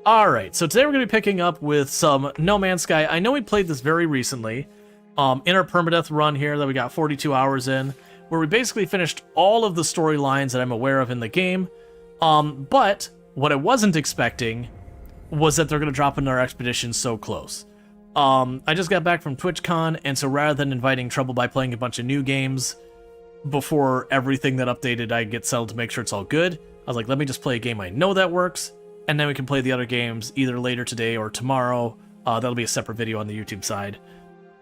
Alright, so today we're going to be picking up with some No Man's Sky. I know we played this very recently in our permadeath run here that we got 42 hours in, where we basically finished all of the storylines that I'm aware of in the game. But what I wasn't expecting was that they're going to drop another expedition so close. I just got back from TwitchCon, and so rather than inviting trouble by playing a bunch of new games before everything that updated I get settled to make sure it's all good, I was like, let me just play a game I know that works, and then we can play the other games either later today or tomorrow. That'll be a separate video on the YouTube side.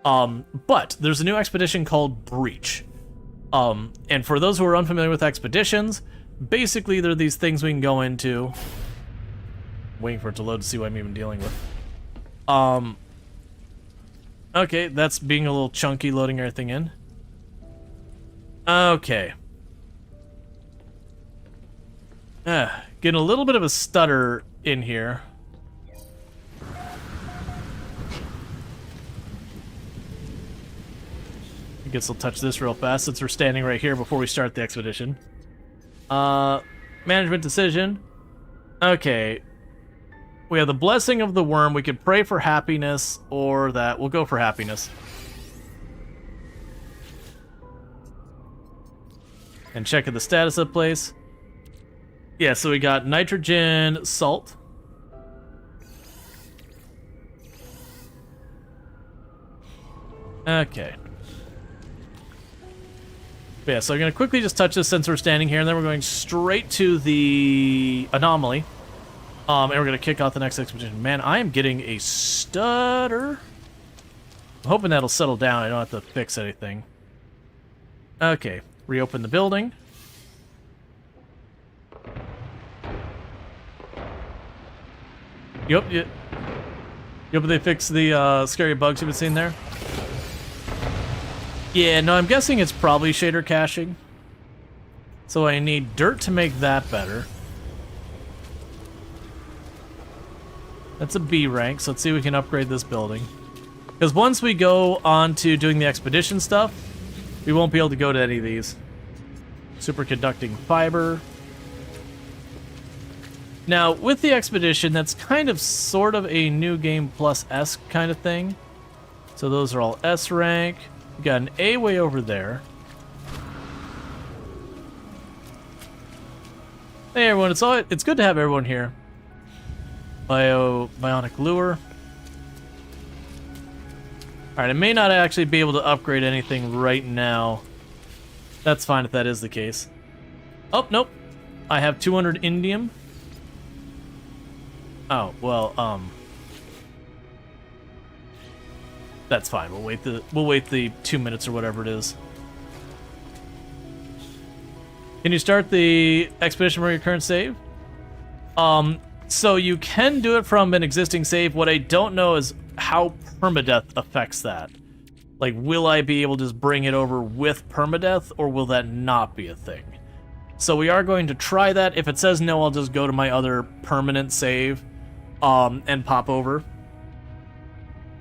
But there's a new expedition called Breach. And for those who are unfamiliar with expeditions, basically they're these things we can go into. Waiting for it to load to see what I'm even dealing with. Okay, that's being a little chunky loading everything in. Okay. Getting a little bit of a stutter in here. I guess I'll touch this real fast since we're standing right here before we start the expedition. Management decision. Okay. We have the blessing of the worm. We could pray for happiness or that. We'll go for happiness. And check at the status of the place. Yeah, so we got nitrogen salt. Okay. But yeah, so I'm going to quickly just touch this since we're standing here, and then we're going straight to the anomaly. And we're going to kick off the next expedition. Man, I am getting a stutter. I'm hoping that'll settle down. I don't have to fix anything. Okay, reopen the building. Yep, but they fixed the scary bugs you've been seeing there. Yeah, no, I'm guessing it's probably shader caching. So I need dirt to make that better. That's a B rank, so let's see if we can upgrade this building. Because once we go on to doing the expedition stuff, we won't be able to go to any of these. Superconducting fiber. Now, with the expedition, that's kind of sort of a new game plus S kind of thing. So those are all S rank. We got an A way over there. Hey everyone, it's good to have everyone here. Bionic lure. Alright, I may not actually be able to upgrade anything right now. That's fine if that is the case. Oh, nope. I have 200 indium. Oh, well, that's fine. We'll wait the 2 minutes or whatever it is. Can you start the expedition from your current save? So you can do it from an existing save. What I don't know is how permadeath affects that. Like, will I be able to just bring it over with permadeath, or will that not be a thing? So we are going to try that. If it says no, I'll just go to my other permanent save and pop over.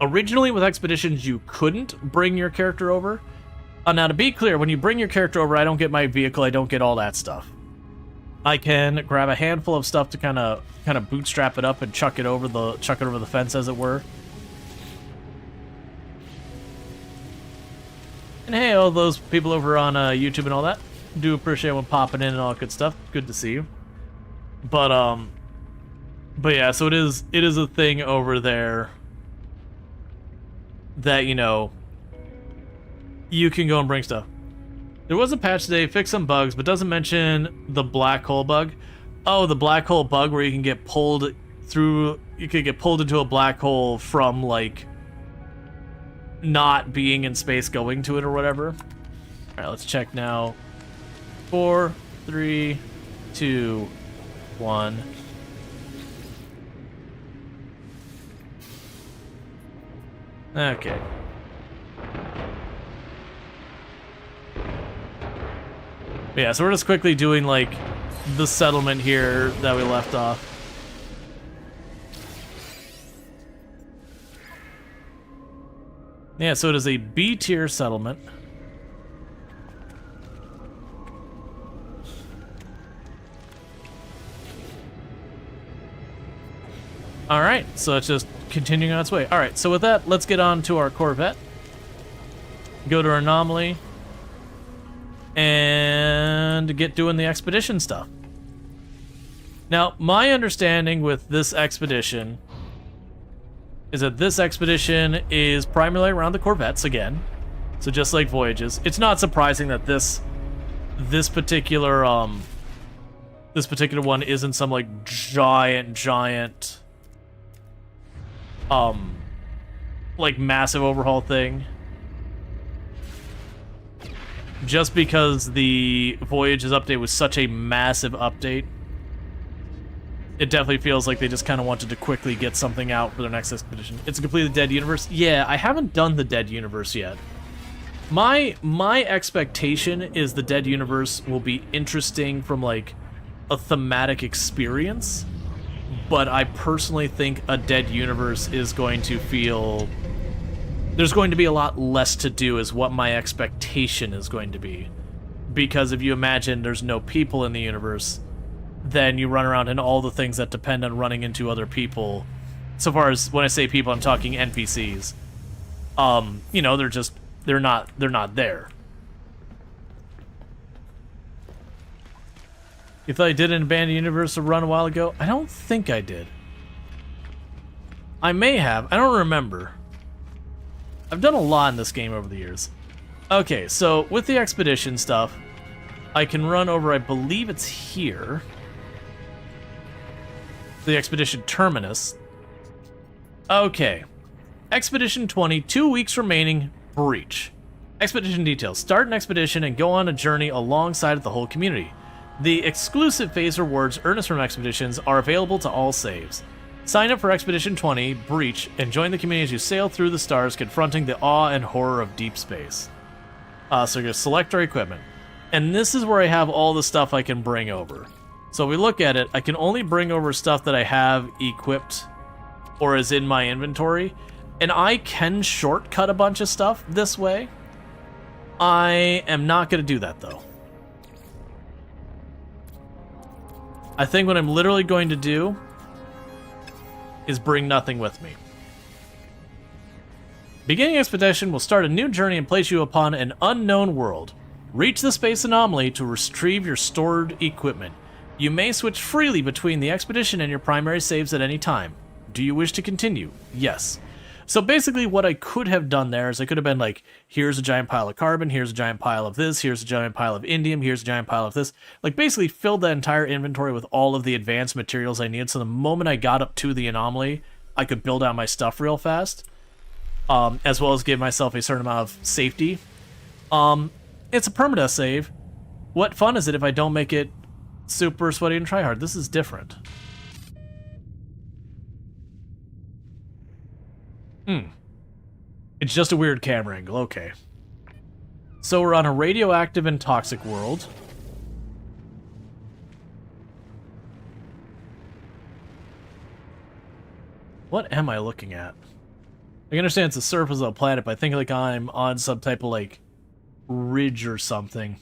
Originally with expeditions, you couldn't bring your character over. Now, to be clear, when you bring your character over, I don't get my vehicle, I don't get all that stuff. I can grab a handful of stuff to kind of bootstrap it up and chuck it over the fence, as it were. And hey, all those people over on YouTube and all that, do appreciate when popping in and all that good stuff. Good to see you. But yeah, so it is a thing over there that, you know, you can go and bring stuff. There was a patch today, fix some bugs, but doesn't mention the black hole bug. Oh, the black hole bug where you can get pulled through, you could get pulled into a black hole from, like, not being in space going to it or whatever. Alright, let's check now. 4, 3, 2, 1. Okay. But yeah, so we're just quickly doing, like, the settlement here that we left off. Yeah, so it is a B tier settlement. All right, so it's just continuing on its way. All right, so with that, let's get on to our Corvette. Go to our anomaly. And get doing the expedition stuff. Now, my understanding with this expedition is that this expedition is primarily around the Corvettes again. So just like Voyages, it's not surprising that this particular one isn't some like giant like massive overhaul thing. Just because the Voyages update was such a massive update, it definitely feels like they just kind of wanted to quickly get something out for their next expedition. It's a completely dead universe. Yeah, I haven't done the dead universe yet. My expectation is the dead universe will be interesting from like a thematic experience, but I personally think a dead universe is going to feel... There's going to be a lot less to do is what my expectation is going to be. Because if you imagine there's no people in the universe, then you run around and all the things that depend on running into other people. So far as when I say people, I'm talking NPCs. You know, they're not there. You thought I did an abandoned universe run a while ago? I don't think I did. I may have. I don't remember. I've done a lot in this game over the years. Okay, so with the expedition stuff, I can run over, I believe it's here. The expedition terminus. Okay. Expedition 20, 2 weeks remaining, breach. Expedition details. Start an expedition and go on a journey alongside the whole community. The exclusive phase rewards earned from expeditions are available to all saves. Sign up for Expedition 20, Breach, and join the community as you sail through the stars, confronting the awe and horror of deep space. So we're going to select our equipment. And this is where I have all the stuff I can bring over. So if we look at it, I can only bring over stuff that I have equipped or is in my inventory. And I can shortcut a bunch of stuff this way. I am not going to do that, though. I think what I'm literally going to do is bring nothing with me. Beginning expedition will start a new journey and place you upon an unknown world. Reach the space anomaly to retrieve your stored equipment. You may switch freely between the expedition and your primary saves at any time. Do you wish to continue? Yes. So basically what I could have done there is I could have been like, here's a giant pile of carbon, here's a giant pile of this, here's a giant pile of indium, here's a giant pile of this. Like basically filled that entire inventory with all of the advanced materials I needed. So the moment I got up to the anomaly, I could build out my stuff real fast. As well as give myself a certain amount of safety. It's a permadeath save. What fun is it if I don't make it super sweaty and try hard? This is different. It's just a weird camera angle, okay. So we're on a radioactive and toxic world. What am I looking at? I understand it's the surface of a planet, but I think like I'm on some type of like ridge or something.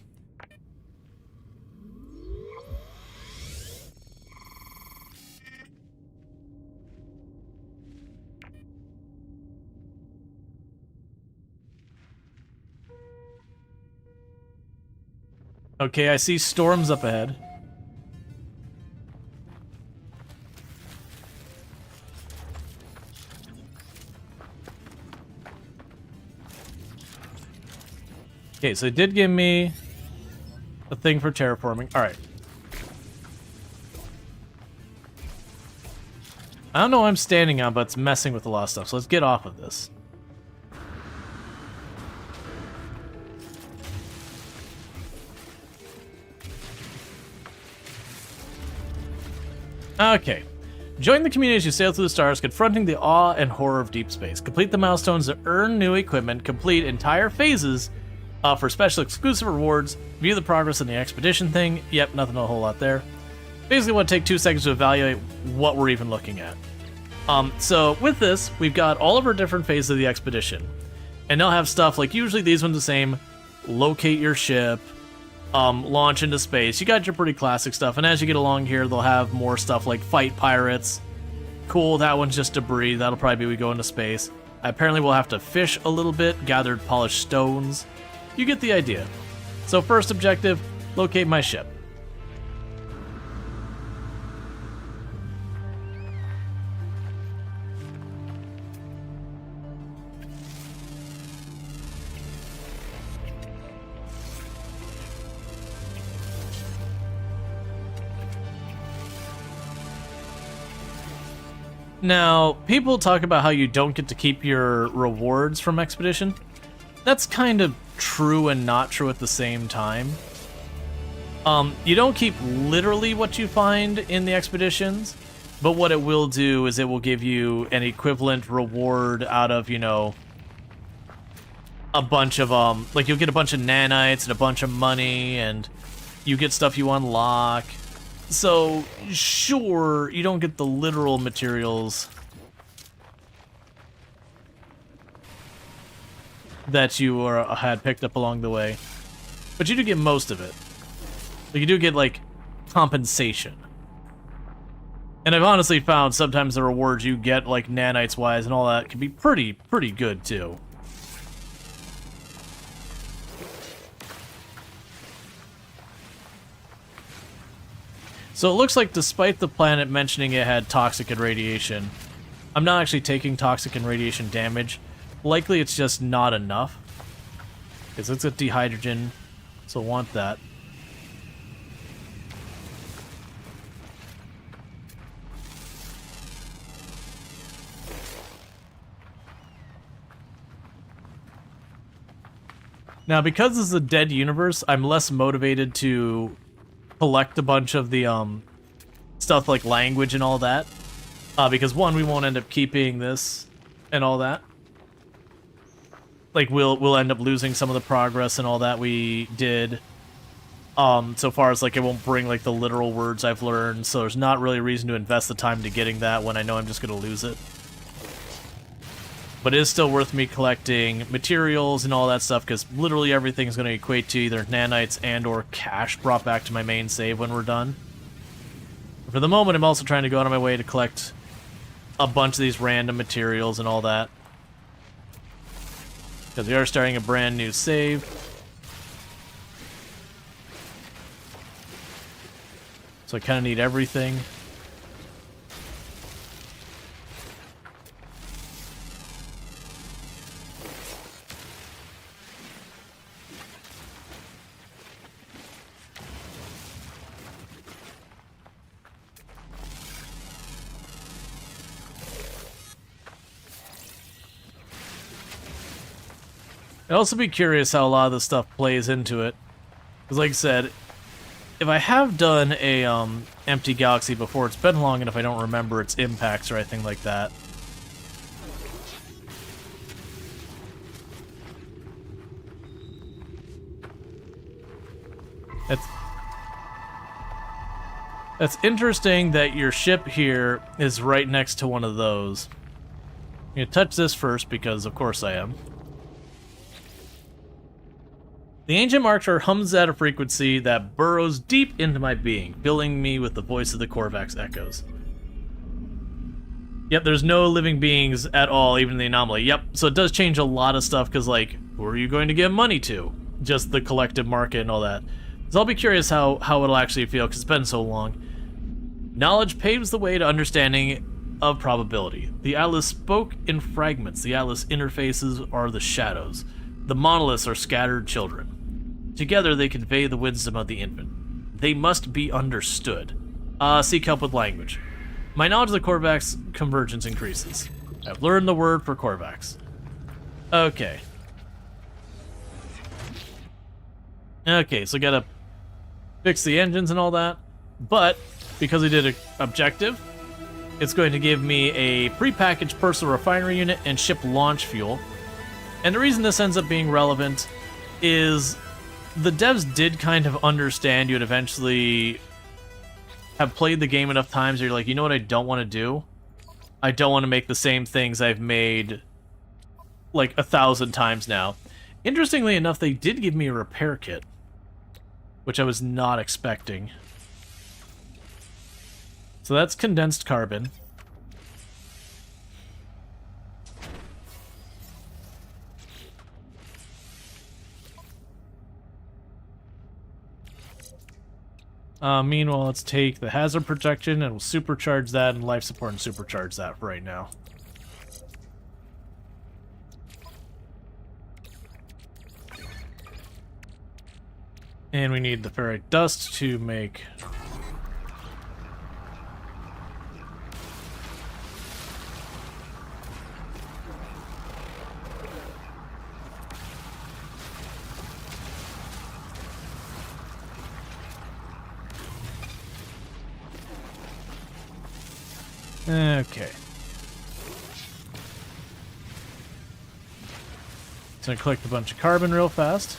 Okay, I see storms up ahead. Okay, so it did give me a thing for terraforming. Alright. I don't know what I'm standing on, but it's messing with a lot of stuff, so let's get off of this. Okay. Join the community as you sail through the stars, confronting the awe and horror of deep space. Complete the milestones to earn new equipment. Complete entire phases for special exclusive rewards. View the progress in the expedition thing. Yep, nothing a whole lot there. Basically, want to take 2 seconds to evaluate what we're even looking at. So with this, we've got all of our different phases of the expedition. And they'll have stuff like, usually these ones the same. Locate your ship. Launch into space. You got your pretty classic stuff, and as you get along here, they'll have more stuff like fight pirates, Cool, that one's just debris. That'll probably be we go into space. Apparently we'll have to fish a little bit, gather polished stones. You get the idea. So first objective, locate my ship. Now, people talk about how you don't get to keep your rewards from Expedition. That's kind of true and not true at the same time. You don't keep literally what you find in the expeditions, but what it will do is it will give you an equivalent reward out of, you know, a bunch of, like you'll get a bunch of nanites and a bunch of money, and you get stuff you unlock. So, sure, you don't get the literal materials that you had picked up along the way, but you do get most of it. Like, you do get, like, compensation. And I've honestly found sometimes the rewards you get, like, nanites-wise and all that, can be pretty good, too. So it looks like despite the planet mentioning it had toxic and radiation, I'm not actually taking toxic and radiation damage. Likely it's just not enough. Because it's a dehydrogen, so want that. Now, because this is a dead universe, I'm less motivated to collect a bunch of the stuff like language and all that, because one, we won't end up keeping this and all that. Like we'll end up losing some of the progress and all that we did. So far as like it won't bring like the literal words I've learned, so there's not really a reason to invest the time to getting that when I know I'm just gonna lose it. But it is still worth me collecting materials and all that stuff, because literally everything is going to equate to either nanites and or cash brought back to my main save when we're done. For the moment, I'm also trying to go out of my way to collect a bunch of these random materials and all that, because we are starting a brand new save. So I kind of need everything. I'd also be curious how a lot of this stuff plays into it. Because like I said, if I have done a empty galaxy before, it's been long enough I don't remember its impacts or anything like that. That's interesting that your ship here is right next to one of those. I'm going to touch this first because of course I am. The ancient marcher hums at a frequency that burrows deep into my being, filling me with the voice of the Korvax echoes. Yep, there's no living beings at all, even in the anomaly. Yep, so it does change a lot of stuff, because, like, who are you going to give money to? Just the collective market and all that. So I'll be curious how it'll actually feel, because it's been so long. Knowledge paves the way to understanding of probability. The Atlas spoke in fragments. The Atlas interfaces are the shadows. The monoliths are scattered children. Together they convey the wisdom of the infant. They must be understood. Seek help with language. My knowledge of the Korvax convergence increases. I've learned the word for Korvax. Okay. Okay, so gotta fix the engines and all that. But, because we did an objective, it's going to give me a prepackaged personal refinery unit and ship launch fuel. And the reason this ends up being relevant is the devs did kind of understand you would eventually have played the game enough times where you're like, you know what I don't want to do? I don't want to make the same things I've made like 1,000 times now. Interestingly enough, they did give me a repair kit, which I was not expecting. So that's condensed carbon. Meanwhile, let's take the hazard protection and we'll supercharge that, and life support and supercharge that for right now. And we need the ferrite dust to make... Okay. So I collect a bunch of carbon real fast.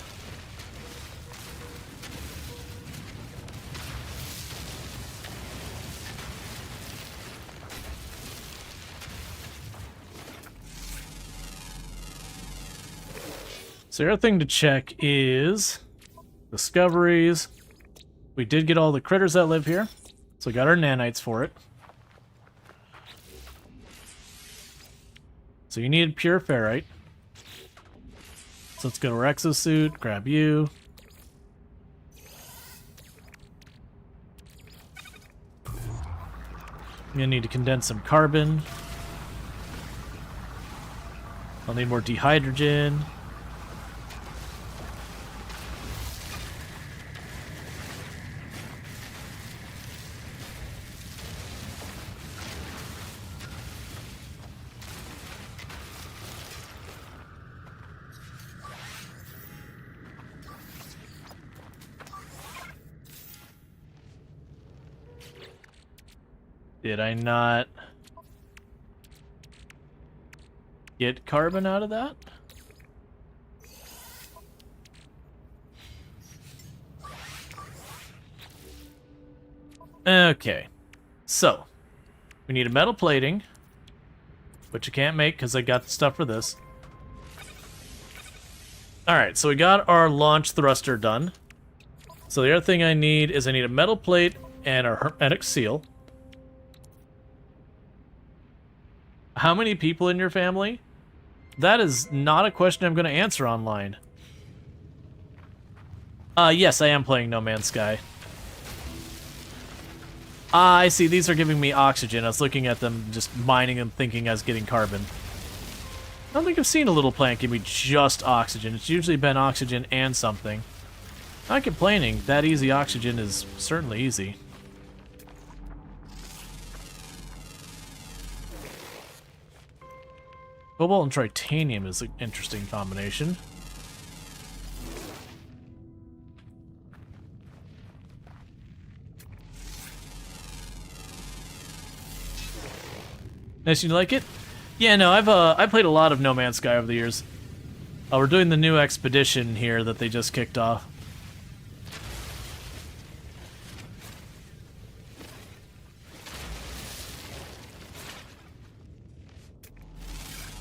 So the other thing to check is discoveries. We did get all the critters that live here, so we got our nanites for it. So you need pure ferrite. So let's go to our exosuit, grab you. I'm gonna need to condense some carbon. I'll need more dehydrogen. Did I not get carbon out of that? Okay, so we need a metal plating, which I can't make because I got the stuff for this. Alright, so we got our launch thruster done. So the other thing I need is I need a metal plate and a hermetic seal. How many people in your family? That is not a question I'm going to answer online. Yes, I am playing No Man's Sky. I see, these are giving me oxygen. I was looking at them, just mining them, thinking I was getting carbon. I don't think I've seen a little plant give me just oxygen. It's usually been oxygen and something. Not complaining, that easy oxygen is certainly easy. Cobalt and titanium is an interesting combination. Nice, you like it? Yeah, no, I played a lot of No Man's Sky over the years. We're doing the new expedition here that they just kicked off.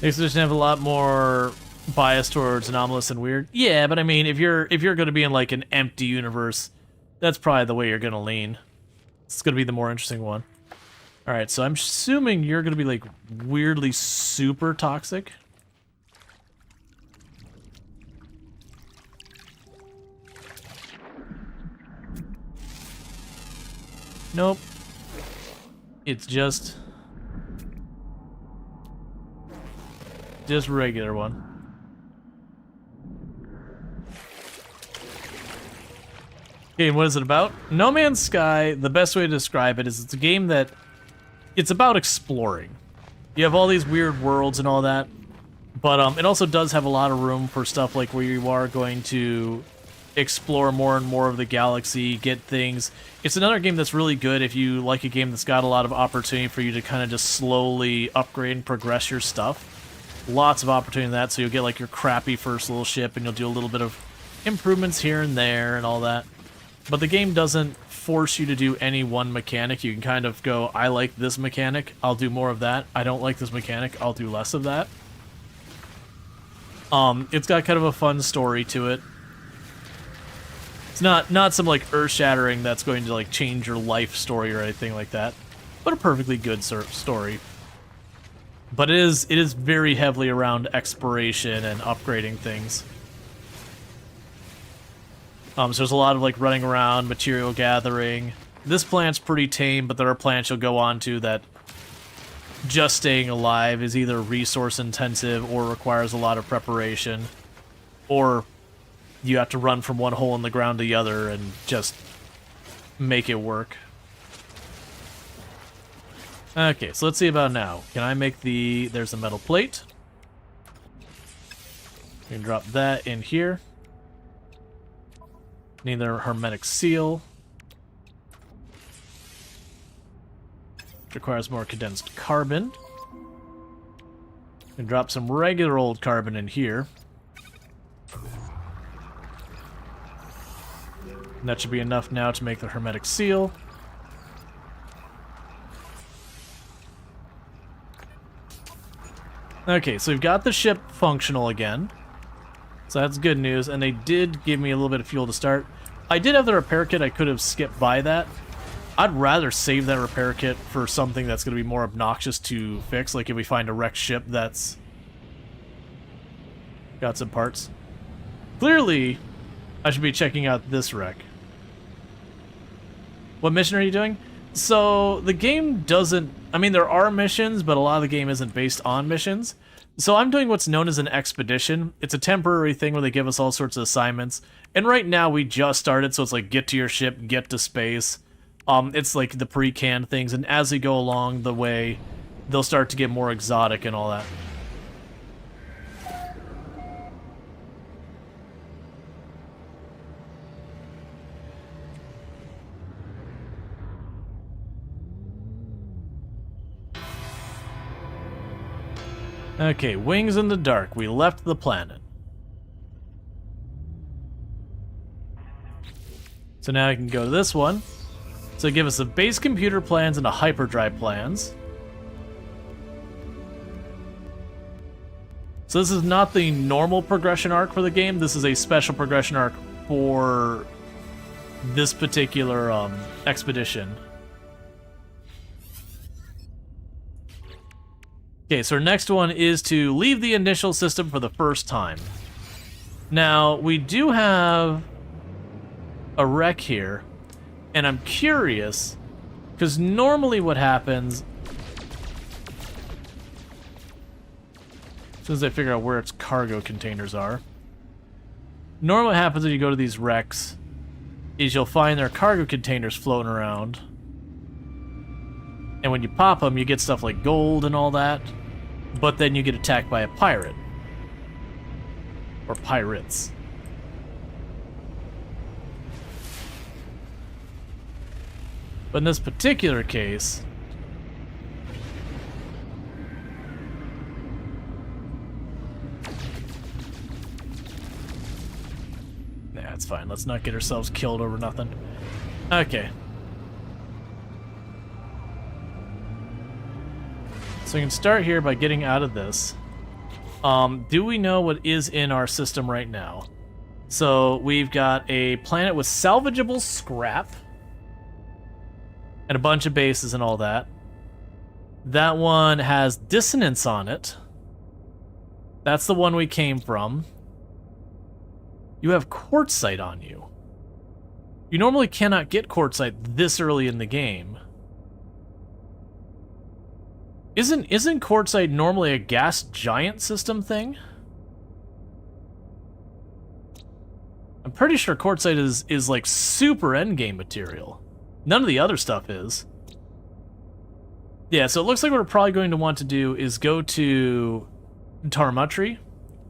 The expedition have a lot more bias towards anomalous and weird. Yeah, but I mean, if you're going to be in like an empty universe, that's probably the way you're going to lean. It's going to be the more interesting one. All right, so I'm assuming you're going to be like weirdly super toxic. Nope. It's just regular one. Okay, what is it about? No Man's Sky, the best way to describe it is it's a game that it's about exploring. You have all these weird worlds and all that, but it also does have a lot of room for stuff like where you are going to explore more and more of the galaxy, get things. It's another game that's really good if you like a game that's got a lot of opportunity for you to kind of just slowly upgrade and progress your stuff. Lots of opportunity in that, so you'll get like your crappy first little ship and you'll do a little bit of improvements here and there and all that. But the game doesn't force you to do any one mechanic. You can kind of go, I like this mechanic, I'll do more of that. I don't like this mechanic, I'll do less of that. It's got kind of a fun story to it. It's not some like earth-shattering that's going to like change your life story or anything like that, but a perfectly good story. But it is very heavily around exploration and upgrading things. So there's a lot of like running around, material gathering. This plant's pretty tame, but there are plants you'll go on to that just staying alive is either resource intensive or requires a lot of preparation, or you have to run from one hole in the ground to the other and just make it work. Okay, so let's see about now. Can I make the... There's a metal plate. We can drop that in here. Need the hermetic seal. Which requires more condensed carbon. We can drop some regular old carbon in here. And that should be enough now to make the hermetic seal. Okay, so we've got the ship functional again. So that's good news, and they did give me a little bit of fuel to start. I did have the repair kit, I could have skipped by that. I'd rather save that repair kit for something that's going to be more obnoxious to fix, like if we find a wrecked ship that's got some parts. Clearly, I should be checking out this wreck. What mission are you doing? So, the game doesn't... I mean, there are missions, but a lot of the game isn't based on missions. So I'm doing what's known as an expedition. It's a temporary thing where they give us all sorts of assignments. And right now, we just started, so it's like, get to your ship, get to space. It's like the pre-canned things, and as they go along the way, they'll start to get more exotic and all that. Okay, wings in the dark. We left the planet. So now I can go to this one. So give us a base computer plans and a hyperdrive plans. So this is not the normal progression arc for the game. This is a special progression arc for this particular expedition. Okay, so our next one is to leave the initial system for the first time. Now, we do have a wreck here, and I'm curious, because normally what happens, as soon as I figure out where its cargo containers are, normally what happens when you go to these wrecks is you'll find their cargo containers floating around. And when you pop them, you get stuff like gold and all that, but then you get attacked by a pirate. Or pirates. But in this particular case, nah, it's fine. Let's not get ourselves killed over nothing. Okay. So we can start here by getting out of this. Do we know what is in our system right now? So we've got a planet with salvageable scrap and a bunch of bases and all that. That one has dissonance on it. That's the one we came from. You have quartzite on you. You normally cannot get quartzite this early in the game. Isn't quartzite normally a gas giant system thing? I'm pretty sure quartzite is like super endgame material. None of the other stuff is. Yeah, so it looks like what we're probably going to want to do is go to Tarmutri,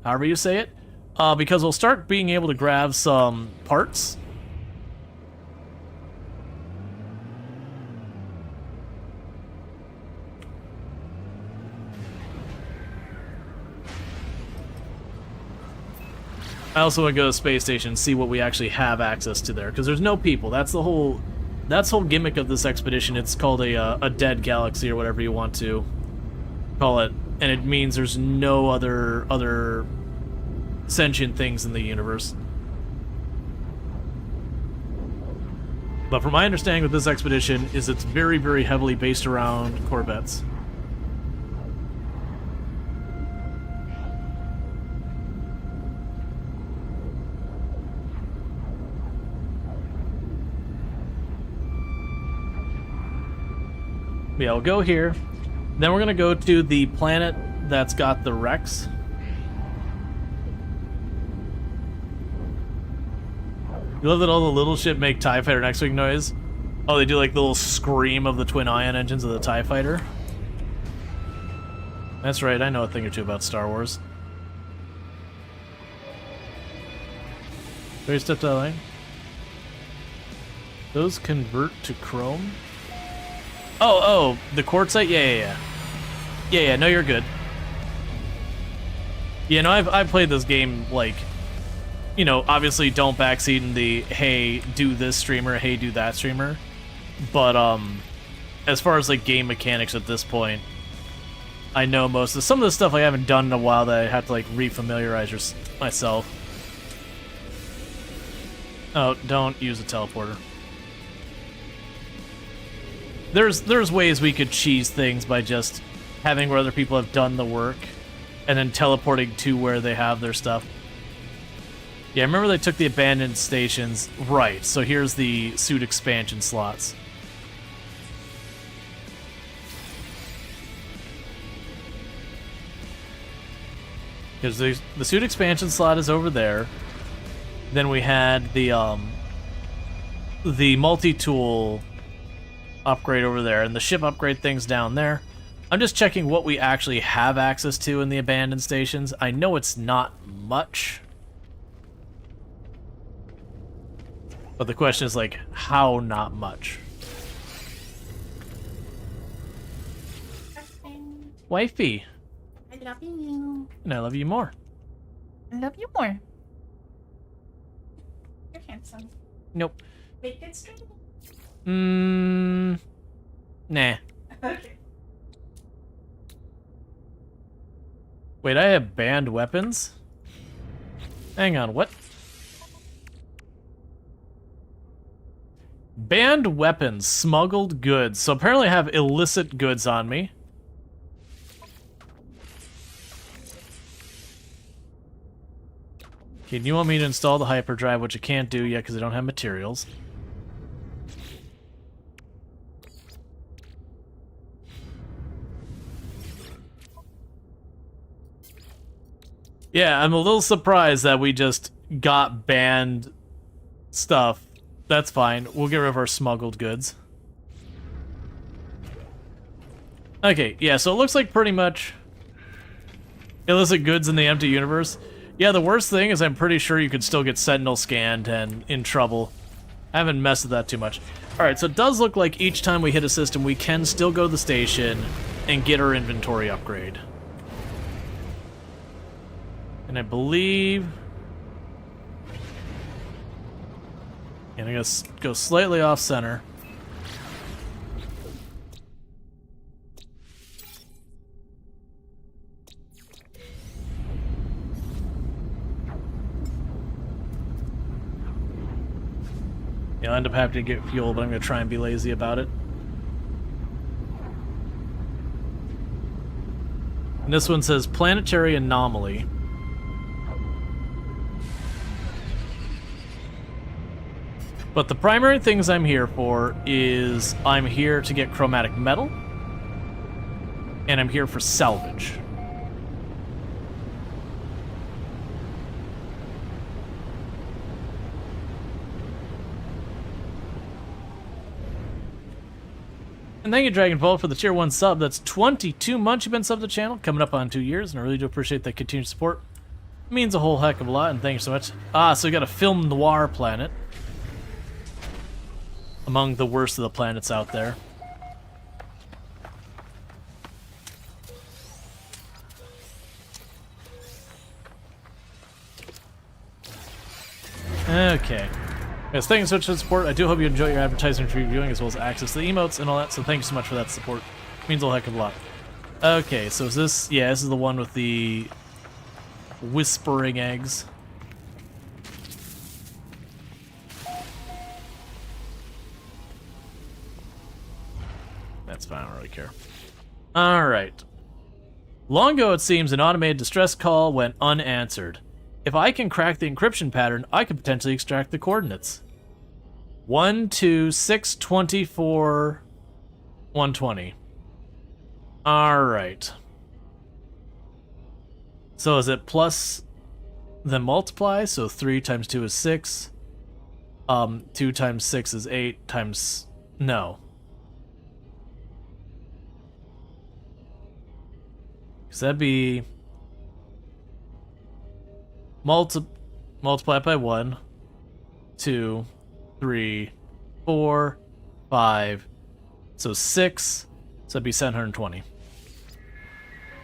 however you say it, because we'll start being able to grab some parts. I also want to go to the space station and see what we actually have access to there, because there's no people. That's the whole gimmick of this expedition. It's called a dead galaxy or whatever you want to call it, and it means there's no other sentient things in the universe. But from my understanding with this expedition is it's very, very heavily based around Corvettes. Yeah, we'll go here. Then we're gonna go to the planet that's got the wrecks. You love that all the little shit make TIE Fighter and X-Wing noise? Oh, they do like the little scream of the twin ion engines of the TIE Fighter? That's right, I know a thing or two about Star Wars. Ready to step to that line? Those convert to chrome? Oh, the quartzite? Yeah, no, you're good. Yeah, no, I've played this game, like, you know, obviously don't backseat in the, hey, do this streamer, hey, do that streamer. But, as far as, like, game mechanics at this point, I know most of some of the stuff I haven't done in a while that I have to, like, refamiliarize myself. Oh, don't use a teleporter. There's ways we could cheese things by just having where other people have done the work and then teleporting to where they have their stuff. Yeah, remember they took the abandoned stations. Right, so here's the suit expansion slots. Because the suit expansion slot is over there. Then we had the multi-tool upgrade over there, and the ship upgrade thing's down there. I'm just checking what we actually have access to in the abandoned stations. I know it's not much. But the question is, like, how not much? Wifey. I love you. And I love you more. I love you more. You're handsome. Nope. Make it straight. Nah. Okay. Wait, I have banned weapons? Hang on, what? Banned weapons, smuggled goods. So apparently I have illicit goods on me. Okay, do you want me to install the hyperdrive, which I can't do yet because I don't have materials. Yeah, I'm a little surprised that we just got banned stuff. That's fine. We'll get rid of our smuggled goods. Okay, yeah, so it looks like pretty much illicit goods in the empty universe. Yeah, the worst thing is I'm pretty sure you could still get Sentinel scanned and in trouble. I haven't messed with that too much. Alright, so it does look like each time we hit a system, we can still go to the station and get our inventory upgrade. And I believe... And I'm going to go slightly off-center. Yeah, I'll end up having to get fuel, but I'm going to try and be lazy about it. And this one says Planetary Anomaly. But the primary things I'm here for is I'm here to get chromatic metal, and I'm here for salvage. And thank you, Dragonfall, for the tier 1 sub. That's 22 months you've been subbed to the channel, coming up on 2 years, and I really do appreciate that continued support. It means a whole heck of a lot, and thank you so much. So we got a film noir planet. Among the worst of the planets out there. Okay. Yes, thank you so much for the support. I do hope you enjoy your advertisement reviewing as well as access to the emotes and all that, so thank you so much for that support. It means a heck of a lot. Okay, so is this... Yeah, this is the one with the... whispering eggs. That's fine, I don't really care. Alright. Long ago, it seems, an automated distress call went unanswered. If I can crack the encryption pattern, I could potentially extract the coordinates. 1, 2, 6, 24, 120. Alright. So is it plus then multiply? So 3 times 2 is 6. 2 times 6 is 8 times... No. Because that'd be... multiply it by 1, 2, 3, 4, 5. So 6. So that'd be 720.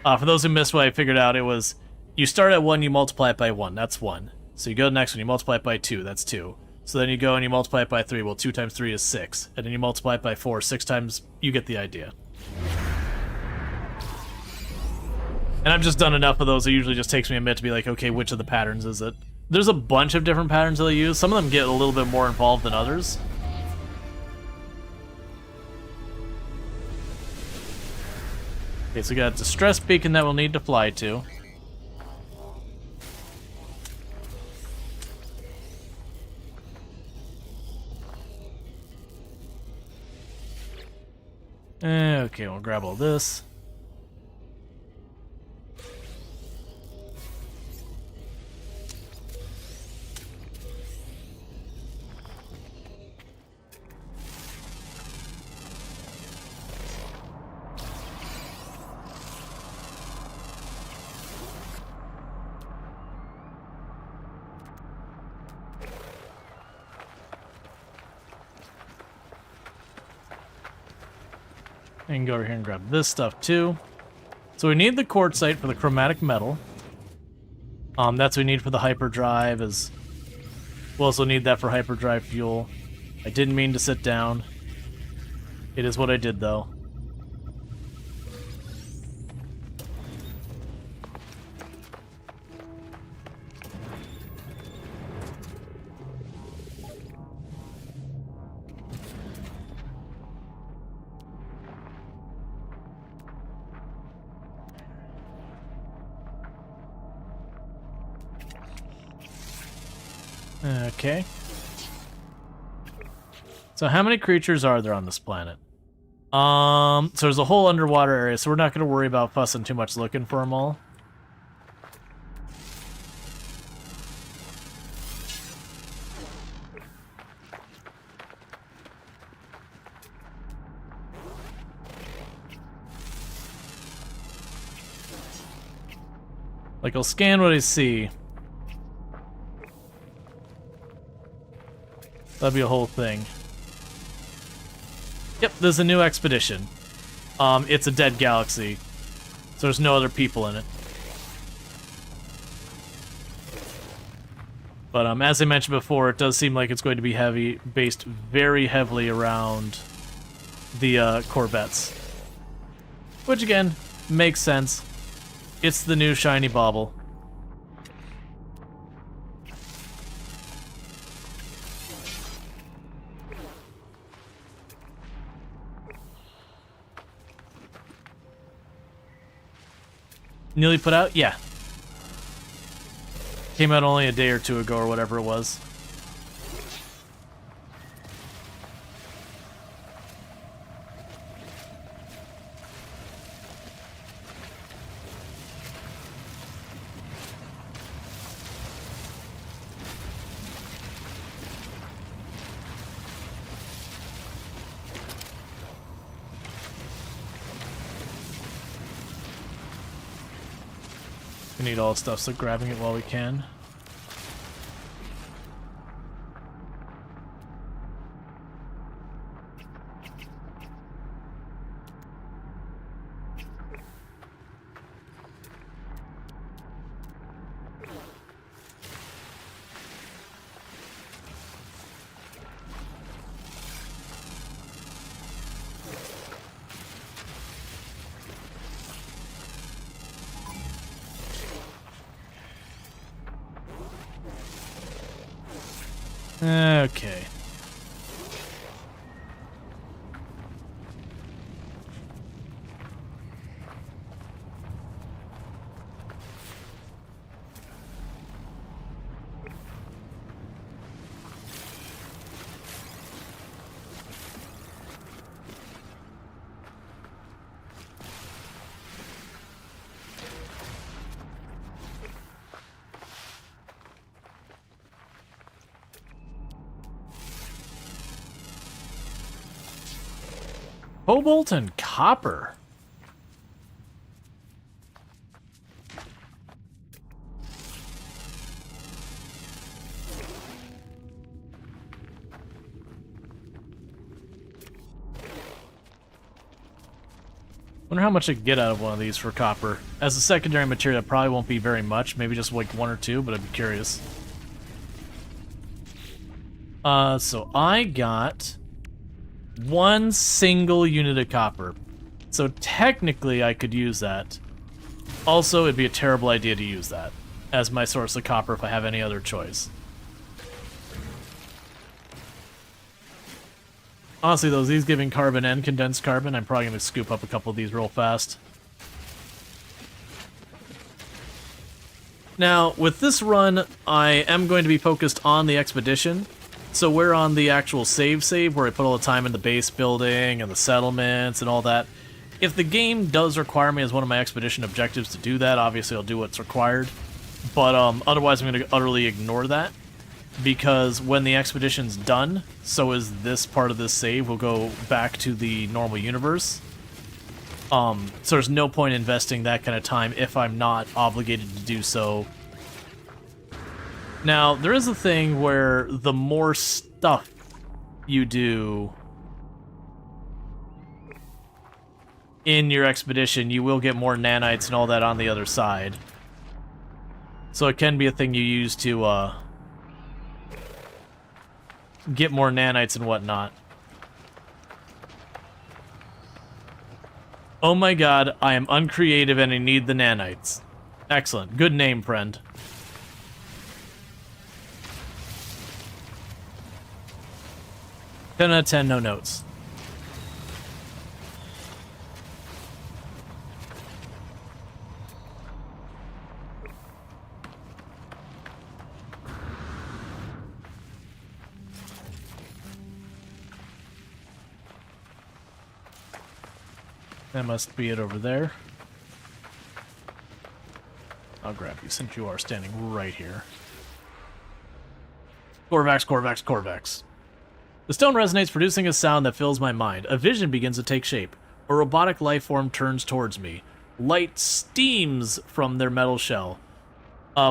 For those who missed what I figured out, it was you start at 1, you multiply it by 1. That's 1. So you go to the next one, you multiply it by 2. That's 2. So then you go and you multiply it by 3. Well, 2 times 3 is 6. And then you multiply it by 4. 6 times, you get the idea. And I've just done enough of those, it usually just takes me a minute to be like, okay, which of the patterns is it? There's a bunch of different patterns that I use. Some of them get a little bit more involved than others. Okay, so we got a distress beacon that we'll need to fly to. Okay, we'll grab all this. And go over here and grab this stuff too. So we need the quartzite for the chromatic metal. That's what we need for the hyperdrive. We'll also need that for hyperdrive fuel. I didn't mean to sit down. It is what I did though. Okay. So how many creatures are there on this planet? So there's a whole underwater area, so we're not going to worry about fussing too much looking for them all. Like, I'll scan what I see. That'd be a whole thing. Yep, there's a new expedition. It's a dead galaxy, so there's no other people in it. But as I mentioned before, it does seem like it's going to be based very heavily around the Corvettes. Which again, makes sense. It's the new shiny bauble. Nearly put out? Yeah. Came out only a day or two ago or whatever it was. We need all the stuff, so grabbing it while we can. Okay. Cobalt and copper. Wonder how much I can get out of one of these for copper. As a secondary material, it probably won't be very much. Maybe just like 1 or 2, but I'd be curious. So I got 1 single unit of copper. So technically I could use that. Also, it'd be a terrible idea to use that as my source of copper if I have any other choice. Honestly, though, these giving carbon and condensed carbon, I'm probably going to scoop up a couple of these real fast. Now, with this run, I am going to be focused on the expedition. So we're on the actual save where I put all the time in the base building and the settlements and all that. If the game does require me as one of my expedition objectives to do that, obviously I'll do what's required. But otherwise I'm going to utterly ignore that. Because when the expedition's done, so is this part of this save. We'll go back to the normal universe. So there's no point investing that kind of time if I'm not obligated to do so. Now, there is a thing where the more stuff you do in your expedition, you will get more nanites and all that on the other side. So it can be a thing you use to, get more nanites and whatnot. Oh my god, I am uncreative and I need the nanites. Excellent. Good name, friend. 10 out of 10, no notes. That must be it over there. I'll grab you since you are standing right here. Corvax, Corvax, Corvax. The stone resonates, producing a sound that fills my mind. A vision begins to take shape. A robotic life form turns towards me. Light steams from their metal shell,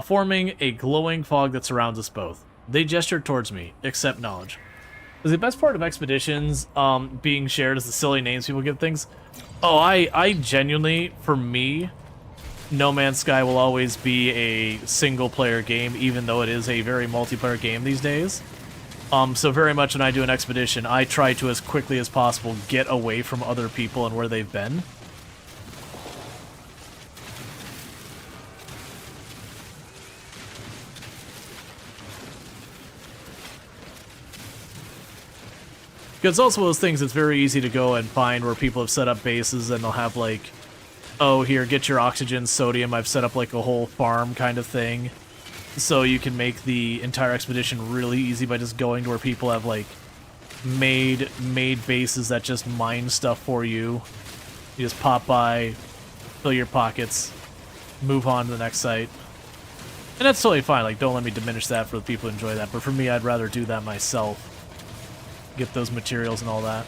forming a glowing fog that surrounds us both. They gesture towards me. Accept knowledge. The best part of expeditions being shared is the silly names people give things. Oh, I genuinely, for me, No Man's Sky will always be a single-player game, even though it is a very multiplayer game these days. So very much when I do an expedition, I try to, as quickly as possible, get away from other people and where they've been. Because it's also those things it's very easy to go and find where people have set up bases and they'll have like, oh, here, get your oxygen, sodium, I've set up like a whole farm kind of thing. So you can make the entire expedition really easy by just going to where people have like made bases that just mine stuff for you. You just pop by, fill your pockets, move on to the next site. And that's totally fine, like don't let me diminish that for the people who enjoy that, but for me I'd rather do that myself. Get those materials and all that.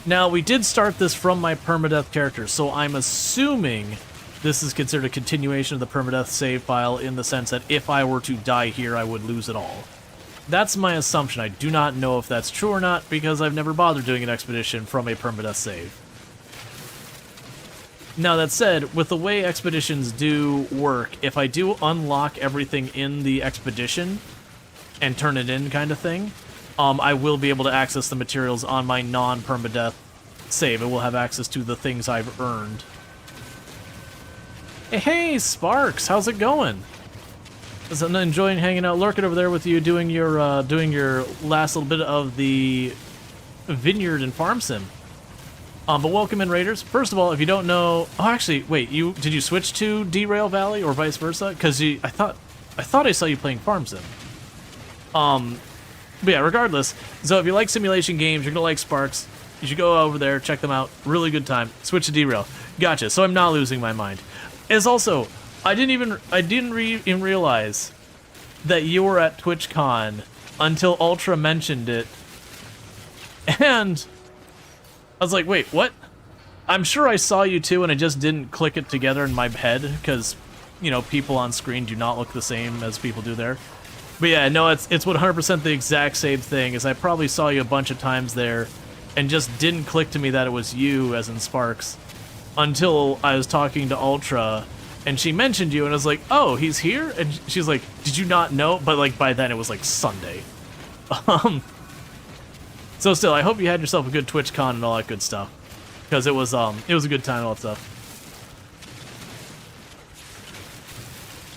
Now, we did start this from my permadeath character, so I'm assuming this is considered a continuation of the permadeath save file in the sense that if I were to die here, I would lose it all. That's my assumption. I do not know if that's true or not because I've never bothered doing an expedition from a permadeath save. Now, that said, with the way expeditions do work, if I do unlock everything in the expedition and turn it in kind of thing, I will be able to access the materials on my non-permadeath save. I will have access to the things I've earned. Hey, Sparks, how's it going? I'm enjoying hanging out, lurking over there with you, doing your last little bit of the vineyard and farm sim. But welcome in, Raiders. First of all, if you don't know... Oh, actually, wait, did you switch to Derail Valley or vice versa? Because I thought I saw you playing Farm Sim. But yeah, regardless, so if you like simulation games, you're going to like Sparks, you should go over there, check them out. Really good time. Switch to Derail. Gotcha, so I'm not losing my mind. As also, I didn't even realize that you were at TwitchCon until Ultra mentioned it. And I was like, wait, what? I'm sure I saw you too, and I just didn't click it together in my head, because, you know, people on screen do not look the same as people do there. But yeah, no, it's 100% the exact same thing, as I probably saw you a bunch of times there, and just didn't click to me that it was you, as in Sparks, until I was talking to Ultra, and she mentioned you, and I was like, oh, he's here? And she's like, did you not know? But, like, by then it was, like, Sunday. So still, I hope you had yourself a good TwitchCon and all that good stuff. Because it was a good time and all that stuff.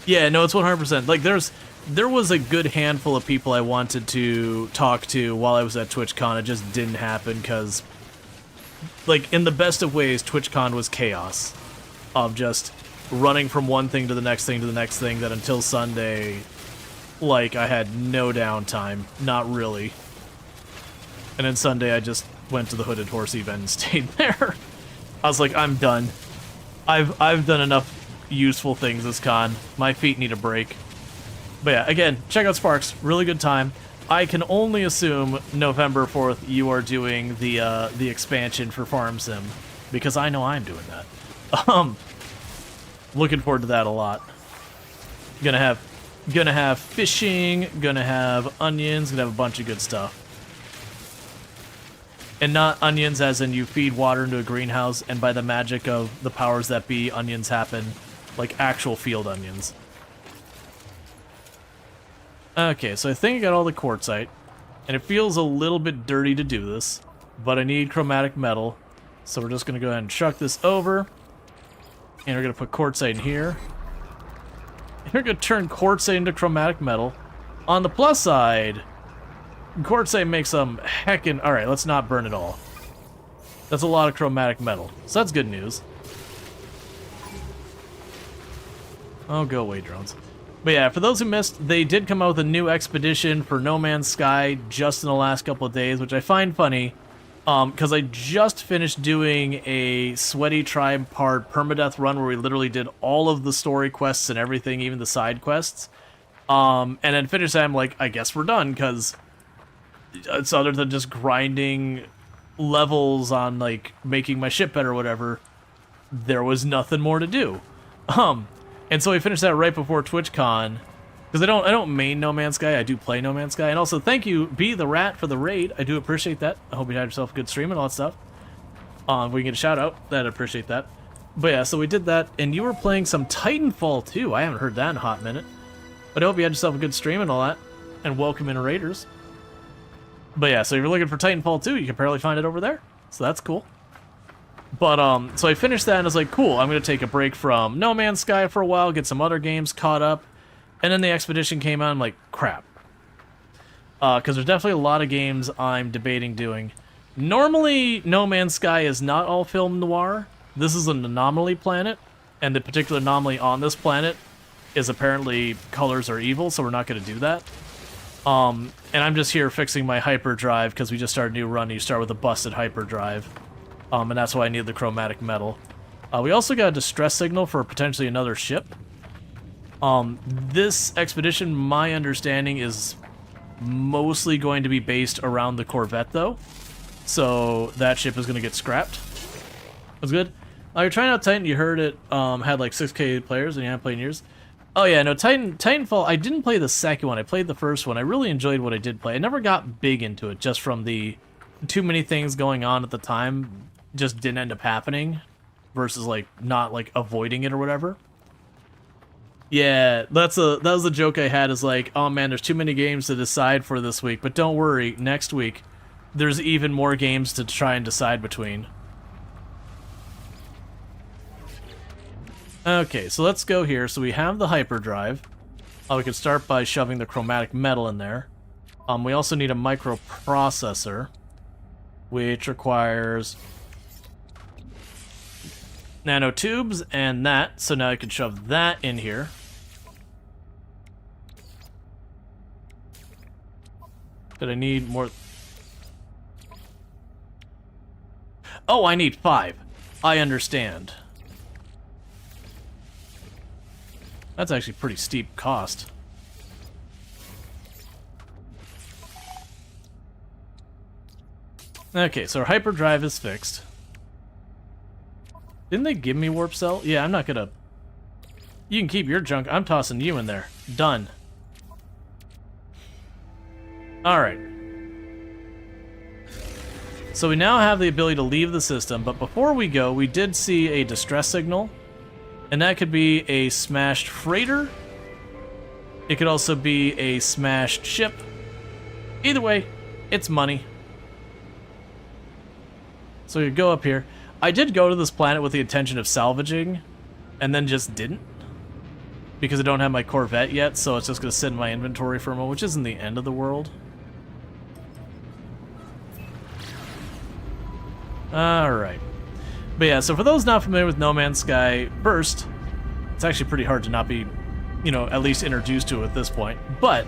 Yeah, no, it's 100%. Like, there was a good handful of people I wanted to talk to while I was at TwitchCon. It just didn't happen because, like, in the best of ways, TwitchCon was chaos. Of just running from one thing to the next thing to the next thing, that until Sunday, like, I had no downtime. Not really. And then Sunday, I just went to the Hooded Horse event and stayed there. I was like, I'm done. I've done enough useful things this con. My feet need a break. But yeah, again, check out Sparks. Really good time. I can only assume November 4th you are doing the expansion for Farm Sim, because I know I'm doing that. Looking forward to that a lot. Gonna have fishing, gonna have onions, gonna have a bunch of good stuff. And not onions as in you feed water into a greenhouse, and by the magic of the powers that be, onions happen. Like actual field onions. Okay, so I think I got all the quartzite. And it feels a little bit dirty to do this, but I need chromatic metal. So we're just going to go ahead and chuck this over. And we're going to put quartzite in here. And we're going to turn quartzite into chromatic metal. On the plus side, quartzite makes some heckin'... Alright, let's not burn it all. That's a lot of chromatic metal. So that's good news. Oh, go away, drones. But yeah, for those who missed, they did come out with a new expedition for No Man's Sky just in the last couple of days, which I find funny, because I just finished doing a Sweaty Tribe-part permadeath run where we literally did all of the story quests and everything, even the side quests. And then finished that, I'm like, I guess we're done, because it's other than just grinding levels on, like, making my ship better or whatever, there was nothing more to do. And so we finished that right before TwitchCon, because I don't main No Man's Sky, I do play No Man's Sky, and also thank you, Be the Rat, for the raid. I do appreciate that. I hope you had yourself a good stream and all that stuff. If we can get a shout out, I'd appreciate that. But yeah, so we did that, and you were playing some Titanfall too. I haven't heard that in a hot minute. But I hope you had yourself a good stream and all that, and welcome in Raiders. But yeah, so if you're looking for Titanfall 2, you can apparently find it over there. So that's cool. But, so I finished that and I was like, cool, I'm going to take a break from No Man's Sky for a while, get some other games caught up. And then the expedition came out, I'm like, crap. Because there's definitely a lot of games I'm debating doing. Normally, No Man's Sky is not all film noir. This is an anomaly planet, and the particular anomaly on this planet is apparently colors are evil, so we're not going to do that. And I'm just here fixing my hyperdrive, because we just started a new run, and you start with a busted hyperdrive. And that's why I need the chromatic metal. We also got a distress signal for potentially another ship. This expedition, my understanding, is mostly going to be based around the Corvette, though. So that ship is going to get scrapped. That's good. You're trying out Titan, you heard it had like 6K players, and you haven't played in years. Oh yeah, no, Titanfall, I didn't play the second one, I played the first one. I really enjoyed what I did play. I never got big into it, just from the too many things going on at the time. Just didn't end up happening, versus like not like avoiding it or whatever. Yeah, that was the joke I had, is like, oh man, there's too many games to decide for this week, but don't worry, next week there's even more games to try and decide between. Okay, so let's go here. So we have the hyperdrive. We can start by shoving the chromatic metal in there. We also need a microprocessor, which requires nanotubes and that, so now I can shove that in here. But I need more... Oh, I need 5. I understand. That's actually pretty steep cost. Okay, so our hyperdrive is fixed. Didn't they give me warp cell? Yeah, I'm not gonna... You can keep your junk. I'm tossing you in there. Done. Alright. So we now have the ability to leave the system, but before we go, we did see a distress signal. And that could be a smashed freighter. It could also be a smashed ship. Either way, it's money. So you go up here. I did go to this planet with the intention of salvaging, and then just didn't. Because I don't have my Corvette yet, so it's just going to sit in my inventory for a moment, which isn't the end of the world. Alright. But yeah, so for those not familiar with No Man's Sky, first, it's actually pretty hard to not be, you know, at least introduced to it at this point. But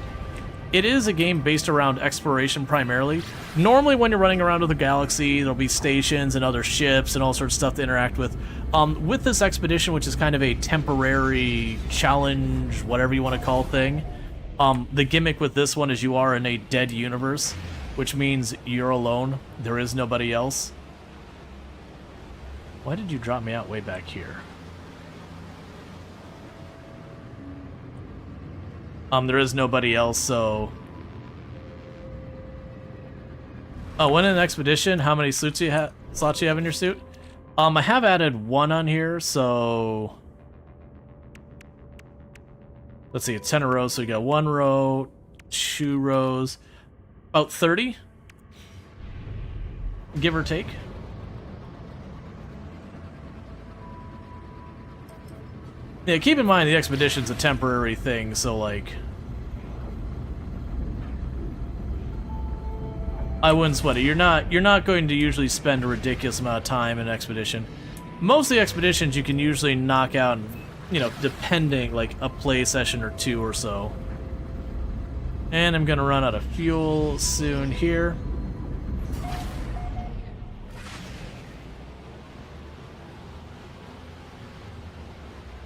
it is a game based around exploration primarily. Normally when you're running around the galaxy, there'll be stations and other ships and all sorts of stuff to interact with. With this expedition, which is kind of a temporary challenge, whatever you want to call thing, the gimmick with this one is you are in a dead universe, which means you're alone. There is nobody else. Why did you drop me out way back here? There is nobody else, so... Oh, when in an expedition, how many slots you have in your suit? I have added one on here, so... Let's see, it's 10 rows, so you got 1 row, 2 rows, about 30? Give or take. Yeah, keep in mind the expedition's a temporary thing, so like... I wouldn't sweat it. You're not going to usually spend a ridiculous amount of time in an expedition. Most of the expeditions you can usually knock out, you know, depending, like a play session or 2 or so. And I'm gonna run out of fuel soon here.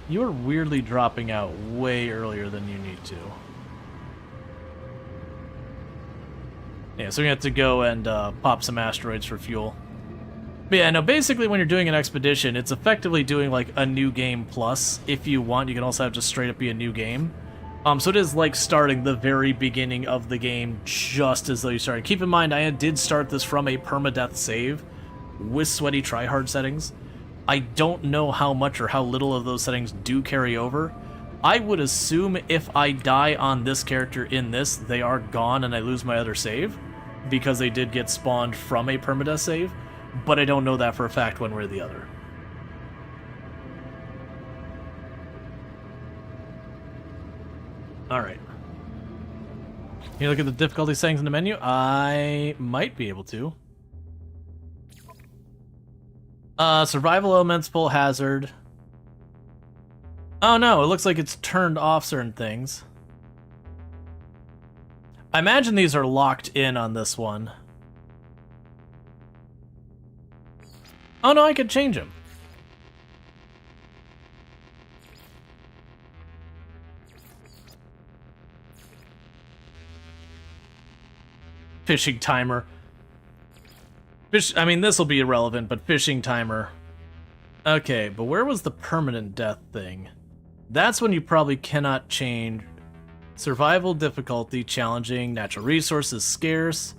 You are weirdly dropping out way earlier than you need to. Yeah, so we have to go and pop some asteroids for fuel. But yeah, no, basically when you're doing an expedition, it's effectively doing like a new game plus. If you want, you can also have just straight up be a new game. So it is like starting the very beginning of the game just as though you started. Keep in mind, I did start this from a permadeath save with sweaty tryhard settings. I don't know how much or how little of those settings do carry over. I would assume if I die on this character in this, they are gone and I lose my other save, because they did get spawned from a permadeath save, but I don't know that for a fact one way or the other. Alright. Can you look at the difficulty settings in the menu? I might be able to. Survival elements, full hazard. Oh no, it looks like it's turned off certain things. I imagine these are locked in on this one. Oh no, I could change them. Fishing timer. I mean, this will be irrelevant, but fishing timer. Okay, but where was the permanent death thing? That's when you probably cannot change. Survival difficulty, challenging, natural resources, scarce.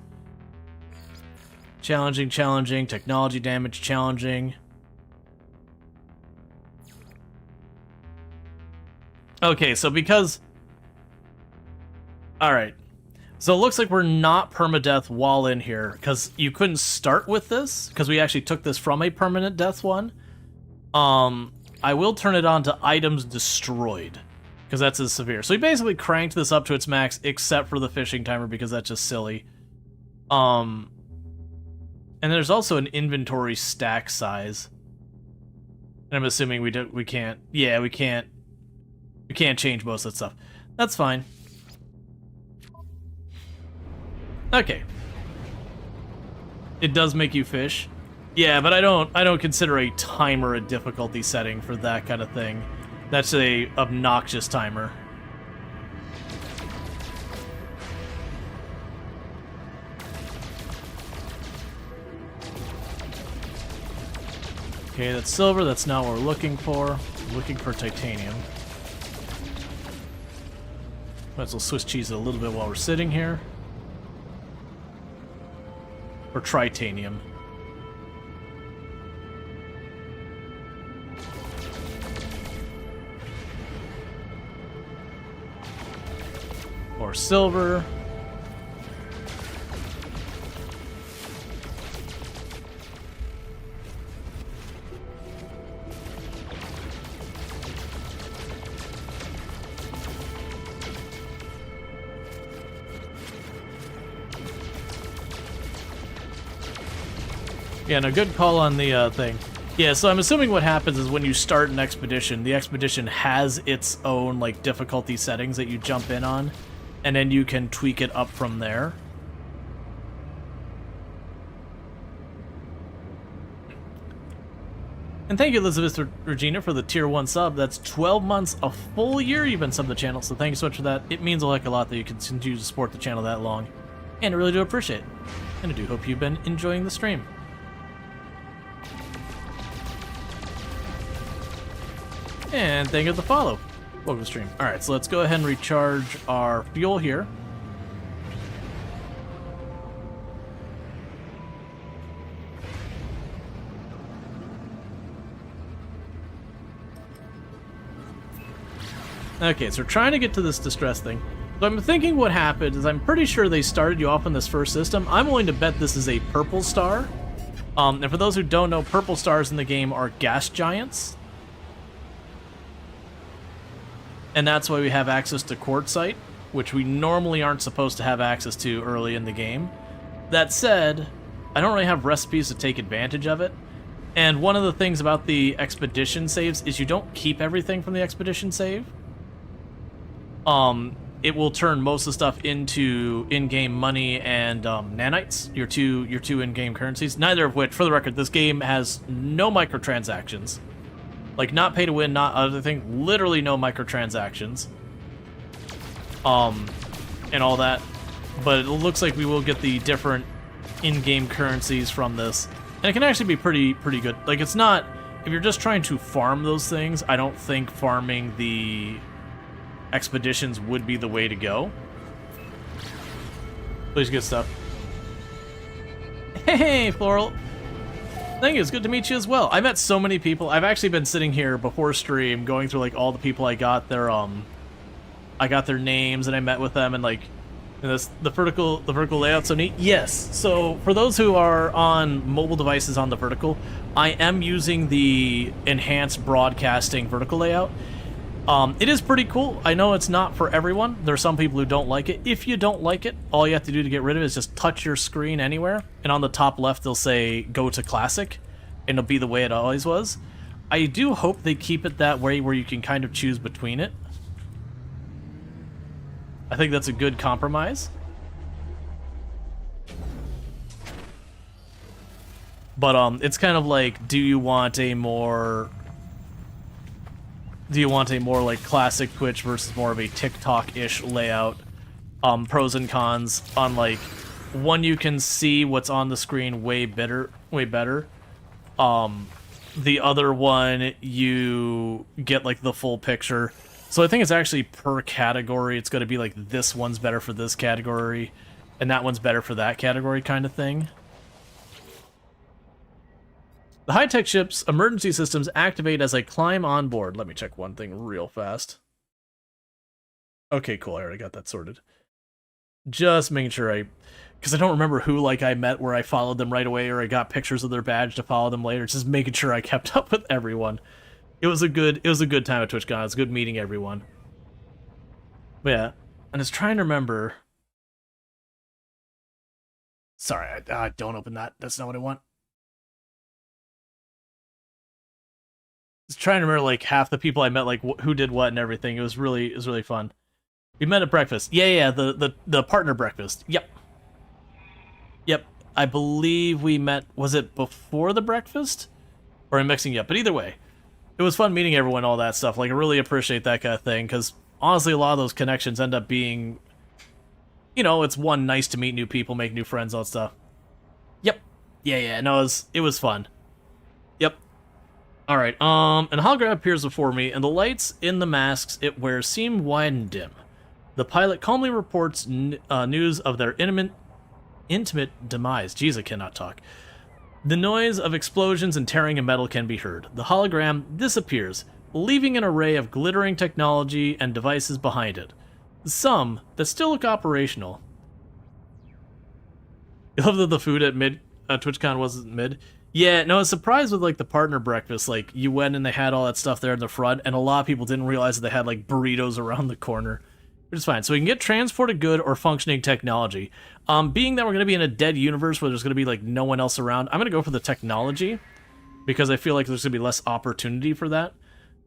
Challenging, challenging, technology damage, challenging. Okay, so because... Alright. So it looks like we're not permadeath while in here, because you couldn't start with this, because we actually took this from a permanent death one. I will turn it on to items destroyed, because that's as severe. So we basically cranked this up to its max, except for the fishing timer, because that's just silly. And there's also an inventory stack size. And I'm assuming we can't change most of that stuff. That's fine. Okay. It does make you fish. Yeah, but I don't consider a timer a difficulty setting for that kind of thing. That's a obnoxious timer. Okay, that's silver. That's not what we're looking for. We're looking for titanium. Might as well Swiss cheese it a little bit while we're sitting here. Or tritanium. Or silver. Yeah, no, good call on the thing. Yeah, so I'm assuming what happens is when you start an expedition, the expedition has its own, like, difficulty settings that you jump in on, and then you can tweak it up from there. And thank you, Elizabeth Regina, for the tier 1 sub. That's 12 months, a full year you've been subbed to the channel, so thank you so much for that. It means a heck of a lot that you continue to support the channel that long, and I really do appreciate it. And I do hope you've been enjoying the stream. And thank you for the follow. Welcome to the stream. Alright, so let's go ahead and recharge our fuel here. Okay, so we're trying to get to this distress thing. So I'm thinking what happened is I'm pretty sure they started you off on this first system. I'm willing to bet this is a purple star. And for those who don't know, purple stars in the game are gas giants. And that's why we have access to quartzite, which we normally aren't supposed to have access to early in the game. That said, I don't really have recipes to take advantage of it. And one of the things about the expedition saves is you don't keep everything from the expedition save. It will turn most of the stuff into in-game money and nanites, your two in-game currencies. Neither of which, for the record, this game has no microtransactions. Like, not pay to win, not other thing, literally no microtransactions. And all that. But it looks like we will get the different in-game currencies from this. And it can actually be pretty good. Like, it's not, if you're just trying to farm those things, I don't think farming the expeditions would be the way to go. Please, good stuff. Hey, Floral. Thank you, it's good to meet you as well. I met so many people. I've actually been sitting here before stream going through like all the people I got their names and I met with them, and like the vertical layout's so neat. Yes. So for those who are on mobile devices on the vertical, I am using the enhanced broadcasting vertical layout. It is pretty cool. I know it's not for everyone. There are some people who don't like it. If you don't like it, all you have to do to get rid of it is just touch your screen anywhere, and on the top left they'll say go to classic, and it'll be the way it always was. I do hope they keep it that way where you can kind of choose between it. I think that's a good compromise. But it's kind of like, do you want a more like classic Twitch versus more of a TikTok-ish layout? Pros and cons on like, one, you can see what's on the screen way better. The other one, you get like the full picture. So I think it's actually per category. It's going to be like this one's better for this category, and that one's better for that category kind of thing. The high-tech ship's emergency systems activate as I climb on board. Let me check one thing real fast. Okay, cool. I already got that sorted. Just making sure because I don't remember who like I met where I followed them right away or I got pictures of their badge to follow them later. Just making sure I kept up with everyone. It was a good time at TwitchCon. It was good meeting everyone. But yeah, and I was trying to remember. Sorry, don't open that. That's not what I want. I was trying to remember like half the people I met, like who did what and everything. It was really fun. We met at breakfast. Yeah, the partner breakfast. Yep. I believe we met. Was it before the breakfast, or I'm mixing it up? But either way, it was fun meeting everyone, all that stuff. Like, I really appreciate that kind of thing, because honestly, a lot of those connections end up being, you know, it's one, nice to meet new people, make new friends, all that stuff. Yep. Yeah. No, it was fun. Yep. All right. An hologram appears before me, and the lights in the masks it wears seem wide and dim. The pilot calmly reports news of their intimate demise. Jeez, I cannot talk. The noise of explosions and tearing of metal can be heard. The hologram disappears, leaving an array of glittering technology and devices behind it. Some that still look operational. I love that the food at TwitchCon wasn't mid. Yeah, no, I was surprised with, like, the partner breakfast. Like, you went and they had all that stuff there in the front, and a lot of people didn't realize that they had, like, burritos around the corner. Which is fine. So we can get transported good or functioning technology. Being that we're going to be in a dead universe where there's going to be, like, no one else around, I'm going to go for the technology, because I feel like there's going to be less opportunity for that.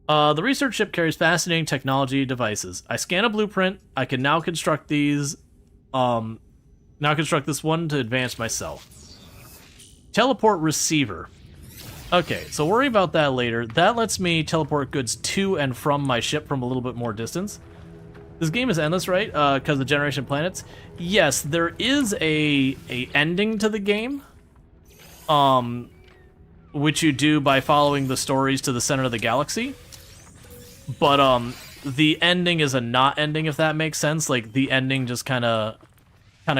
The research ship carries fascinating technology devices. I scan a blueprint. I can now construct these, now construct this one to advance myself. Teleport receiver. Okay, so worry about that later. That lets me teleport goods to and from my ship from a little bit more distance. This game is endless, right? Because of generation planets. Yes, there is a ending to the game, which you do by following the stories to the center of the galaxy. But the ending is a not ending, if that makes sense. Like, the ending just kind of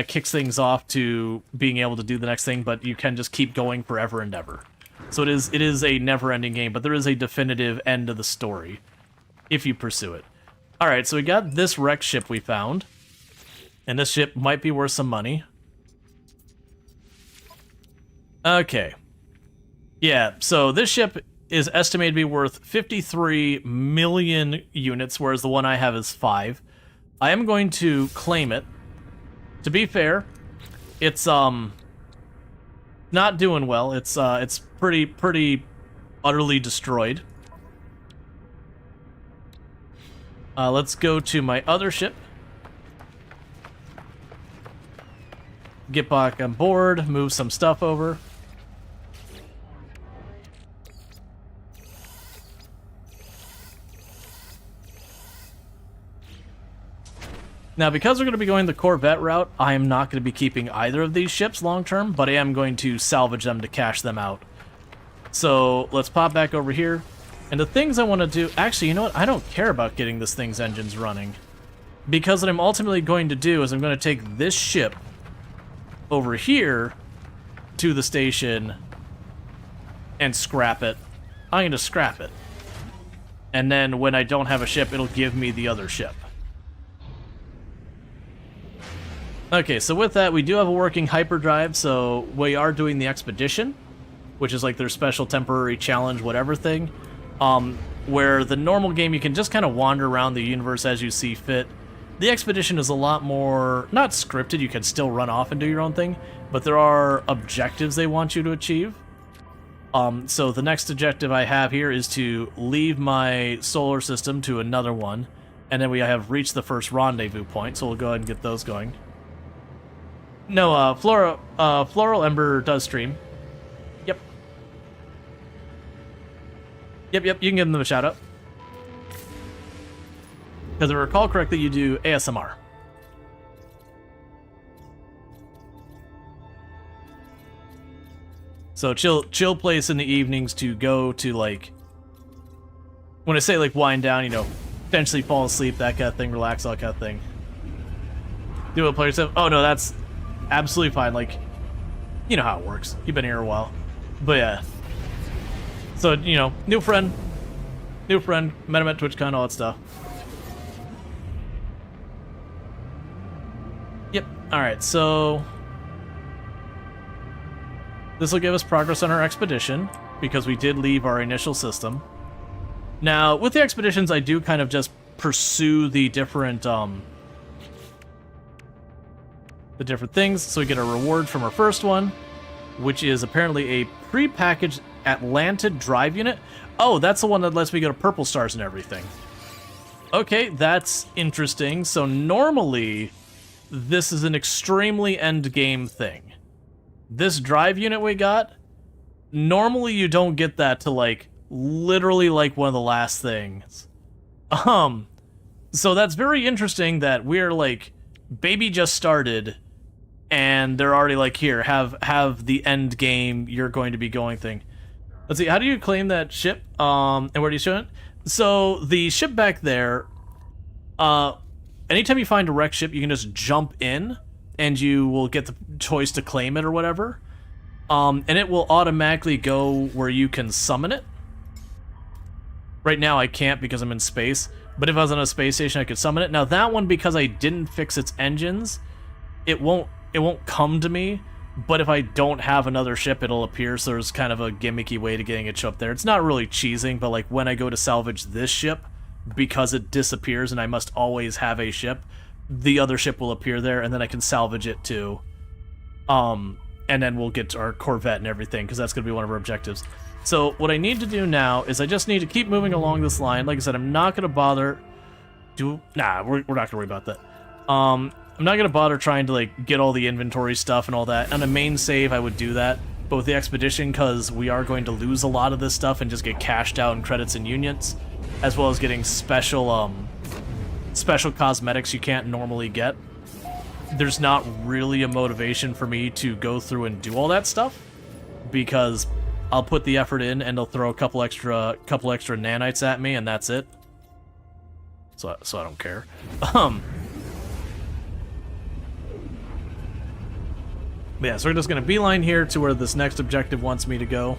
kicks things off to being able to do the next thing, but you can just keep going forever and ever. So it is a never-ending game, but there is a definitive end to the story if you pursue it. All right, so we got this wrecked ship we found, and this ship might be worth some money. Okay. Yeah, so this ship is estimated to be worth 53 million units, whereas the one I have is 5. I am going to claim it. To be fair, it's not doing well. It's pretty utterly destroyed. Let's go to my other ship. Get back on board, move some stuff over. Now, because we're going to be going the Corvette route, I am not going to be keeping either of these ships long term, but I am going to salvage them to cash them out. So let's pop back over here. And the things I want to do... Actually, you know what? I don't care about getting this thing's engines running. Because what I'm ultimately going to do is I'm going to take this ship over here to the station and scrap it. I'm going to scrap it. And then when I don't have a ship, it'll give me the other ship. Okay, so with that, we do have a working hyperdrive, so we are doing the expedition, which is like their special temporary challenge whatever thing, where the normal game you can just kind of wander around the universe as you see fit. The expedition is a lot more, not scripted, you can still run off and do your own thing, but there are objectives they want you to achieve. So the next objective I have here is to leave my solar system to another one, and then we have reached the first rendezvous point, so we'll go ahead and get those going. No, Floral Ember does stream. Yep. Yep, you can give them a shout out. Because if I recall correctly, you do ASMR. So chill place in the evenings to go to, like, when I say like wind down, you know, potentially fall asleep, that kind of thing, relax, all that kind of thing. Do a player stuff. Oh no, that's absolutely fine. Like, you know how it works. You've been here a while. But yeah. So, you know, new friend, met him at TwitchCon, all that stuff. Yep. Alright, so this will give us progress on our expedition, because we did leave our initial system. Now, with the expeditions, I do kind of just pursue the different things. So we get a reward from our first one, which is apparently a pre-packaged Atlantid drive unit. Oh, that's the one that lets me go to purple stars and everything. Okay, that's interesting. So normally, this is an extremely end-game thing. This drive unit we got, normally you don't get that to, like, literally, like, one of the last things. So that's very interesting that we're, like, baby just started, and they're already like, here, have the end game you're going to be going thing. Let's see, how do you claim that ship? And where do you show it? So the ship back there, anytime you find a wrecked ship, you can just jump in and you will get the choice to claim it or whatever. And it will automatically go where you can summon it. Right now I can't because I'm in space, but if I was on a space station I could summon it. Now that one, because I didn't fix its engines, it won't come to me, but if I don't have another ship it'll appear, so there's kind of a gimmicky way to getting it show up there. It's not really cheesing, but like when I go to salvage this ship, because it disappears and I must always have a ship, the other ship will appear there and then I can salvage it too. And then we'll get to our Corvette and everything, because that's going to be one of our objectives. So what I need to do now is I just need to keep moving along this line. Like I said, I'm not going to bother... we're not going to worry about that. I'm not going to bother trying to like get all the inventory stuff and all that. On a main save, I would do that. But with the Expedition, because we are going to lose a lot of this stuff and just get cashed out in credits and unions, as well as getting special cosmetics you can't normally get, there's not really a motivation for me to go through and do all that stuff, because I'll put the effort in and they'll throw a couple extra nanites at me and that's it. So I don't care. Yeah, so we're just gonna beeline here to where this next objective wants me to go.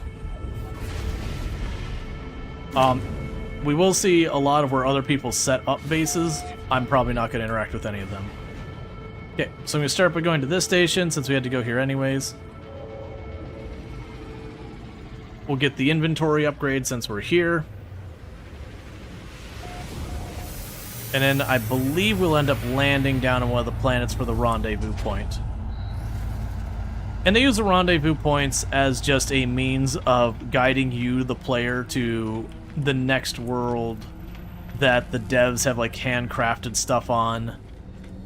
We will see a lot of where other people set up bases. I'm probably not gonna interact with any of them. Okay, so I'm gonna start by going to this station since we had to go here anyways. We'll get the inventory upgrade since we're here. And then I believe we'll end up landing down on one of the planets for the rendezvous point. And they use the rendezvous points as just a means of guiding you, the player, to the next world that the devs have like handcrafted stuff on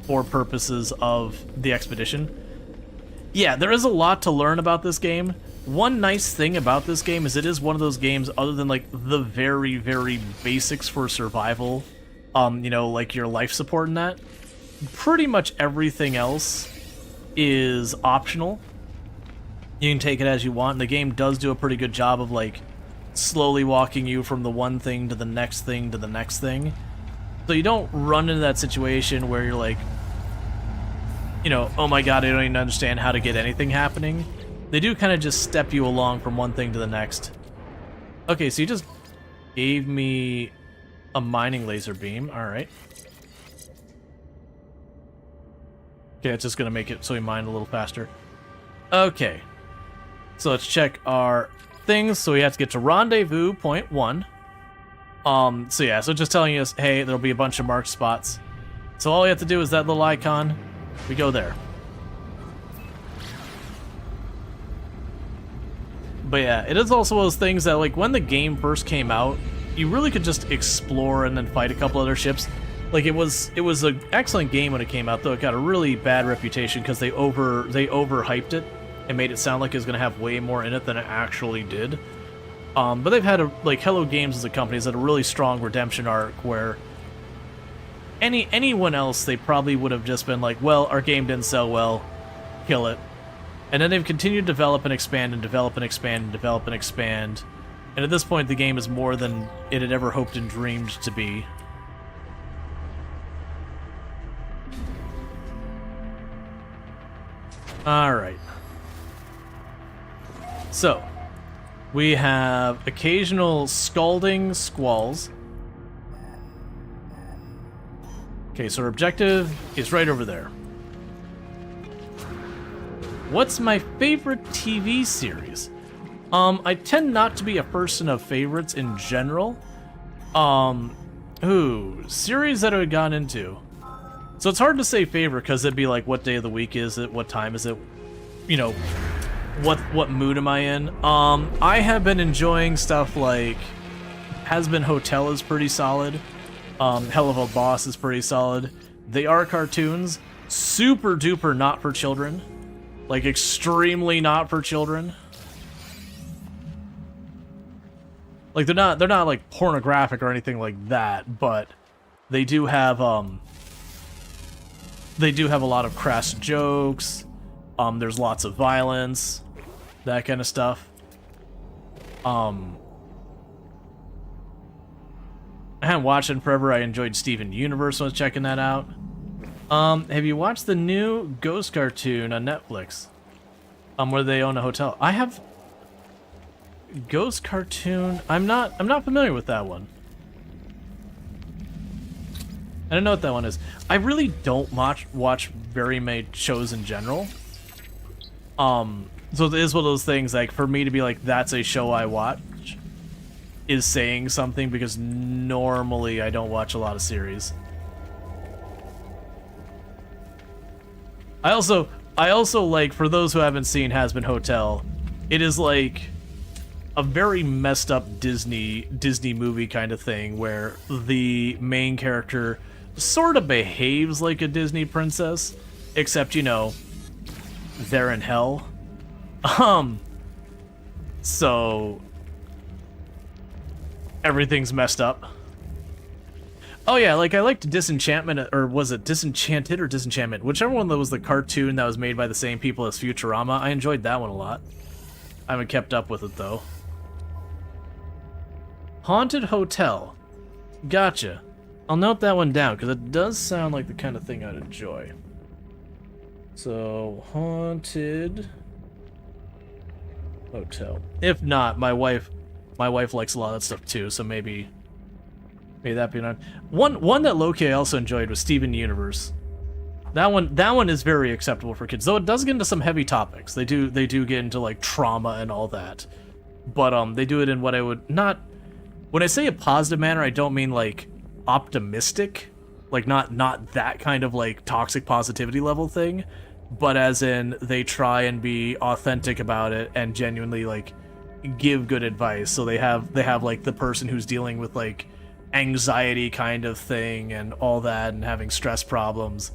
for purposes of the Expedition. Yeah, there is a lot to learn about this game. One nice thing about this game is it is one of those games, other than like the very, very basics for survival, you know, like your life support and that, pretty much everything else is optional. You can take it as you want, and the game does do a pretty good job of like slowly walking you from the one thing to the next thing to the next thing. So you don't run into that situation where you're like, you know, oh my god, I don't even understand how to get anything happening. They do kind of just step you along from one thing to the next. Okay, so you just gave me a mining laser beam. Alright. Okay, it's just going to make it so we mine a little faster. Okay. So let's check our things. So we have to get to rendezvous point 1. So yeah, so just telling us, hey, there'll be a bunch of marked spots. So all we have to do is that little icon. We go there. But yeah, it is also one of those things that, like, when the game first came out, you really could just explore and then fight a couple other ships. Like, it was an excellent game when it came out, though it got a really bad reputation because they overhyped it and made it sound like it was going to have way more in it than it actually did. But they've had, like, Hello Games as a company has had a really strong redemption arc where anyone else, they probably would have just been like, well, our game didn't sell well, kill it. And then they've continued to develop and expand and develop and expand and develop and expand. And at this point, the game is more than it had ever hoped and dreamed to be. Alright. So, we have occasional scalding squalls. Okay, so our objective is right over there. What's my favorite TV series? I tend not to be a person of favorites in general. Series that I've gone into. So it's hard to say favorite because it'd be like, what day of the week is it? What time is it? You know, what mood am I in? I have been enjoying stuff like Has Been Hotel is pretty solid. Hell of a Boss is pretty solid. They are cartoons. Super duper not for children. Like, extremely not for children. Like, they're not like pornographic or anything like that, but they do have a lot of crass jokes. There's lots of violence, that kind of stuff. I hadn't watched it in forever. I enjoyed Steven Universe when I was checking that out. Have you watched the new Ghost cartoon on Netflix? Where they own a hotel. I have Ghost cartoon. I'm not familiar with that one. I don't know what that one is. I really don't watch very many shows in general. So it is one of those things, like, for me to be like, that's a show I watch, is saying something, because normally I don't watch a lot of series. I also like, for those who haven't seen Has Been Hotel, it is like a very messed up Disney movie kind of thing, where the main character sort of behaves like a Disney princess, except, you know, they're in hell. So everything's messed up. Oh yeah, like, I liked Disenchantment, or was it Disenchanted or Disenchantment? Whichever one that was the cartoon that was made by the same people as Futurama. I enjoyed that one a lot. I haven't kept up with it, though. Haunted Hotel. Gotcha. I'll note that one down, because it does sound like the kind of thing I'd enjoy. So, Haunted Hotel. If not, my wife likes a lot of that stuff too, so maybe that be on. One that Loki I also enjoyed was Steven Universe. That one is very acceptable for kids, though it does get into some heavy topics. They do get into, like, trauma and all that, but they do it in what I would not. When I say a positive manner, I don't mean like optimistic, like not that kind of like toxic positivity level thing, but as in they try and be authentic about it and genuinely like give good advice. So they have like the person who's dealing with like anxiety kind of thing and all that and having stress problems,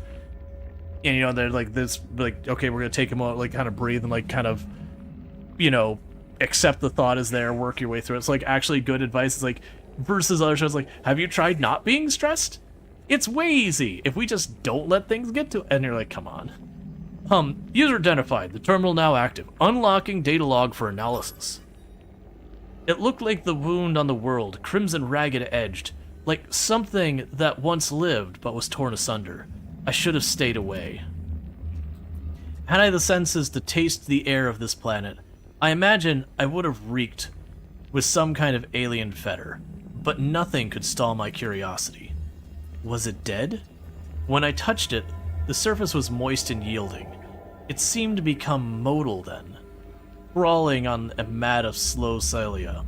and you know they're like this, like, okay, we're gonna take a moment, like kind of breathe and like kind of, you know, accept the thought is there, work your way through it. It's like actually good advice. It's like versus other shows like, have you tried not being stressed? It's way easy if we just don't let things get to, and you're like, come on. User identified, the terminal now active, unlocking data log for analysis. It looked like the wound on the world, crimson ragged edged, like something that once lived but was torn asunder. I should have stayed away. Had I the senses to taste the air of this planet, I imagine I would have reeked with some kind of alien fetor, but nothing could stall my curiosity. Was it dead? When I touched it, the surface was moist and yielding. It seemed to become modal then, crawling on a mat of slow cilia,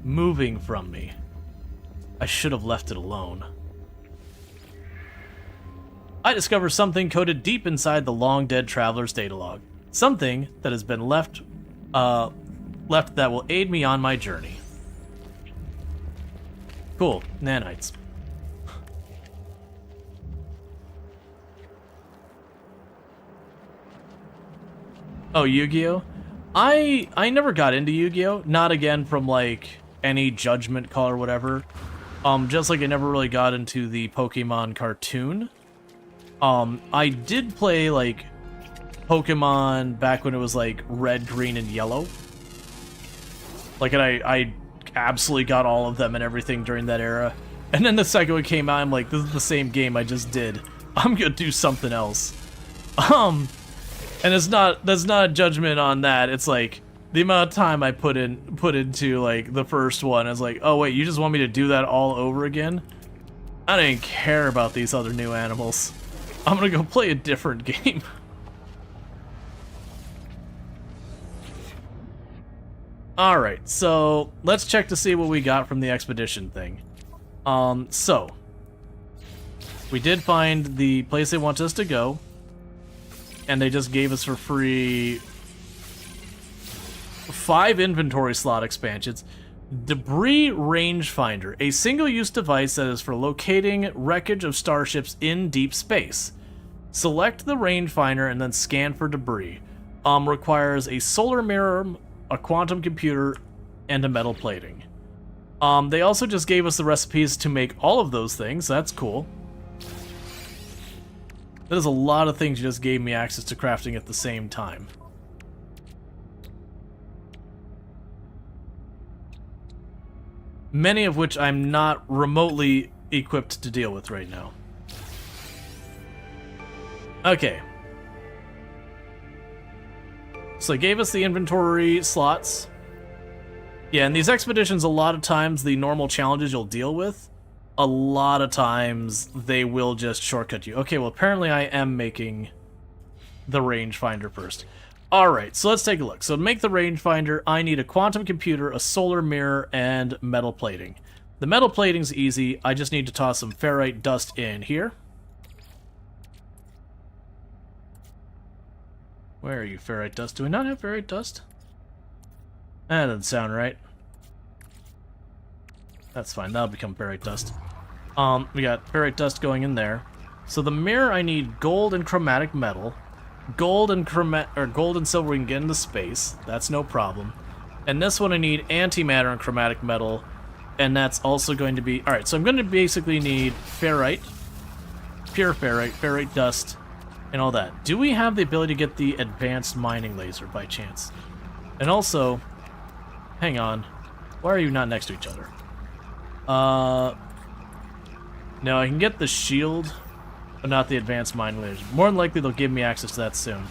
moving from me. I should have left it alone. I discovered something coded deep inside the long-dead traveler's data log. Something that has been left that will aid me on my journey. Cool. Nanites. Oh, Yu-Gi-Oh? I never got into Yu-Gi-Oh! Not again from, like, any judgment call or whatever. Just like I never really got into the Pokemon cartoon. I did play, like, Pokemon back when it was, like, red, green, and yellow. Like, and I absolutely got all of them and everything during that era. And then the second one came out, I'm like, this is the same game I just did. I'm gonna do something else. And that's not a judgment on that. It's like the amount of time I put into like the first one. I was like, oh wait, you just want me to do that all over again? I didn't care about these other new animals. I'm gonna go play a different game. Alright, so let's check to see what we got from the expedition thing. So we did find the place they want us to go. And they just gave us for free 5 inventory slot expansions. Debris Rangefinder, a single-use device that is for locating wreckage of starships in deep space. Select the rangefinder and then scan for debris. Requires a solar mirror, a quantum computer, and a metal plating. They also just gave us the recipes to make all of those things. That's cool. That is a lot of things you just gave me access to crafting at the same time. many of which I'm not remotely equipped to deal with right now. Okay. So they gave us the inventory slots. Yeah, in these expeditions, a lot of times the normal challenges you'll deal with, a lot of times they will just shortcut you. Okay, well apparently I am making the rangefinder first. Alright, so let's take a look. So to make the rangefinder, I need a quantum computer, a solar mirror, and metal plating. The metal plating's easy. I just need to toss some ferrite dust in here. Where are you, ferrite dust? Do we not have ferrite dust? That doesn't sound right. That's fine. That'll become ferrite dust. We got ferrite dust going in there. So the mirror, I need gold and chromatic metal. Gold and silver we can get into space. That's no problem. And this one I need antimatter and chromatic metal. And that's also going to be... Alright, so I'm going to basically need ferrite, pure ferrite, ferrite dust, and all that. Do we have the ability to get the advanced mining laser by chance? And also... Hang on. Why are you not next to each other? No, I can get the shield, but not the advanced mining laser. More than likely they'll give me access to that soon.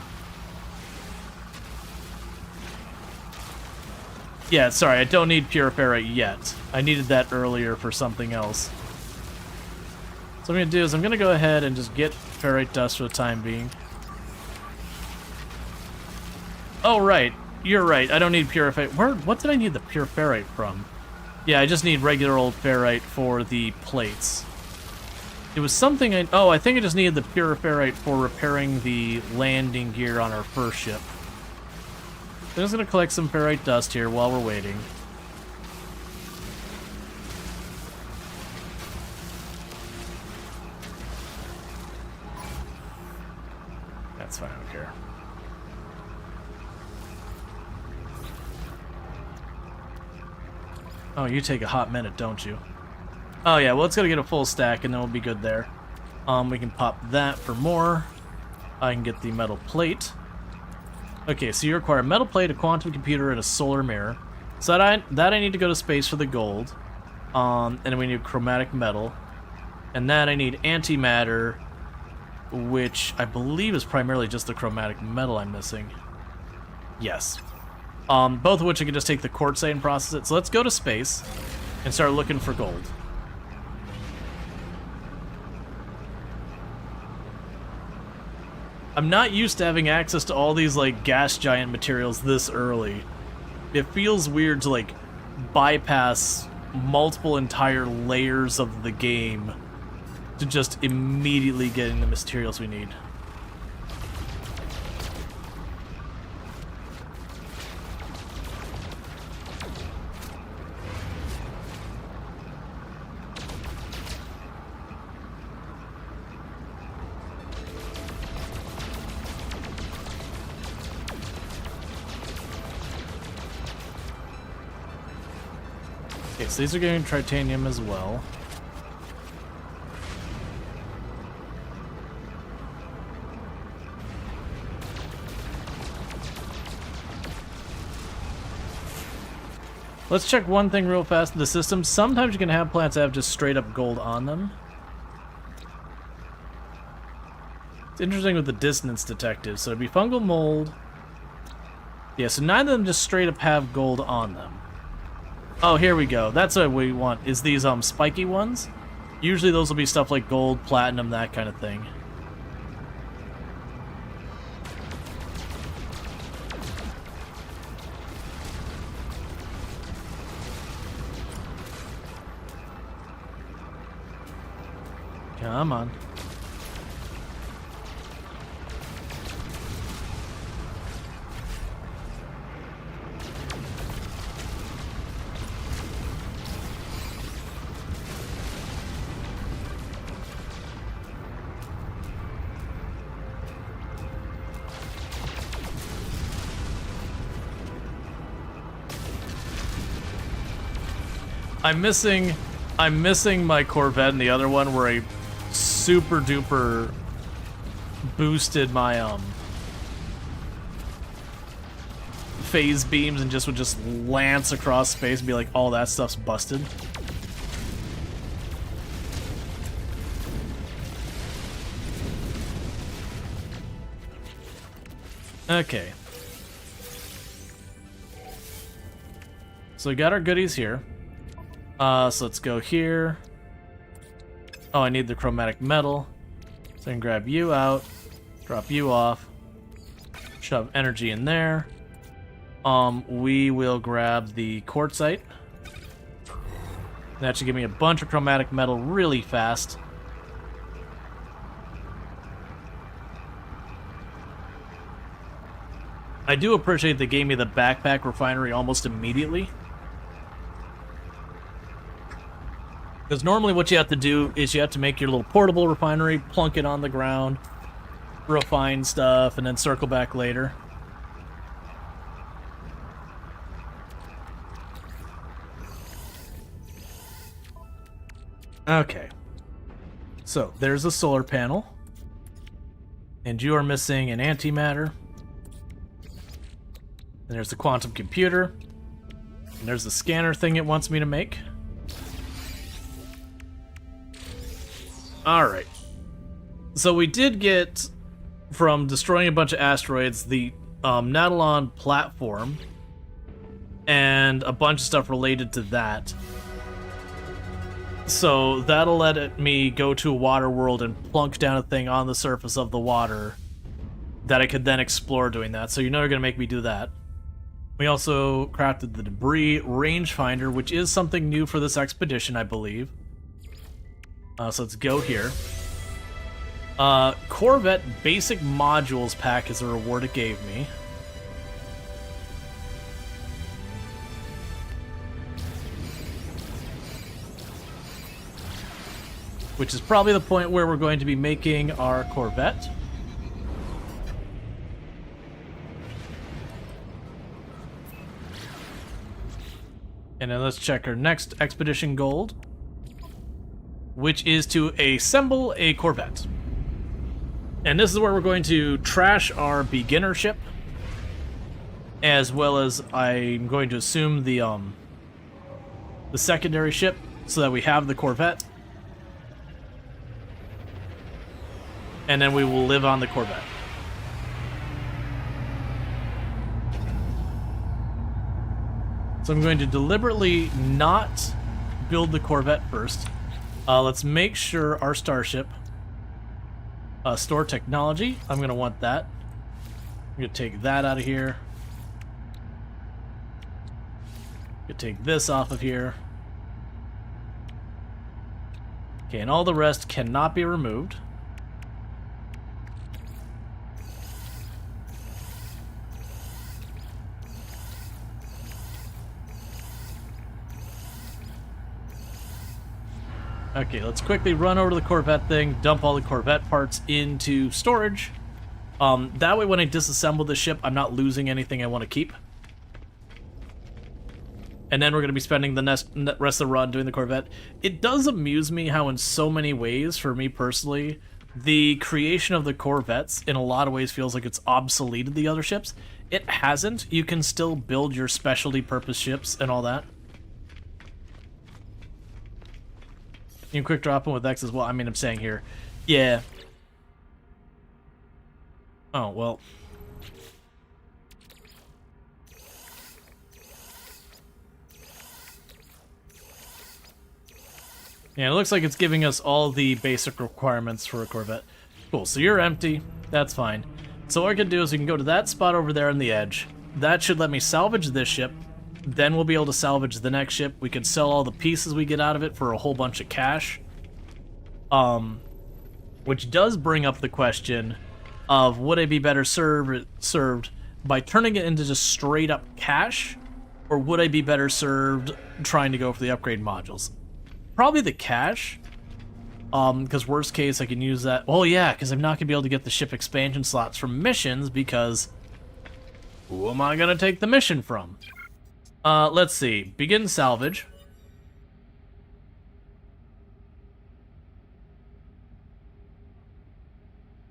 Yeah, sorry, I don't need pure ferrite yet. I needed that earlier for something else. So what I'm going to do is I'm going to go ahead and just get ferrite dust for the time being. Oh, right. You're right. I don't need pure ferrite. What did I need the pure ferrite from? Yeah, I just need regular old ferrite for the plates. It was something I think I just needed the pure ferrite for repairing the landing gear on our first ship. I'm just going to collect some ferrite dust here while we're waiting. That's fine, I don't care. Oh, you take a hot minute, don't you? Oh yeah, well let's go get a full stack and then we'll be good there. We can pop that for more. I can get the metal plate. Okay, so you require a metal plate, a quantum computer, and a solar mirror. So that I need to go to space for the gold. And then we need chromatic metal. And that I need antimatter, which I believe is primarily just the chromatic metal I'm missing. Yes. Both of which I can just take the quartzite and process it. So let's go to space and start looking for gold. I'm not used to having access to all these like gas giant materials this early. It feels weird to like bypass multiple entire layers of the game to just immediately getting the materials we need. Okay, so these are getting titanium as well. Let's check one thing real fast in the system. Sometimes you can have plants that have just straight up gold on them. It's interesting with the dissonance detective. So it'd be fungal mold. Yeah, so neither of them just straight up have gold on them. Oh, here we go. That's what we want, is these spiky ones. Usually those will be stuff like gold, platinum, that kind of thing. Come on. I'm missing my Corvette in the other one where I super duper boosted my phase beams and would just lance across space and be like, all that stuff's busted. Okay. So we got our goodies here. So let's go here. Oh, I need the chromatic metal. So I can grab you out, drop you off, shove energy in there. We will grab the quartzite. That should give me a bunch of chromatic metal really fast. I do appreciate they gave me the backpack refinery almost immediately. Because normally what you have to do is you have to make your little portable refinery, plunk it on the ground, refine stuff, and then circle back later. Okay. So, there's a solar panel. And you are missing an antimatter. And there's the quantum computer. And there's the scanner thing it wants me to make. Alright. So we did get, from destroying a bunch of asteroids, the Natalon platform. And a bunch of stuff related to that. So that'll let me go to a water world and plunk down a thing on the surface of the water that I could then explore doing that. So you know you're going to make me do that. We also crafted the debris rangefinder, which is something new for this expedition, I believe. So let's go here. Corvette basic modules pack is a reward it gave me. Which is probably the point where we're going to be making our Corvette. And then let's check our next expedition gold, which is to assemble a Corvette. And this is where we're going to trash our beginner ship, as well as I'm going to assume the secondary ship so that we have the Corvette. And then we will live on the Corvette. So I'm going to deliberately not build the Corvette first. Let's make sure our starship, store technology, I'm going to want that. I'm going to take that out of here. I'm going to take this off of here. Okay, and all the rest cannot be removed. Okay, let's quickly run over to the Corvette thing, dump all the Corvette parts into storage. That way when I disassemble the ship, I'm not losing anything I want to keep. And then we're going to be spending the rest of the run doing the Corvette. It does amuse me how in so many ways, for me personally, the creation of the Corvettes in a lot of ways feels like it's obsoleted the other ships. It hasn't. You can still build your specialty purpose ships and all that. You can quick drop them with X as well. I mean, I'm saying here. Yeah. Oh, well. Yeah, it looks like it's giving us all the basic requirements for a Corvette. Cool, so you're empty. That's fine. So what we can do is we can go to that spot over there on the edge. That should let me salvage this ship. Then we'll be able to salvage the next ship. We can sell all the pieces we get out of it for a whole bunch of cash. Which does bring up the question of would I be better served by turning it into just straight up cash, or would I be better served trying to go for the upgrade modules? Probably the cash, because worst case I can use that. Oh yeah, because I'm not going to be able to get the ship expansion slots from missions because who am I going to take the mission from? Let's see. Begin salvage.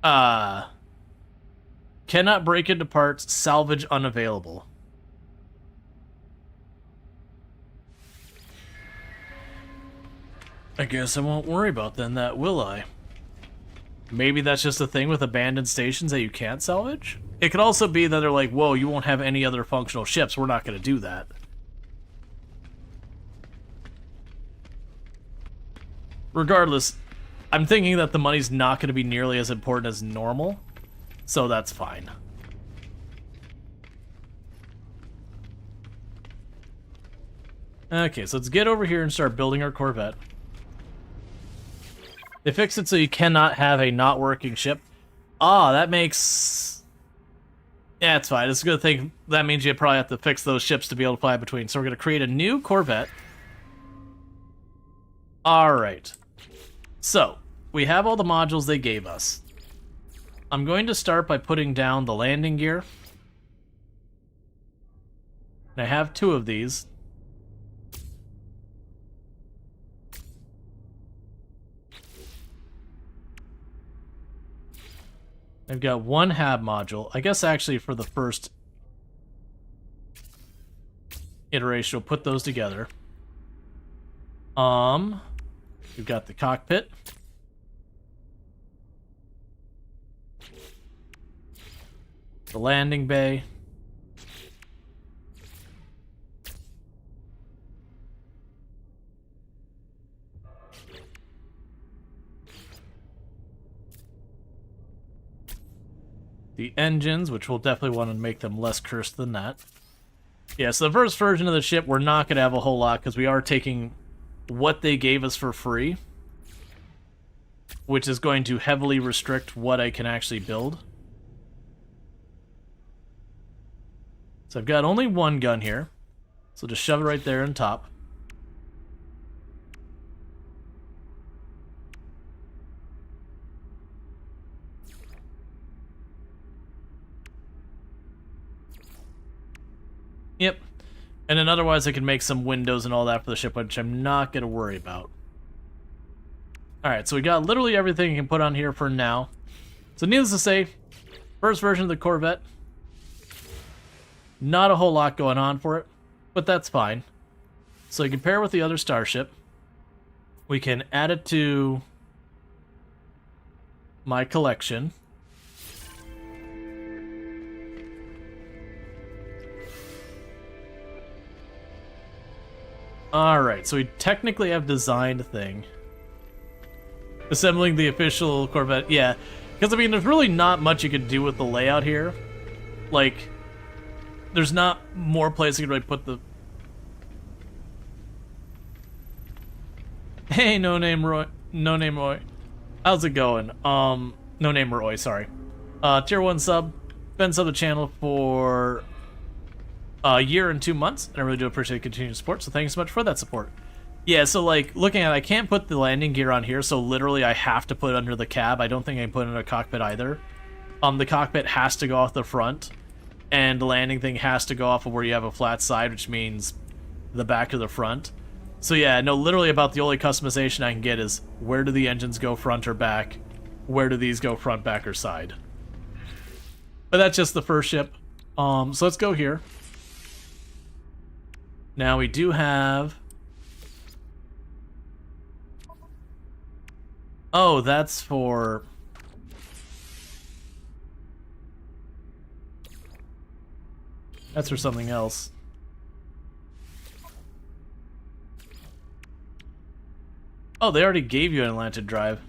Cannot break into parts. Salvage unavailable. I guess I won't worry about then that, will I? Maybe that's just a thing with abandoned stations that you can't salvage? It could also be that they're like, whoa, you won't have any other functional ships, we're not going to do that. Regardless, I'm thinking that the money's not going to be nearly as important as normal, so that's fine. Okay, so let's get over here and start building our Corvette. They fixed it so you cannot have a not working ship. Ah, that makes... Yeah, it's fine. It's a good thing. That means you probably have to fix those ships to be able to fly between. So we're going to create a new Corvette. Alright. So, we have all the modules they gave us. I'm going to start by putting down the landing gear. And I have 2 of these. I've got 1 hab module. I guess actually for the first iteration, we'll put those together. We've got the cockpit. The landing bay. The engines, which we'll definitely want to make them less cursed than that. Yeah, so the first version of the ship, we're not going to have a whole lot, because we are taking what they gave us for free, which is going to heavily restrict what I can actually build. So I've got only 1 gun here, so just shove it right there on top. Yep. And then otherwise I can make some windows and all that for the ship, which I'm not going to worry about. Alright, so we got literally everything you can put on here for now. So needless to say, first version of the Corvette, not a whole lot going on for it, but that's fine. So you compare with the other starship. We can add it to my collection. Alright, so we technically have designed a thing. Assembling the official Corvette, yeah. Because, I mean, there's really not much you can do with the layout here. Like, there's not more place you can really put the... Hey, No Name Roy. No Name Roy. How's it going? No Name Roy, sorry. Tier 1 sub. Been sub the channel for a year and 2 months, and I really do appreciate continued support, so thank you so much for that support. Yeah, so like, looking at it, I can't put the landing gear on here, so literally I have to put it under the cab. I don't think I can put it in a cockpit either. The cockpit has to go off the front, and the landing thing has to go off of where you have a flat side, which means the back of the front. So yeah, no, literally about the only customization I can get is where do the engines go front or back? Where do these go front, back, or side? But that's just the first ship. So let's go here. Now we do have... Oh, that's for... That's for something else. Oh, they already gave you an Atlantic drive.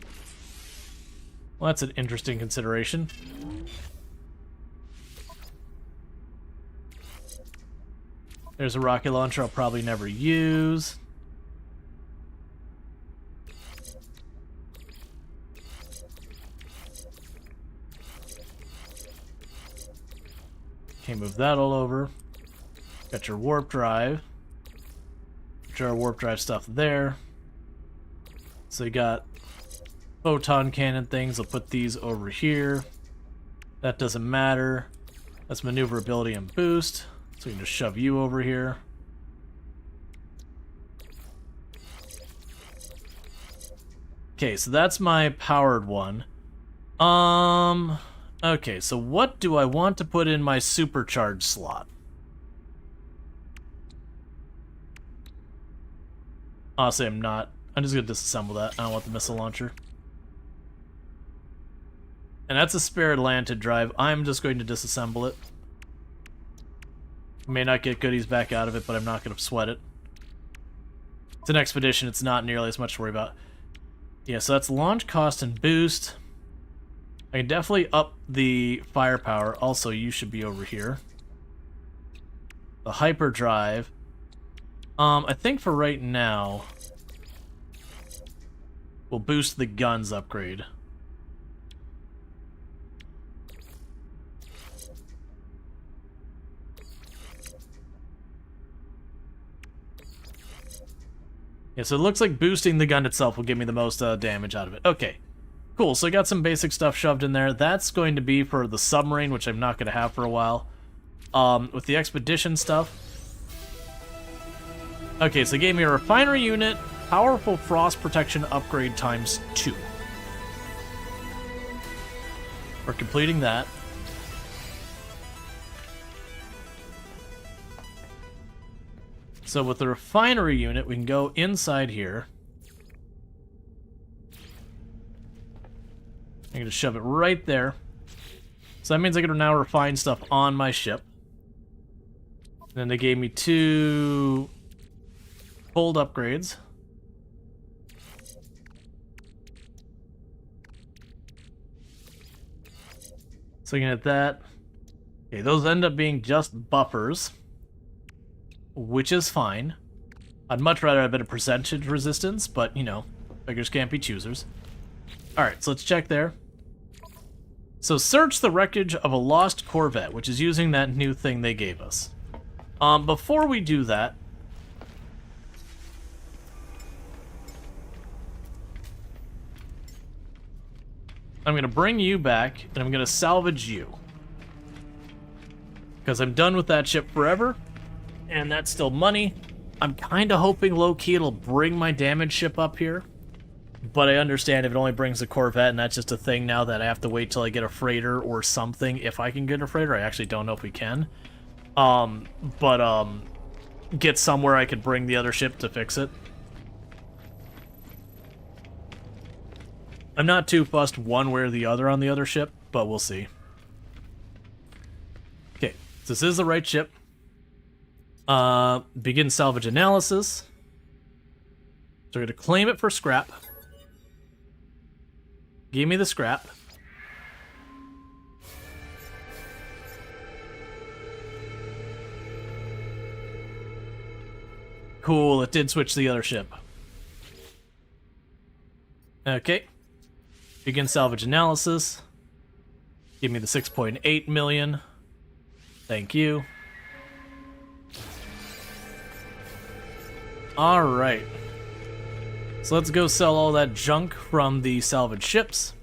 Well, that's an interesting consideration. There's a rocket launcher I'll probably never use. Can't move that all over. Got your warp drive. Got your warp drive stuff there. So you got photon cannon things. I'll put these over here. That doesn't matter. That's maneuverability and boost. So we can just shove you over here. Okay, so that's my powered one. Okay, so what do I want to put in my supercharged slot? Honestly, I'm not I'm just gonna disassemble that. I don't want the missile launcher. And that's a spare Atlantic drive. I'm just going to disassemble it. May not get goodies back out of it, but I'm not gonna sweat it. It's an expedition, it's not nearly as much to worry about. Yeah, so that's launch cost and boost. I can definitely up the firepower. Also, you should be over here. The hyperdrive. I think for right now, we'll boost the guns upgrade. Yeah, so it looks like boosting the gun itself will give me the most damage out of it. Okay, cool. So I got some basic stuff shoved in there. That's going to be for the submarine, which I'm not going to have for a while. With the expedition stuff. Okay, so it gave me a refinery unit, powerful frost protection upgrade ×2. We're completing that. So with the refinery unit, we can go inside here. I'm going to shove it right there. So that means I can now refine stuff on my ship. And then they gave me 2 bold upgrades. So you can hit that. Okay, those end up being just buffers, which is fine. I'd much rather have a bit of percentage resistance, but, you know, beggars can't be choosers. Alright, so let's check there. So search the wreckage of a lost Corvette, which is using that new thing they gave us. Before we do that, I'm going to bring you back, and I'm going to salvage you. Because I'm done with that ship forever. And that's still money. I'm kind of hoping low-key it'll bring my damage ship up here. But I understand if it only brings a Corvette, and that's just a thing now that I have to wait till I get a freighter or something. If I can get a freighter, I actually don't know if we can. Get somewhere I could bring the other ship to fix it. I'm not too fussed one way or the other on the other ship, but we'll see. Okay, so this is the right ship. Begin salvage analysis. So we're going to claim it for scrap. Give me the scrap. Cool, it did switch to the other ship. Okay. Begin salvage analysis. Give me the 6.8 million. Thank you. Alright. So let's go sell all that junk from the salvage ships.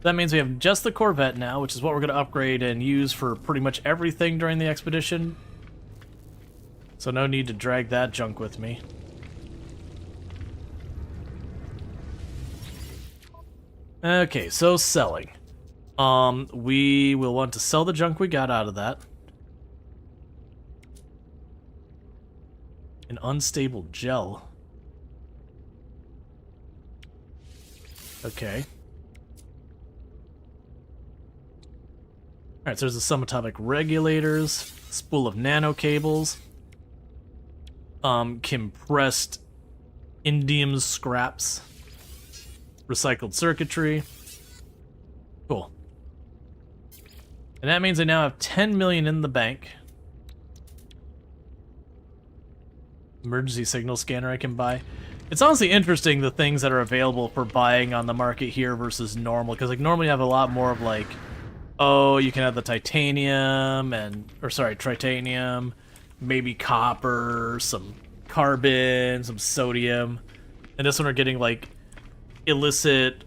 That means we have just the Corvette now, which is what we're going to upgrade and use for pretty much everything during the expedition. So no need to drag that junk with me. Okay, so selling. We will want to sell the junk we got out of that. An unstable gel. Okay. Alright, so there's the subatomic regulators, spool of nano cables, compressed indium scraps, recycled circuitry. Cool. And that means I now have 10 million in the bank. Emergency signal scanner I can buy. It's honestly interesting the things that are available for buying on the market here versus normal, because like normally you have a lot more of like, oh, you can have the titanium tritanium, maybe copper, some carbon, some sodium, and this one we're getting like illicit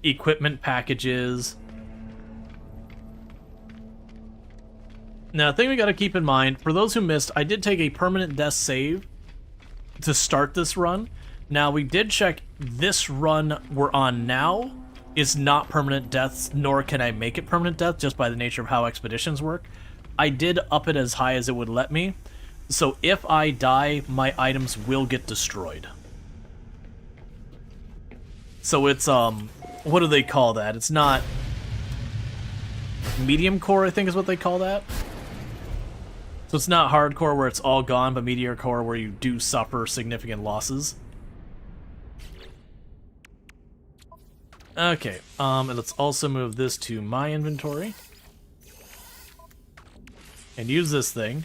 equipment packages. Now, the thing we got to keep in mind, for those who missed, I did take a permanent death save to start this run. Now, we did check this run we're on now is not permanent deaths, nor can I make it permanent death, just by the nature of how expeditions work. I did up it as high as it would let me, so if I die, my items will get destroyed. So it's, what do they call that? It's not medium core, I think is what they call that. So it's not hardcore where it's all gone, but meteor core where you do suffer significant losses. Okay, and let's also move this to my inventory. And use this thing.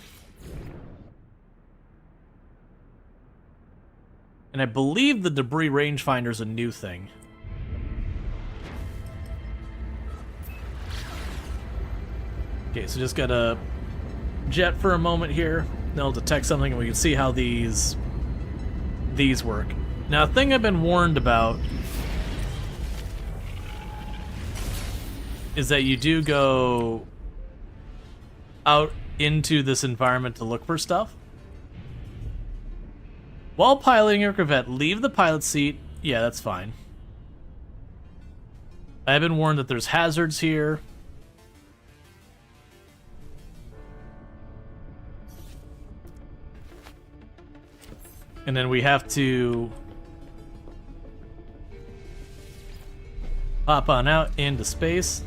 And I believe the debris rangefinder is a new thing. Okay, so just gotta jet for a moment here. They'll detect something and we can see how these work. Now, a thing I've been warned about is that you do go out into this environment to look for stuff. While piloting your corvette, leave the pilot seat. Yeah, that's fine. I've been warned that there's hazards here. And then we have to pop on out into space.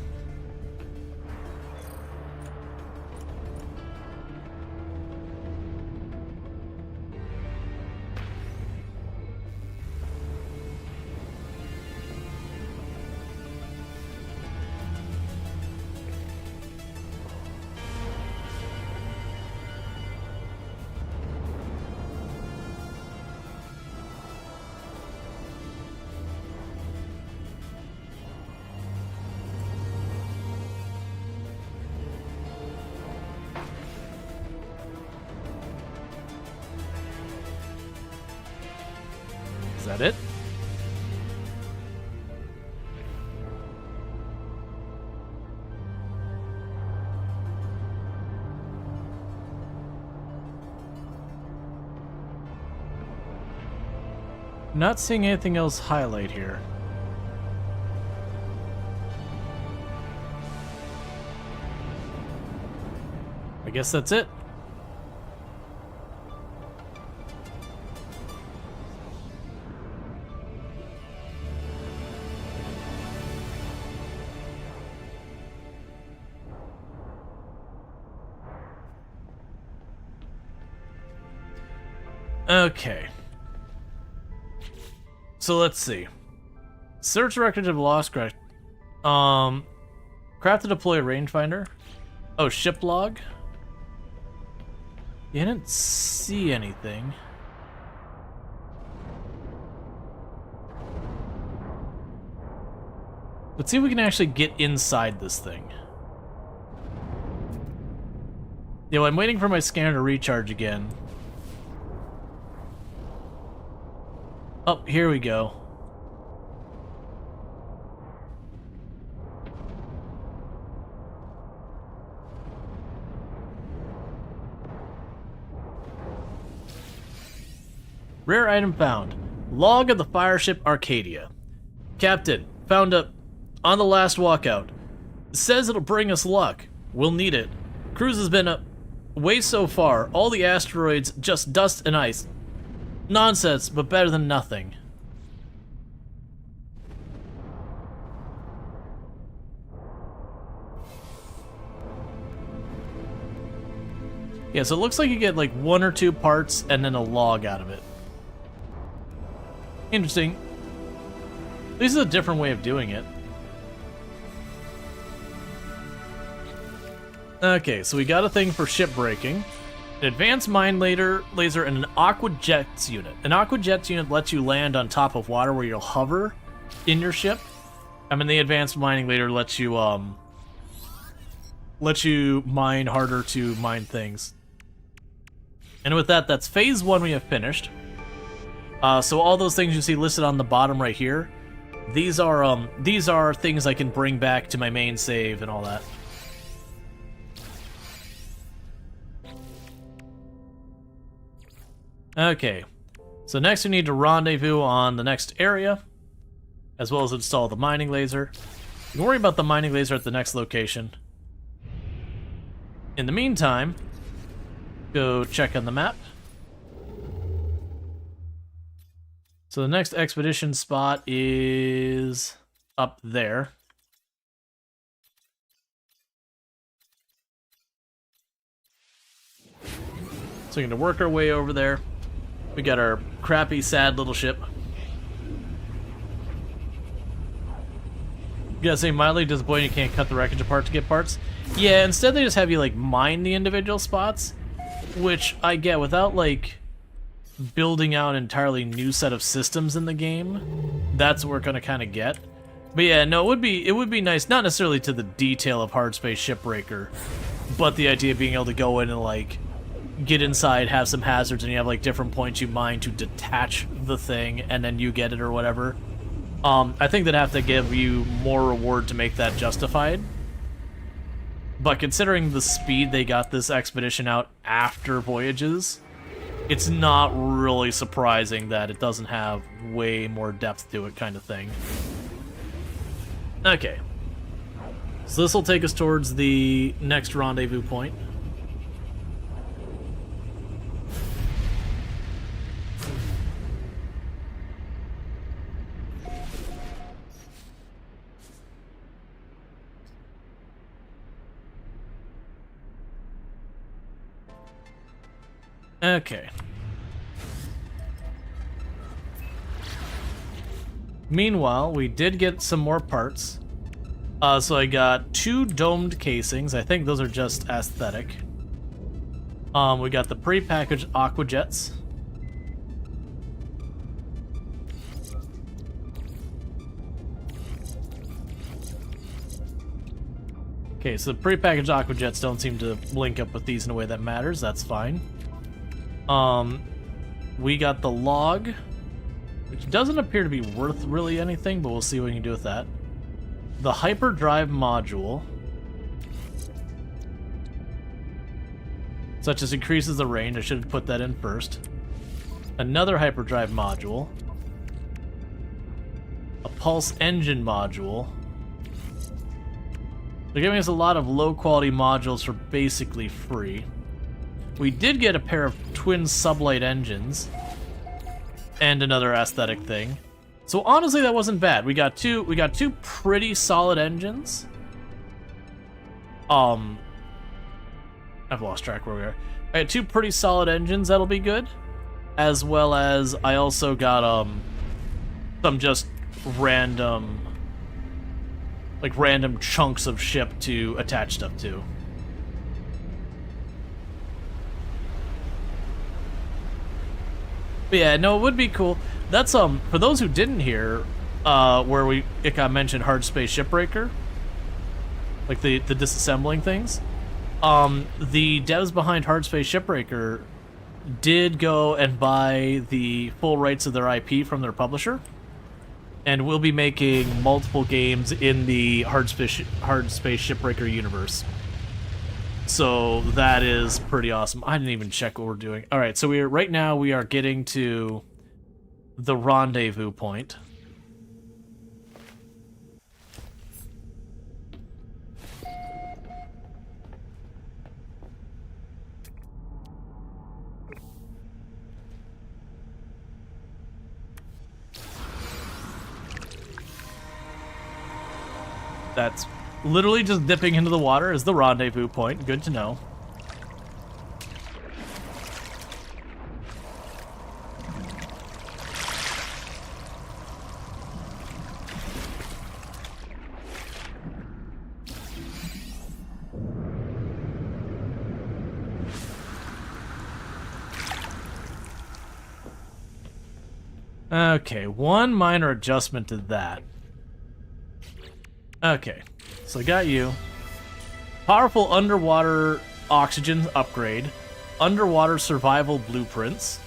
Is that it? Not seeing anything else highlight here. I guess that's it. Okay. So let's see. Search record of lost craft. Craft to deploy a rangefinder. Oh, ship log. You didn't see anything. Let's see if we can actually get inside this thing. Yo, I'm waiting for my scanner to recharge again. Oh, here we go. Rare item found. Log of the fireship Arcadia. Captain, found on the last walkout. Says it'll bring us luck. We'll need it. Cruise has been away so far. All the asteroids, just dust and ice. Nonsense, but better than nothing. Yeah, so it looks like you get like 1 or 2 parts and then a log out of it. Interesting. This is a different way of doing it. Okay, so we got a thing for ship breaking. An advanced mine laser, and an aqua jets unit. An aqua jets unit lets you land on top of water where you'll hover in your ship. I mean, the advanced mining laser lets you mine harder to mine things. And with that, that's phase 1 we have finished. So all those things you see listed on the bottom right here, these are things I can bring back to my main save and all that. Okay, so next we need to rendezvous on the next area, as well as install the mining laser. You can worry about the mining laser at the next location. In the meantime, go check on the map. So the next expedition spot is up there. So we're going to work our way over there. We got our crappy, sad little ship. You gotta say, mildly disappointing you can't cut the wreckage apart to get parts. Yeah, instead they just have you, like, mine the individual spots, which I get without, like, building out an entirely new set of systems in the game. That's what we're gonna kind of get. But yeah, no, it would be nice, not necessarily to the detail of Hard Space Shipbreaker, but the idea of being able to go in and, like, get inside, have some hazards, and you have, like, different points you mine to detach the thing, and then you get it or whatever. I think they'd have to give you more reward to make that justified. But considering the speed they got this expedition out after Voyages, it's not really surprising that it doesn't have way more depth to it, kind of thing. Okay. So this will take us towards the next rendezvous point. Okay. Meanwhile, we did get some more parts. So I got 2 domed casings. I think those are just aesthetic. We got the pre-packaged aqua jets. Okay, so the pre-packaged aqua jets don't seem to link up with these in a way that matters. That's fine. We got the log, which doesn't appear to be worth really anything, but we'll see what we can do with that. The hyperdrive module, such as increases the range. I should have put that in first. Another hyperdrive module. A pulse engine module. They're giving us a lot of low-quality modules for basically free. We did get a pair of twin sublight engines and another aesthetic thing. So honestly, that wasn't bad. We got two pretty solid engines. I've lost track where we are. I had 2 pretty solid engines that'll be good, as well as I also got some just random chunks of ship to attach stuff to. But yeah, no, it would be cool. That's for those who didn't hear, where it got mentioned Hard Space Shipbreaker, like the disassembling things. The devs behind Hard Space Shipbreaker did go and buy the full rights of their IP from their publisher, and will be making multiple games in the Hard Space Shipbreaker universe. So that is pretty awesome. I didn't even check what we're doing. All right, so right now we are getting to the rendezvous point. That's literally just dipping into the water is the rendezvous point. Good to know. Okay, one minor adjustment to that. Okay, so I got you. Powerful underwater oxygen upgrade. Underwater survival blueprints.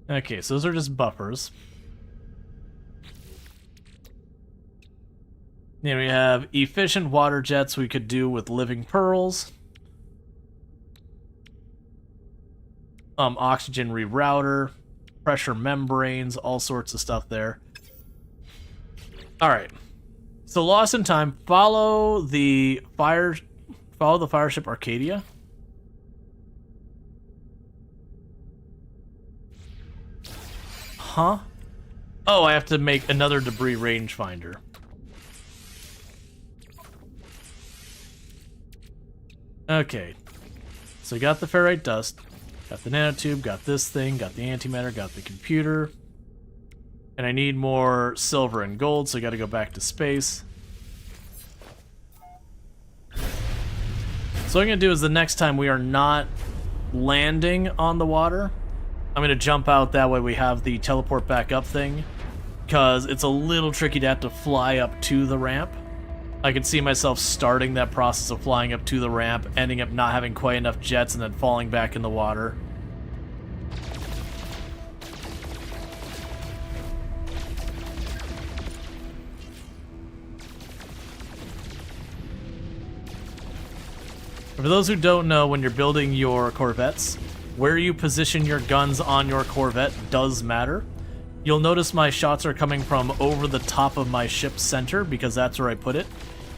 Okay, so those are just buffers. Then we have efficient water jets we could do with living pearls. oxygen rerouter, pressure membranes, all sorts of stuff there. All right. So lost in time. Follow the fireship Arcadia. Huh? Oh, I have to make another debris rangefinder. Okay. So got the ferrite dust, got the nanotube, got this thing, got the antimatter, got the computer. And I need more silver and gold, so I gotta go back to space. So what I'm gonna do is the next time we are not landing on the water, I'm gonna jump out, that way we have the teleport back up thing, because it's a little tricky to have to fly up to the ramp. I could see myself starting that process of flying up to the ramp, ending up not having quite enough jets, and then falling back in the water. For those who don't know, when you're building your Corvettes, where you position your guns on your Corvette does matter. You'll notice my shots are coming from over the top of my ship's center, because that's where I put it.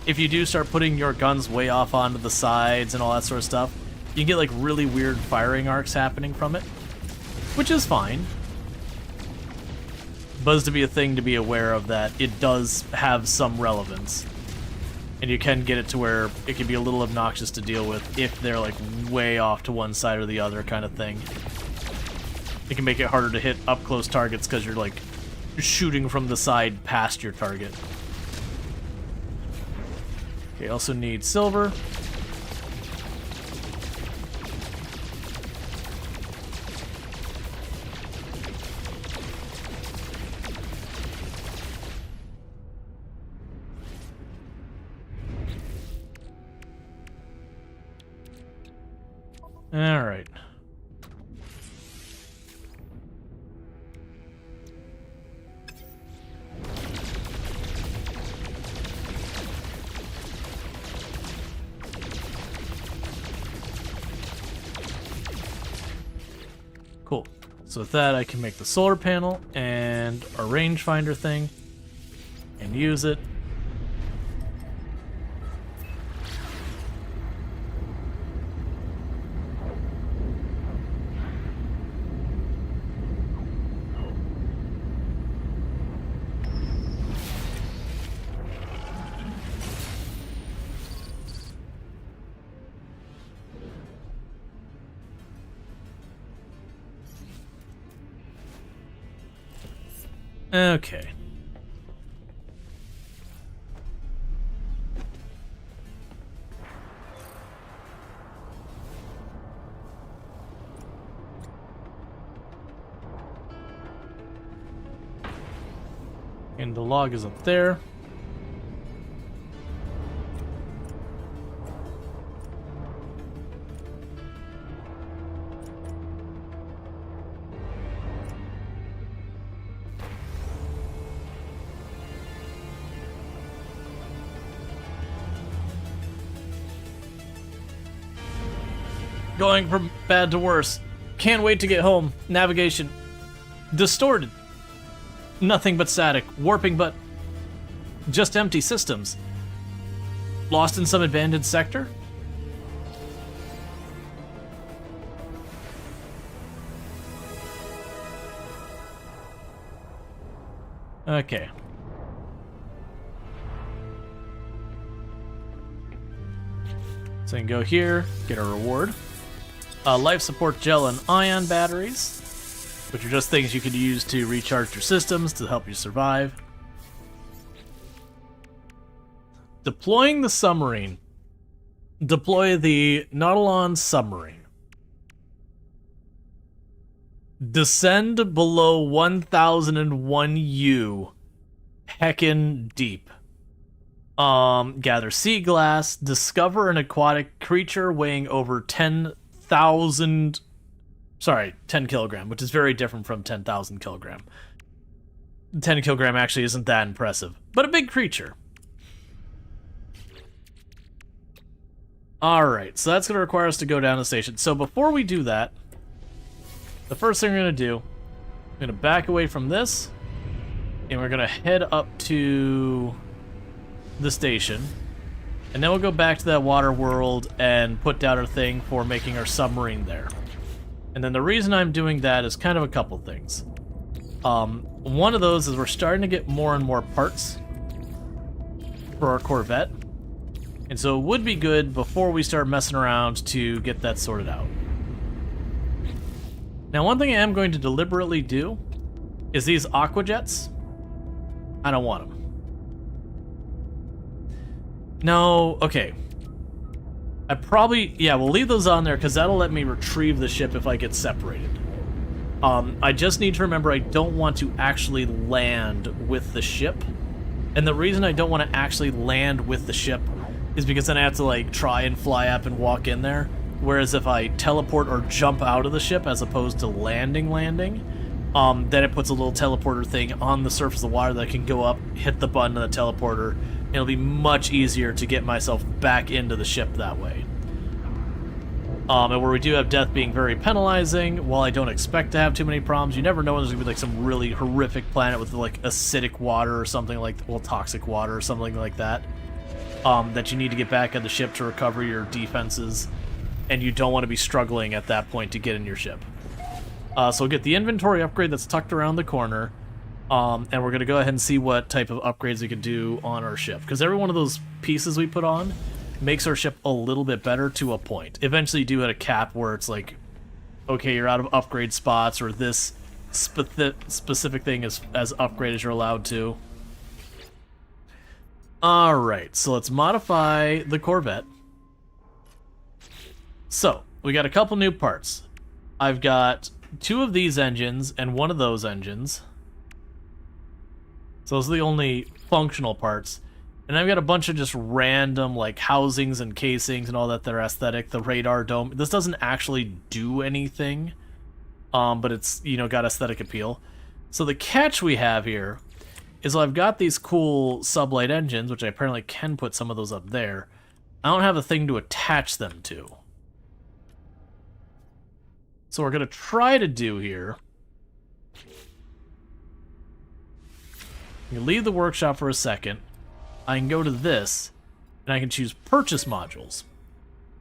If you do start putting your guns way off onto the sides and all that sort of stuff, you can get like really weird firing arcs happening from it, which is fine. Buzz to be a thing to be aware of, that it does have some relevance. And you can get it to where it can be a little obnoxious to deal with if they're like way off to one side or the other kind of thing. It can make it harder to hit up-close targets because you're like shooting from the side past your target. Okay, also need silver. All right. Cool. So with that, I can make the solar panel and a rangefinder thing and use it. Okay. And the log is up there. Going from bad to worse. Can't wait to get home. Navigation. Distorted. Nothing but static. Warping but just empty systems. Lost in some abandoned sector? Okay. So I can go here, get a reward. Life support gel and ion batteries, which are just things you can use to recharge your systems to help you survive. Deploying the submarine. Deploy the Nautilon submarine. Descend below 1001 U. Heckin' deep. Gather sea glass. Discover an aquatic creature weighing over 10 kilogram, which is very different from 10,000 kilogram. 10 kilogram actually isn't that impressive, but a big creature. Alright, so that's going to require us to go down the station. So before we do that, the first thing we're going to do, I'm going to back away from this, and we're going to head up to the station. And then we'll go back to that water world and put down our thing for making our submarine there. And then the reason I'm doing that is kind of a couple things. One of those is we're starting to get more and more parts for our Corvette. And so it would be good before we start messing around to get that sorted out. Now, one thing I am going to deliberately do is these aquajets. I don't want them. No, okay. We'll leave those on there because that'll let me retrieve the ship if I get separated. I just need to remember I don't want to actually land with the ship. And the reason I don't want to actually land with the ship is because then I have to, like, try and fly up and walk in there. Whereas if I teleport or jump out of the ship as opposed to landing, then it puts a little teleporter thing on the surface of the water that I can go up, hit the button of the teleporter, and it'll be much easier to get myself back into the ship that way. And where we do have death being very penalizing, while I don't expect to have too many problems, you never know when there's going to be like some really horrific planet with like acidic water or something like, well, toxic water or something like that, that you need to get back on the ship to recover your defenses, and you don't want to be struggling at that point to get in your ship. So we'll get the inventory upgrade that's tucked around the corner, and we're going to go ahead and see what type of upgrades we can do on our ship. Because every one of those pieces we put on makes our ship a little bit better to a point. Eventually you do hit a cap where it's like, okay, you're out of upgrade spots, or this specific thing is as upgraded as you're allowed to. Alright, so let's modify the Corvette. So, we got a couple new parts. I've got 2 of these engines and 1 of those engines. So those are the only functional parts. And I've got a bunch of just random, like, housings and casings and all that are aesthetic. The radar dome. This doesn't actually do anything, but it's, you know, got aesthetic appeal. So the catch we have here is I've got these cool sublight engines, which I apparently can put some of those up there. I don't have a thing to attach them to. So we're going to try to do here. You leave the workshop for a second. I can go to this, and I can choose purchase modules.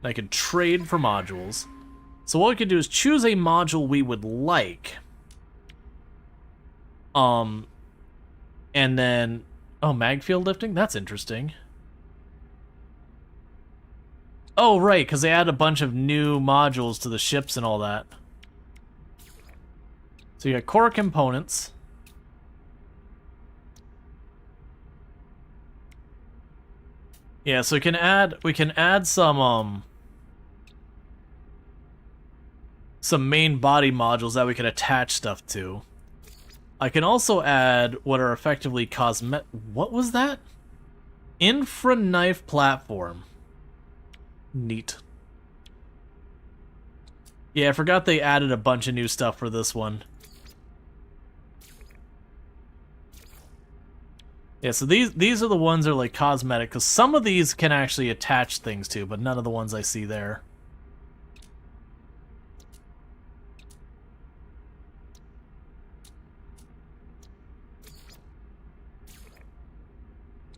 And I can trade for modules. So what we can do is choose a module we would like. And then, oh, mag field lifting? That's interesting. Oh, right, because they add a bunch of new modules to the ships and all that. So you got core components. Yeah, so we can add some main body modules that we can attach stuff to. I can also add what are effectively cosmetic. What was that? Infra knife platform. Neat. Yeah, I forgot they added a bunch of new stuff for this one. Yeah, so these are the ones that are like cosmetic, because some of these can actually attach things to, but none of the ones I see there.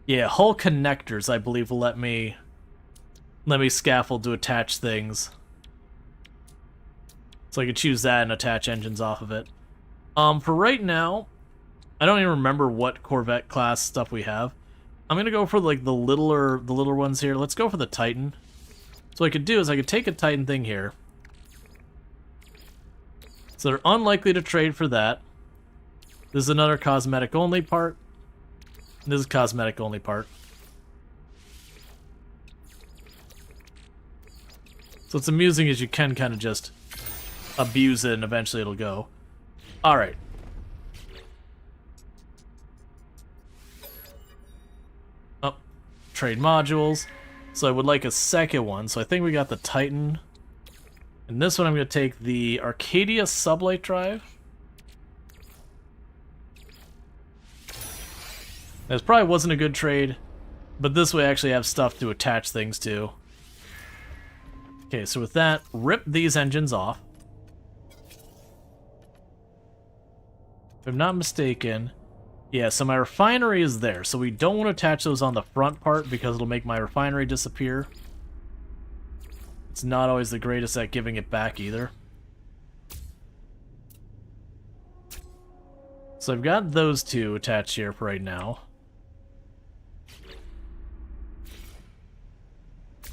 Yeah, hull connectors, I believe, will let me scaffold to attach things. So I could choose that and attach engines off of it. For right now, I don't even remember what Corvette class stuff we have. I'm gonna go for like the littler ones here. Let's go for the Titan. So what I could do is I could take a Titan thing here. So they're unlikely to trade for that. This is another cosmetic only part. This is cosmetic only part. So what's amusing is you can kind of just abuse it and eventually it'll go. Alright. Oh, trade modules. So I would like a second one. So I think we got the Titan. And this one I'm going to take the Arcadia Sublight Drive. This probably wasn't a good trade, but this way I actually have stuff to attach things to. Okay, so with that, rip these engines off. If I'm not mistaken. Yeah, so my refinery is there. So we don't want to attach those on the front part because it'll make my refinery disappear. It's not always the greatest at giving it back either. So I've got those two attached here for right now.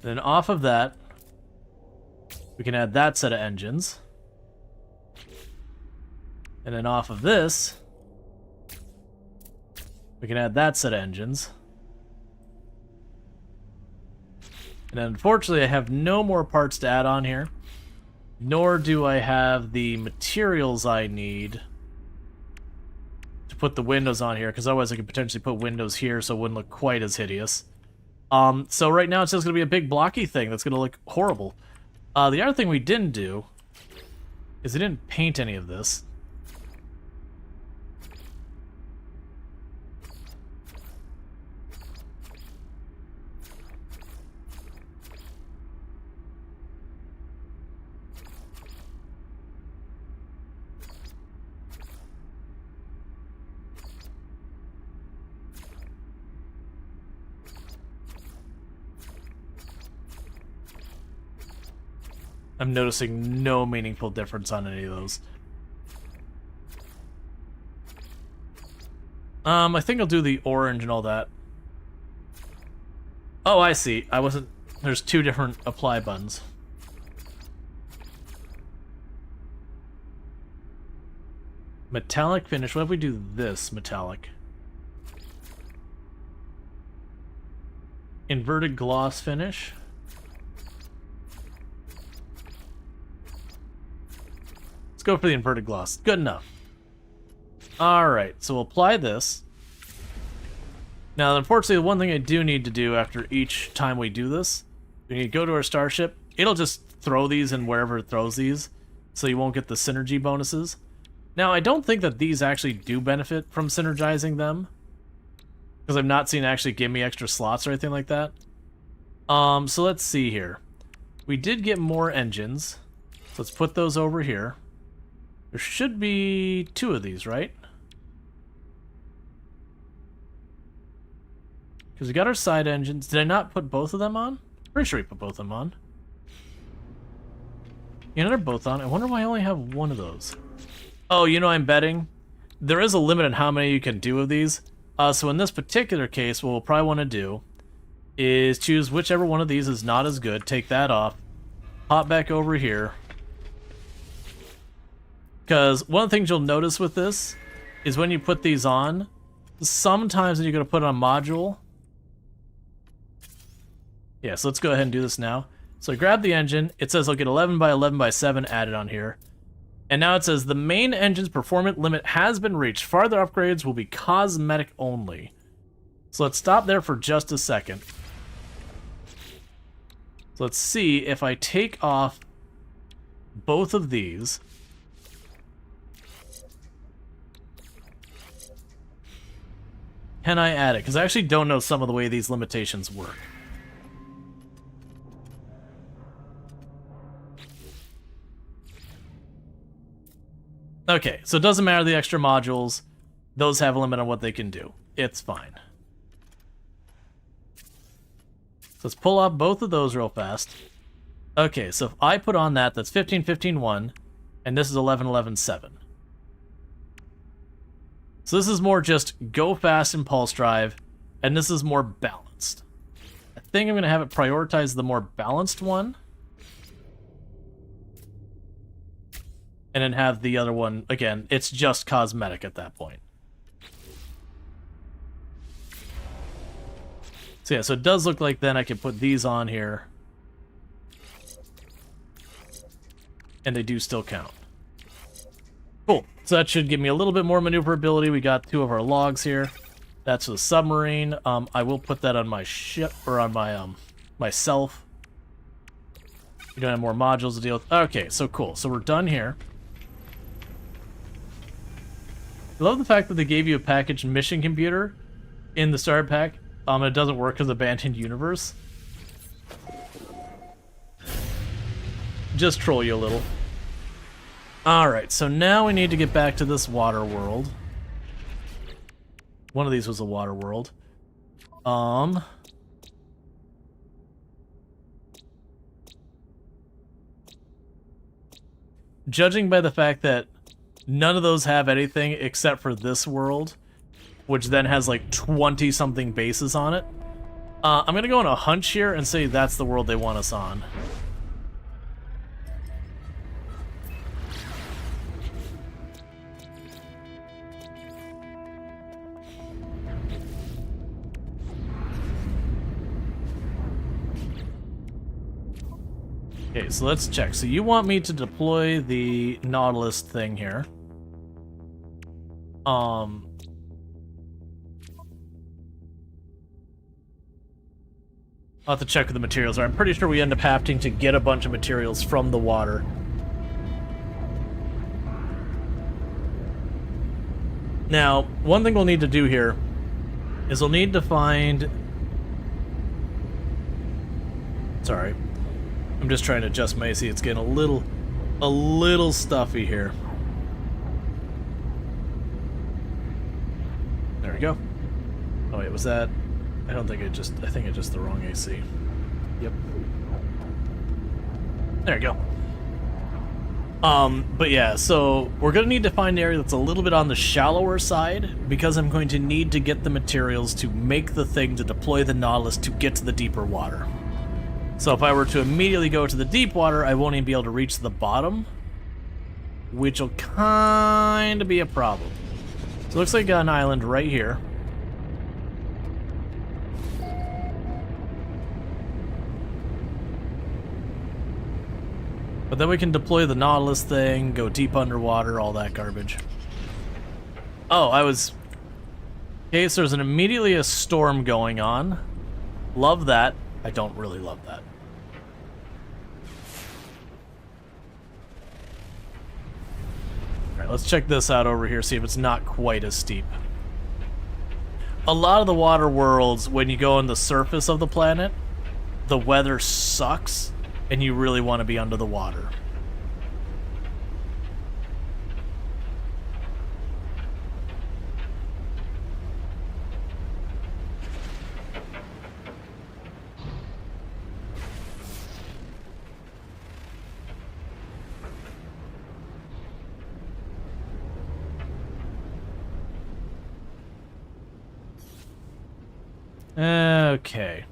Then off of that, we can add that set of engines. And then off of this, we can add that set of engines. And unfortunately, I have no more parts to add on here. Nor do I have the materials I need to put the windows on here, because otherwise I could potentially put windows here so it wouldn't look quite as hideous. So right now it's just going to be a big blocky thing that's going to look horrible. The other thing we didn't do is we didn't paint any of this. I'm noticing no meaningful difference on any of those. I think I'll do the orange and all that. Oh, I see. I wasn't... There's two different apply buttons. Metallic finish. What if we do this metallic? Inverted gloss finish. Let's go for the inverted gloss. Good enough. Alright, so we'll apply this. Now, unfortunately, the one thing I do need to do after each time we do this, we need to go to our starship. It'll just throw these in wherever it throws these, so you won't get the synergy bonuses. Now, I don't think that these actually do benefit from synergizing them, because I've not seen it actually give me extra slots or anything like that. So let's see here. We did get more engines, so let's put those over here. There should be two of these, right? Because we got our side engines. Did I not put both of them on? Pretty sure we put both of them on. You know, they're both on. I wonder why I only have one of those. Oh, you know, I'm betting there is a limit on how many you can do of these. So in this particular case, what we'll probably want to do is choose whichever one of these is not as good. Take that off. Hop back over here. Because one of the things you'll notice with this is when you put these on, sometimes when you're going to put on a module. Yeah, so let's go ahead and do this now. So I grab the engine. It says I'll get 11 by 11 by 7 added on here. And now it says the main engine's performance limit has been reached. Farther upgrades will be cosmetic only. So let's stop there for just a second. So let's see if I take off both of these. Can I add it? Because I actually don't know some of the way these limitations work. Okay, so it doesn't matter the extra modules. Those have a limit on what they can do. It's fine. So let's pull off both of those real fast. Okay, so if I put on that, that's 15, 15, 1, and this is 11, 11, 7. So this is more just go fast impulse drive, and this is more balanced. I think I'm going to have it prioritize the more balanced one. And then have the other one, again, it's just cosmetic at that point. So yeah, so it does look like then I can put these on here. And they do still count. Cool. So that should give me a little bit more maneuverability. We got two of our logs here. That's the submarine. I will put that on my ship, or on my myself. We don't have more modules to deal with. Okay, so cool. So we're done here. I love the fact that they gave you a packaged mission computer in the starter pack. It doesn't work because abandoned universe. Just troll you a little. Alright, so now we need to get back to this water world. One of these was a water world. Judging by the fact that none of those have anything except for this world, which then has like 20-something bases on it, I'm gonna go on a hunch here and say that's the world they want us on. Okay, so let's check. So you want me to deploy the Nautilus thing here. I'll have to check with the materials. I'm pretty sure we end up having to get a bunch of materials from the water. Now, one thing we'll need to do here is we'll need to find... Sorry. I'm just trying to adjust my AC. It's getting a little stuffy here. There we go. Oh wait, was that? I don't think I think it's just the wrong AC. Yep. There we go. But yeah, so we're gonna need to find an area that's a little bit on the shallower side because I'm going to need to get the materials to make the thing to deploy the Nautilus to get to the deeper water. So if I were to immediately go to the deep water, I won't even be able to reach the bottom, which will kind of be a problem. So it looks like I got an island right here. But then we can deploy the Nautilus thing, go deep underwater, all that garbage. Oh, okay, so there's immediately a storm going on. Love that. I don't really love that. Alright, let's check this out over here, see if it's not quite as steep. A lot of the water worlds, when you go on the surface of the planet, the weather sucks, and you really want to be under the water. Okay.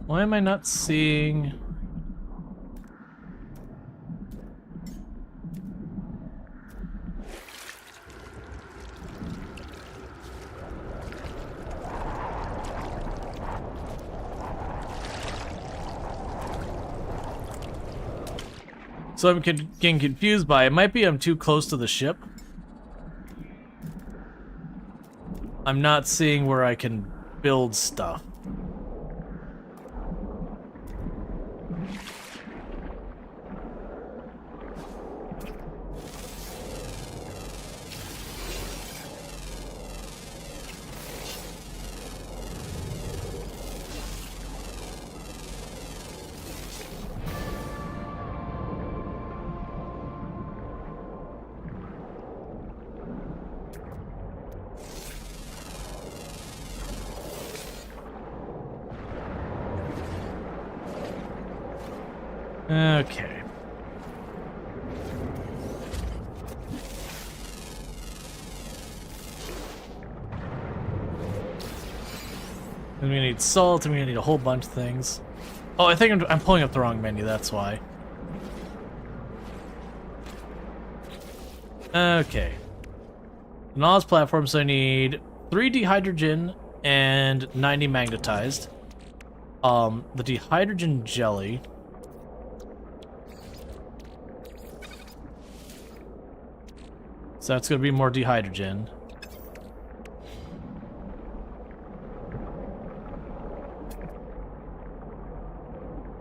Why am I not seeing... So I'm getting confused by it. Might be I'm too close to the ship. I'm not seeing where I can build stuff. Okay. And we need salt, and we need a whole bunch of things. Oh, I think I'm pulling up the wrong menu, that's why. Okay. Nautilus platform, so I need 3 dehydrogen and 90 magnetized. The dehydrogen jelly. So that's going to be more dehydrogen.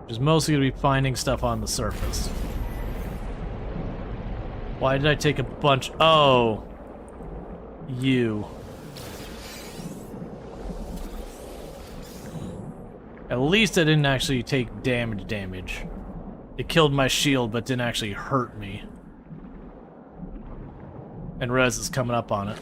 Which is mostly going to be finding stuff on the surface. Why did I take a bunch? Oh. You. At least I didn't actually take damage. It killed my shield, but didn't actually hurt me. And Rez is coming up on it.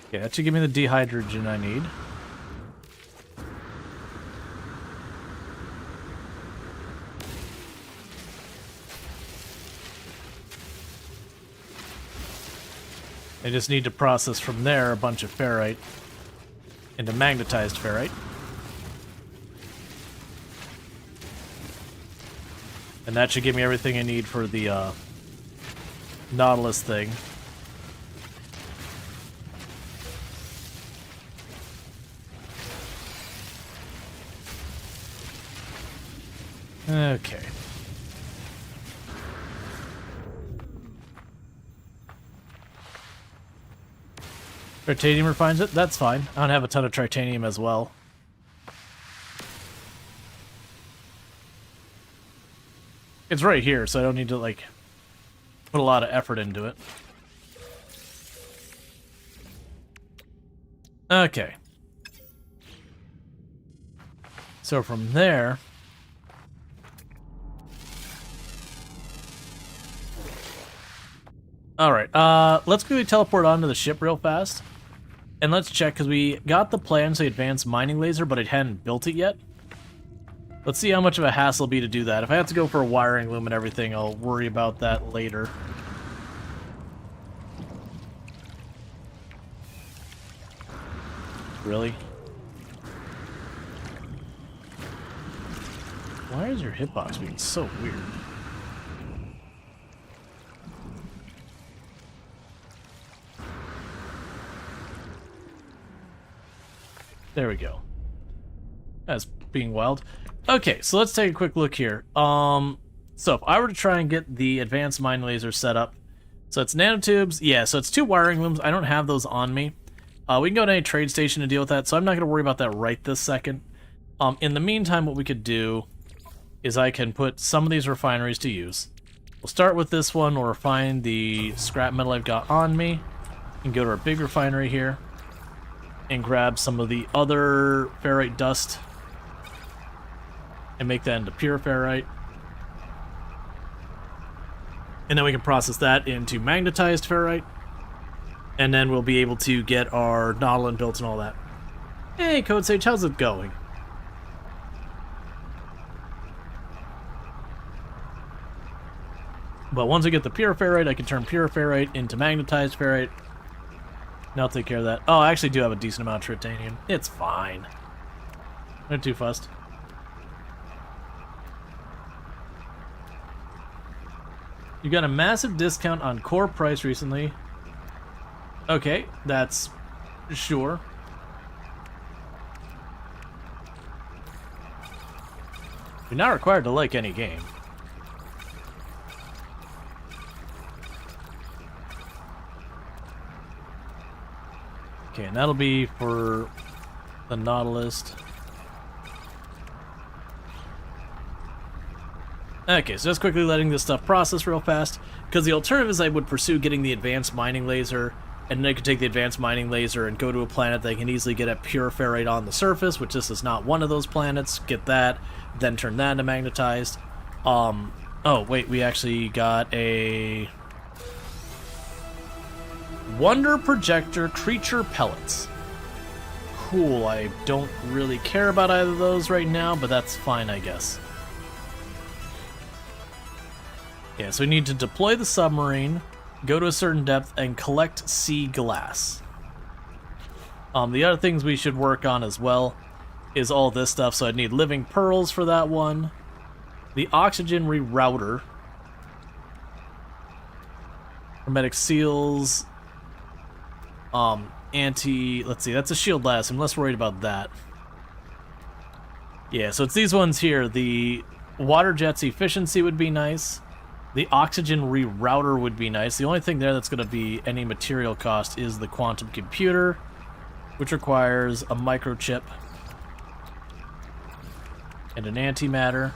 Okay, that should give me the dehydrogen I need. I just need to process from there a bunch of ferrite into magnetized ferrite. And that should give me everything I need for the Nautilus thing. Okay. Tritanium refines it? That's fine. I don't have a ton of tritanium as well. It's right here, so I don't need to, like, put a lot of effort into it. Okay. So from there... Alright, let's quickly teleport onto the ship real fast. And let's check, because we got the plan to the advanced mining laser, but it hadn't built it yet. Let's see how much of a hassle it'll be to do that. If I have to go for a wiring loom and everything, I'll worry about that later. Really? Why is your hitbox being so weird? There we go. That's being wild. Okay, so let's take a quick look here. So if I were to try and get the advanced mine laser set up, so it's nanotubes. Yeah, so it's 2 wiring looms. I don't have those on me. We can go to any trade station to deal with that, so I'm not going to worry about that right this second. In the meantime, what we could do is I can put some of these refineries to use. We'll start with this one. We'll refine the scrap metal I've got on me and go to our big refinery here and grab some of the other ferrite dust and make that into pure ferrite. And then we can process that into magnetized ferrite. And then we'll be able to get our Nautilus built and all that. Hey, Code Sage, how's it going? But once I get the pure ferrite, I can turn pure ferrite into magnetized ferrite. And I'll take care of that. Oh, I actually do have a decent amount of tritanium. It's fine. Not too fussed. You got a massive discount on core price recently. Okay, that's sure. You're not required to like any game. Okay, and that'll be for the Nautilus. Okay, so just quickly letting this stuff process real fast, because the alternative is I would pursue getting the advanced mining laser, and then I could take the advanced mining laser and go to a planet that can easily get a pure ferrite on the surface, which this is not one of those planets. Get that, then turn that into magnetized. Oh, wait, we actually got a... Wonder Projector Creature Pellets. Cool, I don't really care about either of those right now, but that's fine, I guess. Yeah, so we need to deploy the submarine, go to a certain depth, and collect sea glass. The other things we should work on as well is all this stuff, so I'd need living pearls for that one. The oxygen rerouter. Hermetic seals. Let's see, that's a shield blast. I'm less worried about that. Yeah, so it's these ones here. The water jet's efficiency would be nice. The oxygen rerouter would be nice. The only thing there that's going to be any material cost is the quantum computer, which requires a microchip and an antimatter.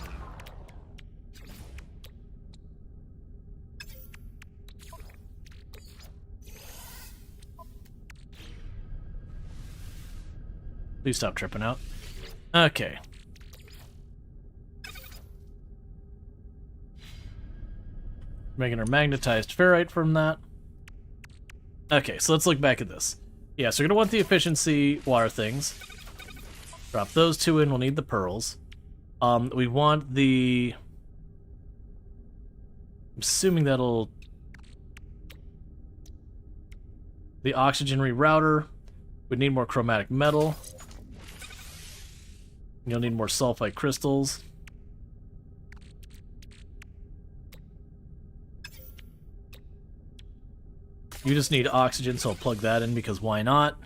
Please stop tripping out. Okay. Making our magnetized ferrite from that. Okay, so let's look back at this. Yeah, so we're going to want the efficiency water things. Drop those two in, we'll need the pearls. We want the... I'm assuming that'll... The oxygen rerouter. We need more chromatic metal. You'll need more sulfite crystals. You just need oxygen, so I'll plug that in because why not?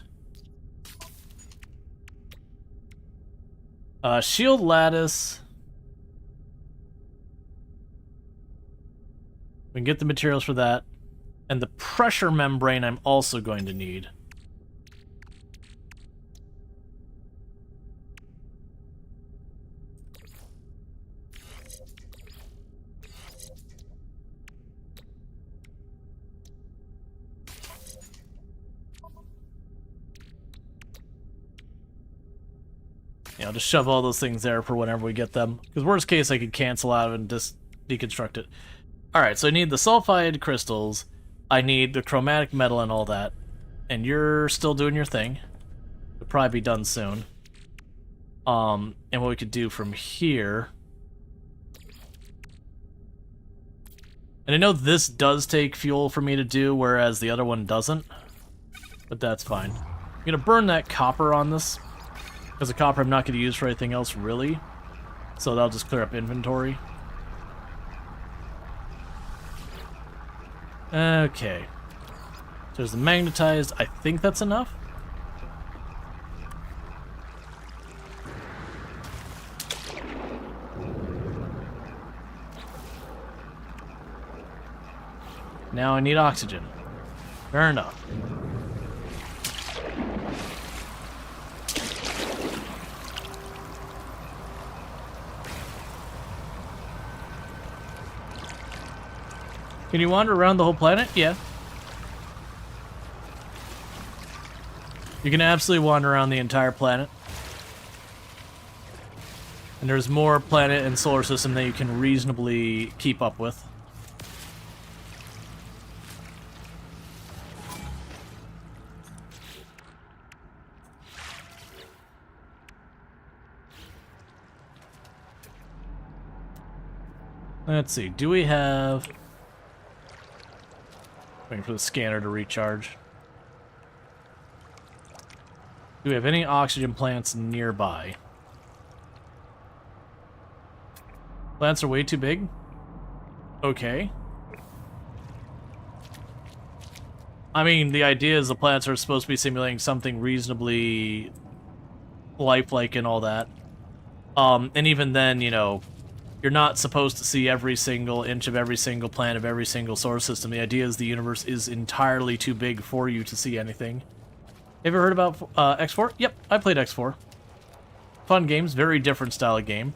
Shield lattice. We can get the materials for that. And the pressure membrane I'm also going to need. Yeah, I'll just shove all those things there for whenever we get them. Because worst case, I could cancel out and just deconstruct it. Alright, so I need the sulfide crystals. I need the chromatic metal and all that. And you're still doing your thing. It'll probably be done soon. And what we could do from here... And I know this does take fuel for me to do, whereas the other one doesn't. But that's fine. I'm going to burn that copper on this. Because the copper I'm not going to use for anything else, really. So that'll just clear up inventory. Okay. So there's the magnetized. I think that's enough. Now I need oxygen. Fair enough. Can you wander around the whole planet? Yeah. You can absolutely wander around the entire planet. And there's more planet and solar system that you can reasonably keep up with. Let's see, do we have... Waiting for the scanner to recharge. Do we have any oxygen plants nearby? Plants are way too big? Okay. I mean, the idea is the plants are supposed to be simulating something reasonably lifelike and all that. And even then, you know, you're not supposed to see every single inch of every single planet of every single solar system. The idea is the universe is entirely too big for you to see anything. Have you heard about X4? Yep, I played X4. Fun games, very different style of game.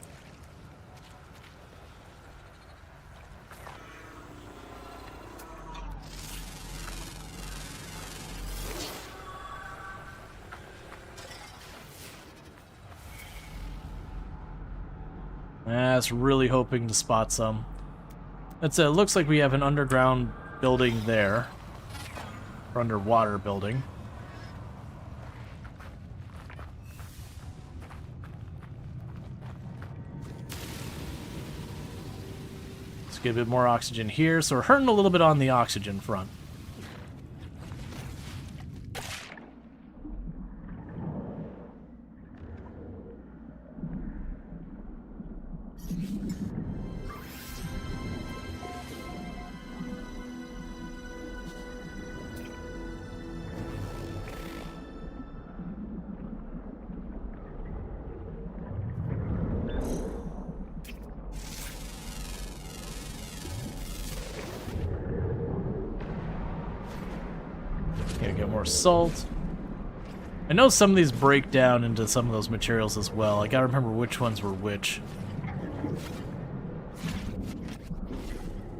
That's really hoping to spot some. That's it. Looks like we have an underground building there. Or underwater building. Let's get a bit more oxygen here. So we're hurting a little bit on the oxygen front. more salt. I know some of these break down into some of those materials as well. I gotta remember which ones were which.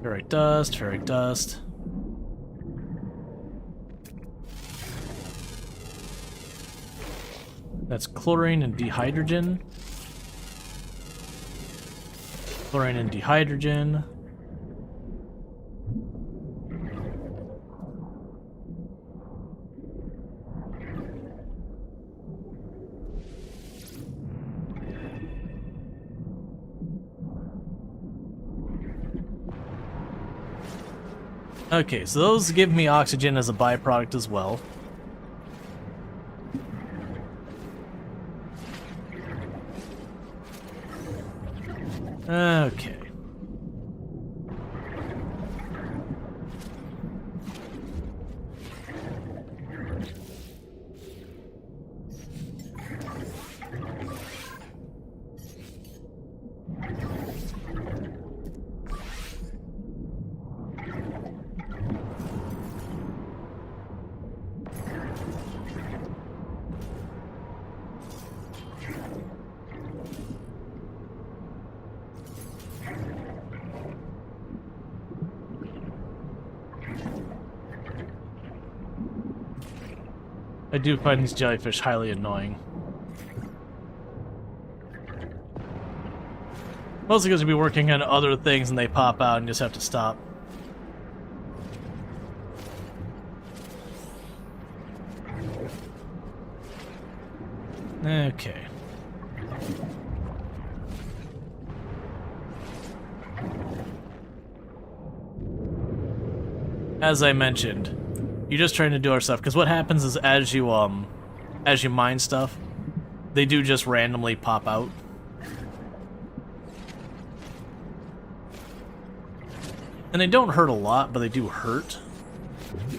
Ferric dust, ferric dust. That's chlorine and dihydrogen. Chlorine and dihydrogen. Okay, so those give me oxygen as a byproduct as well. Okay. I do find these jellyfish highly annoying. Mostly because we be working on other things and they pop out and you just have to stop. Okay. As I mentioned, you're just trying to do our stuff, because what happens is as you mine stuff, they do just randomly pop out. And they don't hurt a lot, but they do hurt.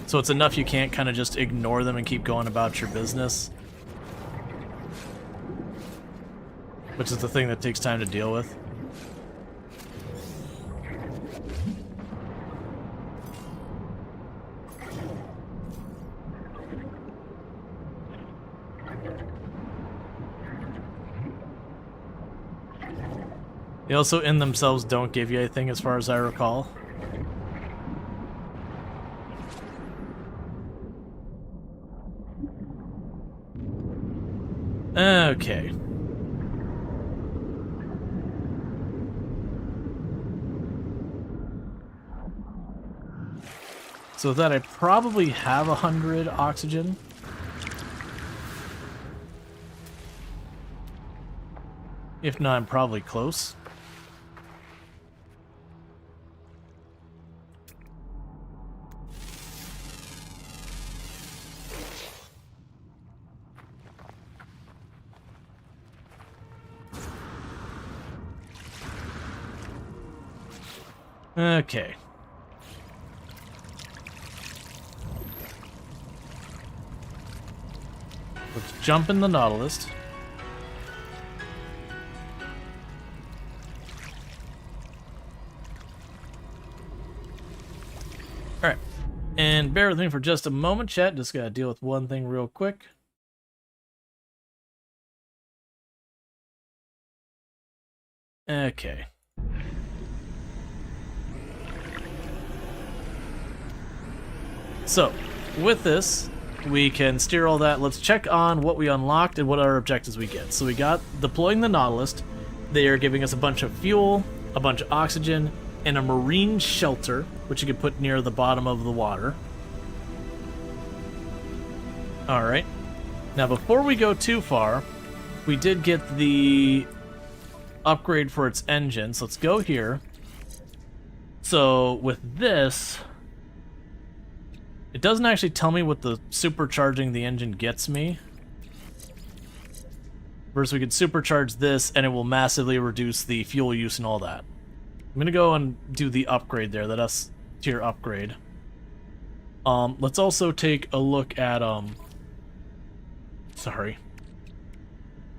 So it's enough you can't kind of just ignore them and keep going about your business. Which is the thing that takes time to deal with. They also in themselves don't give you anything as far as I recall. Okay. So that I probably have 100 oxygen. If not, I'm probably close. Okay. Let's jump in the Nautilus. Alright. And bear with me for just a moment, chat. Just gotta deal with one thing real quick. Okay. So, with this, we can steer all that. Let's check on what we unlocked and what our objectives we get. So we got deploying the Nautilus. They are giving us a bunch of fuel, a bunch of oxygen, and a marine shelter, which you can put near the bottom of the water. Alright. Now, before we go too far, we did get the upgrade for its engine. So let's go here. So, with this... it doesn't actually tell me what the supercharging the engine gets me. Versus we could supercharge this and it will massively reduce the fuel use and all that. I'm gonna go and do the upgrade there, that S tier upgrade. Let's also take a look at, sorry.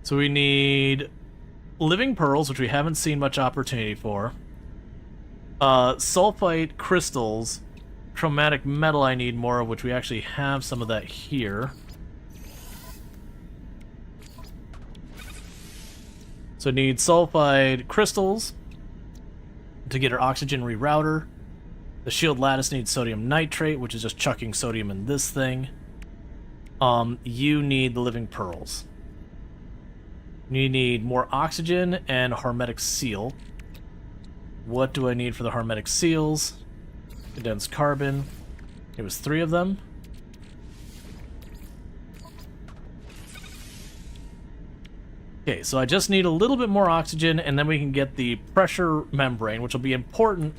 So we need living pearls, which we haven't seen much opportunity for. Sulfite crystals, chromatic metal I need more of, which we actually have some of that here. So I need sulfide crystals to get our oxygen rerouter. The shield lattice needs sodium nitrate, which is just chucking sodium in this thing. You need the living pearls. You need more oxygen and a hermetic seal. What do I need for the hermetic seals? Condensed carbon. It was 3 of them. Okay, so I just need a little bit more oxygen, and then we can get the pressure membrane, which will be important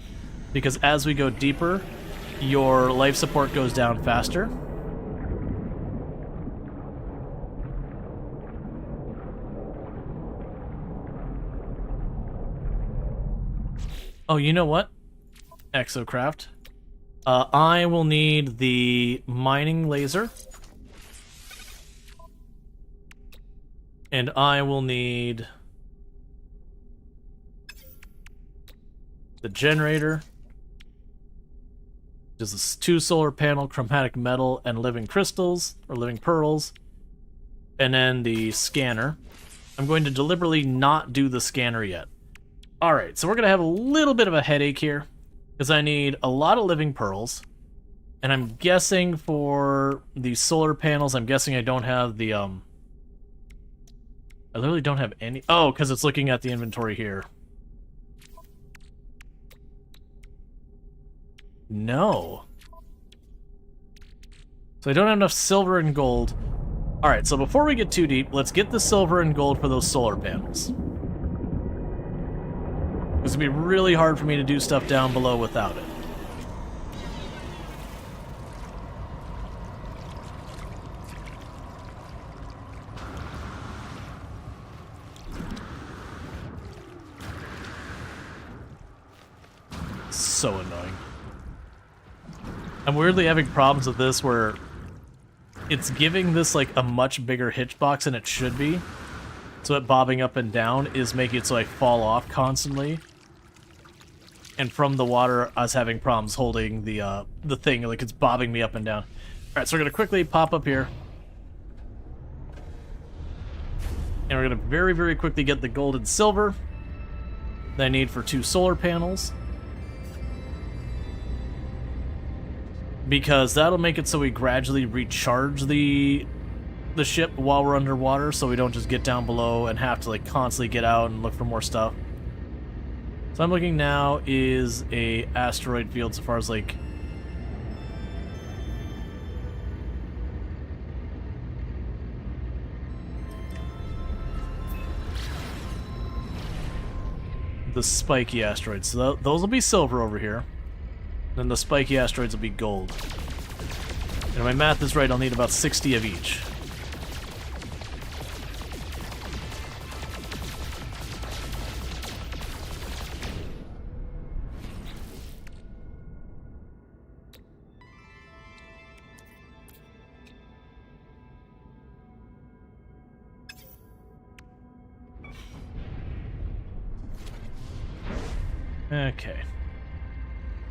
because as we go deeper, your life support goes down faster. Oh, you know what? Exocraft. I will need the mining laser. And I will need the generator. Just this 2 solar panel, chromatic metal, and living crystals, or living pearls. And then the scanner. I'm going to deliberately not do the scanner yet. Alright, so we're going to have a little bit of a headache here, because I need a lot of living pearls. And I'm guessing for the solar panels, I'm guessing I don't have the, I literally don't have any... Oh, because it's looking at the inventory here. No. So I don't have enough silver and gold. Alright, so before we get too deep, let's get the silver and gold for those solar panels. It's going to be really hard for me to do stuff down below without it. So annoying. I'm weirdly having problems with this where it's giving this like a much bigger hitchbox than it should be. So it bobbing up and down is making it so I fall off constantly. And from the water, I was having problems holding the thing, like it's bobbing me up and down. Alright, so we're gonna quickly pop up here. And we're gonna very, very quickly get the gold and silver that I need for 2 solar panels. Because that'll make it so we gradually recharge the ship while we're underwater, so we don't just get down below and have to like constantly get out and look for more stuff. So I'm looking now is a asteroid field so far as like the spiky asteroids. So those will be silver over here. Then the spiky asteroids will be gold. And if my math is right, I'll need about 60 of each. Okay.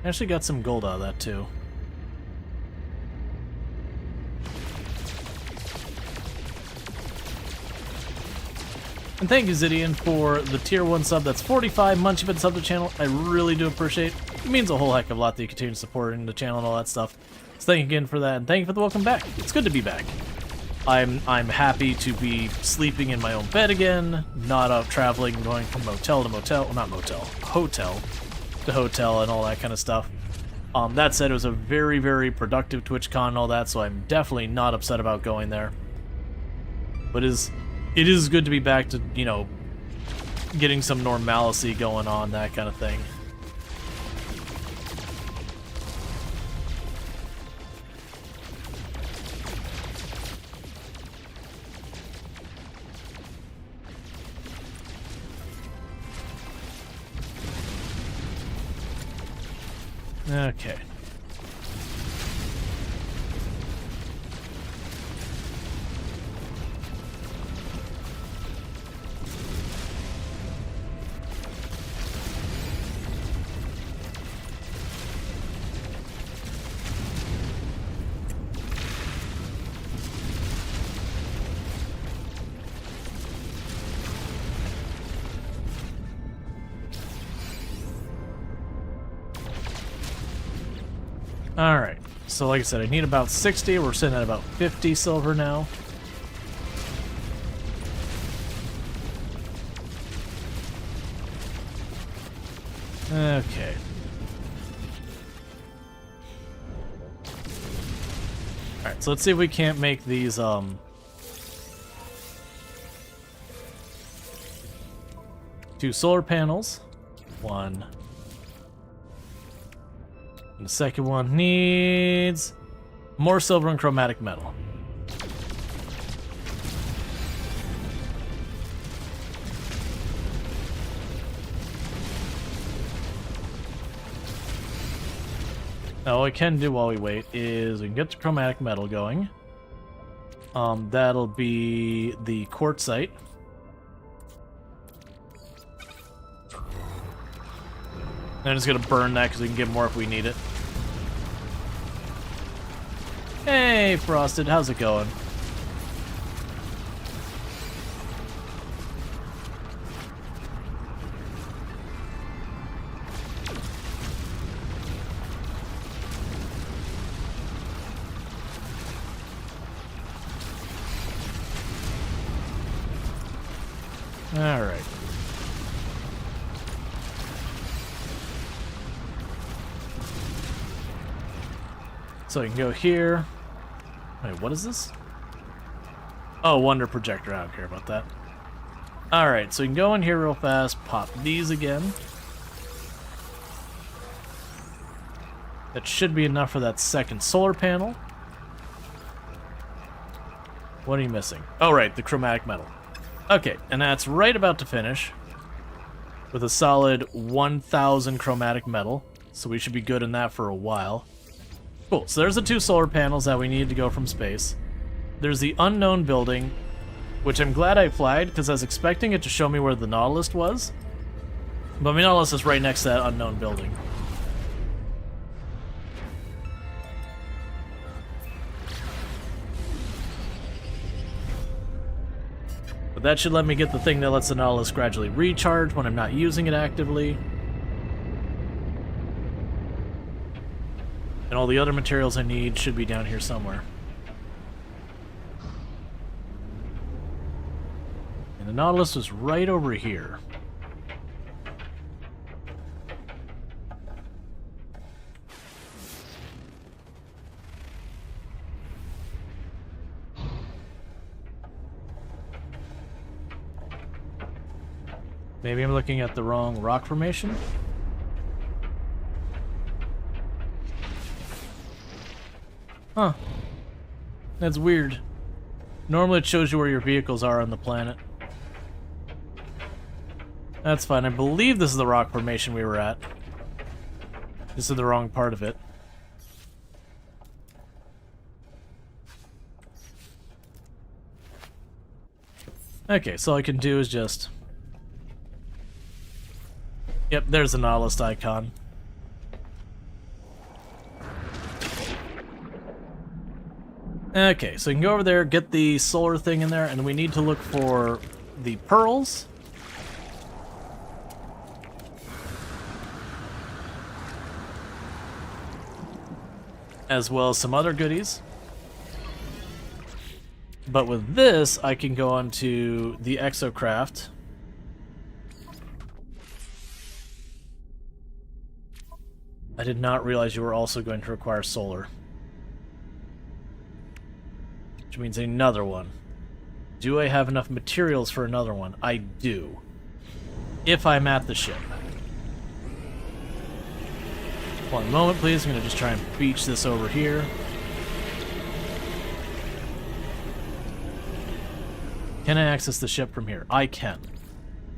I actually got some gold out of that, too. And thank you, Zidian, for the tier 1 sub. That's 45 months you've been subbed to the channel. I really do appreciate it. It means a whole heck of a lot that you continue supporting the channel and all that stuff. So thank you again for that, and thank you for the welcome back. It's good to be back. I'm happy to be sleeping in my own bed again, not out traveling, going from motel to motel, well, not motel, hotel to hotel and all that kind of stuff. That said, it was a very, very productive TwitchCon and all that, so I'm definitely not upset about going there. But it is good to be back to, you know, getting some normalcy going on, that kind of thing. Okay. Alright, so like I said, I need about 60. We're sitting at about 50 silver now. Okay. Alright, so let's see if we can't make these, 2 solar panels. 1. And the second one needs more silver and chromatic metal. Now, what we can do while we wait is we can get the chromatic metal going. That'll be the quartzite. I'm just gonna burn that because we can get more if we need it. Hey, Frosted, how's it going? All right. So you can go here. Wait, what is this? Oh, Wonder Projector. I don't care about that. Alright, so you can go in here real fast, pop these again. That should be enough for that second solar panel. What are you missing? Oh, right, the chromatic metal. Okay, and that's right about to finish with a solid 1,000 chromatic metal. So we should be good in that for a while. Cool, so there's the 2 solar panels that we need to go from space. There's the unknown building, which I'm glad I flagged because I was expecting it to show me where the Nautilus was. But the Nautilus is right next to that unknown building. But that should let me get the thing that lets the Nautilus gradually recharge when I'm not using it actively. And all the other materials I need should be down here somewhere. And the Nautilus was right over here. Maybe I'm looking at the wrong rock formation? Huh. That's weird. Normally it shows you where your vehicles are on the planet. That's fine. I believe this is the rock formation we were at. This is the wrong part of it. Okay, so all I can do is just... Yep, there's the Nautilus icon. Okay, so you can go over there, get the solar thing in there, and we need to look for the pearls. As well as some other goodies. But with this, I can go onto the Exocraft. I did not realize you were also going to require solar. Which means another one. Do I have enough materials for another one? I do. If I'm at the ship. One moment, please. I'm going to just try and beach this over here. Can I access the ship from here? I can.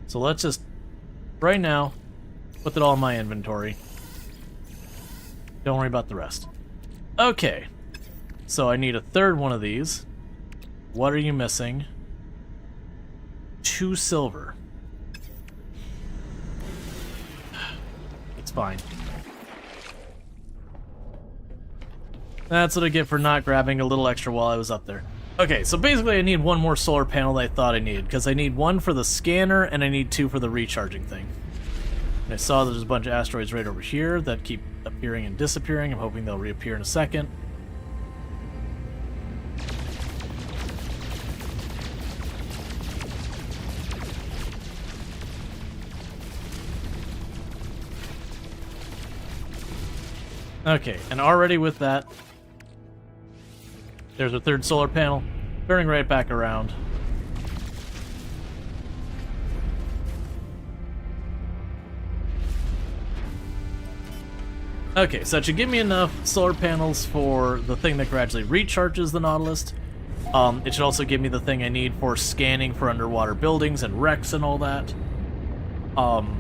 So let's just, right now, put it all in my inventory. Don't worry about the rest. Okay. So I need a third one of these. What are you missing? 2 silver. It's fine. That's what I get for not grabbing a little extra while I was up there. Okay, so basically I need one more solar panel than I thought I needed, because I need 1 for the scanner and I need 2 for the recharging thing. I saw there's a bunch of asteroids right over here that keep appearing and disappearing. I'm hoping they'll reappear in a second. Okay, and already with that, there's a third solar panel, turning right back around. Okay, so that should give me enough solar panels for the thing that gradually recharges the Nautilus. It should also give me the thing I need for scanning for underwater buildings and wrecks and all that. And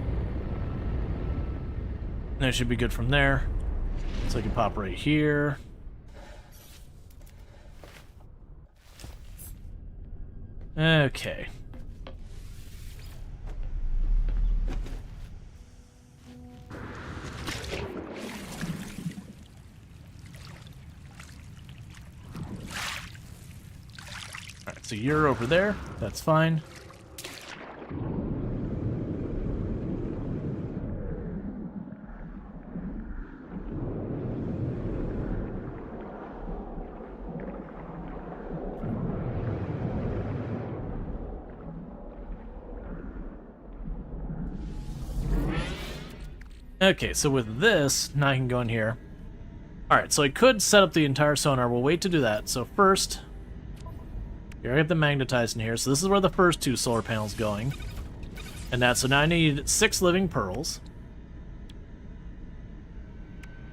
it should be good from there. So I can pop right here. Okay. Alright, so you're over there. That's fine. Okay, so with this, now I can go in here. Alright, so I could set up the entire sonar. We'll wait to do that. So first, here I have the magnetized in here. So this is where the first two solar panels going. And so now I need 6 living pearls.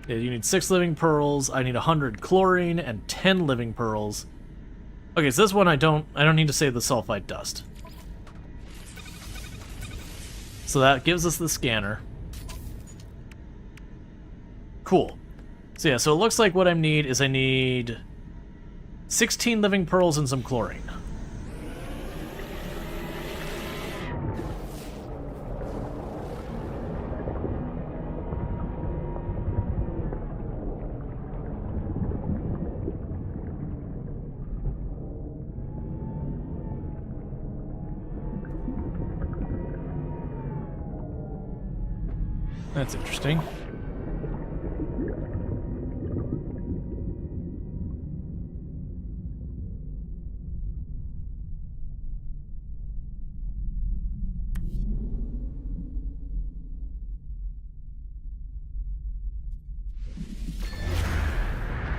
Yeah, you need 6 living pearls. I need 100 chlorine and 10 living pearls. Okay, so this one I don't need to save the sulfite dust. So that gives us the scanner. Cool. So yeah, so it looks like what I need is I need 16 living pearls and some chlorine. That's interesting.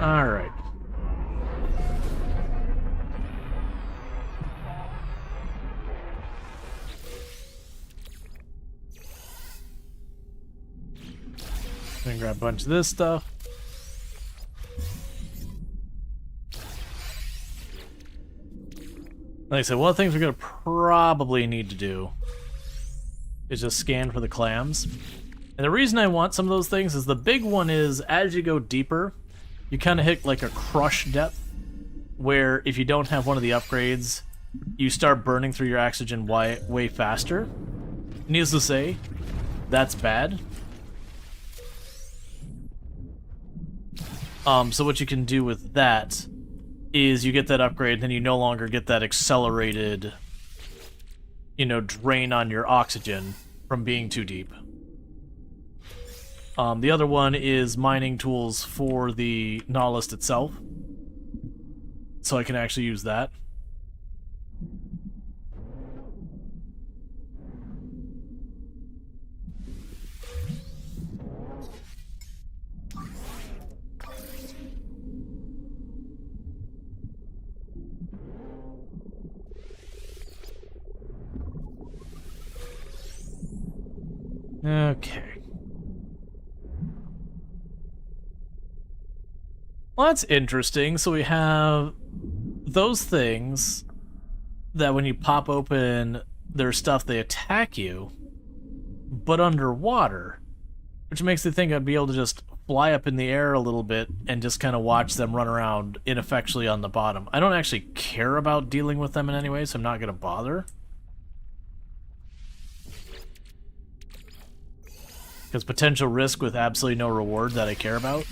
All right. I'm gonna grab a bunch of this stuff. Like I said, one of the things we're gonna probably need to do is just scan for the clams. And the reason I want some of those things is the big one is as you go deeper, you kind of hit like a crush depth, where if you don't have one of the upgrades, you start burning through your oxygen way faster. Needless to say, that's bad. So what you can do with that is you get that upgrade, then you no longer get that accelerated, drain on your oxygen from being too deep. The other one is mining tools for the Nautilus itself. So I can actually use that. Okay. Well, that's interesting. So we have those things that when you pop open their stuff, they attack you, but underwater, which makes me think I'd be able to just fly up in the air a little bit and just kind of watch them run around ineffectually on the bottom. I don't actually care about dealing with them in any way, so I'm not going to bother. Because potential risk with absolutely no reward that I care about.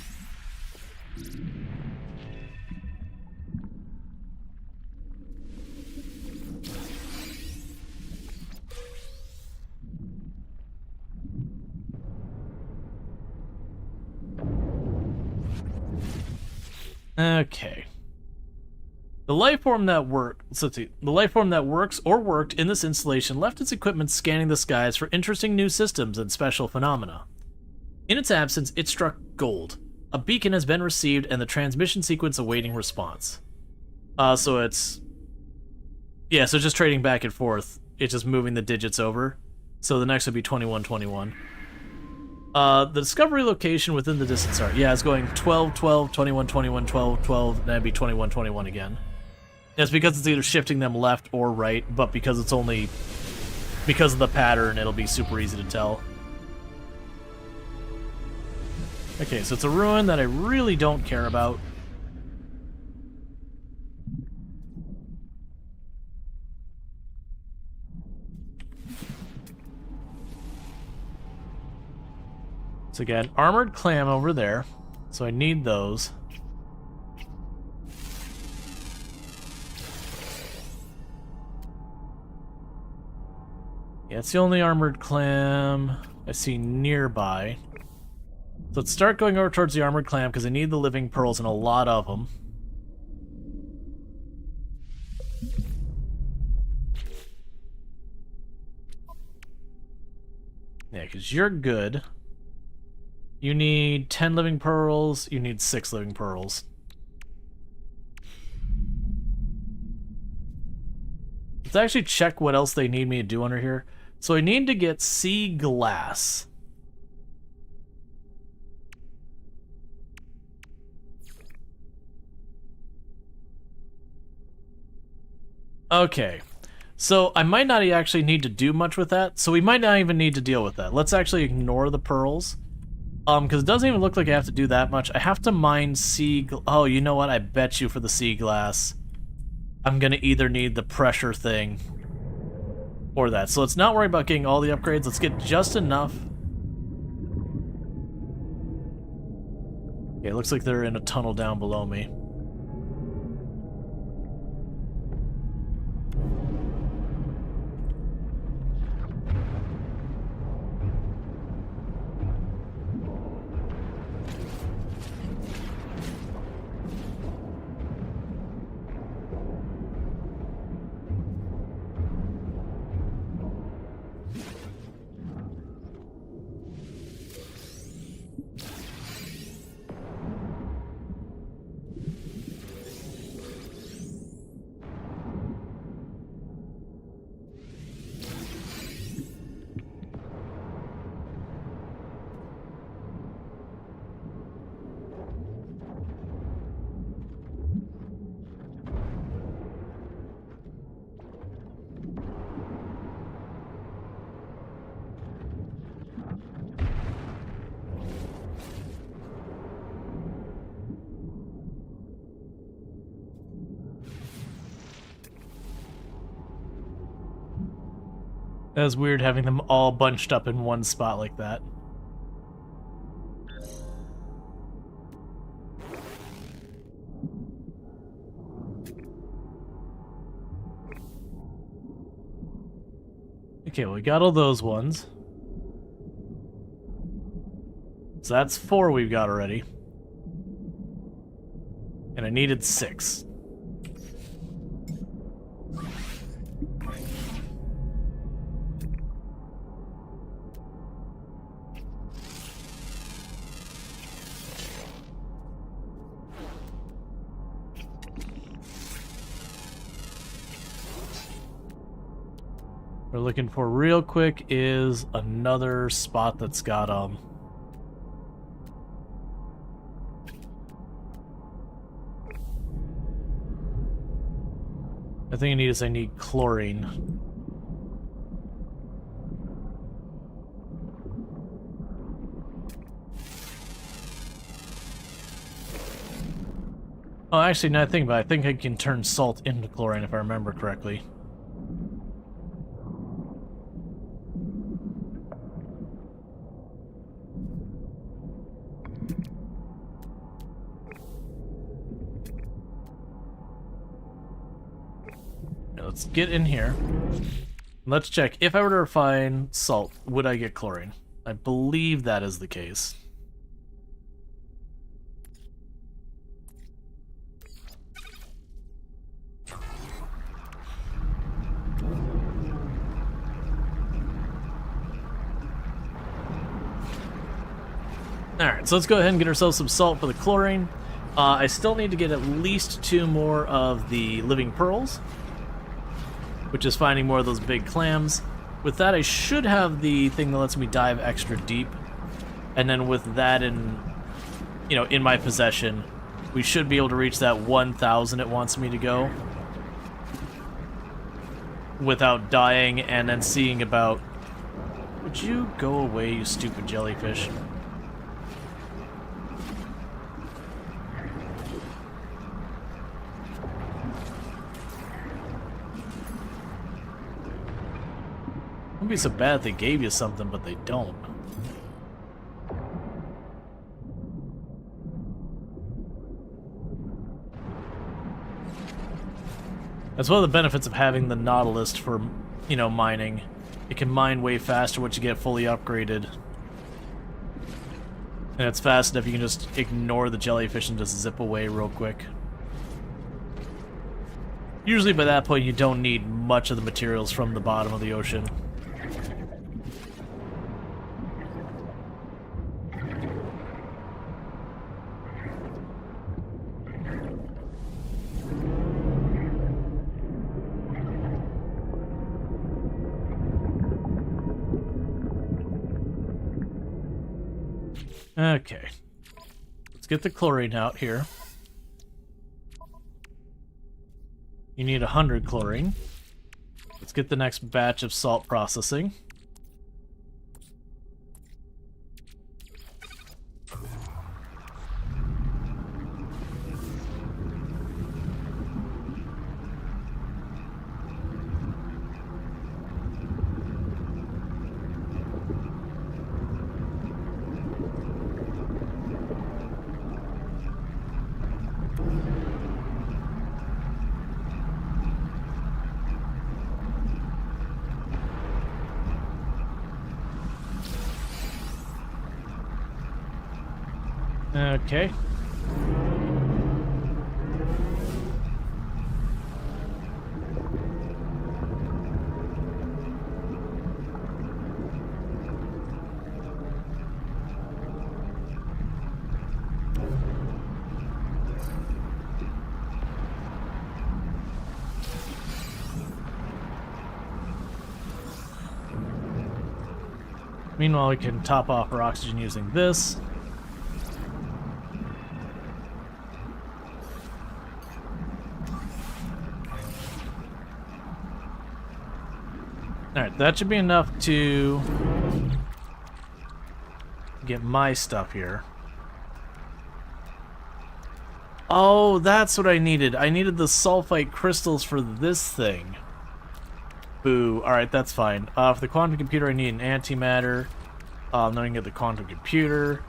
Okay. The life form that works or worked in this installation left its equipment scanning the skies for interesting new systems and special phenomena. In its absence, it struck gold. A beacon has been received and the transmission sequence awaiting response. So it's... Yeah, so just trading back and forth. It's just moving the digits over. So the next would be 2121. The discovery location within the distance art. Yeah, it's going 12, 12, 21, 21, 12, 12, and that'd be 21, 21 again. It's because it's either shifting them left or right, but because it's only... Because of the pattern, it'll be super easy to tell. Okay, so it's a ruin that I really don't care about. So again, armored clam over there. So I need those. Yeah, it's the only armored clam I see nearby. So let's start going over towards the armored clam because I need the living pearls and a lot of them. Yeah, because you're good. You need 10 living pearls, you need 6 living pearls. Let's actually check what else they need me to do under here. So I need to get sea glass. Okay, so I might not actually need to do much with that, so we might not even need to deal with that. Let's actually ignore the pearls. Because it doesn't even look like I have to do that much. I have to mine oh, you know what? I bet you for the sea glass, I'm going to either need the pressure thing or that. So let's not worry about getting all the upgrades. Let's get just enough. Okay, it looks like they're in a tunnel down below me. That was weird having them all bunched up in one spot like that. Okay, well, we got all those ones. So that's 4 we've got already. And I needed 6. We're looking for real quick is another spot that's got I think I need chlorine. Oh, actually, now I think about it, I think I can turn salt into chlorine if I remember correctly. Let's get in here. Let's check. If I were to refine salt, would I get chlorine? I believe that is the case. Alright, so let's go ahead and get ourselves some salt for the chlorine. I still need to get at least 2 more of the living pearls, which is finding more of those big clams. With that, I should have the thing that lets me dive extra deep. And then with that in my possession, we should be able to reach that 1,000 it wants me to go without dying, and then seeing about... Would you go away, you stupid jellyfish? It wouldn't be so bad if they gave you something, but they don't. That's one of the benefits of having the Nautilus for, mining. It can mine way faster once you get fully upgraded. And it's fast enough you can just ignore the jellyfish and just zip away real quick. Usually by that point you don't need much of the materials from the bottom of the ocean. Okay, let's get the chlorine out here. You need 100 chlorine. Let's get the next batch of salt processing. Okay. Meanwhile, we can top off our oxygen using this. Alright, that should be enough to get my stuff here. Oh, that's what I needed. I needed the sulfite crystals for this thing. Boo. Alright, that's fine. For the quantum computer, I need an antimatter. Then we can get the quantum computer.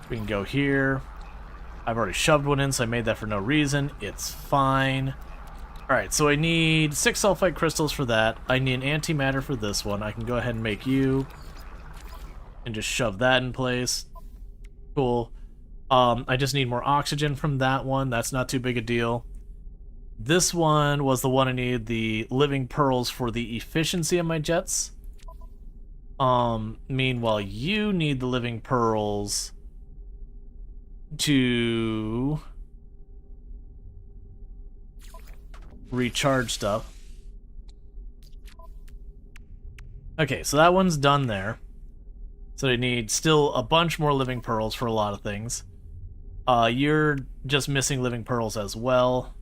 We can go here. I've already shoved one in, so I made that for no reason. It's fine. Alright, so I need 6 sulfite crystals for that. I need an antimatter for this one. I can go ahead and make you. And just shove that in place. Cool. I just need more oxygen from that one. That's not too big a deal. This one was the one I needed the living pearls for the efficiency of my jets. Meanwhile, you need the living pearls to recharge stuff. Okay, so that one's done there. So they need still a bunch more living pearls for a lot of things. You're just missing living pearls as well.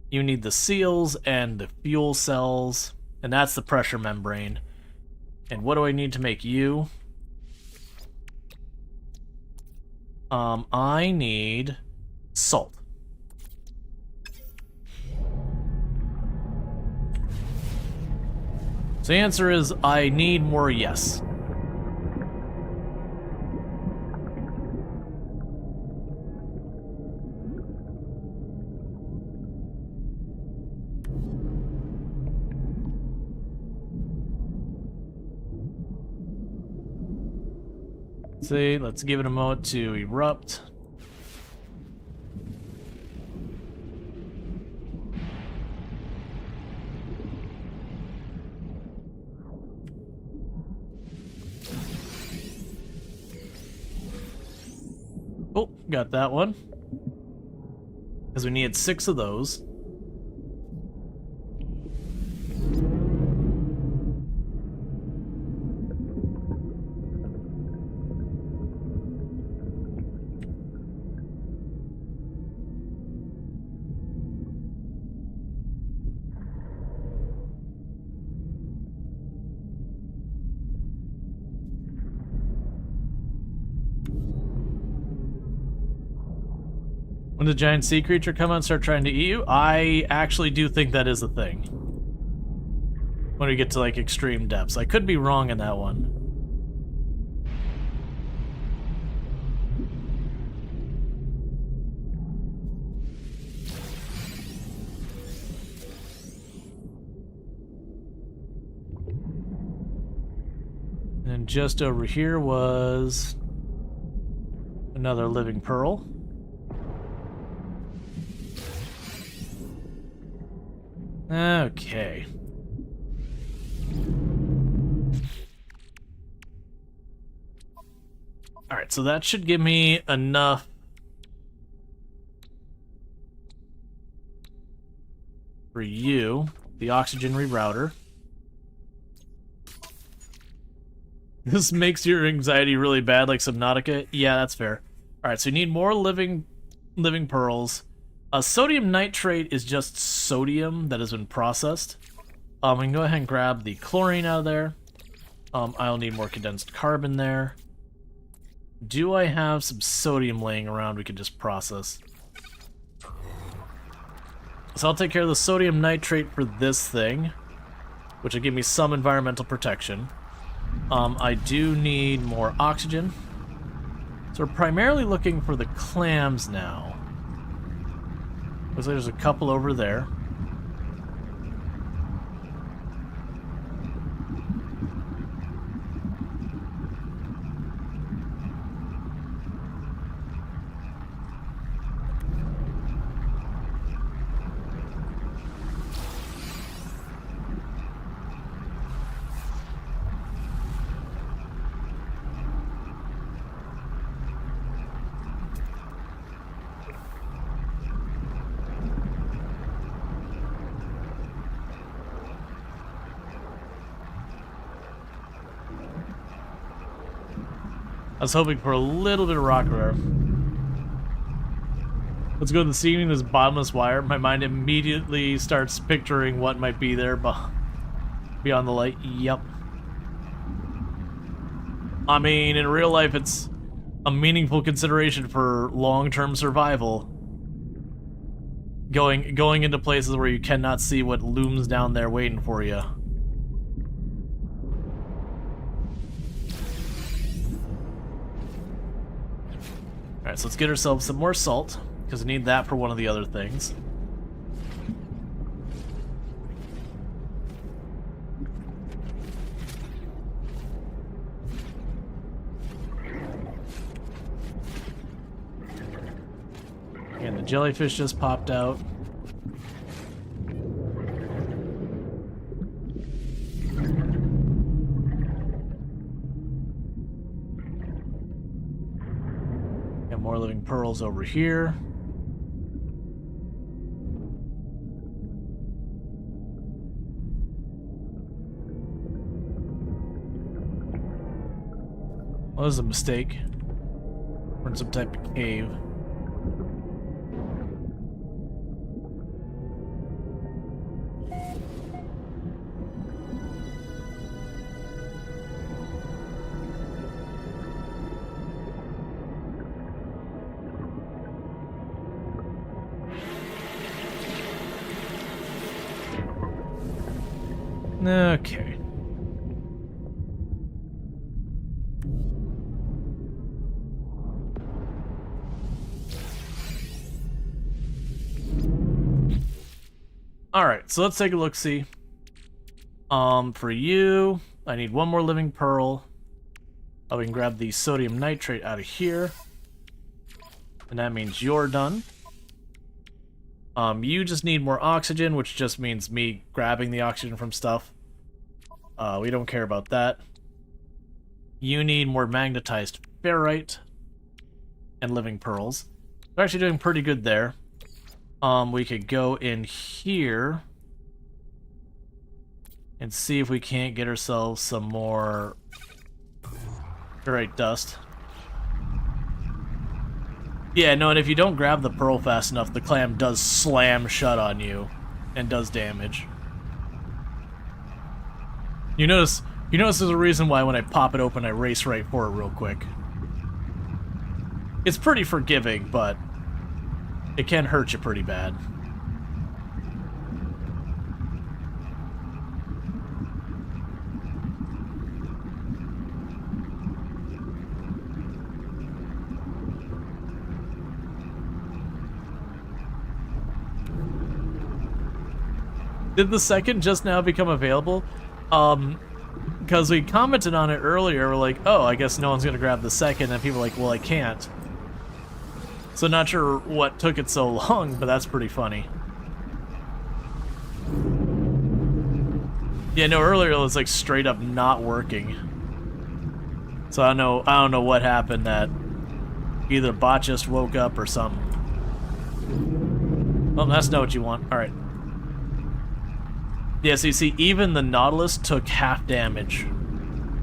You need the seals and the fuel cells, and that's the pressure membrane. And what do I need to make you? I need salt. So the answer is I need more yes. See, let's give it a moment to erupt. Oh, got that one. Because we needed 6 of those. When the giant sea creature come out and start trying to eat you, I actually do think that is a thing. When we get to, like, extreme depths. I could be wrong in that one. And just over here was another living pearl. Okay. Alright, so that should give me enough for you, the oxygen rerouter. This makes your anxiety really bad, like Subnautica? Yeah, that's fair. Alright, so you need more living pearls. Sodium nitrate is just sodium that has been processed. We can go ahead and grab the chlorine out of there. I'll need more condensed carbon there. Do I have some sodium laying around we could just process? So I'll take care of the sodium nitrate for this thing, which will give me some environmental protection. I do need more oxygen. So we're primarily looking for the clams now. Looks like there's a couple over there. I was hoping for a little bit of rock there. Let's go to the ceiling, this bottomless wire. My mind immediately starts picturing what might be there beyond the light. Yep. I mean, in real life, it's a meaningful consideration for long-term survival. Going into places where you cannot see what looms down there waiting for you. Alright, so let's get ourselves some more salt, because we need that for one of the other things. And the jellyfish just popped out. More living pearls over here. Well, that was a mistake. We're in some type of cave. Okay. Alright, so let's take a look-see. For you, I need one more living pearl. We can grab the sodium nitrate out of here. And that means you're done. You just need more oxygen, which just means me grabbing the oxygen from stuff. We don't care about that. You need more magnetized ferrite. and living pearls. We're actually doing pretty good there. We could go in here and see if we can't get ourselves some more ferrite dust. Yeah, no, and if you don't grab the pearl fast enough, the clam does slam shut on you and does damage. You notice there's a reason why when I pop it open, I race right for it real quick. It's pretty forgiving, but it can hurt you pretty bad. Did the second just now become available? Because we commented on it earlier, we're like, oh, I guess no one's gonna grab the second, and people are like, well, I can't. So not sure what took it so long, but that's pretty funny. Yeah, no, earlier it was like straight up not working. So I don't know what happened, that either bot just woke up or something. Well, that's not what you want. Alright. Yeah, so you see, even the Nautilus took half damage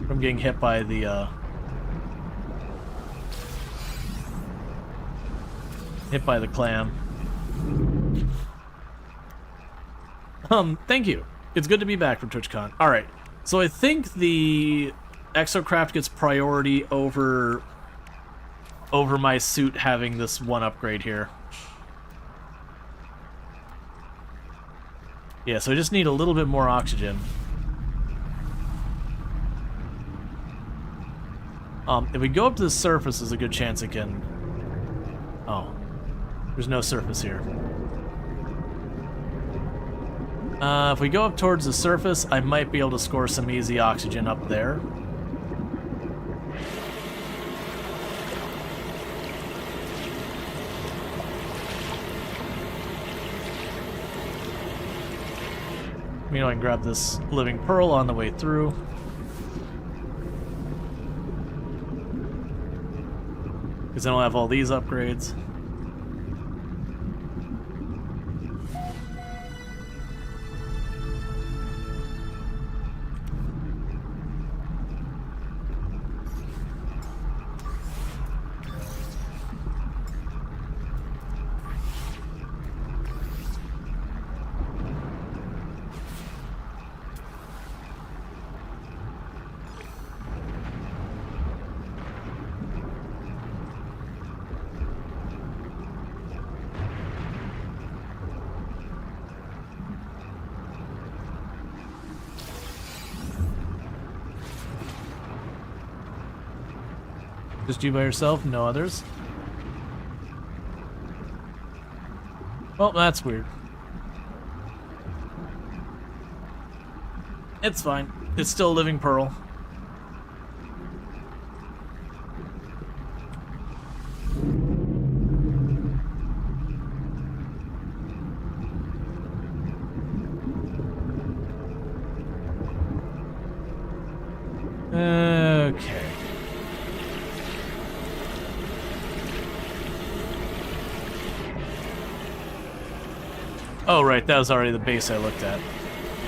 from getting hit by the, hit by the clam. Thank you. It's good to be back from TwitchCon. Alright, so I think the Exocraft gets priority over my suit having this one upgrade here. Yeah, so I just need a little bit more oxygen. If we go up to the surface, there's a good chance it can... Oh. There's no surface here. If we go up towards the surface, I might be able to score some easy oxygen up there. You know, I can grab this living pearl on the way through. Because then I'll have all these upgrades. Just you by yourself, no others? Well, that's weird. It's fine. It's still a living pearl. Okay. Oh, right, that was already the base I looked at.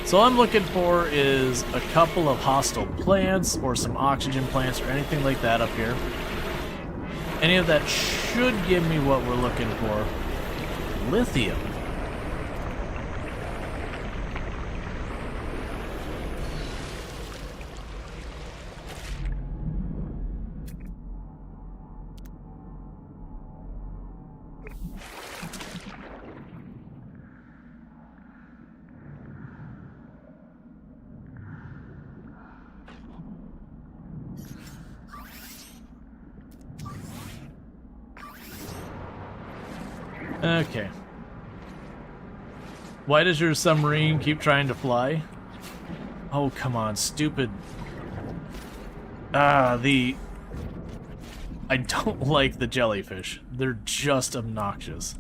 So all I'm looking for is a couple of hostile plants or some oxygen plants or anything like that up here. Any of that should give me what we're looking for. Lithium. Okay. Why does your submarine keep trying to fly? Oh, come on, stupid. I don't like the jellyfish. They're just obnoxious.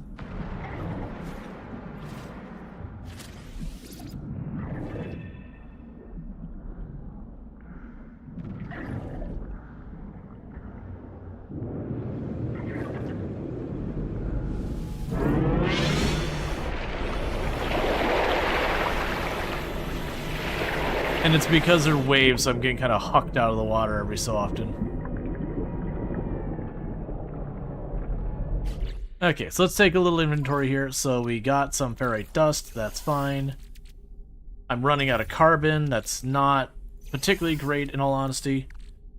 And it's because they're waves, so I'm getting kind of hucked out of the water every so often. Okay, so let's take a little inventory here. So we got some ferrite dust, that's fine. I'm running out of carbon, that's not particularly great in all honesty.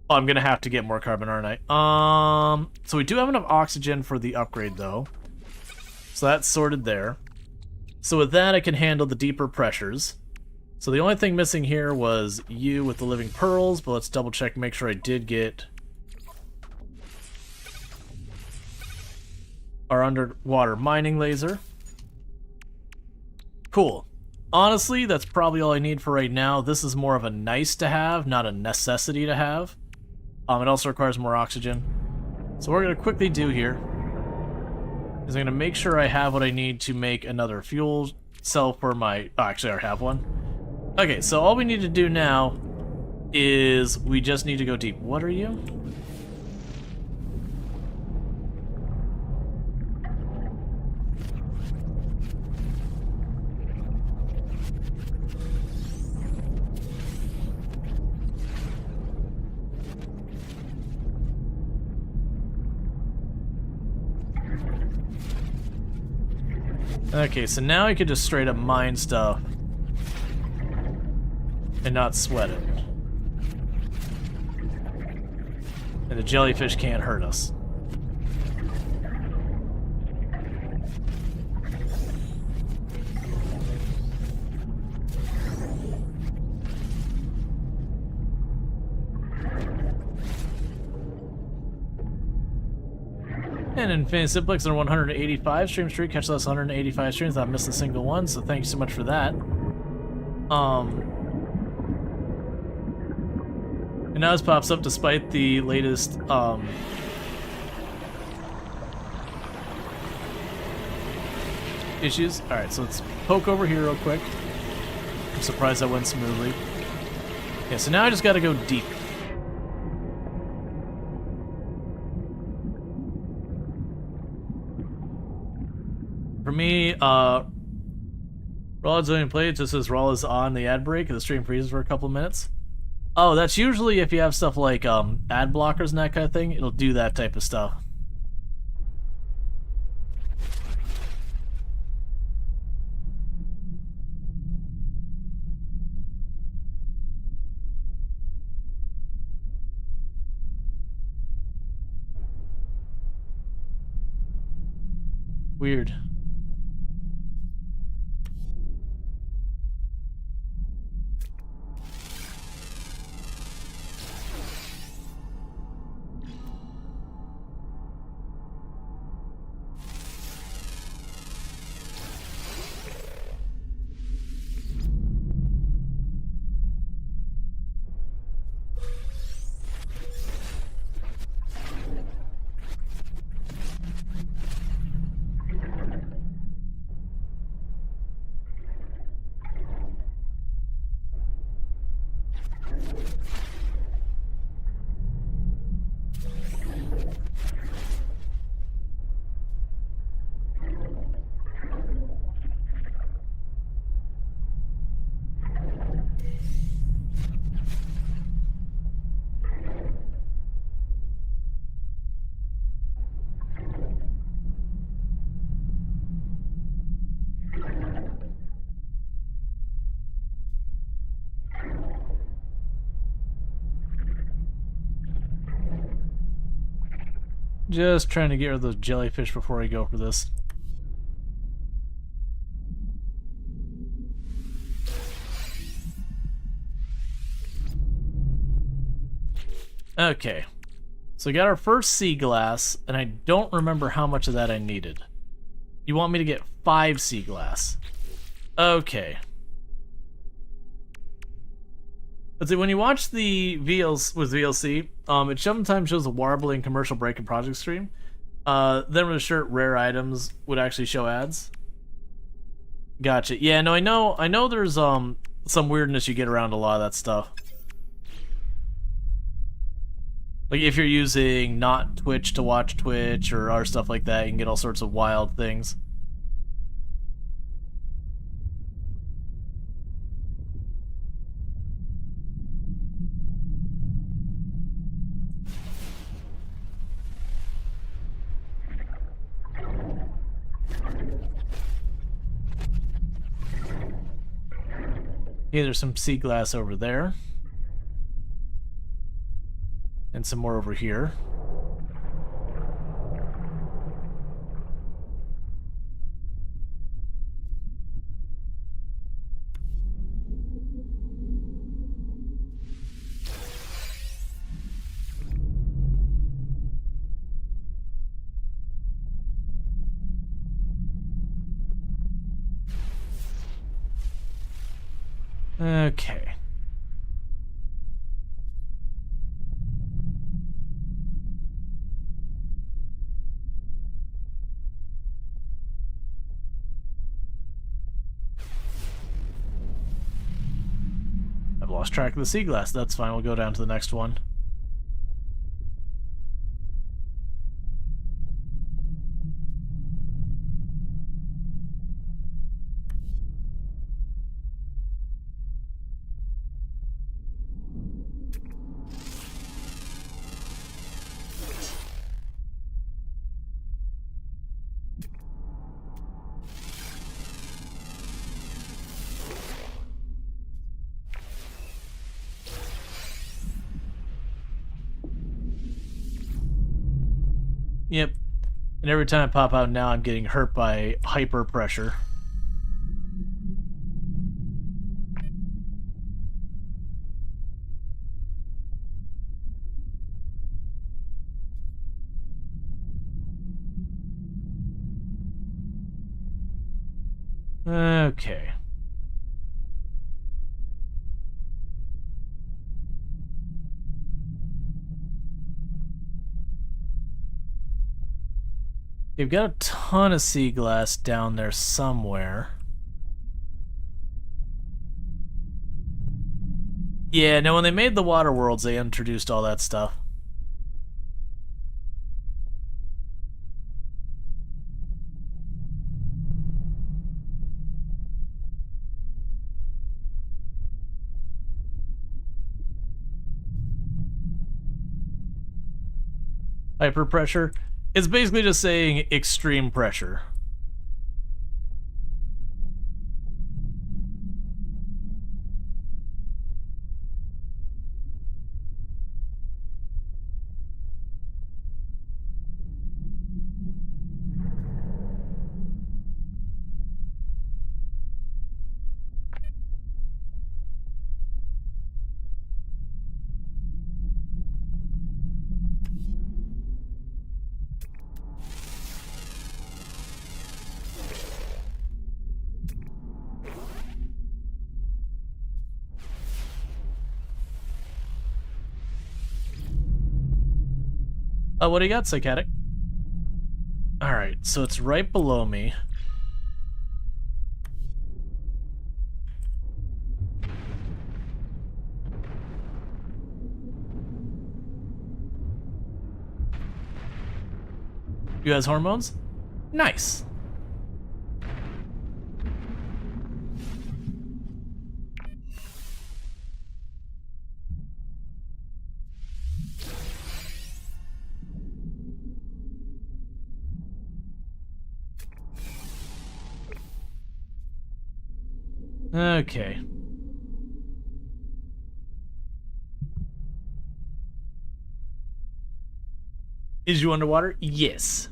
Oh, I'm gonna have to get more carbon, aren't I? So we do have enough oxygen for the upgrade though. So that's sorted there. So with that I can handle the deeper pressures. So the only thing missing here was you with the living pearls, but let's double check and make sure I did get our underwater mining laser. Cool. Honestly, that's probably all I need for right now. This is more of a nice to have, not a necessity to have. It also requires more oxygen. So what we're going to quickly do here is I'm going to make sure I have what I need to make another fuel cell for my... Oh, actually, I already have one. Okay, so all we need to do now is we just need to go deep. What are you? Okay, so now I could just straight up mine stuff and not sweat it. And the jellyfish can't hurt us. And Infinity Simplex on 185 stream streak, catch less 185 streams without missing a single one, so thank you so much for that. And now this pops up despite the latest, issues. Alright, so let's poke over here real quick. I'm surprised that went smoothly. Yeah, so now I just gotta go deep. For me, Rual is only played just as Rual is on the ad break and the stream freezes for a couple of minutes. Oh, that's usually if you have stuff like ad blockers and that kind of thing, it'll do that type of stuff. Weird. Just trying to get rid of those jellyfish before I go for this. Okay. So we got our first sea glass, and I don't remember how much of that I needed. You want me to get 5 sea glass. Okay. But see, when you watch the VLs with VLC, it sometimes shows a warbling commercial break and project stream. Then with a shirt, rare items would actually show ads. Gotcha. Yeah, no, I know there's some weirdness you get around a lot of that stuff. Like if you're using not Twitch to watch Twitch or other stuff like that, you can get all sorts of wild things. Okay, there's some sea glass over there. And some more over here. Okay. I've lost track of the sea glass. That's fine. We'll go down to the next one. Yep. And every time I pop out now, I'm getting hurt by hyper pressure. Okay. They've got a ton of sea glass down there somewhere. Yeah, no, when they made the water worlds, they introduced all that stuff. Hyper pressure. It's basically just saying extreme pressure. Oh, what do you got, Psychotic? Alright, so it's right below me. You has hormones? Nice. Okay. Is you underwater? Yes.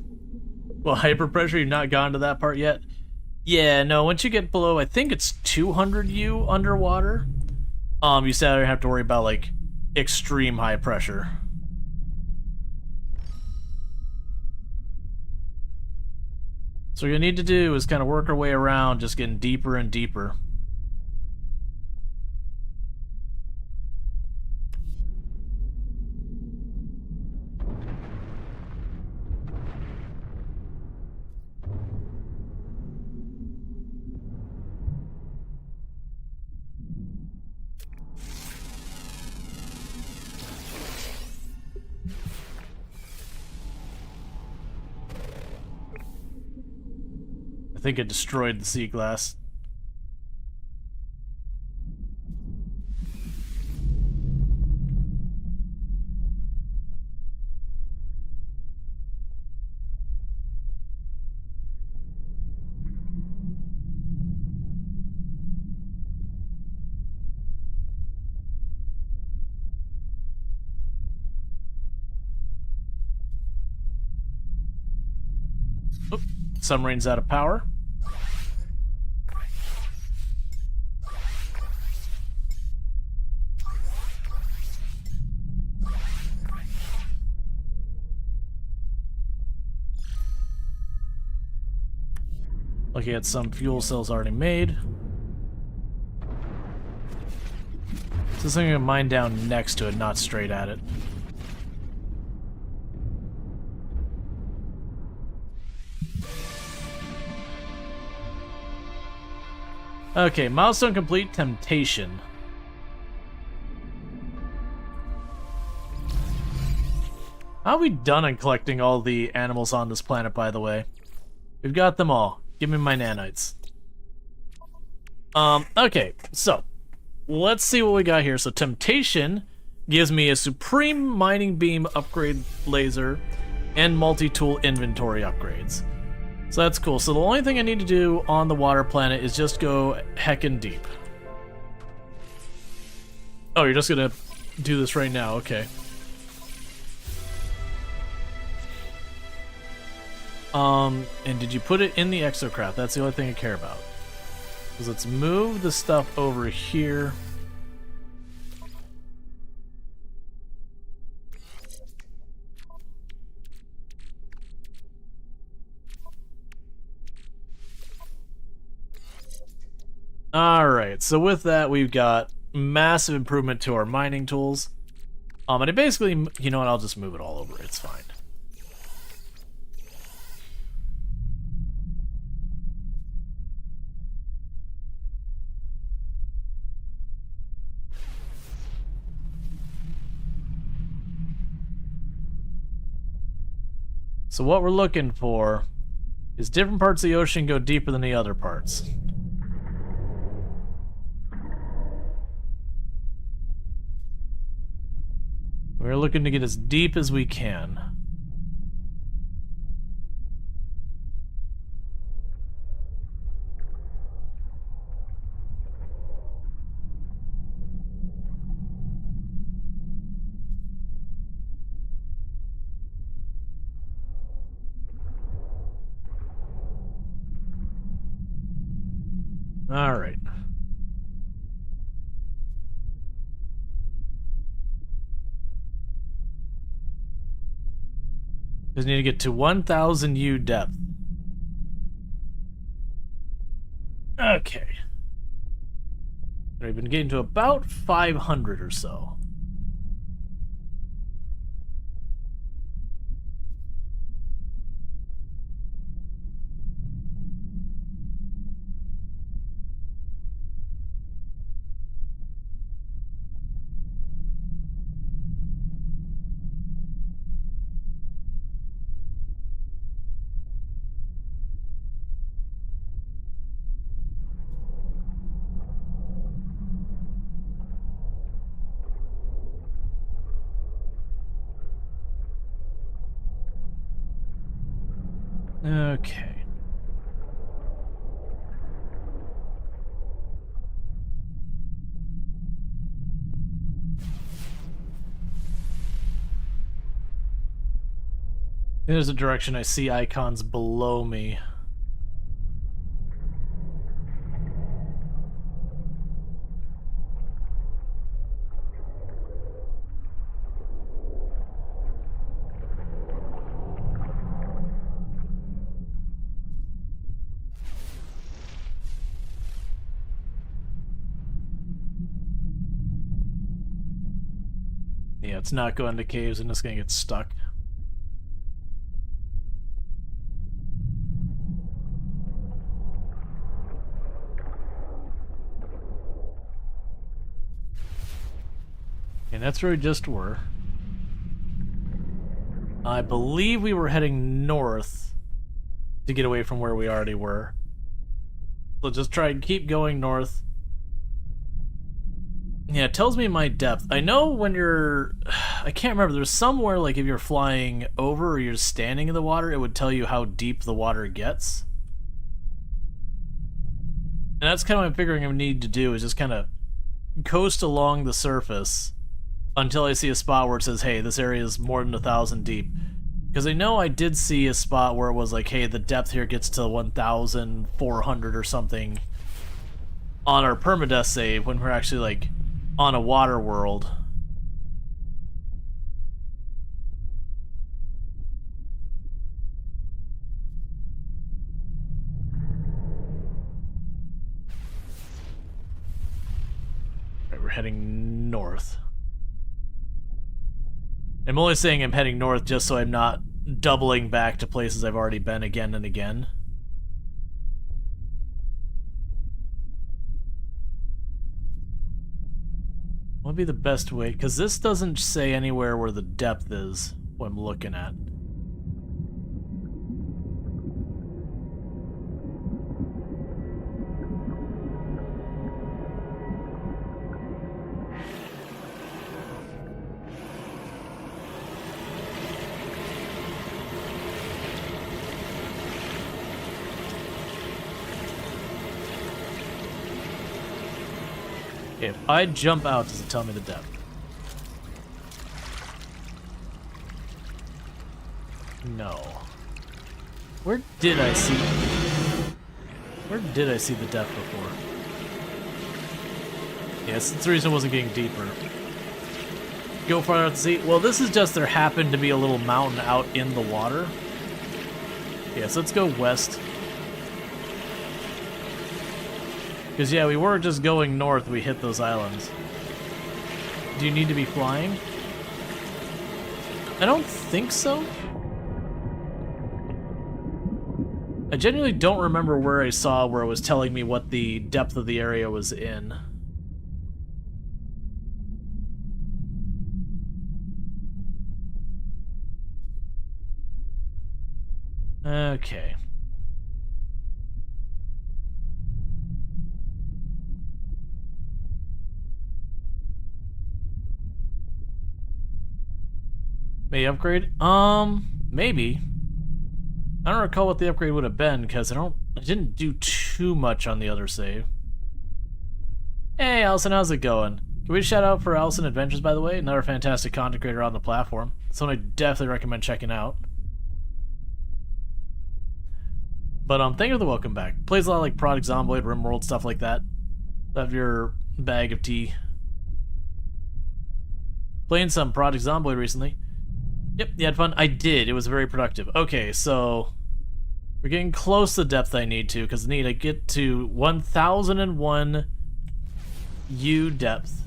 Well, hyperpressure, you've not gone to that part yet? Yeah, no, once you get below, I think it's 200 U underwater, you still have to worry about, like, extreme high pressure. So what you need to do is kind of work our way around, just getting deeper and deeper. I think it destroyed the sea glass. Oop, submarine's out of power. Looking at some fuel cells already made. So something to mine down next to it, not straight at it. Okay, milestone complete, temptation. How are we done on collecting all the animals on this planet, by the way? We've got them all. Give me my nanites. Okay, so let's see what we got here. So temptation gives me a supreme mining beam upgrade laser and multi-tool inventory upgrades. So that's cool. So the only thing I need to do on the water planet is just go heckin' deep. Oh, you're just gonna do this right now, okay. And did you put it in the exocraft? That's the only thing I care about. So let's move the stuff over here. Alright, so with that we've got massive improvement to our mining tools. And it basically, you know what, I'll just move it all over, it's fine. So what we're looking for is different parts of the ocean go deeper than the other parts. We're looking to get as deep as we can. All right. Just need to get to 1,000 U depth. Okay. We've been getting to about 500 or so. Okay. There's a direction I see icons below me. Yeah, it's not going to caves and it's gonna get stuck. And that's where we just were. I believe we were heading north to get away from where we already were. So just try and keep going north. Yeah, it tells me my depth. I know when you're... I can't remember. There's somewhere, like, if you're flying over or you're standing in the water, it would tell you how deep the water gets. And that's kind of what I'm figuring I need to do, is just kind of coast along the surface until I see a spot where it says, hey, this area is more than 1,000 deep. Because I know I did see a spot where it was like, hey, the depth here gets to 1,400 or something on our permadeath save when we're actually, like, on a water world. Right, we're heading north. I'm only saying I'm heading north just so I'm not doubling back to places I've already been again and again. What would be the best way? Because this doesn't say anywhere where the depth is, what I'm looking at. If I jump out, does it tell me the depth? No. Where did I see the depth before? Yes, that's the reason I wasn't getting deeper. Go farther out to sea. Well, this is just there happened to be a little mountain out in the water. Yeah, so let's go west. Because, yeah, we weren't just going north, we hit those islands. Do you need to be flying? I don't think so. I genuinely don't remember where I saw where it was telling me what the depth of the area was in. Okay. May upgrade? Maybe. I don't recall what the upgrade would have been because I didn't do too much on the other save. Hey, Allison, how's it going? Can we shout out for Allison Adventures, by the way? Another fantastic content creator on the platform. Someone I definitely recommend checking out. But thank you for the welcome back. Plays a lot like Product Zomboid, RimWorld, stuff like that. Have your bag of tea. Playing some Product Zomboid recently. Yep, you had fun? I did. It was very productive. Okay, so we're getting close to the depth I need to, because I need to get to 1001 U depth.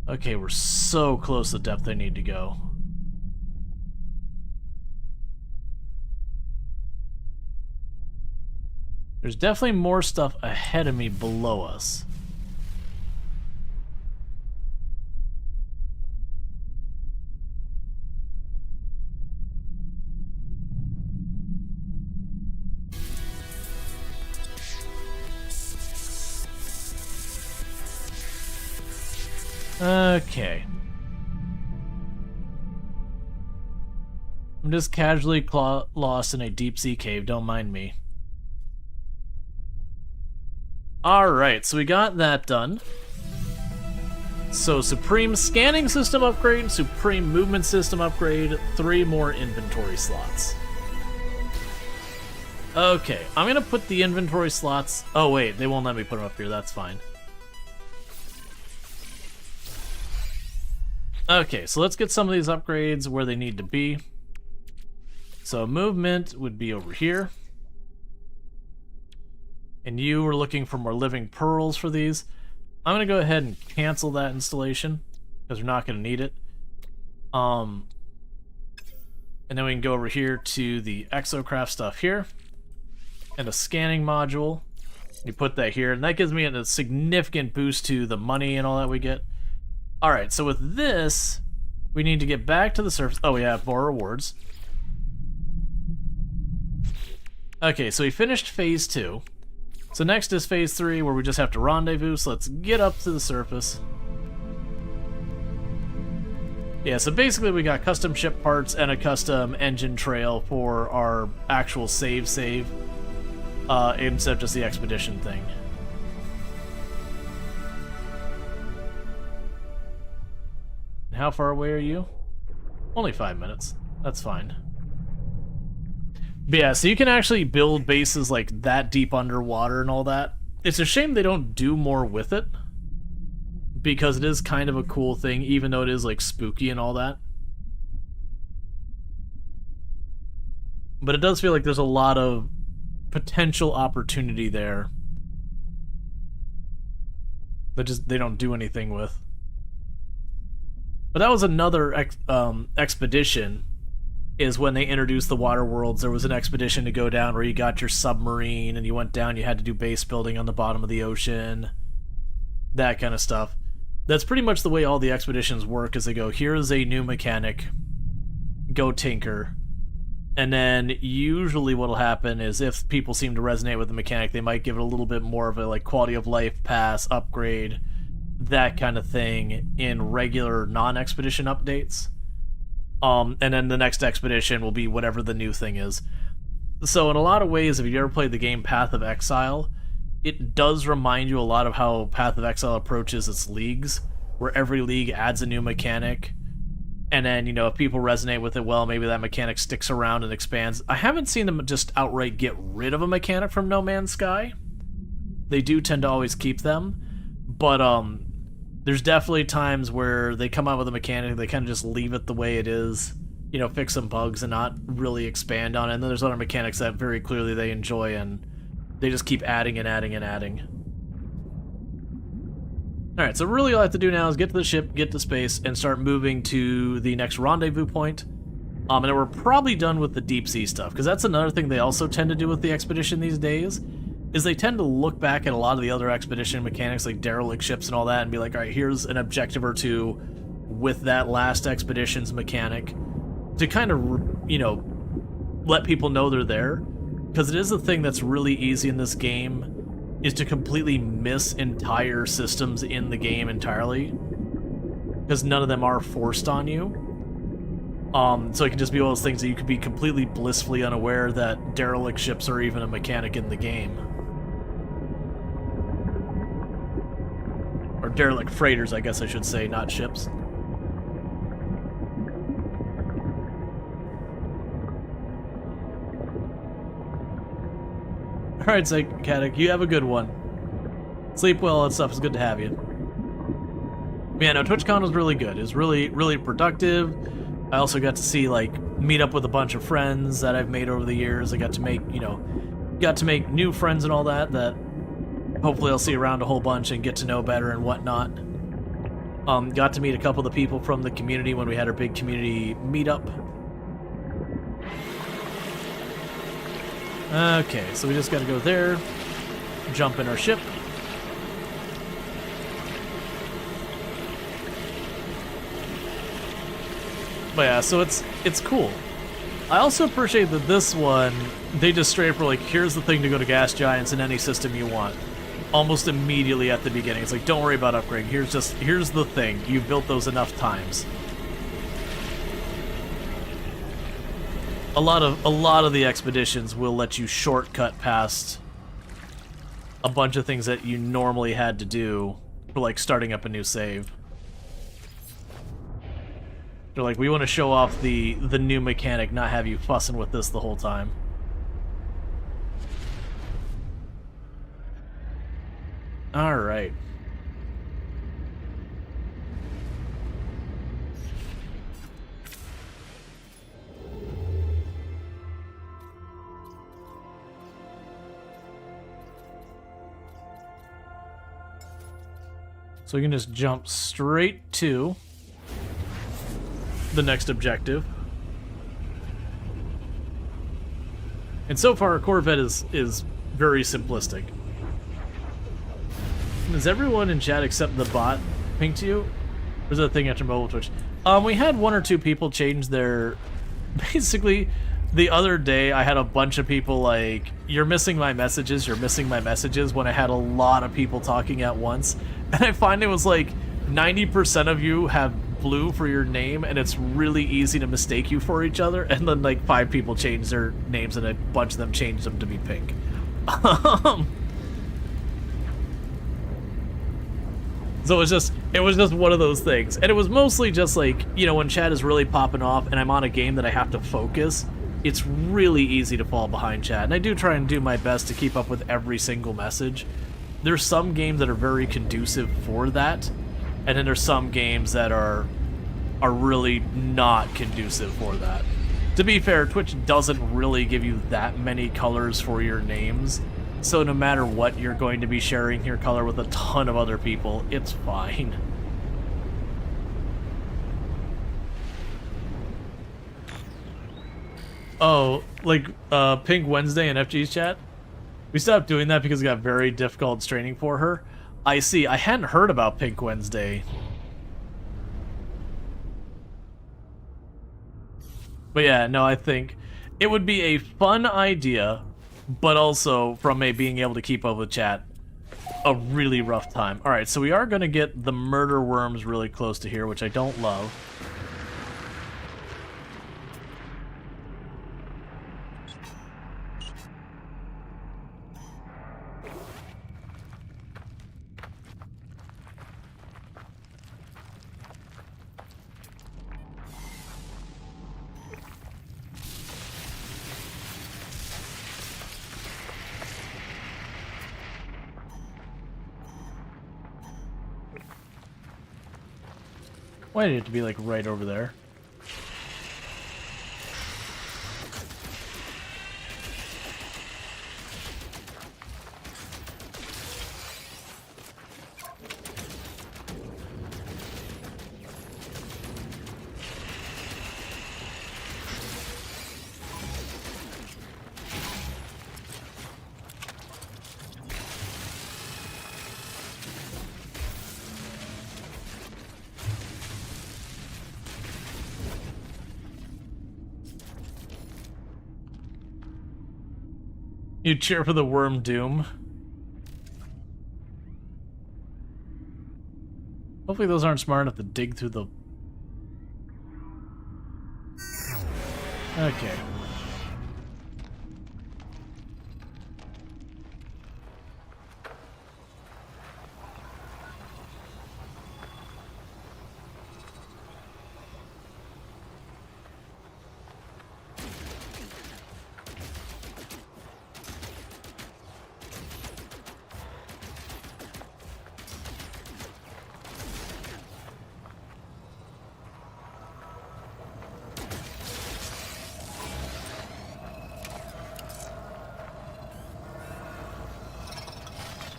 Okay, we're so close to the depth I need to go. There's definitely more stuff ahead of me below us. Okay. I'm just casually lost in a deep sea cave, don't mind me. Alright, so we got that done. So, Supreme Scanning System upgrade, Supreme Movement System upgrade, 3 more inventory slots. Okay, I'm gonna put the inventory slots... Oh wait, they won't let me put them up here, that's fine. Okay, so let's get some of these upgrades where they need to be. So, movement would be over here. And you were looking for more living pearls for these. I'm going to go ahead and cancel that installation, because we're not going to need it. And then we can go over here to the exocraft stuff here. And a scanning module. You put that here, and that gives me a significant boost to the money and all that we get. Alright, so with this, we need to get back to the surface. Oh, we have more rewards. Okay, so we finished phase 2. So next is phase 3, where we just have to rendezvous, so let's get up to the surface. Yeah, so basically we got custom ship parts and a custom engine trail for our actual save, instead of just the expedition thing. How far away are you? Only 5 minutes. That's fine. But yeah, so you can actually build bases like that deep underwater and all that. It's a shame they don't do more with it, because it is kind of a cool thing, even though it is like spooky and all that. But it does feel like there's a lot of potential opportunity there that just they don't do anything with. But that was another expedition, is when they introduced the water worlds. There was an expedition to go down where you got your submarine and you went down, you had to do base building on the bottom of the ocean, that kind of stuff. That's pretty much the way all the expeditions work, is they go, here's a new mechanic, go tinker. And then usually what'll happen is if people seem to resonate with the mechanic, they might give it a little bit more of a like quality of life pass, upgrade, that kind of thing in regular non-expedition updates. And then the next expedition will be whatever the new thing is. So in a lot of ways, if you ever played the game Path of Exile, it does remind you a lot of how Path of Exile approaches its leagues, where every league adds a new mechanic. And then, you know, if people resonate with it well, maybe that mechanic sticks around and expands. I haven't seen them just outright get rid of a mechanic from No Man's Sky. They do tend to always keep them. But there's definitely times where they come out with a mechanic, they kind of just leave it the way it is, you know, fix some bugs and not really expand on it. And then there's other mechanics that very clearly they enjoy and they just keep adding and adding and adding. Alright, so really all I have to do now is get to the ship, get to space, and start moving to the next rendezvous point. And then we're probably done with the deep sea stuff, because that's another thing they also tend to do with the expedition these days, is they tend to look back at a lot of the other expedition mechanics, like derelict ships and all that, and be like, alright, here's an objective or two with that last expedition's mechanic, to kind of, you know, let people know they're there. Because it is a thing that's really easy in this game, is to completely miss entire systems in the game entirely, because none of them are forced on you. So it can just be one of those things that you could be completely blissfully unaware that derelict ships are even a mechanic in the game. Or derelict freighters, I guess I should say, not ships. Alright, Psychotic, you have a good one. Sleep well and stuff, it's good to have you. But yeah, no, TwitchCon was really good. It was really, really productive. I also got to see, like, meet up with a bunch of friends that I've made over the years. I got to make, you know, new friends and all that hopefully I'll see around a whole bunch and get to know better and whatnot. Got to meet a couple of the people from the community when we had our big community meetup. Okay, so we just gotta go there, jump in our ship. But yeah, so it's cool. I also appreciate that this one, they just straight up were like, here's the thing to go to gas giants in any system you want. Almost immediately at the beginning. It's like, don't worry about upgrading, here's the thing. You've built those enough times. A lot of the expeditions will let you shortcut past a bunch of things that you normally had to do for, like, starting up a new save. They're like, we want to show off the new mechanic, not have you fussing with this the whole time. Alright. So we can just jump straight to the next objective. And so far, our Corvette is very simplistic. Does everyone in chat except the bot ping to you? Or is that a thing after mobile Twitch? We had one or two people change their... Basically, the other day, I had a bunch of people like, you're missing my messages, when I had a lot of people talking at once. And I find it was like 90% of you have blue for your name, and it's really easy to mistake you for each other. And then like 5 people changed their names, and a bunch of them changed them to be pink. So it was just one of those things. And it was mostly just like, you know, when chat is really popping off and I'm on a game that I have to focus, it's really easy to fall behind chat. And I do try and do my best to keep up with every single message. There's some games that are very conducive for that, and then there's some games that are really not conducive for that. To be fair, Twitch doesn't really give you that many colors for your names, so no matter what, you're going to be sharing your color with a ton of other people. It's fine. Oh, like Pink Wednesday in FG's chat? We stopped doing that because it got very difficult straining for her. I see. I hadn't heard about Pink Wednesday. But yeah, no, I think it would be a fun idea, but also from a being able to keep up with chat, a really rough time. Alright, so we are going to get the murder worms really close to here, which I don't love. Why did it have to be like right over there? You cheer for the worm doom. Hopefully those aren't smart enough to dig through the... Okay.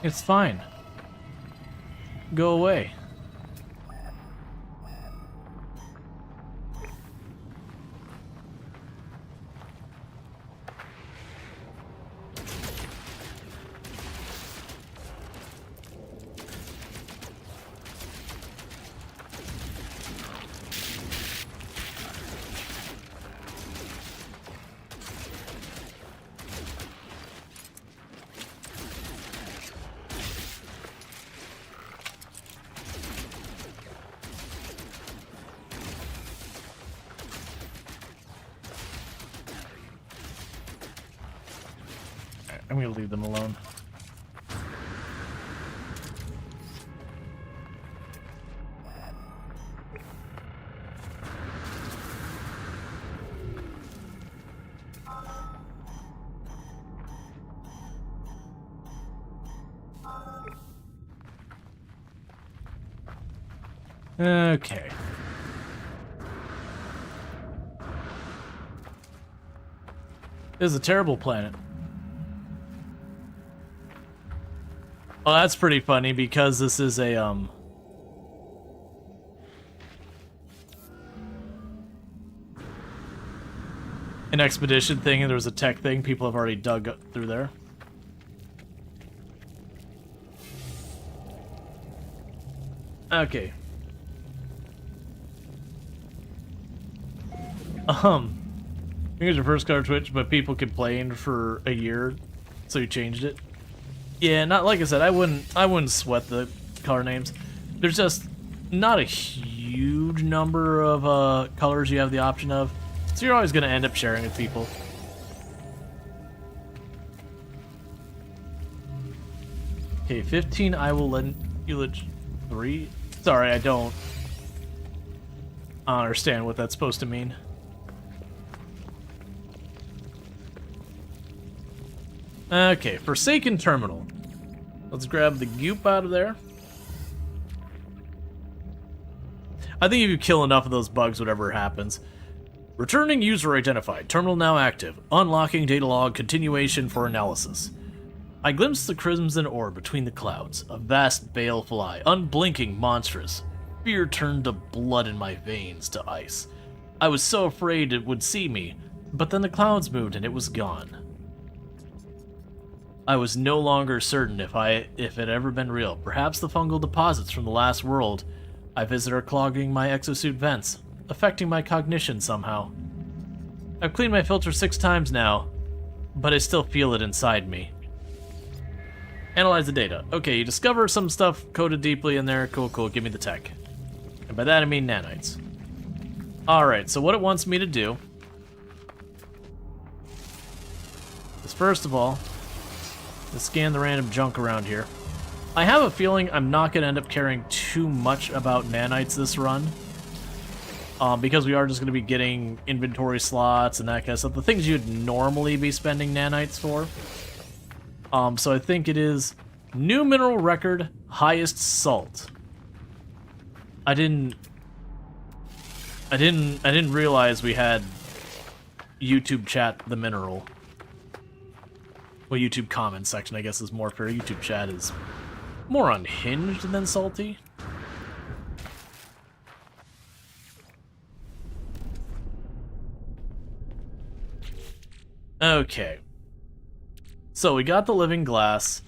It's fine. Go away. I'm gonna leave them alone. Okay. This is a terrible planet. Oh, that's pretty funny because this is a, an expedition thing and there was a tech thing. People have already dug through there. Okay. Here's your first color Twitch, but people complained for a year, so you changed it. Yeah, not like I said, I wouldn't sweat the color names. There's just not a huge number of colors you have the option of, so you're always gonna end up sharing with people. Okay, 15 I will let you 3? Sorry, I don't understand what that's supposed to mean. Okay, Forsaken Terminal. Let's grab the goop out of there. I think if you kill enough of those bugs, whatever happens. Returning user identified. Terminal now active. Unlocking data log continuation for analysis. I glimpsed the crimson orb between the clouds. A vast baleful eye, unblinking, monstrous. Fear turned the blood in my veins to ice. I was so afraid it would see me, but then the clouds moved and it was gone. I was no longer certain if it had ever been real. Perhaps the fungal deposits from the last world I visited are clogging my exosuit vents, affecting my cognition somehow. I've cleaned my filter 6 times now, but I still feel it inside me. Analyze the data. Okay, you discover some stuff coded deeply in there. Cool, cool. Give me the tech. And by that I mean nanites. Alright, so what it wants me to do is, first of all, let's scan the random junk around here. I have a feeling I'm not going to end up caring too much about nanites this run. Because we are just going to be getting inventory slots and that kind of stuff. The things you'd normally be spending nanites for. So I think it is new mineral record, highest salt. I didn't realize we had YouTube chat the mineral. Well, YouTube comment section, I guess, is more fair. YouTube chat is more unhinged than salty. Okay. So we got the living glass.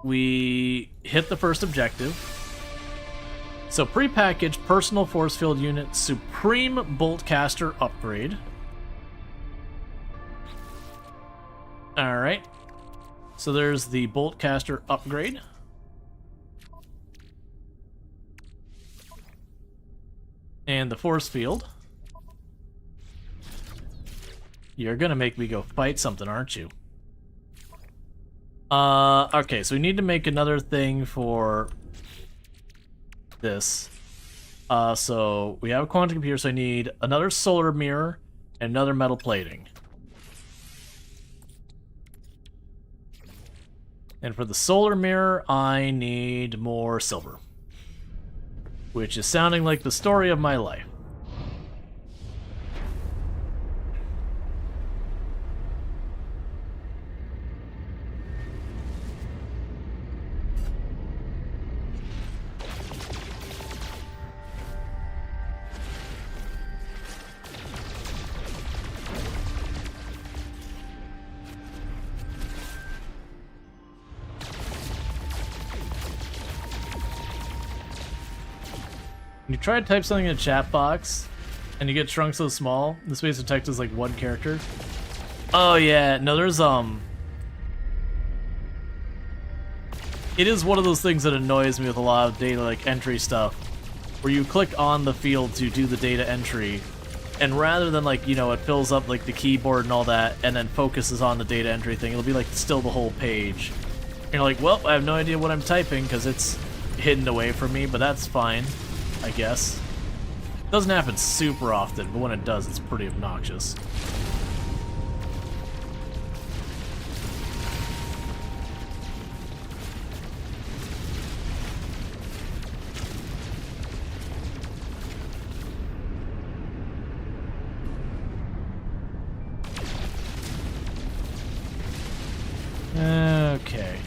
We hit the first objective. So prepackaged personal force field unit, supreme bolt caster upgrade. All right. So there's the bolt caster upgrade. And the force field. You're gonna make me go fight something, aren't you? Okay, so we need to make another thing for this. So we have a quantum computer, so I need another solar mirror and another metal plating. And for the solar mirror, I need more silver. Which is sounding like the story of my life. You try to type something in a chat box, and you get shrunk so small, the space of text is like one character. Oh yeah, no, there's it is one of those things that annoys me with a lot of data like entry stuff, where you click on the field to do the data entry, and rather than like, you know, it fills up like the keyboard and all that, and then focuses on the data entry thing, it'll be like still the whole page. And you're like, well, I have no idea what I'm typing because it's hidden away from me, but that's fine. I guess. Doesn't happen super often, but when it does, it's pretty obnoxious. Okay.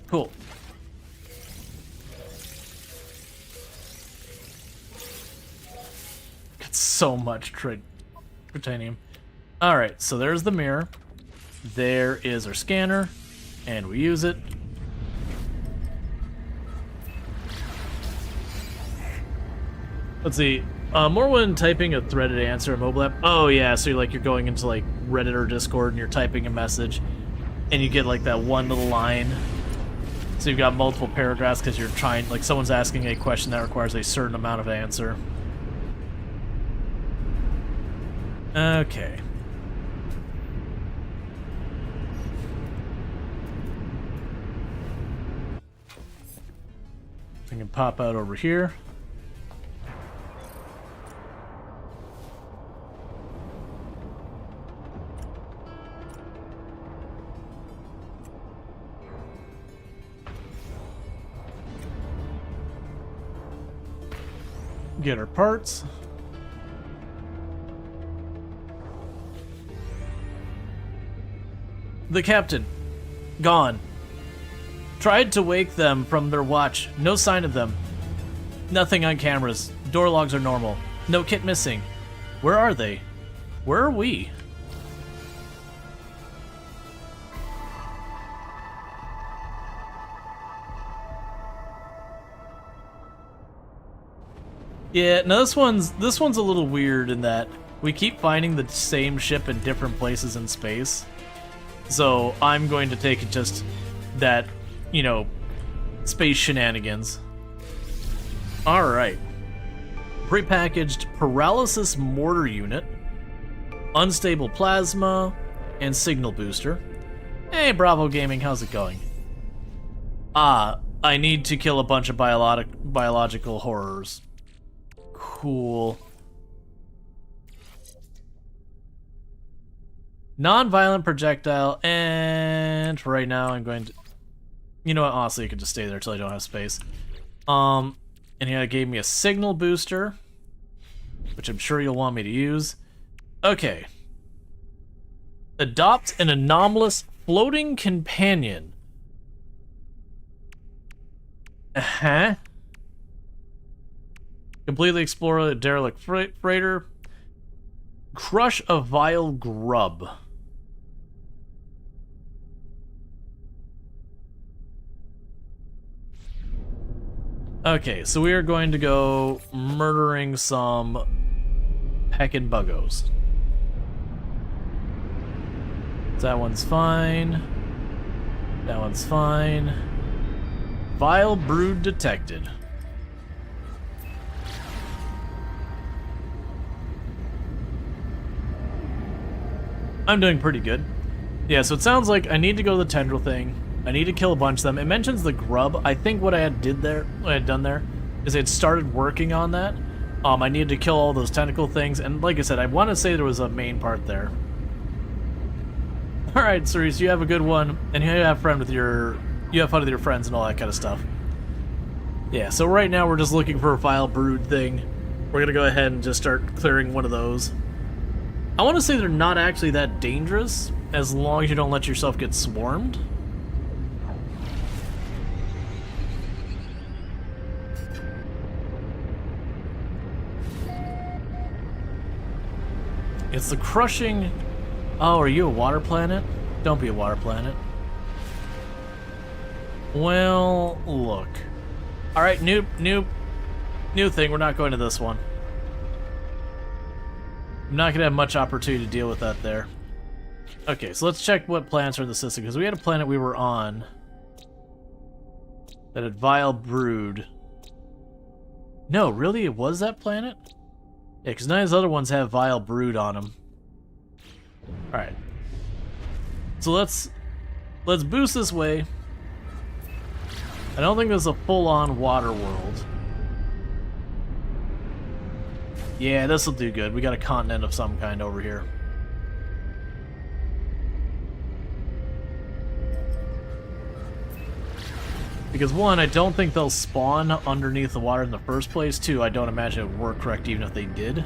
Cool. Got so much titanium. Alright, so there's the mirror. There is our scanner. And we use it. Let's see. More when typing a threaded answer in mobile app. Oh yeah, so you're going into like Reddit or Discord and you're typing a message. And you get like that one little line. So you've got multiple paragraphs because you're trying, like someone's asking a question that requires a certain amount of answer. Okay. I can pop out over here. Get our parts. The captain. Gone. Tried to wake them from their watch. No sign of them. Nothing on cameras. Door logs are normal. No kit missing. Where are they? Where are we? Yeah, no, this one's a little weird in that we keep finding the same ship in different places in space. So I'm going to take it just that, you know, space shenanigans. Alright. Prepackaged paralysis mortar unit, unstable plasma, and signal booster. Hey, Bravo Gaming, how's it going? I need to kill a bunch of biological horrors. Cool. Non-violent projectile, and right now I'm going to... You know what, honestly, you can just stay there until I don't have space. And yeah, it gave me a signal booster, which I'm sure you'll want me to use. Okay. Adopt an anomalous floating companion. Uh-huh. Completely explore a derelict freighter. Crush a vile grub. Okay, so we are going to go murdering some heckin' buggos. That one's fine. That one's fine. Vile brood detected. I'm doing pretty good. Yeah, so it sounds like I need to go to the tendril thing. I need to kill a bunch of them. It mentions the grub. I think what I had done there is I had started working on that. I needed to kill all those tentacle things, and like I said, I want to say there was a main part there. All right, Cerise, you have a good one, and you have fun with your friends and all that kind of stuff. Yeah, so right now we're just looking for a vile brood thing. We're gonna go ahead and just start clearing one of those. I want to say they're not actually that dangerous, as long as you don't let yourself get swarmed. It's the crushing... Oh, are you a water planet? Don't be a water planet. Well, look. Alright, new thing. We're not going to this one. I'm not going to have much opportunity to deal with that there. Okay, so let's check what planets are in the system, because we had a planet we were on that had vile brood. No, really? It was that planet? Yeah, because none of these other ones have vile brood on them. Alright. So let's boost this way. I don't think there's a full-on water world. Yeah, this'll do good. We got a continent of some kind over here. Because one, I don't think they'll spawn underneath the water in the first place. Two, I don't imagine it would work correct even if they did.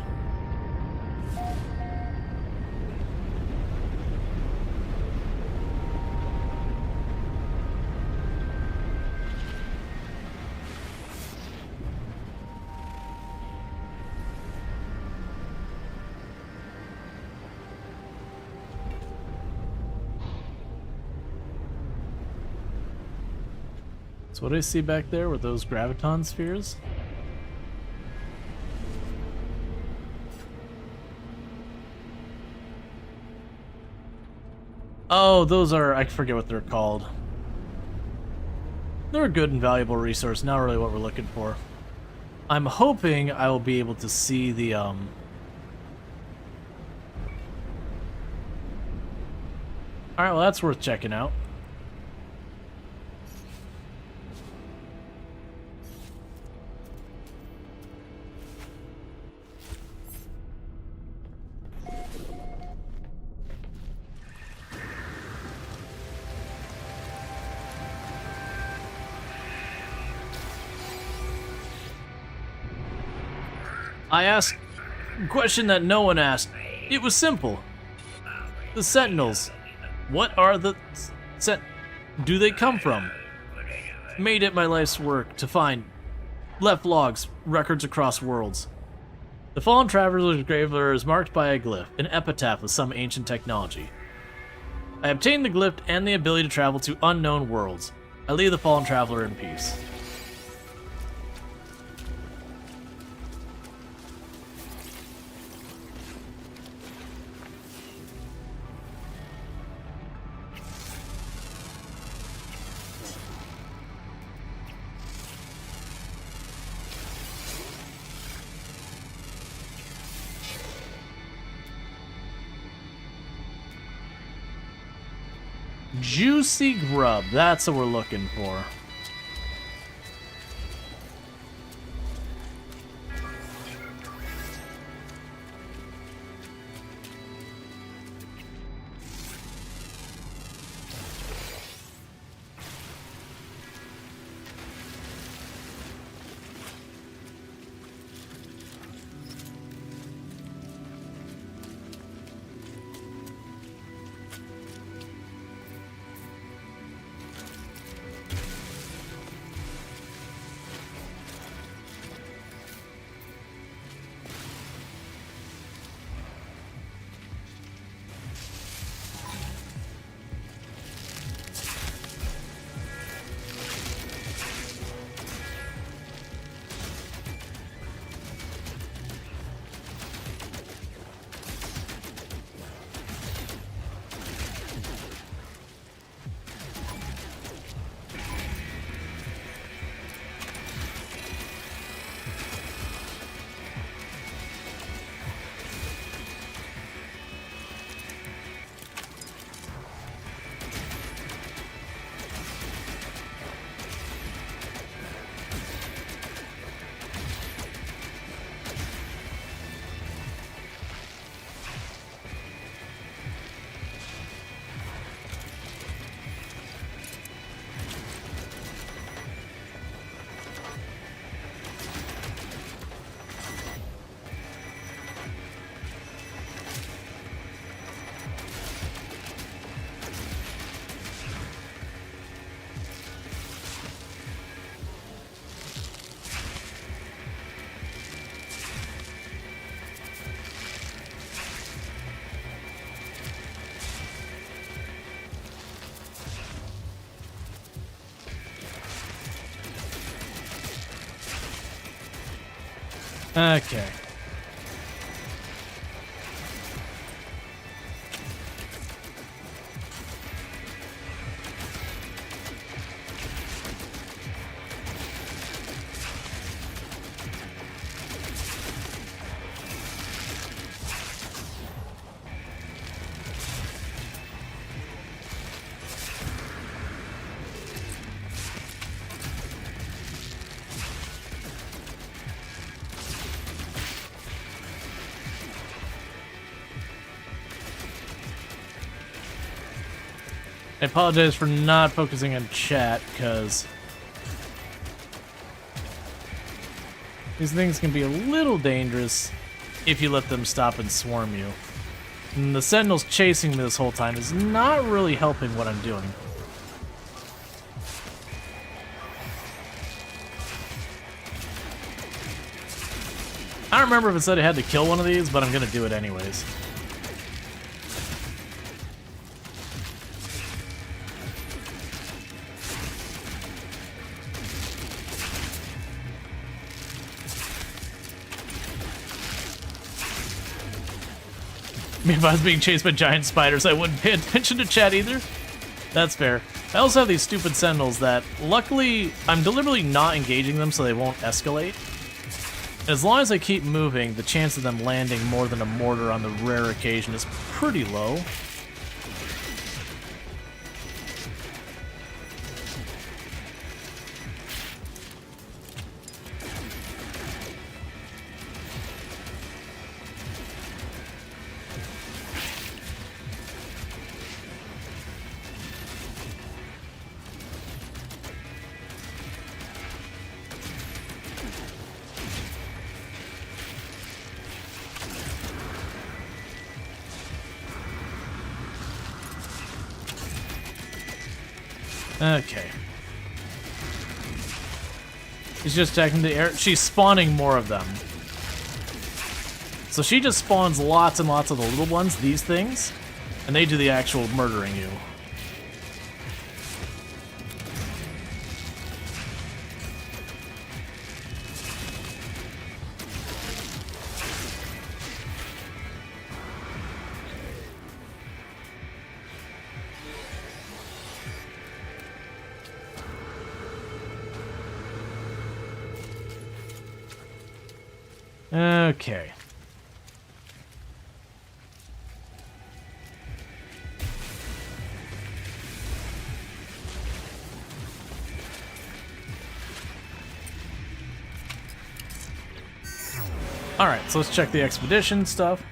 So what do I see back there with those graviton spheres? Oh, those are... I forget what they're called. They're a good and valuable resource, not really what we're looking for. I'm hoping I will be able to see the, Alright, well that's worth checking out. I asked a question that no one asked. It was simple. The Sentinels. What are the do they come from? Made it my life's work to find left logs, records across worlds. The fallen traveler's grave is marked by a glyph, an epitaph of some ancient technology. I obtained the glyph and the ability to travel to unknown worlds. I leave the fallen traveler in peace. Juicy grub, that's what we're looking for. Okay. I apologize for not focusing on chat, because these things can be a little dangerous if you let them stop and swarm you. And the Sentinels chasing me this whole time is not really helping what I'm doing. I don't remember if it said I had to kill one of these, but I'm gonna do it anyways. I mean, if I was being chased by giant spiders, I wouldn't pay attention to chat either. That's fair. I also have these stupid sentinels that, luckily, I'm deliberately not engaging them so they won't escalate. As long as I keep moving, the chance of them landing more than a mortar on the rare occasion is pretty low. Okay. She's just attacking the air. She's spawning more of them. So she just spawns lots and lots of the little ones, these things, and they do the actual murdering you. Okay. Alright, so let's check the expedition stuff.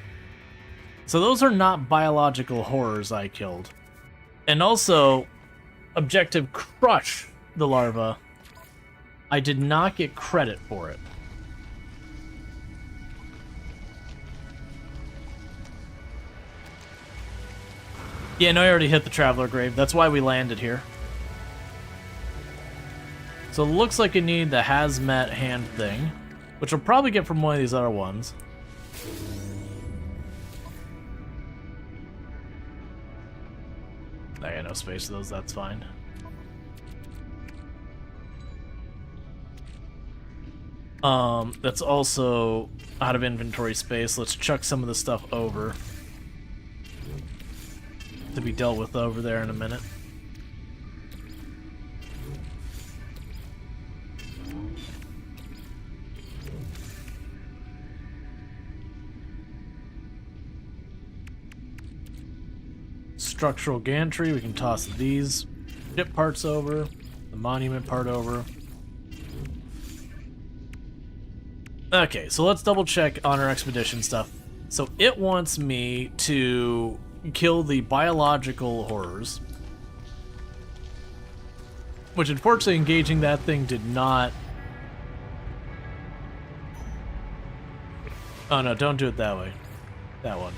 So those are not biological horrors I killed. And also, objective crush the larva. I did not get credit for it. Yeah, no, I already hit the Traveler Grave. That's why we landed here. So it looks like you need the hazmat hand thing, which we'll probably get from one of these other ones. I got no space for those, that's fine. That's also out of inventory space. Let's chuck some of the stuff over to be dealt with over there in a minute. Structural gantry, we can toss these ship parts over, the monument part over. Okay, so let's double check on our expedition stuff. So it wants me to kill the biological horrors, which unfortunately engaging that thing did not... Oh no, don't do it that way. That one.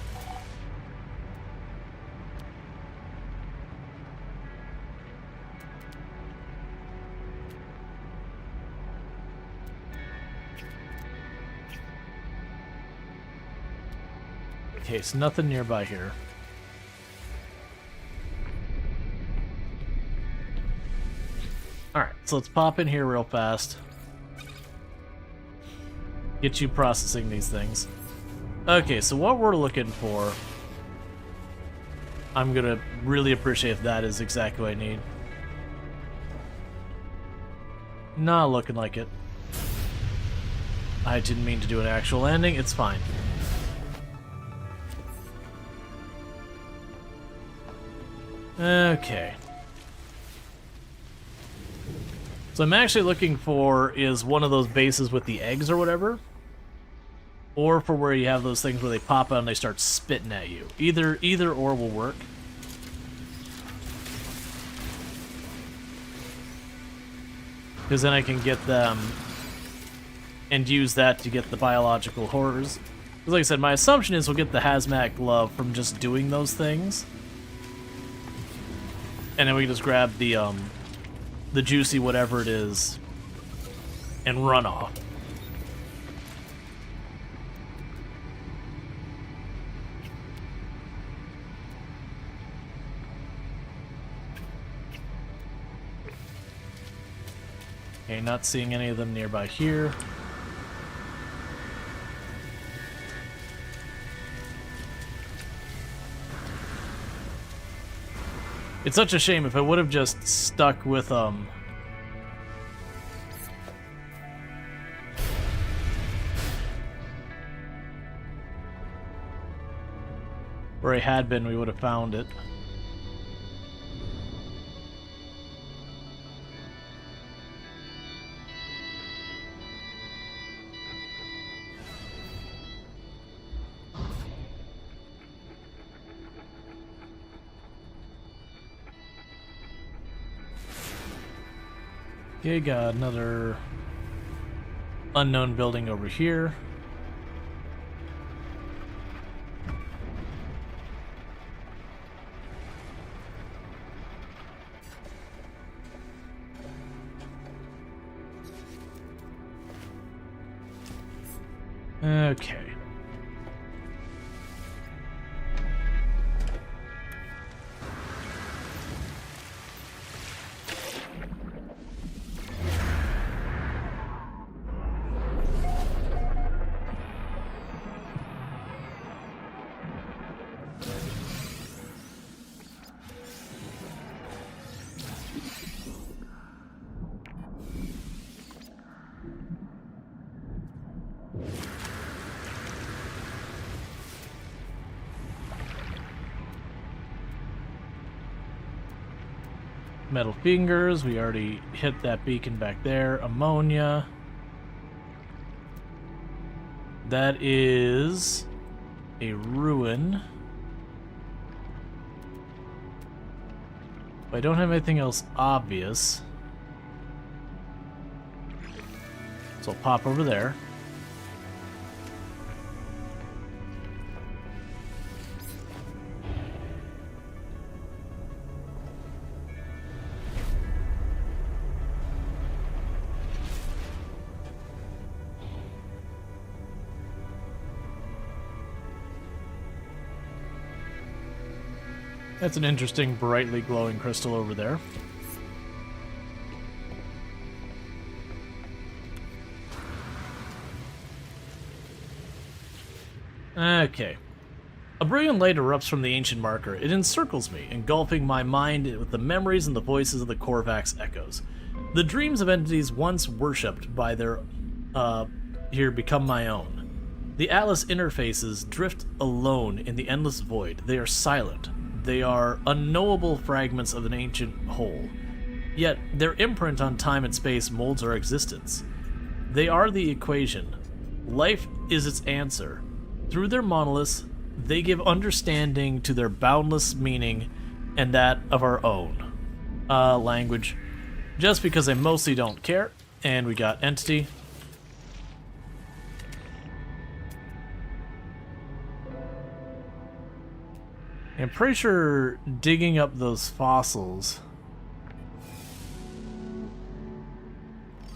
Okay, so nothing nearby here. Alright, so let's pop in here real fast. Get you processing these things. Okay, so what we're looking for... I'm gonna really appreciate if that is exactly what I need. Not looking like it. I didn't mean to do an actual landing, it's fine. Okay. So I'm actually looking for is one of those bases with the eggs or whatever, or for where you have those things where they pop out and they start spitting at you. Either or will work. Because then I can get them and use that to get the biological horrors. Because like I said, my assumption is we'll get the hazmat glove from just doing those things. And then we can just grab the juicy whatever it is and run off. Okay, not seeing any of them nearby here. It's such a shame if I would have just stuck with, where I had been, we would have found it. Okay, got another unknown building over here. Okay. Metal fingers, we already hit that beacon back there. Ammonia. That is a ruin. But I don't have anything else obvious. So I'll pop over there. That's an interesting, brightly glowing crystal over there. Okay. A brilliant light erupts from the ancient marker. It encircles me, engulfing my mind with the memories and the voices of the Korvax echoes. The dreams of entities once worshipped by their here become my own. The Atlas interfaces drift alone in the endless void. They are silent. They are unknowable fragments of an ancient whole. Yet, their imprint on time and space molds our existence. They are the equation. Life is its answer. Through their monoliths, they give understanding to their boundless meaning and that of our own. Language. Just because I mostly don't care. And we got entity. I'm pretty sure digging up those fossils.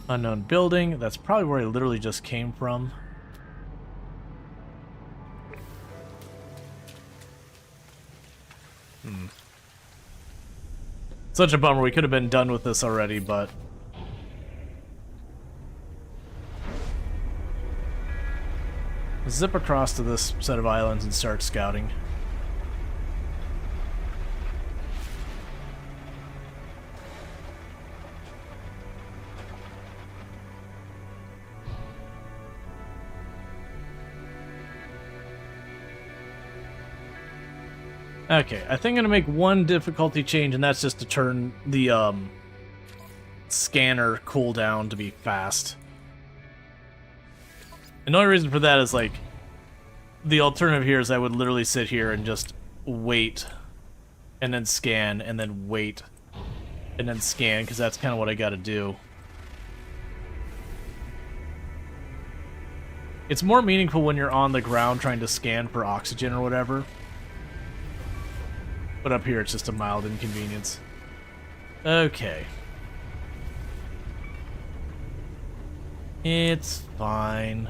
Unknown building. That's probably where I literally just came from. Such a bummer. We could have been done with this already, but... zip across to this set of islands and start scouting. Okay, I think I'm gonna make one difficulty change, and that's just to turn the scanner cooldown to be fast. And the only reason for that is, like, the alternative here is I would literally sit here and just wait, and then scan, and then wait, and then scan, because that's kind of what I gotta do. It's more meaningful when you're on the ground trying to scan for oxygen or whatever. But up here, it's just a mild inconvenience. Okay. It's fine.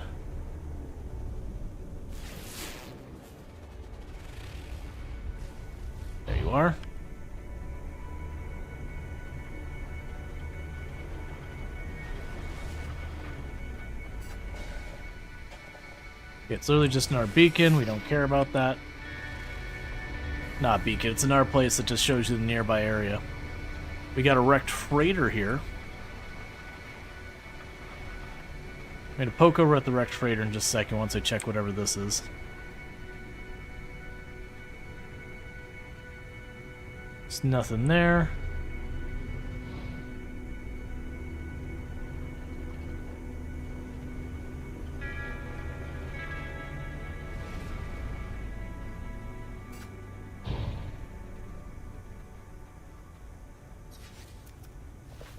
There you are. It's literally just in our beacon. We don't care about that. Not beacon, it's another place that just shows you the nearby area. We got a wrecked freighter here. I'm going to poke over at the wrecked freighter in just a second once I check whatever this is. There's nothing there.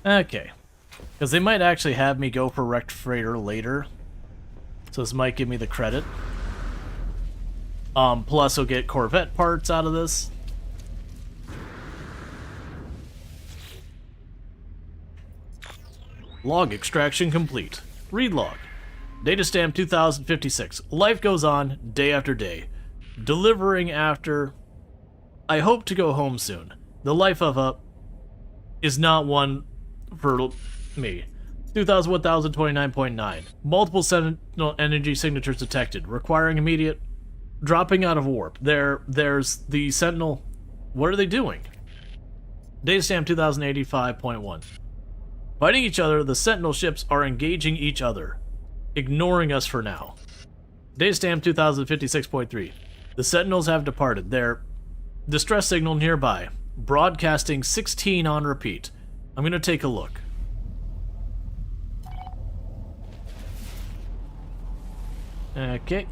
Okay. Because they might actually have me go for wrecked freighter later. So this might give me the credit. Plus I'll get Corvette parts out of this. Log extraction complete. Read log. Data stamp 2056. Life goes on, day after day. Delivering after... I hope to go home soon. The life of a... is not one... for me. 1029.9. Multiple sentinel energy signatures detected, requiring immediate dropping out of warp. There's the sentinel. What are they doing? Data stamp 2085.1. Fighting each other, the sentinel ships are engaging each other, ignoring us for now. Data stamp 2056.3. The sentinels have departed. Their distress signal nearby, broadcasting 16 on repeat. I'm gonna take a look. Okay.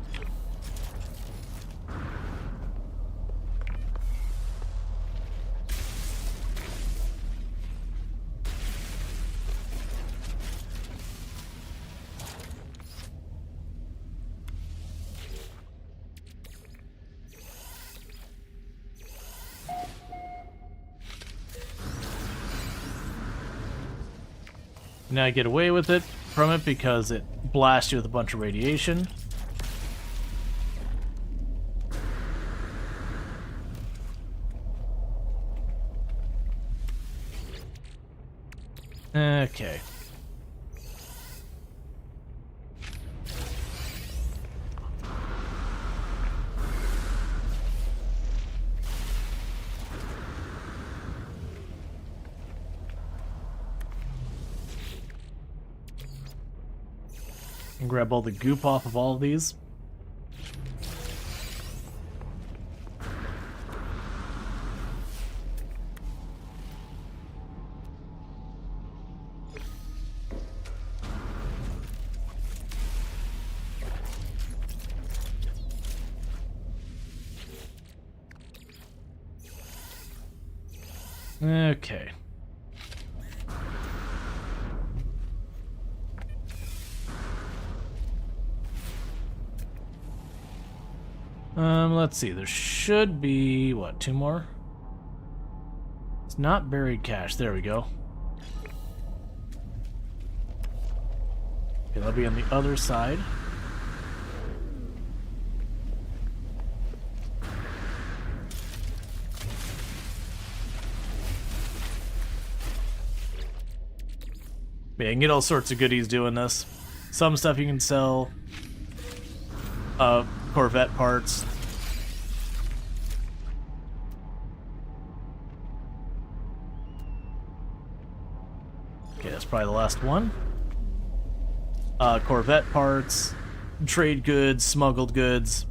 Now I get away with it from it because it blasts you with a bunch of radiation. Okay. And grab all the goop off of all of these. Okay. Let's see. There should be, what, 2 more? It's not buried cache. There we go. Okay, that'll be on the other side. Yeah, you can get all sorts of goodies doing this. Some stuff you can sell. Corvette parts. Okay, that's probably the last one. Corvette parts, trade goods, smuggled goods,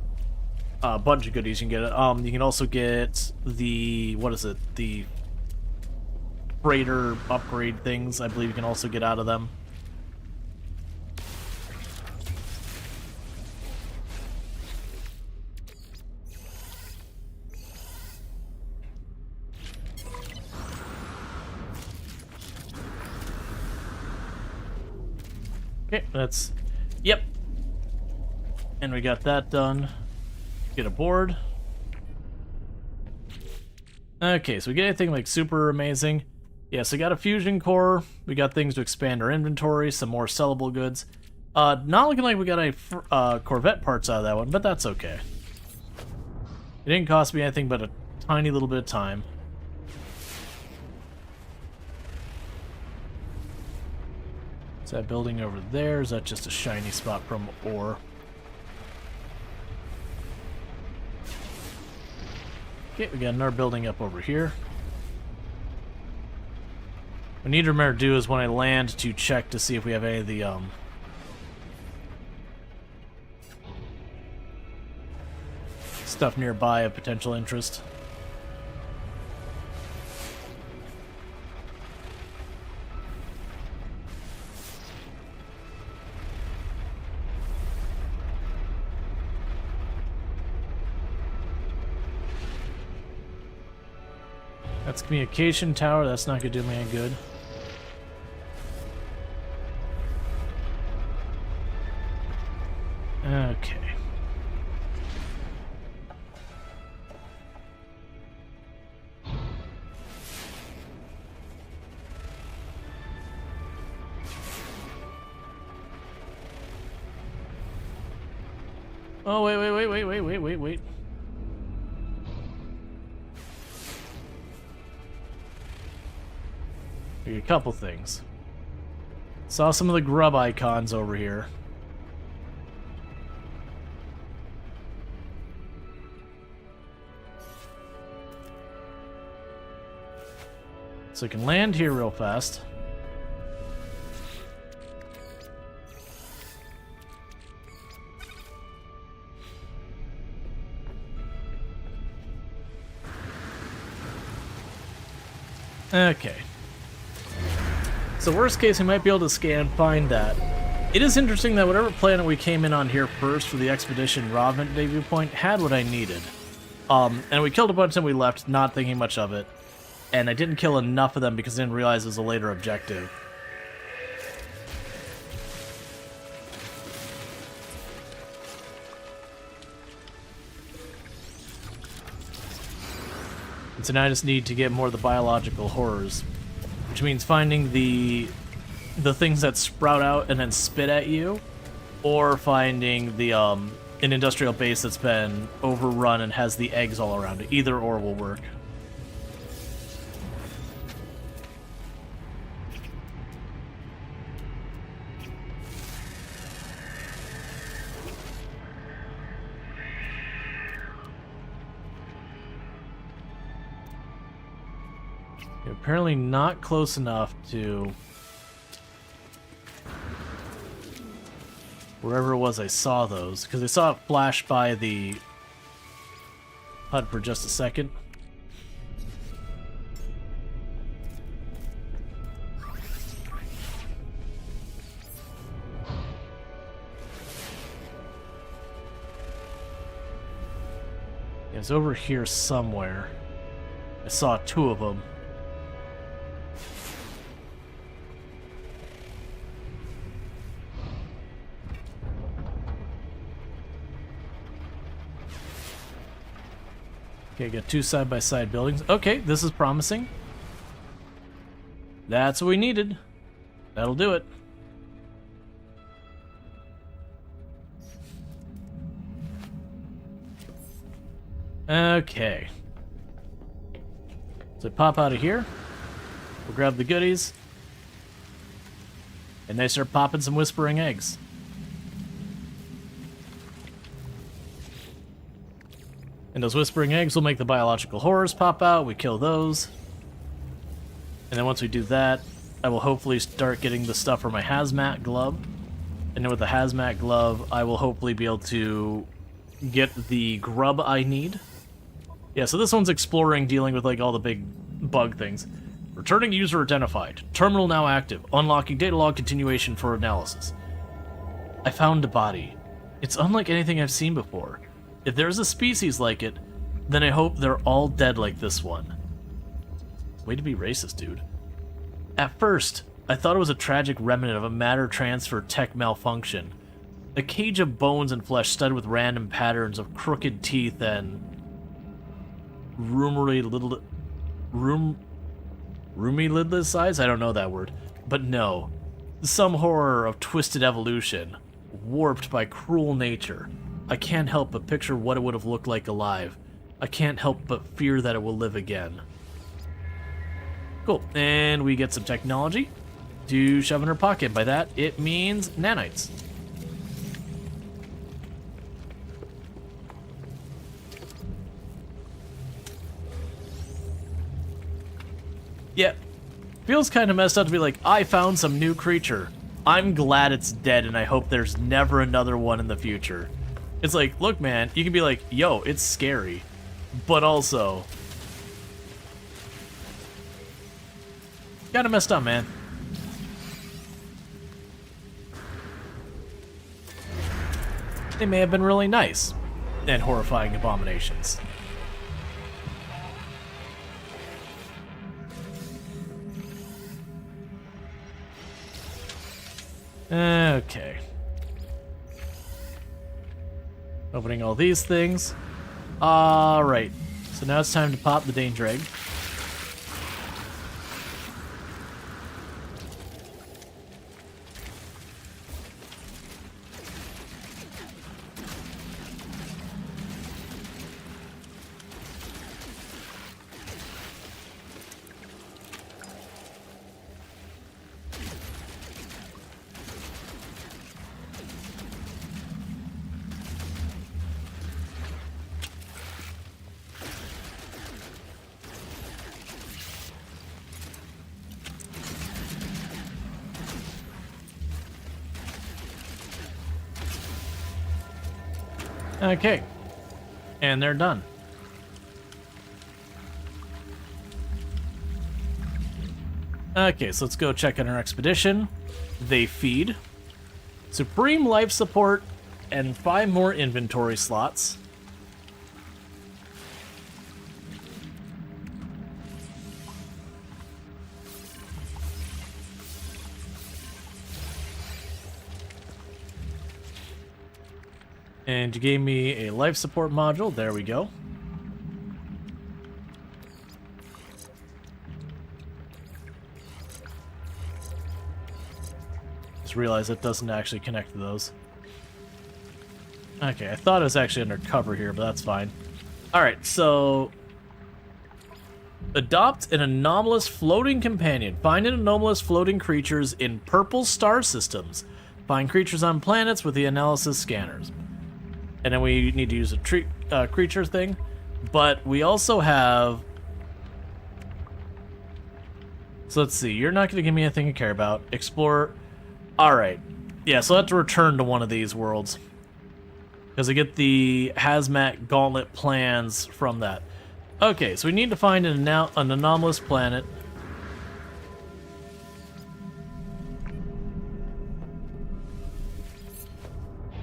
a bunch of goodies you can get. You can also get the, what is it, the freighter upgrade things, I believe you can also get out of them. Okay, that's... Yep. And we got that done. Get aboard. Okay, so we get anything like super amazing. Yeah, so we got a fusion core. We got things to expand our inventory, some more sellable goods. Not looking like we got any Corvette parts out of that one, but that's okay. It didn't cost me anything but a tiny little bit of time. Is that building over there? Is that just a shiny spot from ore? Okay, we got another building up over here. What I need to remember to do is when I land to check to see if we have any of the stuff nearby of potential interest. That's communication tower. That's not going to do me any good. Okay. Oh, wait. A couple things. Saw some of the grub icons over here. So I can land here real fast. Okay. So worst case, we might be able to scan, find that. It is interesting that whatever planet we came in on here first for the expedition Rovent debut point had what I needed. And we killed a bunch and we left, not thinking much of it. And I didn't kill enough of them because I didn't realize it was a later objective. And so now I just need to get more of the biological horrors. Which means finding the things that sprout out and then spit at you, or finding the an industrial base that's been overrun and has the eggs all around it. Either or will work. Apparently not close enough to wherever it was I saw those, because I saw it flash by the HUD for just a second. It's over here somewhere. I saw two of them. Okay, got two side-by-side buildings. Okay, this is promising. That's what we needed. That'll do it. Okay. So pop out of here. We'll grab the goodies. And they start popping some whispering eggs. And those whispering eggs will make the biological horrors pop out. We kill those. And then once we do that, I will hopefully start getting the stuff for my hazmat glove. And then with the hazmat glove, I will hopefully be able to get the grub I need. Yeah, so this one's exploring, dealing with like all the big bug things. Returning user identified. Terminal now active. Unlocking data log continuation for analysis. I found a body. It's unlike anything I've seen before. If there's a species like it, then I hope they're all dead like this one. Way to be racist, dude. At first, I thought it was a tragic remnant of a matter transfer tech malfunction. A cage of bones and flesh studded with random patterns of crooked teeth and roomy lidless eyes? I don't know that word. But no. Some horror of twisted evolution, warped by cruel nature. I can't help but picture what it would have looked like alive. I can't help but fear that it will live again. Cool. And we get some technology to shove in her pocket. By that, it means nanites. Yeah, feels kind of messed up to be like, I found some new creature. I'm glad it's dead, and I hope there's never another one in the future. It's like, look, man, you can be like, yo, it's scary, but also kind of messed up, man. They may have been really nice and horrifying abominations. Okay. Opening all these things. Alright. So now it's time to pop the danger egg. Okay. And they're done. Okay, so let's go check on our expedition. They feed. Supreme life support and 5 more inventory slots. And you gave me a life support module. There we go. Just realized it doesn't actually connect to those. Okay, I thought it was actually under cover here, but that's fine. Alright, so adopt an anomalous floating companion. Find an anomalous floating creatures in purple star systems. Find creatures on planets with the analysis scanners. And then we need to use a creature thing. But we also have... So let's see. You're not going to give me anything to care about. Explore. Alright. Yeah, so I have to return to one of these worlds. Because I get the hazmat gauntlet plans from that. Okay, so we need to find an anomalous planet.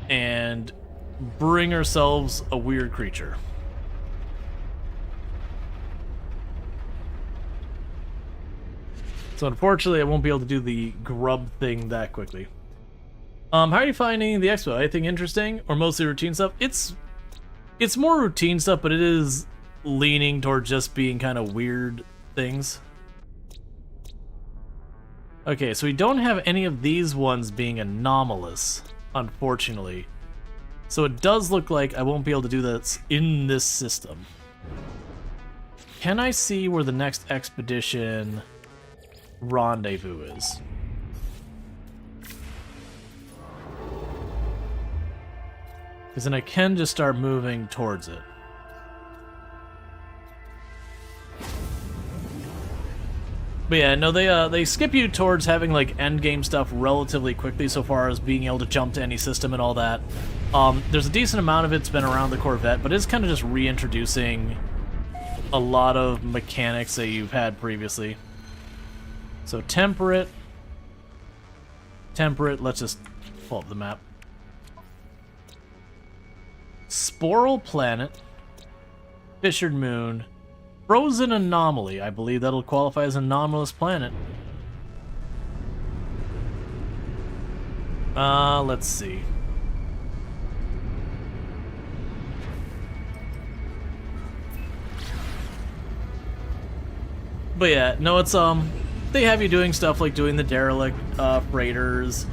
And bring ourselves a weird creature. So unfortunately, I won't be able to do the grub thing that quickly. How are you finding the expo? Anything interesting or mostly routine stuff? It's more routine stuff, but it is leaning toward just being kind of weird things. Okay, so we don't have any of these ones being anomalous, unfortunately. So it does look like I won't be able to do that in this system. Can I see where the next expedition rendezvous is? Because then I can just start moving towards it. But yeah, no, they skip you towards having like end game stuff relatively quickly so far as being able to jump to any system and all that. There's a decent amount of it's been around the Corvette, but it's kind of just reintroducing a lot of mechanics that you've had previously. So temperate, let's just pull up the map. Sporal planet, fissured moon, frozen anomaly. I believe that'll qualify as an anomalous planet. Let's see. But yeah, no, it's they have you doing stuff like doing the derelict freighters,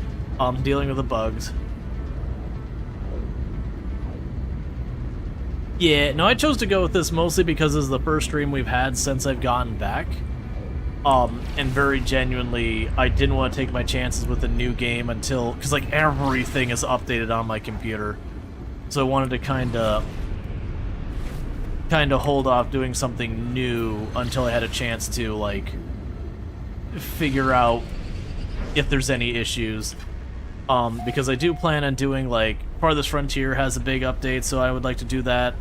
dealing with the bugs. Yeah, no, I chose to go with this mostly because this is the first stream we've had since I've gotten back. And very genuinely, I didn't want to take my chances with a new game until, because like everything is updated on my computer. So I wanted to kind of hold off doing something new until I had a chance to like figure out if there's any issues. Because I do plan on doing, like, Farthest Frontier has a big update, so I would like to do that.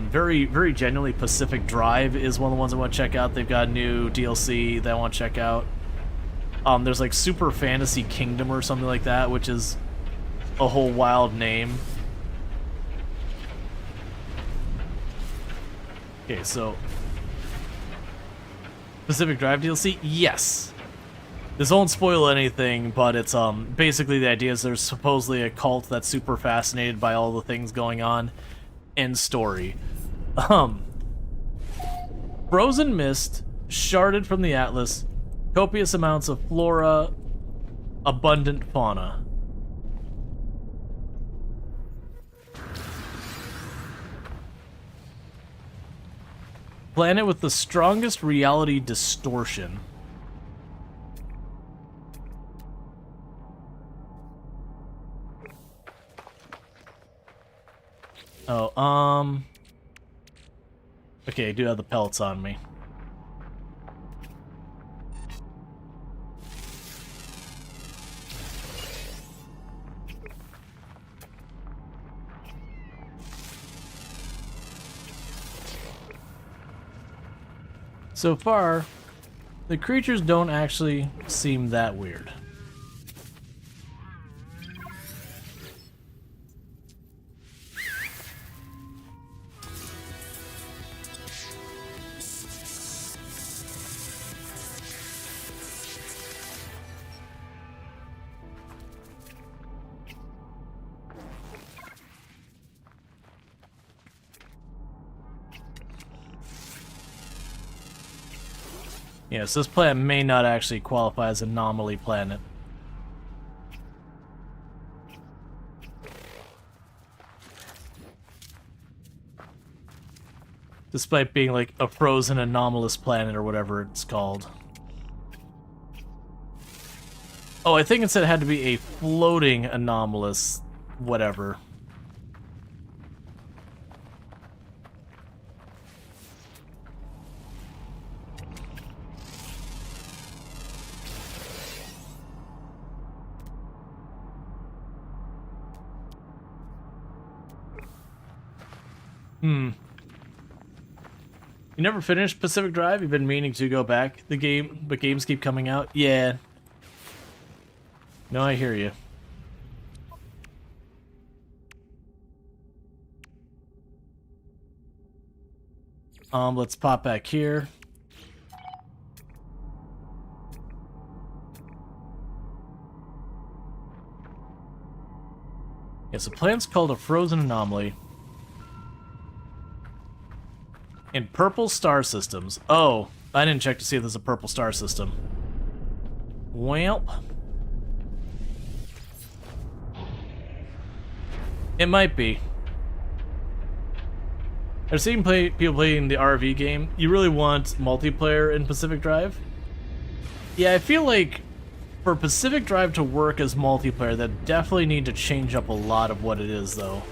Very, very genuinely, Pacific Drive is one of the ones I want to check out. They've got new DLC that I want to check out. There's, like, Super Fantasy Kingdom or something like that, which is a whole wild name. Okay, so... Pacific Drive DLC? Yes! This won't spoil anything, but it's basically the idea is there's supposedly a cult that's super fascinated by all the things going on. End story. Frozen mist, sharded from the Atlas, copious amounts of flora, abundant fauna. Planet with the strongest reality distortion. Oh, okay, I do have the pellets on me. So far, the creatures don't actually seem that weird. Yes, this planet may not actually qualify as an anomaly planet. Despite being like a frozen anomalous planet or whatever it's called. Oh, I think it said it had to be a floating anomalous whatever. You never finished Pacific Drive? You've been meaning to go back the game, but games keep coming out? Yeah. No, I hear you. Let's pop back here. Yes, the planet's called a frozen anomaly. In purple star systems. Oh, I didn't check to see if there's a purple star system. Well, it might be. I've seen people playing the RV game. You really want multiplayer in Pacific Drive? Yeah, I feel like for Pacific Drive to work as multiplayer, that definitely need to change up a lot of what it is, though.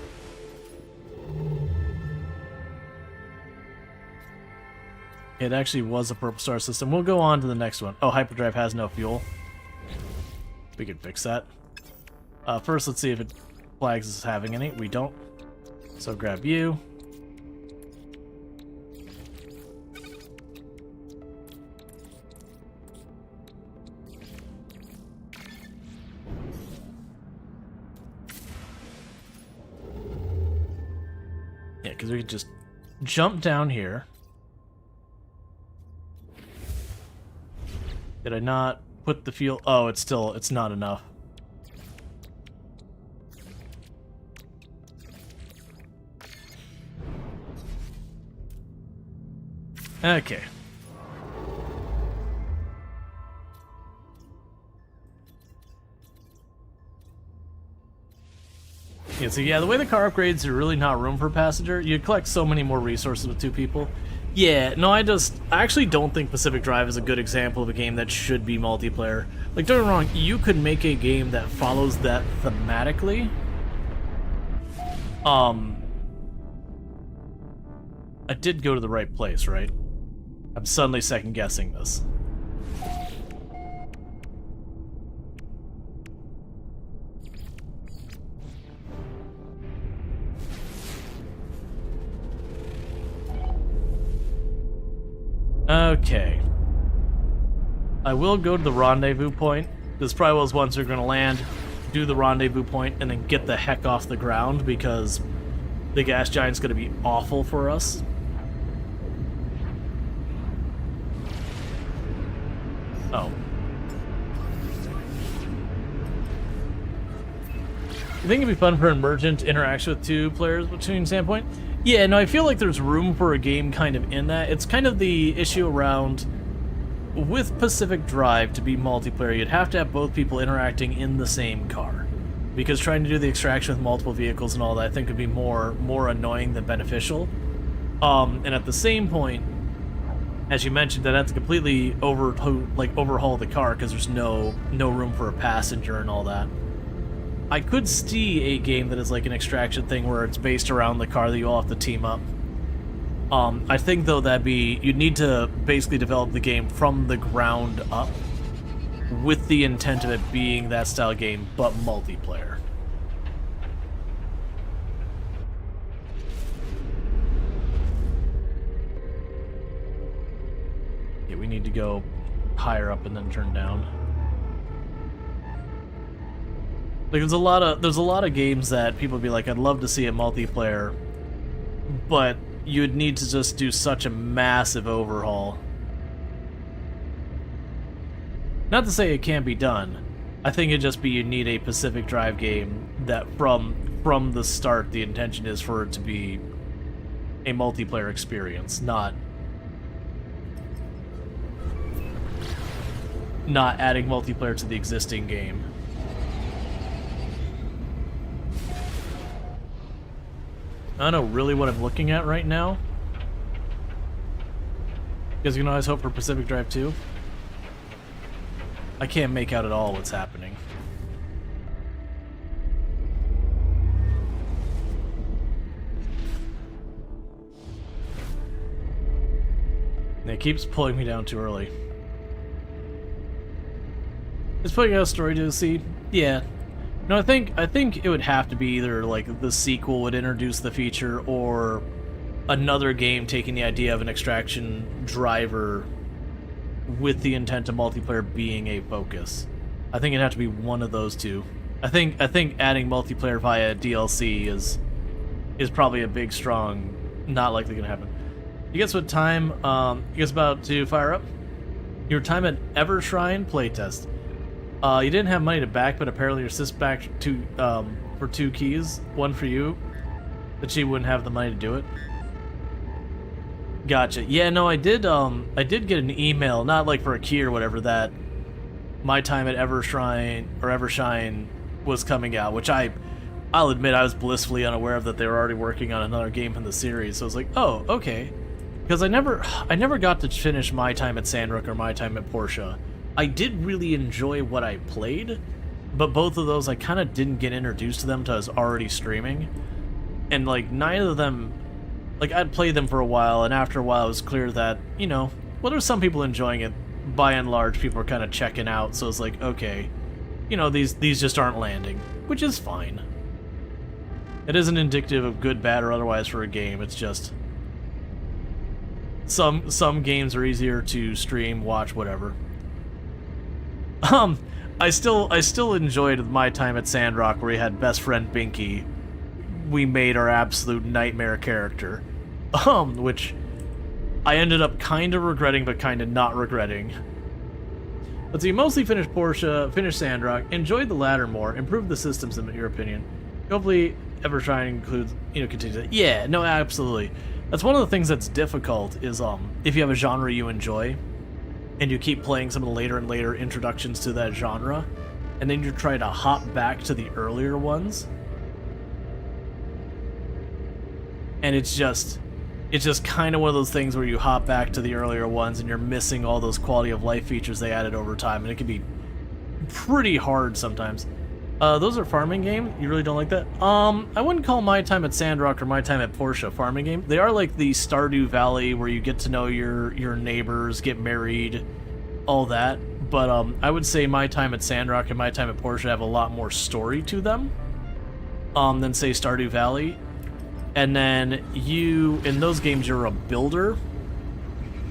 It actually was a purple star system. We'll go on to the next one. Oh, hyperdrive has no fuel. We can fix that. First, let's see if it flags as having any. We don't. So grab you. Yeah, because we could just jump down here. Did I not put the fuel? Oh, it's not enough. Okay. Yeah, so yeah, the way the car upgrades are really not room for a passenger. You collect so many more resources with two people. Yeah, no, I actually don't think Pacific Drive is a good example of a game that should be multiplayer. Like, don't get me wrong, you could make a game that follows that thematically. I did go to the right place, right? I'm suddenly second-guessing this. Okay. I will go to the rendezvous point. This probably was once we're going to land, do the rendezvous point, and then get the heck off the ground because the gas giant's going to be awful for us. Oh. You think it'd be fun for emergent interaction with two players between standpoint? Yeah, no, I feel like there's room for a game kind of in that. It's kind of the issue around with Pacific Drive to be multiplayer, you'd have to have both people interacting in the same car. Because trying to do the extraction with multiple vehicles and all that I think would be more annoying than beneficial. And at the same point, as you mentioned, that has to completely overhaul the car because there's no room for a passenger and all that. I could see a game that is like an extraction thing where it's based around the car that you all have to team up. I think though you'd need to basically develop the game from the ground up with the intent of it being that style game, but multiplayer. Yeah, we need to go higher up and then turn down. Like there's a lot of games that people would be like, I'd love to see a multiplayer, but you'd need to just do such a massive overhaul. Not to say it can't be done. I think it'd just be you need a Pacific Drive game that from the start the intention is for it to be a multiplayer experience, not adding multiplayer to the existing game. I don't know really what I'm looking at right now. Because you can always hope for Pacific Drive 2. I can't make out at all what's happening. And it keeps pulling me down too early. It's putting out a story to see. Yeah. No, I think it would have to be either like the sequel would introduce the feature or another game taking the idea of an extraction driver with the intent of multiplayer being a focus. I think it'd have to be one of those two. I think adding multiplayer via DLC is probably a big strong not likely gonna happen. You guess what time you guys about to fire up? Your time at Evershrine playtest. You didn't have money to back, but apparently your sis backed for 2 keys, one for you, that she wouldn't have the money to do it. Gotcha. Yeah, no, I did get an email, not like for a key or whatever, that my time at Evershine was coming out, which I'll admit I was blissfully unaware of that they were already working on another game in the series. So I was like, oh, okay, because I never got to finish my time at Sandrock or my time at Porsche. I did really enjoy what I played, but both of those I kind of didn't get introduced to them until I was already streaming. And like neither of them, like I'd played them for a while, and after a while it was clear that, you know, well, there's some people enjoying it. By and large, people are kind of checking out, so it's like, okay, you know, these just aren't landing, which is fine. It isn't indicative of good, bad, or otherwise for a game. It's just some games are easier to stream, watch, whatever. I still enjoyed my time at Sandrock where we had best friend Binky. We made our absolute nightmare character. Which I ended up kind of regretting, but kind of not regretting. Let's see, mostly finished Porsche, finished Sandrock, enjoyed the latter more, improved the systems in your opinion. Hopefully Evershine includes, continues. Yeah, no, absolutely. That's one of the things that's difficult is if you have a genre you enjoy, and you keep playing some of the later and later introductions to that genre, and then you try to hop back to the earlier ones, and it's just kind of one of those things where you hop back to the earlier ones and you're missing all those quality of life features they added over time, and it can be pretty hard sometimes. Those are farming games? You really don't like that? I wouldn't call my time at Sandrock or my time at Porsche a farming game. They are like the Stardew Valley where you get to know your neighbors, get married, all that. But I would say my time at Sandrock and my time at Porsche have a lot more story to them than, say, Stardew Valley. And then in those games, you're a builder.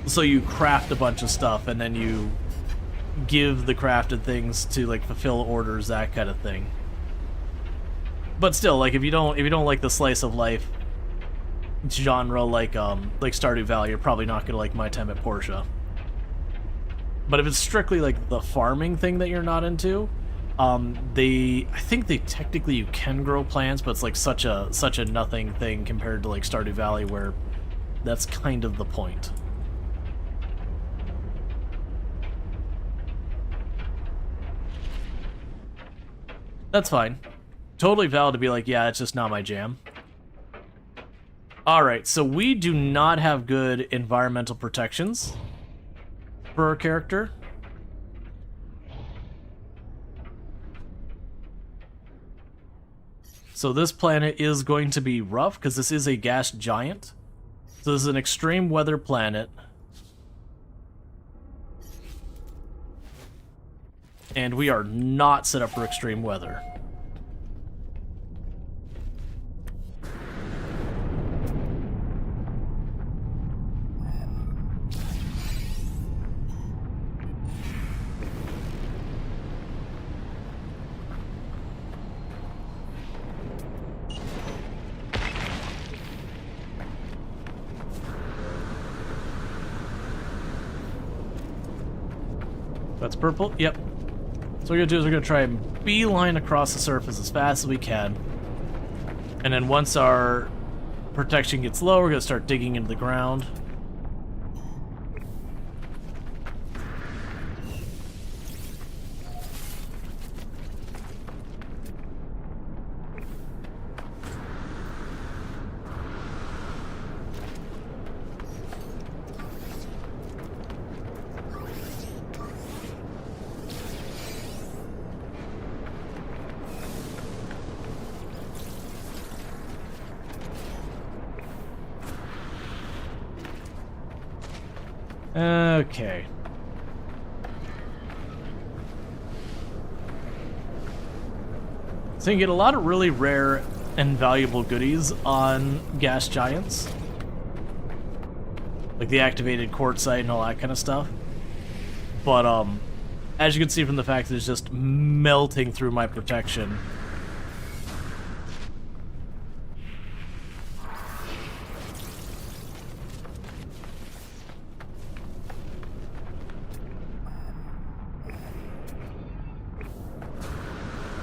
So you craft a bunch of stuff, and then you give the crafted things to like fulfill orders, that kind of thing. But still, like if you don't like the slice of life genre like Stardew Valley, you're probably not gonna like My Time at Portia. But if it's strictly like the farming thing that you're not into, I think they technically you can grow plants, but it's like such a nothing thing compared to like Stardew Valley, where that's kind of the point. That's fine. Totally valid to be like, yeah, it's just not my jam. Alright, so we do not have good environmental protections for our character. So this planet is going to be rough, because this is a gas giant. So this is an extreme weather planet. And we are not set up for extreme weather. That's purple? Yep. So what we're gonna do is we're gonna try and beeline across the surface as fast as we can. And then once our protection gets low, we're gonna start digging into the ground. Okay. So you can get a lot of really rare and valuable goodies on gas giants. Like the activated quartzite and all that kind of stuff. But, as you can see from the fact that it's just melting through my protection.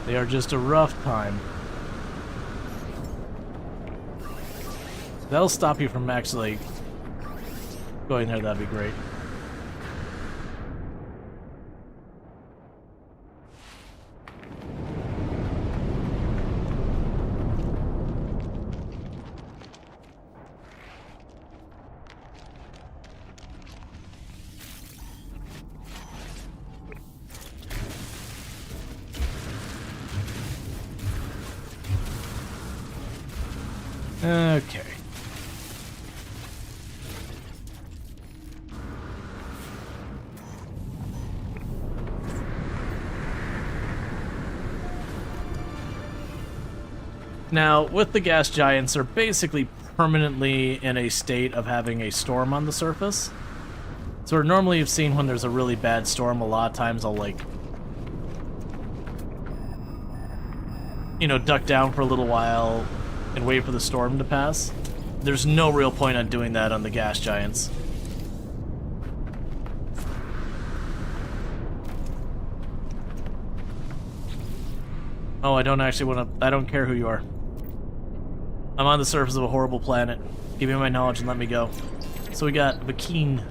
They are just a rough time. That'll stop you from actually going there, that'd be great. Okay. Now, with the gas giants, they're basically permanently in a state of having a storm on the surface. So normally you've seen when there's a really bad storm, a lot of times I'll like, you know, duck down for a little while and wait for the storm to pass. There's no real point on doing that on the gas giants. Oh, I don't actually want to... I don't care who you are. I'm on the surface of a horrible planet. Give me my knowledge and let me go. So we got Vakeen.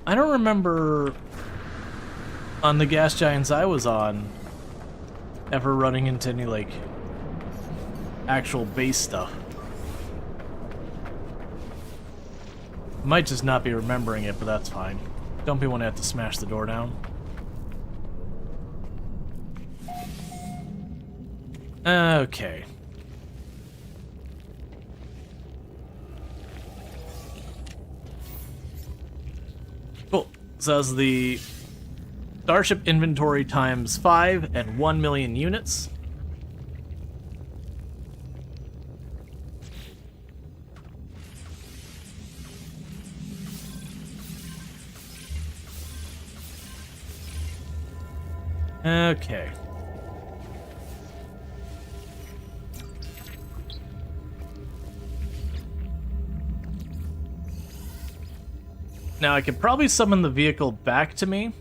I don't remember on the gas giants I was on ever running into any, like, actual base stuff. Might just not be remembering it, but that's fine. Don't be one to have to smash the door down. Okay. says the starship inventory times 5 and 1 million units. Okay. Now I could probably summon the vehicle back to me.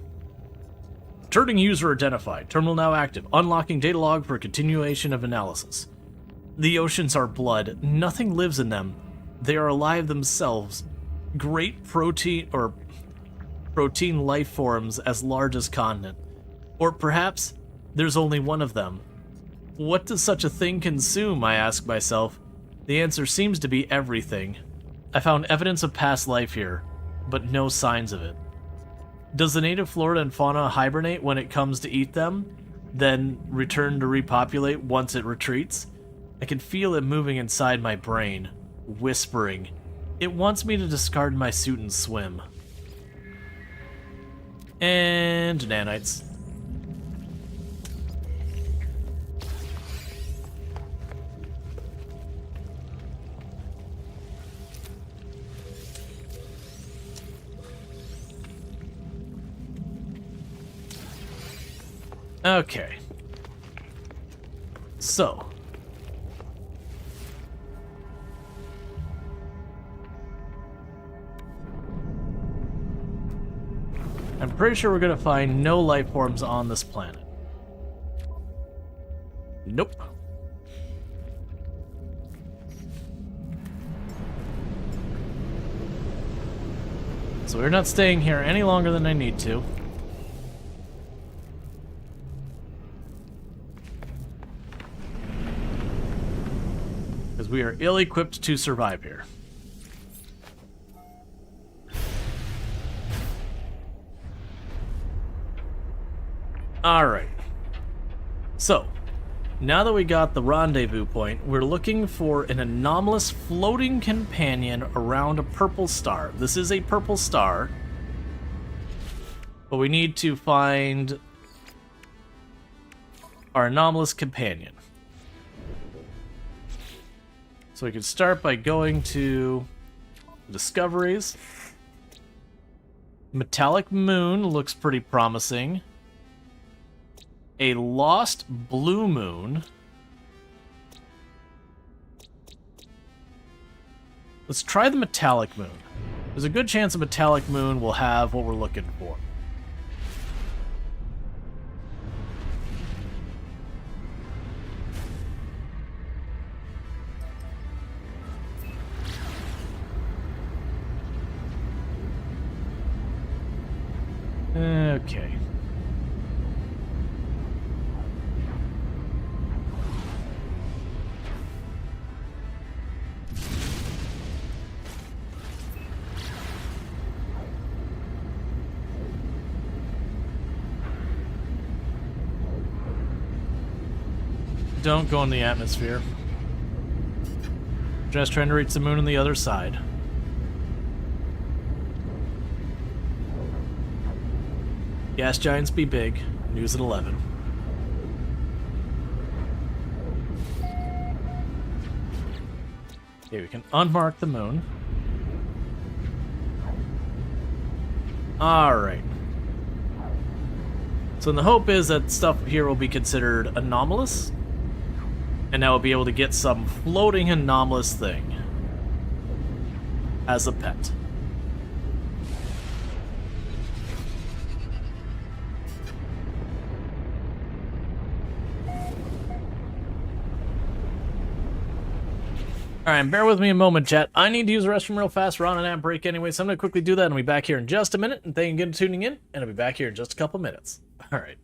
Turning user identified. Terminal now active. Unlocking data log for continuation of analysis. The oceans are blood. Nothing lives in them. They are alive themselves. Great protein life forms as large as continent. Or perhaps there's only one of them. What does such a thing consume, I ask myself. The answer seems to be everything. I found evidence of past life here, but no signs of it. Does the native flora and fauna hibernate when it comes to eat them, then return to repopulate once it retreats? I can feel it moving inside my brain, whispering. It wants me to discard my suit and swim. And nanites. Okay. So. I'm pretty sure we're going to find no life forms on this planet. Nope. So we're not staying here any longer than I need to. Because we are ill-equipped to survive here. Alright. So, now that we got the rendezvous point, we're looking for an anomalous floating companion around a purple star. This is a purple star. But we need to find our anomalous companion. So we can start by going to discoveries. Metallic moon looks pretty promising. A lost blue moon. Let's try the metallic moon. There's a good chance a metallic moon will have what we're looking for. Okay. Don't go in the atmosphere. Just trying to reach the moon on the other side. Gas giants be big. News at 11. Okay, we can unmark the moon. Alright. So the hope is that stuff here will be considered anomalous. And now we'll be able to get some floating anomalous thing as a pet. Alright, bear with me a moment, chat. I need to use the restroom real fast. We're on an ad break anyway, so I'm going to quickly do that and I'll be back here in just a minute. And thank you again for tuning in, and I'll be back here in just a couple minutes. Alright.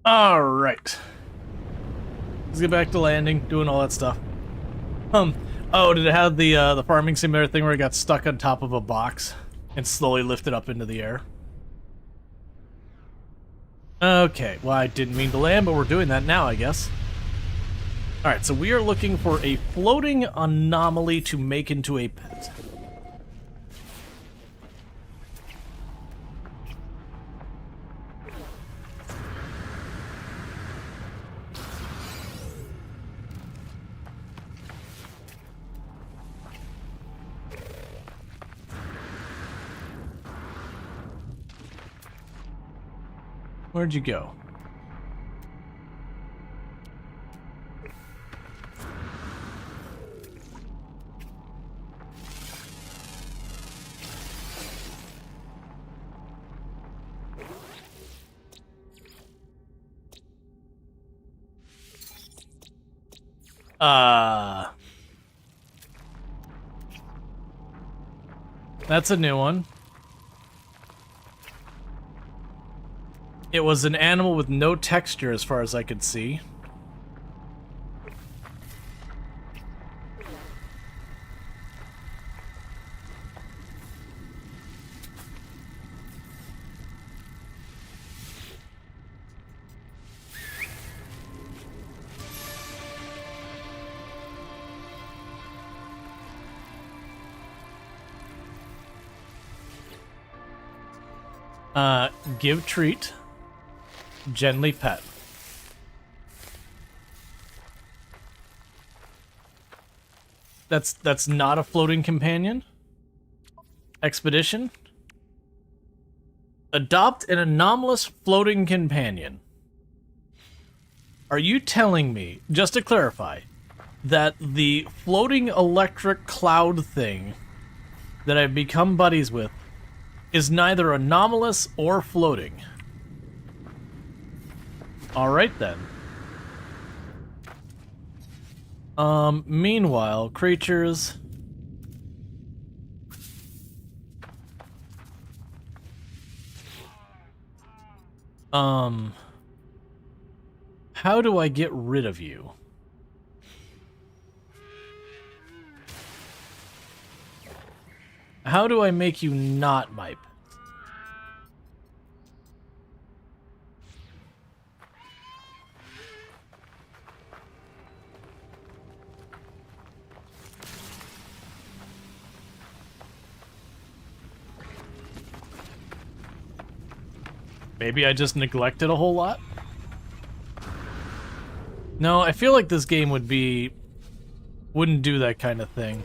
All right. Let's get back to landing, doing all that stuff. Oh, did it have the farming simulator thing where it got stuck on top of a box and slowly lifted up into the air? Okay, well, I didn't mean to land, but we're doing that now, I guess. Alright, so we are looking for a floating anomaly to make into a pet. Where'd you go? That's a new one. It was an animal with no texture as far as I could see. Give treat. Gently pet. That's not a floating companion. Expedition. Adopt an anomalous floating companion. Are you telling me, just to clarify, that the floating electric cloud thing that I've become buddies with is neither anomalous or floating? Alright then. Meanwhile, creatures. How do I get rid of you? How do I make you not my pet? Maybe I just neglected a whole lot? No, I feel like this game wouldn't do that kind of thing.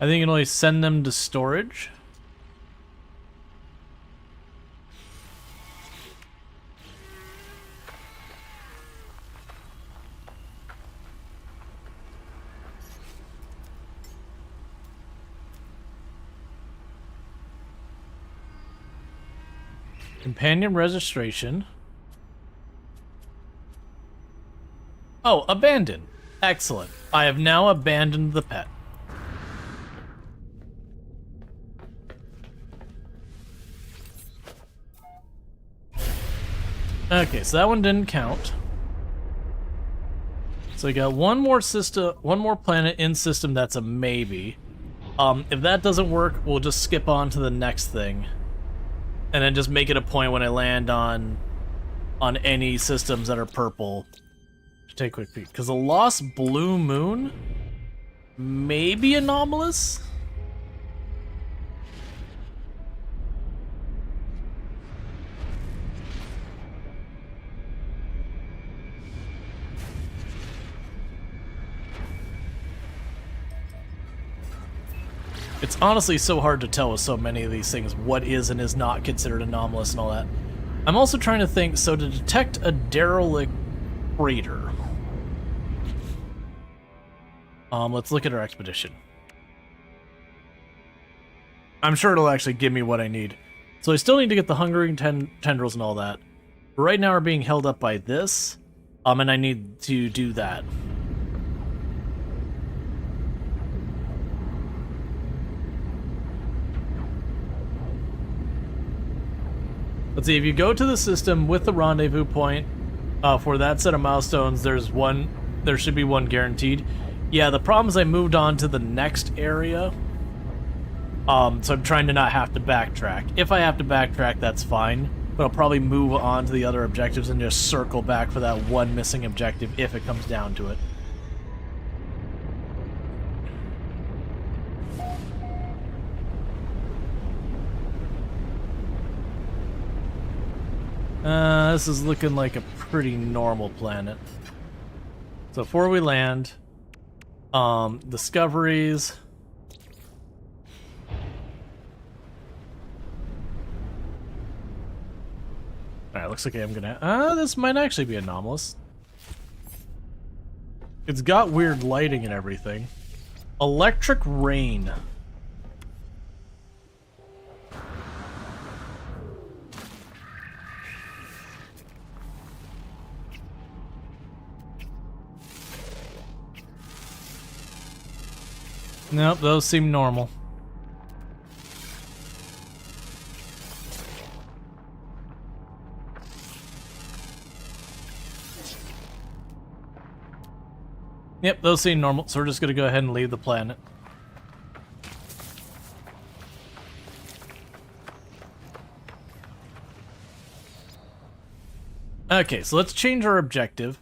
I think you can only send them to storage. Companion registration. Oh, abandon. Excellent. I have now abandoned the pet. Okay, so that one didn't count. So we got one more planet in system that's a maybe. If that doesn't work, we'll just skip on to the next thing. And then just make it a point when I land on any systems that are purple to take a quick peek. Because the Lost Blue Moon may be anomalous? It's honestly so hard to tell with so many of these things what is and is not considered anomalous and all that. I'm also trying to think, so to detect a derelict freighter. Let's look at our expedition. I'm sure it'll actually give me what I need. So I still need to get the hungering tendrils and all that. But right now we're being held up by this, and I need to do that. Let's see, if you go to the system with the rendezvous point, for that set of milestones, there should be one guaranteed. Yeah, the problem is I moved on to the next area. So I'm trying to not have to backtrack. If I have to backtrack, that's fine. But I'll probably move on to the other objectives and just circle back for that one missing objective if it comes down to it. This is looking like a pretty normal planet. So before we land, discoveries. Alright, looks like I'm gonna... this might actually be anomalous. It's got weird lighting and everything. Electric rain. Nope, those seem normal. Yep, those seem normal, so we're just gonna go ahead and leave the planet. Okay, so let's change our objective.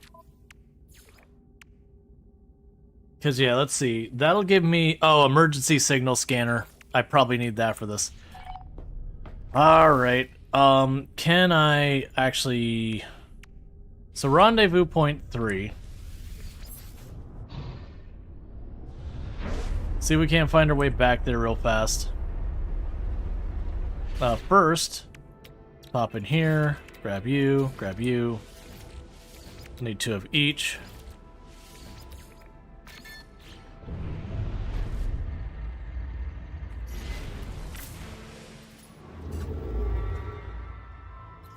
Because, yeah, let's see. That'll give me... Oh, emergency signal scanner. I probably need that for this. Alright. Can I actually... So, rendezvous point 3. See if we can't find our way back there real fast. First, let's pop in here. Grab you. Grab you. Need 2 of each.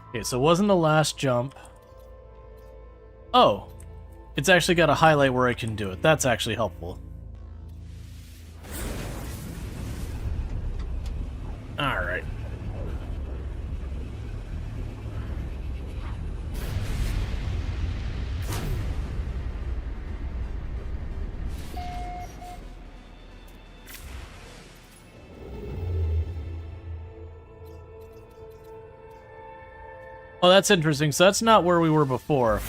Okay, so it wasn't the last jump. Oh, it's actually got a highlight where I can do it. That's actually helpful. Alright. Oh, that's interesting. So that's not where we were before,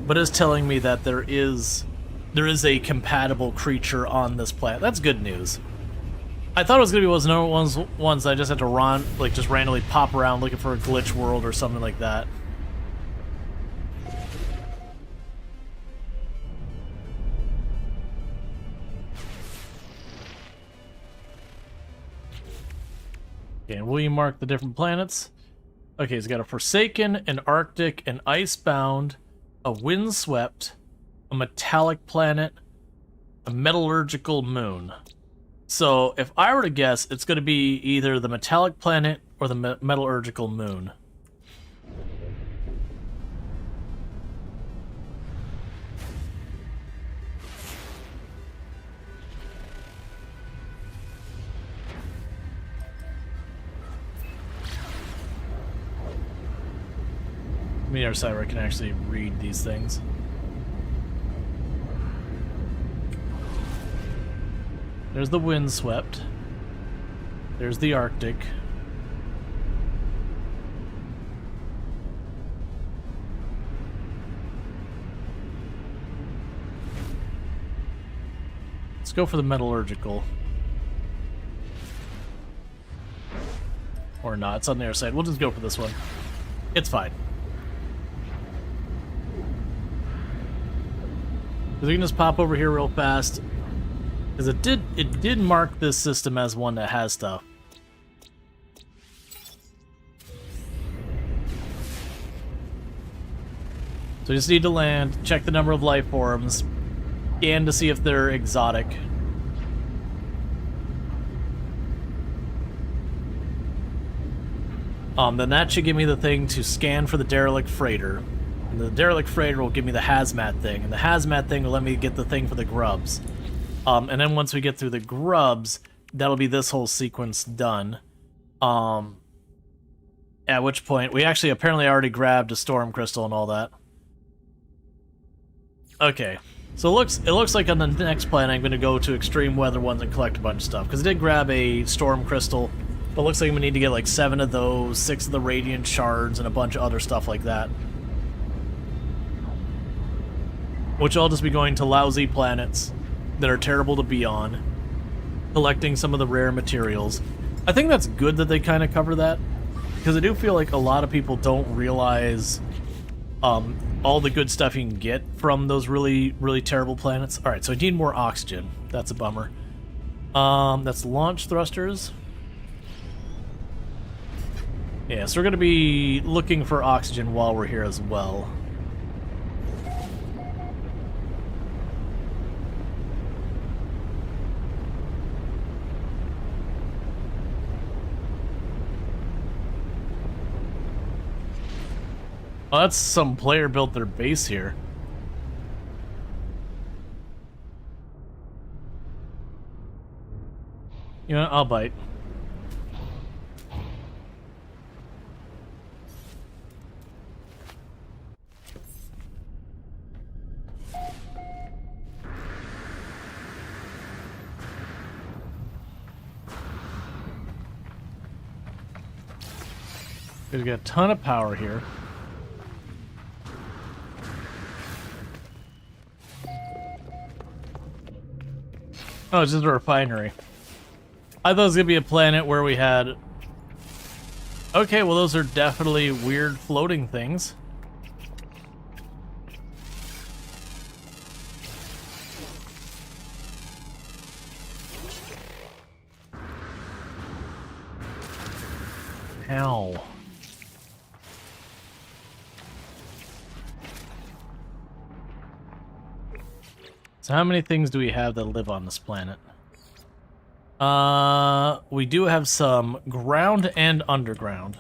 but it's telling me that there is a compatible creature on this planet. That's good news. I thought it was gonna be ones I just had to run, like just randomly pop around looking for a glitch world or something like that. Okay, and will you mark the different planets? Okay, he's got a Forsaken, an Arctic, an Icebound, a Windswept, a Metallic Planet, a Metallurgical Moon. So, if I were to guess, it's going to be either the Metallic Planet or the Metallurgical Moon. Meteor side where I can actually read these things. There's the Windswept. There's the Arctic. Let's go for the Metallurgical. Or not, it's on the other side. We'll just go for this one. It's fine. Because we can just pop over here real fast. Because it did mark this system as one that has stuff. So we just need to land, check the number of life forms, scan to see if they're exotic. Then that should give me the thing to scan for the derelict freighter. And the derelict freighter will give me the hazmat thing, and the hazmat thing will let me get the thing for the grubs. And then once we get through the grubs, that'll be this whole sequence done. And At which point, we actually apparently already grabbed a storm crystal and all that. Okay, so it looks like on the next plan I'm going to go to extreme weather ones and collect a bunch of stuff. Because I did grab a storm crystal, but it looks like we need to get like 7 of those, 6 of the radiant shards, and a bunch of other stuff like that. Which I'll just be going to lousy planets that are terrible to be on, collecting some of the rare materials. I think that's good that they kind of cover that, because I do feel like a lot of people don't realize all the good stuff you can get from those really, really terrible planets. Alright, so I need more oxygen. That's a bummer. That's launch thrusters. Yeah, so we're going to be looking for oxygen while we're here as well. Oh, that's some player built their base here. You know what? I'll bite. We've got a ton of power here. Oh, it's just a refinery. I thought it was going to be a planet where we had... Okay, well those are definitely weird floating things. Ow. So how many things do we have that live on this planet? We do have some ground and underground.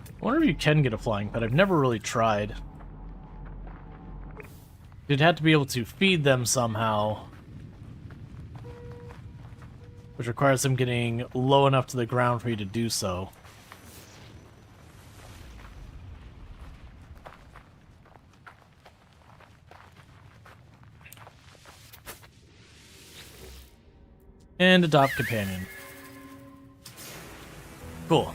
I wonder if you can get a flying pet. I've never really tried. You'd have to be able to feed them somehow, which requires them getting low enough to the ground for you to do so. And adopt companion. Cool.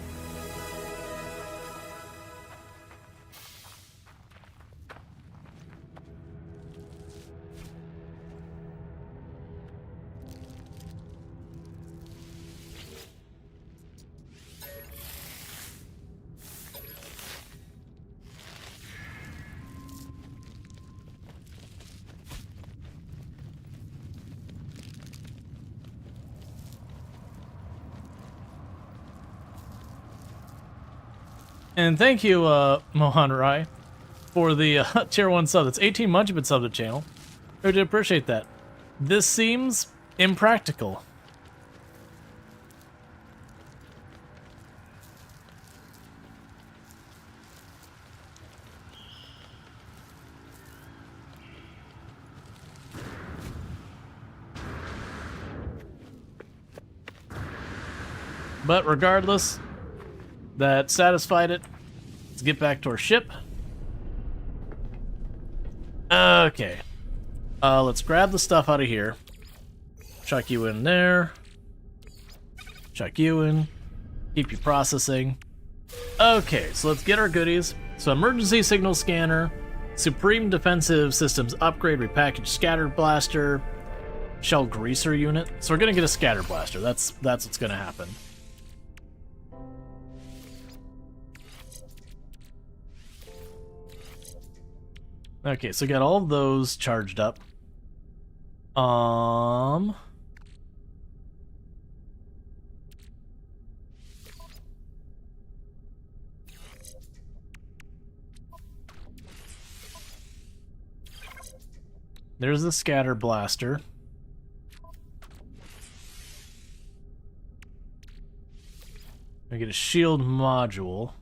And thank you, Mohan Rai, for the tier 1 sub. That's 18 months you've been subbed to the channel. I do appreciate that. This seems impractical. But regardless, that satisfied it. Let's get back to our ship. Okay. Let's grab the stuff out of here. Chuck you in there. Chuck you in. Keep you processing. Okay, so let's get our goodies. So emergency signal scanner, supreme defensive systems upgrade, repackaged scatter blaster, shell greaser unit. So we're gonna get a scatter blaster. That's what's gonna happen. Okay, so got all of those charged up. There's the scatter blaster. I get a shield module.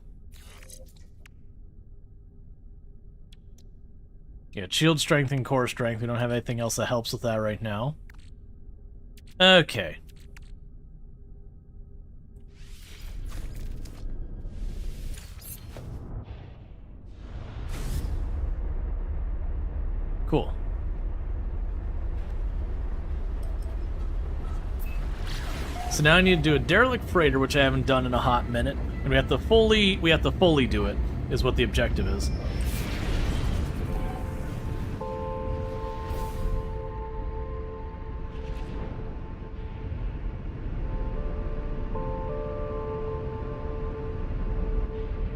Yeah, shield strength and core strength. We don't have anything else that helps with that right now. Okay. Cool. So now I need to do a derelict freighter, which I haven't done in a hot minute, and we have to fully do it. Is what the objective is.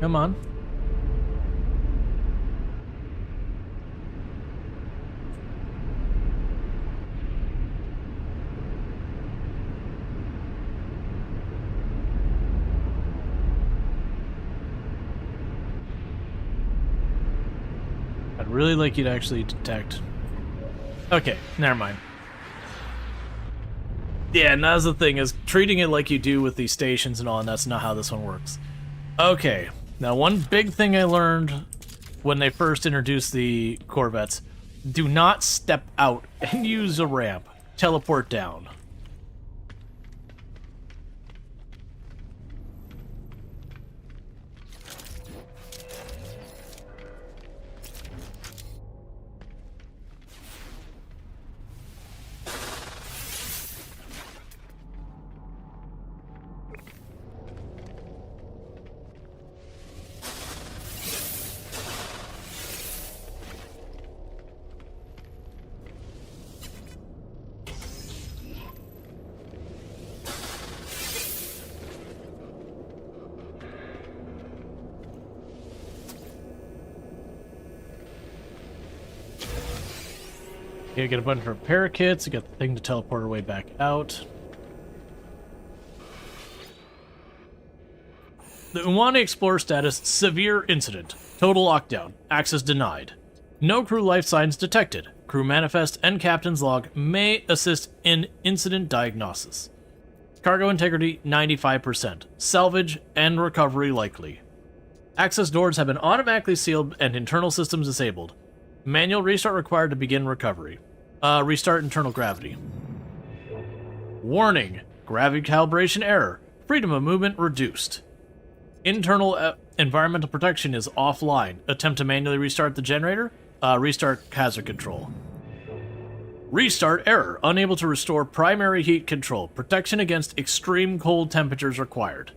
Come on. I'd really like you to actually detect. Okay, never mind. Yeah, and that's the thing, is treating it like you do with these stations and all, and that's not how this one works. Okay, now one big thing I learned when they first introduced the Corvettes, do not step out and use a ramp. Teleport down. Okay, get a bunch of repair kits, you got the thing to teleport our way back out. The Uwani Explorer status, severe incident. Total lockdown. Access denied. No crew life signs detected. Crew manifest and captain's log may assist in incident diagnosis. Cargo integrity, 95%. Salvage and recovery likely. Access doors have been automatically sealed and internal systems disabled. Manual restart required to begin recovery. Restart internal gravity. Warning. Gravity calibration error. Freedom of movement reduced. Internal environmental protection is offline. Attempt to manually restart the generator. Restart hazard control. Restart error. Unable to restore primary heat control. Protection against extreme cold temperatures required.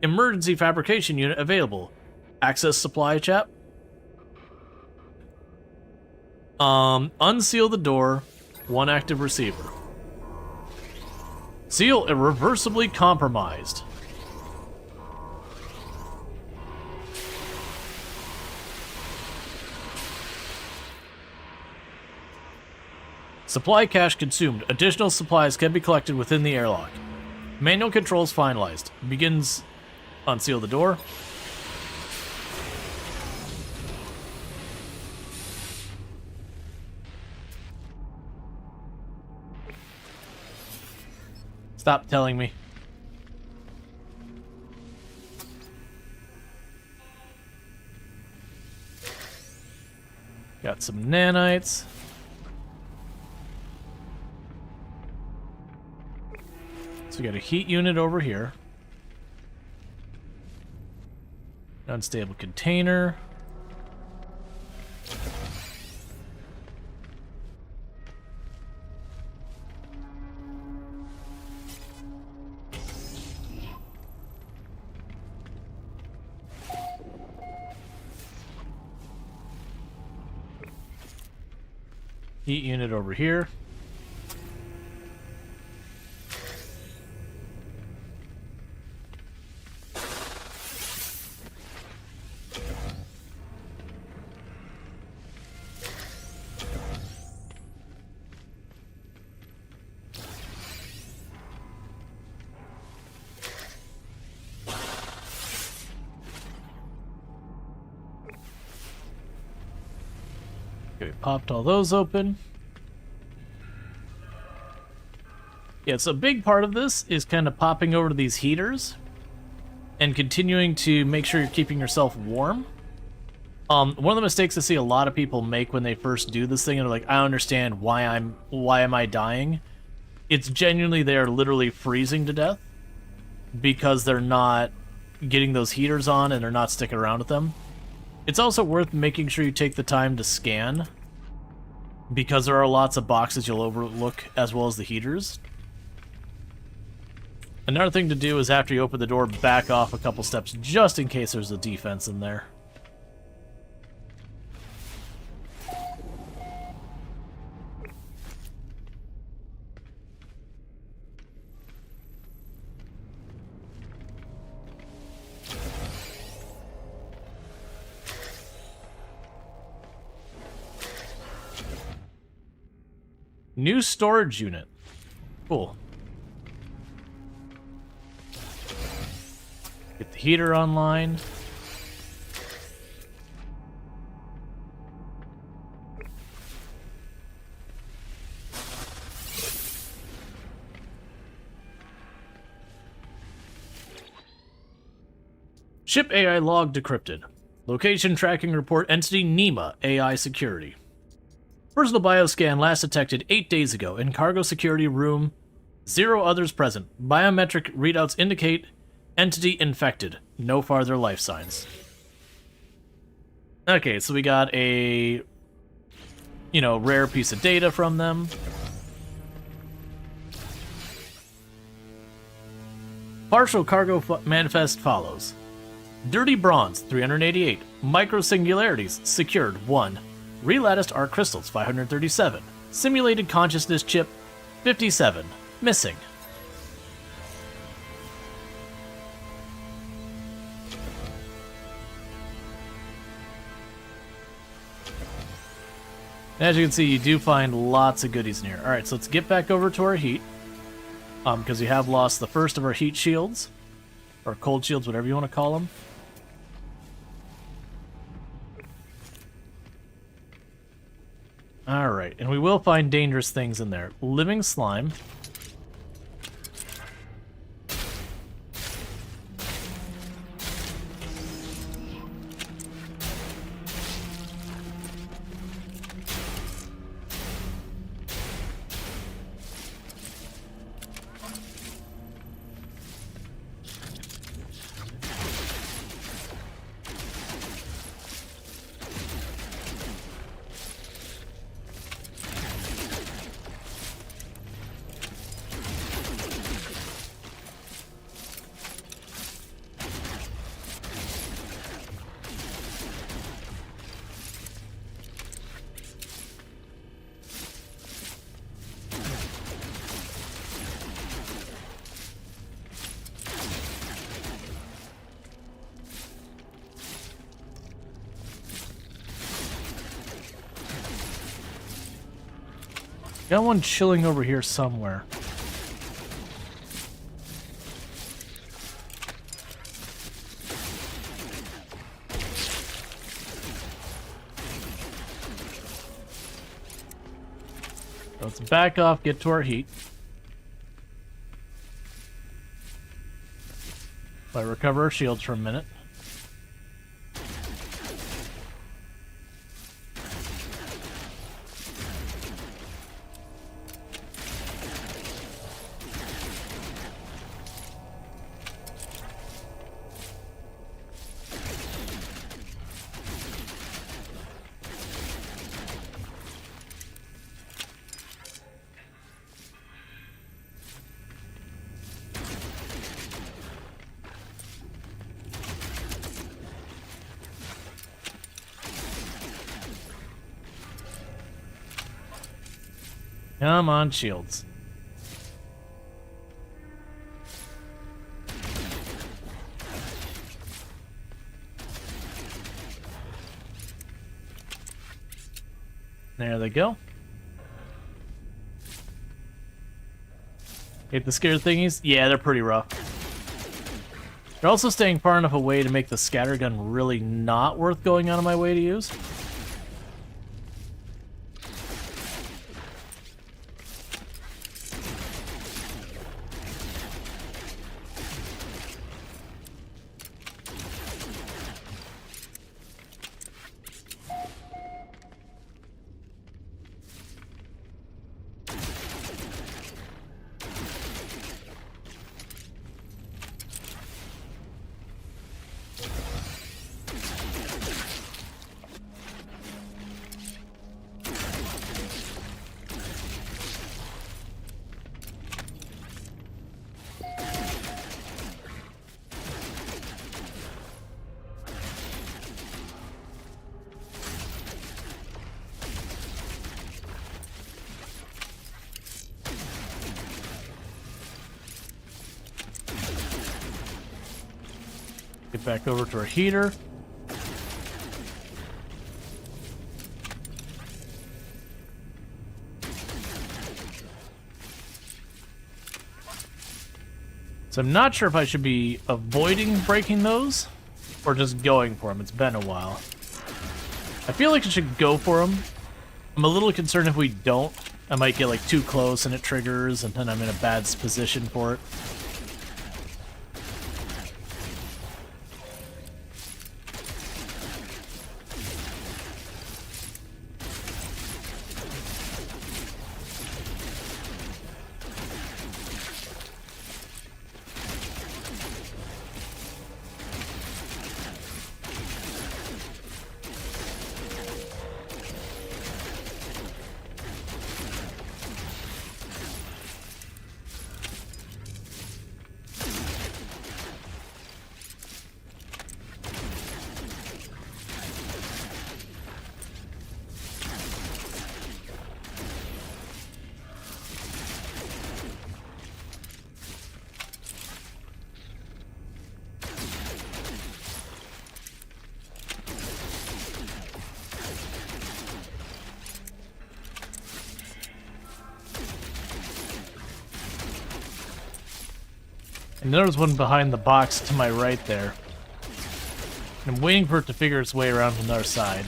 Emergency fabrication unit available. Access supply chap. Unseal the door. One active receiver. Seal irreversibly compromised. Supply cache consumed. Additional supplies can be collected within the airlock. Manual controls finalized. Begins. Unseal the door. Stop telling me. Got some nanites. So we got a heat unit over here. Unstable container. Heat unit over here. Okay, popped all those open. Yeah, so a big part of this is kind of popping over to these heaters and continuing to make sure you're keeping yourself warm. One of the mistakes I see a lot of people make when they first do this thing, and they're like, I don't understand why am I dying? It's genuinely they're literally freezing to death because they're not getting those heaters on and they're not sticking around with them. It's also worth making sure you take the time to scan because there are lots of boxes you'll overlook as well as the heaters. Another thing to do is after you open the door, back off a couple steps just in case there's a defense in there. New storage unit. Cool. Get the heater online. Ship AI log decrypted. Location tracking report entity NEMA AI security. Personal bioscan last detected 8 days ago in cargo security room. 0 others present. Biometric readouts indicate entity infected. No farther life signs. Okay, so we got a, rare piece of data from them. Partial cargo manifest follows. Dirty bronze, 388. Microsingularities, secured, 1. Relatticed arc crystals, 537. Simulated consciousness chip, 57. Missing. As you can see, you do find lots of goodies in here. Alright, so let's get back over to our heat. Because we have lost the first of our heat shields. Or cold shields, whatever you want to call them. Alright, and we will find dangerous things in there. Living slime. Got one chilling over here somewhere. Let's back off, get to our heat. Let recover our shields for a minute. Come on, shields. There they go. Hit the scared thingies? Yeah, they're pretty rough. They're also staying far enough away to make the scattergun really not worth going out of my way to use. Get back over to our heater. So I'm not sure if I should be avoiding breaking those or just going for them. It's been a while. I feel like I should go for them. I'm a little concerned if we don't, I might get like too close and it triggers and then I'm in a bad position for it. And there's one behind the box to my right there. I'm waiting for it to figure its way around to the other side.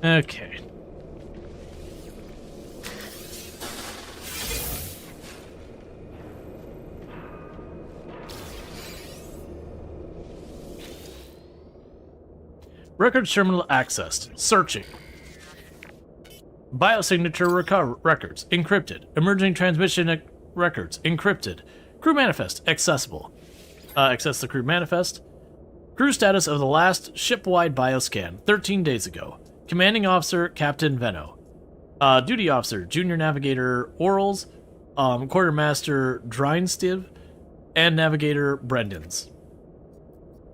Okay. Records terminal accessed. Searching. Biosignature records. Encrypted. Emerging transmission records. Encrypted. Crew manifest. Accessible. Access the crew manifest. Crew status of the last ship-wide bioscan. 13 days ago. Commanding officer, Captain Venno. Duty officer, Junior Navigator Orals. Quartermaster Dreinstiv. And Navigator Brendans.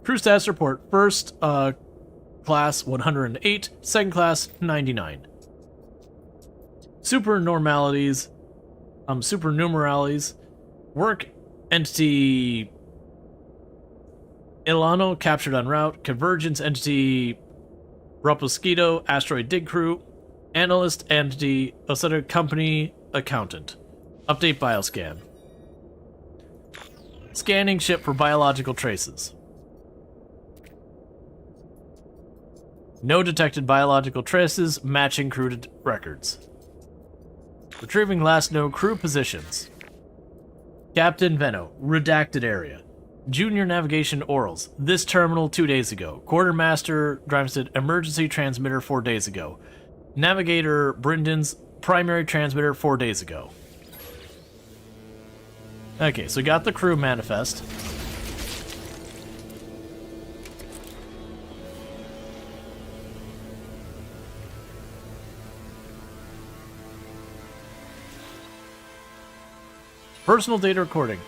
Crew status report. First class 108, second class 99. Supernumeralities. Work entity Ilano captured en route. Convergence entity Rapusquito, asteroid dig crew. Analyst entity Osetta company accountant. Update bioscan. Scanning ship for biological traces. No detected biological traces matching crew records. Retrieving last known crew positions. Captain Venno, redacted area. Junior Navigation Orals, this terminal 2 days ago. Quartermaster Dreinsted, emergency transmitter 4 days ago. Navigator Brindens, primary transmitter 4 days ago. Okay, so we got the crew manifest. Personal data recording.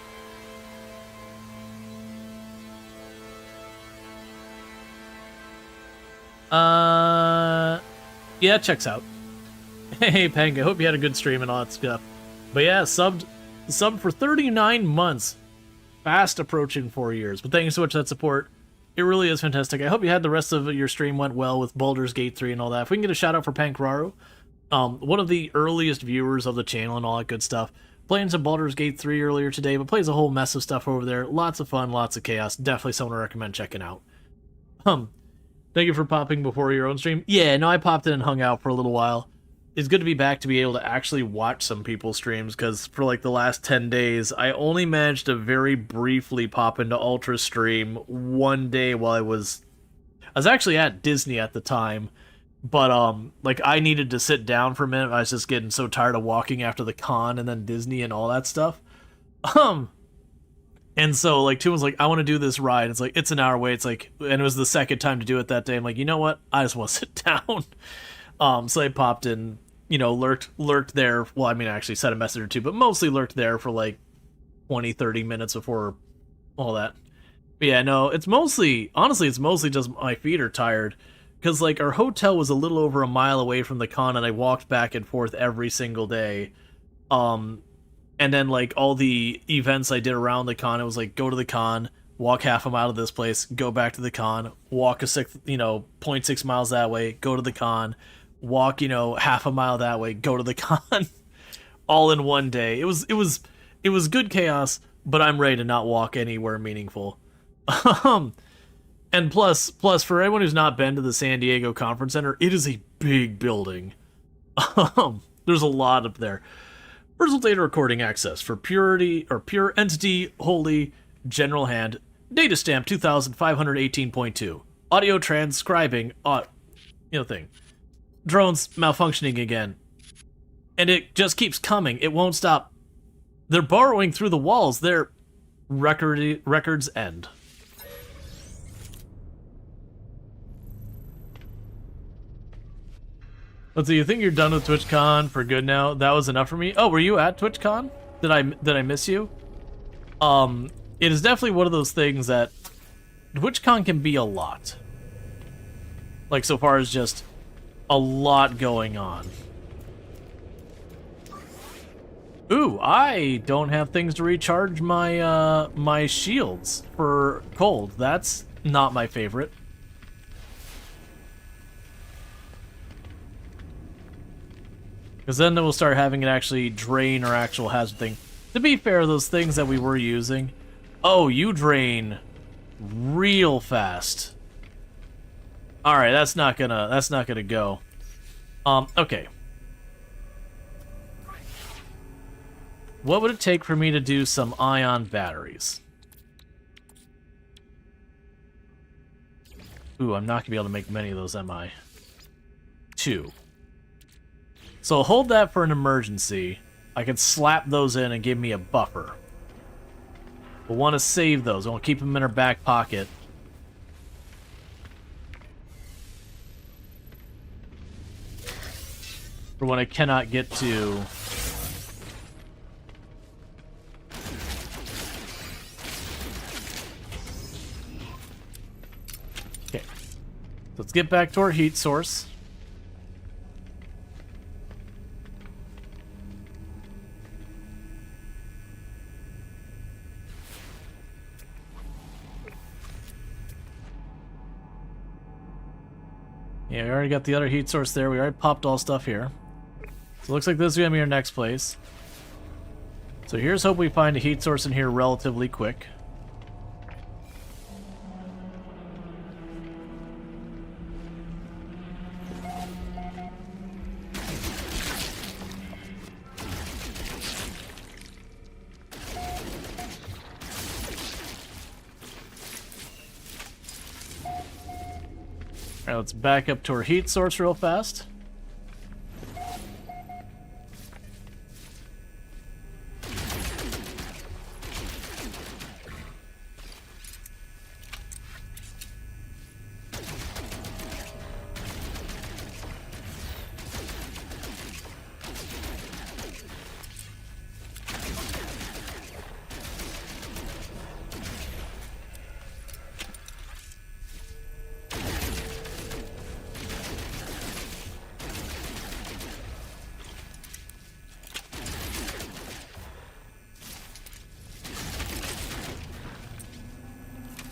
Yeah, checks out. Hey, Panga, hope you had a good stream and all that stuff. But yeah, subbed for 39 months. fast approaching 4 years. But thank you so much for that support. It really is fantastic. I hope you had the rest of your stream went well with Baldur's Gate 3 and all that. If we can get a shout out for Pankraru, one of the earliest viewers of the channel and all that good stuff. Playing some Baldur's Gate 3 earlier today, but plays a whole mess of stuff over there. Lots of fun, lots of chaos. Definitely someone I recommend checking out. Thank you for popping before your own stream. Yeah, no, I popped in and hung out for a little while. It's good to be back to be able to actually watch some people's streams, because for like the last 10 days, I only managed to very briefly pop into Ultra stream one day while I was actually at Disney at the time, but like I needed to sit down for a minute. I was just getting so tired of walking after the con and then Disney and all that stuff. And so, like, Toon was like, I want to do this ride. It's like, it's an hour away. It's like, and it was the second time to do it that day. I'm like, you know what? I just want to sit down. So I popped in, you know, lurked there. Well, I mean, I actually sent a message or two, but mostly lurked there for like 20, 30 minutes before all that. But yeah, no, it's mostly, honestly, it's mostly just my feet are tired. Because, like, our hotel was a little over a mile away from the con, and I walked back and forth every single day. And then, like, all the events I did around the con, it was like, go to the con, walk half a mile to this place, go back to the con, walk 0.6 miles that way, go to the con, walk, half a mile that way, go to the con, all in one day. It was good chaos, but I'm ready to not walk anywhere meaningful. And plus, for anyone who's not been to the San Diego Conference Center, it is a big building. There's a lot up there. Personal data recording access for pure entity, holy, general hand, data stamp 2518.2. Audio transcribing, thing. Drones malfunctioning again. And it just keeps coming. It won't stop. They're burrowing through the walls. Their records end. Let's see, you think you're done with TwitchCon for good now? That was enough for me. Oh, were you at TwitchCon? Did I miss you? It is definitely one of those things that TwitchCon can be a lot. Like, so far as just a lot going on. Ooh, I don't have things to recharge my my shields for cold. That's not my favorite. Because then we'll start having it actually drain our actual hazard thing. To be fair, those things that we were using... Oh, you drain real fast. Alright, that's not gonna go. Okay. What would it take for me to do some ion batteries? Ooh, I'm not gonna be able to make many of those, am I? 2. So hold that for an emergency. I can slap those in and give me a buffer. We'll want to save those. I want to keep them in our back pocket. For when I cannot get to... Okay. Let's get back to our heat source. Yeah, we already got the other heat source there. We already popped all stuff here. So it looks like this is going to be our next place. So here's hope we find a heat source in here relatively quick. Alright, let's back up to our heat source real fast.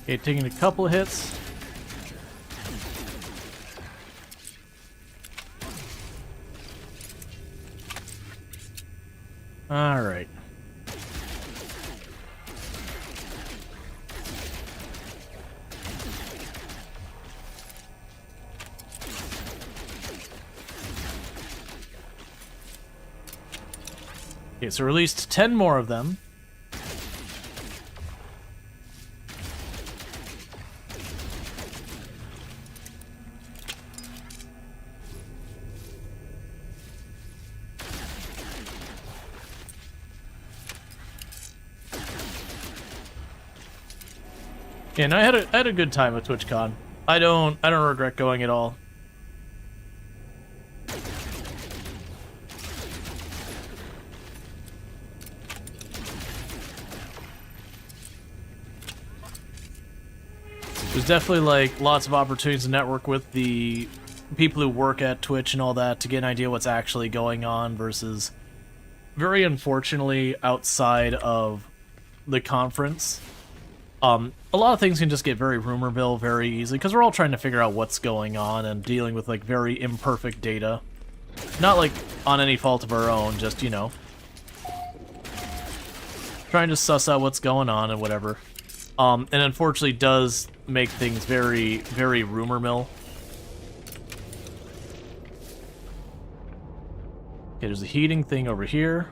Okay, taking a couple of hits. Alright. Okay, so released 10 more of them. Yeah, and I had a good time at TwitchCon. I don't regret going at all. There's definitely like lots of opportunities to network with the people who work at Twitch and all that to get an idea what's actually going on versus very unfortunately outside of the conference. A lot of things can just get very rumor mill very easily because we're all trying to figure out what's going on and dealing with like very imperfect data. Not like on any fault of our own, just, you know, trying to suss out what's going on and whatever. And unfortunately does make things very, very rumor mill. Okay, there's a heating thing over here.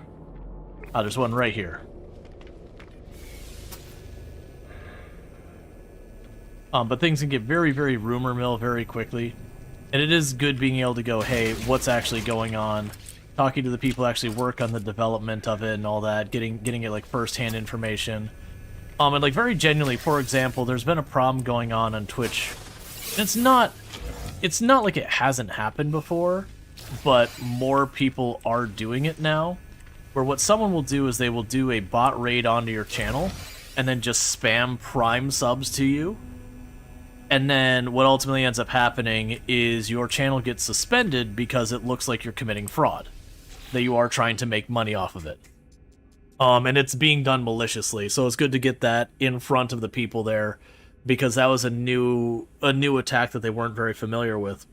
Ah, there's one right here. But things can get very, very rumor mill very quickly. And it is good being able to go, hey, what's actually going on? Talking to the people who actually work on the development of it and all that, getting it like first-hand information. And like very genuinely, for example, there's been a problem going on Twitch. And it's not like it hasn't happened before, but more people are doing it now. Where what someone will do is they will do a bot raid onto your channel and then just spam Prime subs to you. And then what ultimately ends up happening is your channel gets suspended because it looks like you're committing fraud. That you are trying to make money off of it. And it's being done maliciously, so it's good to get that in front of the people there, because that was a new attack that they weren't very familiar with.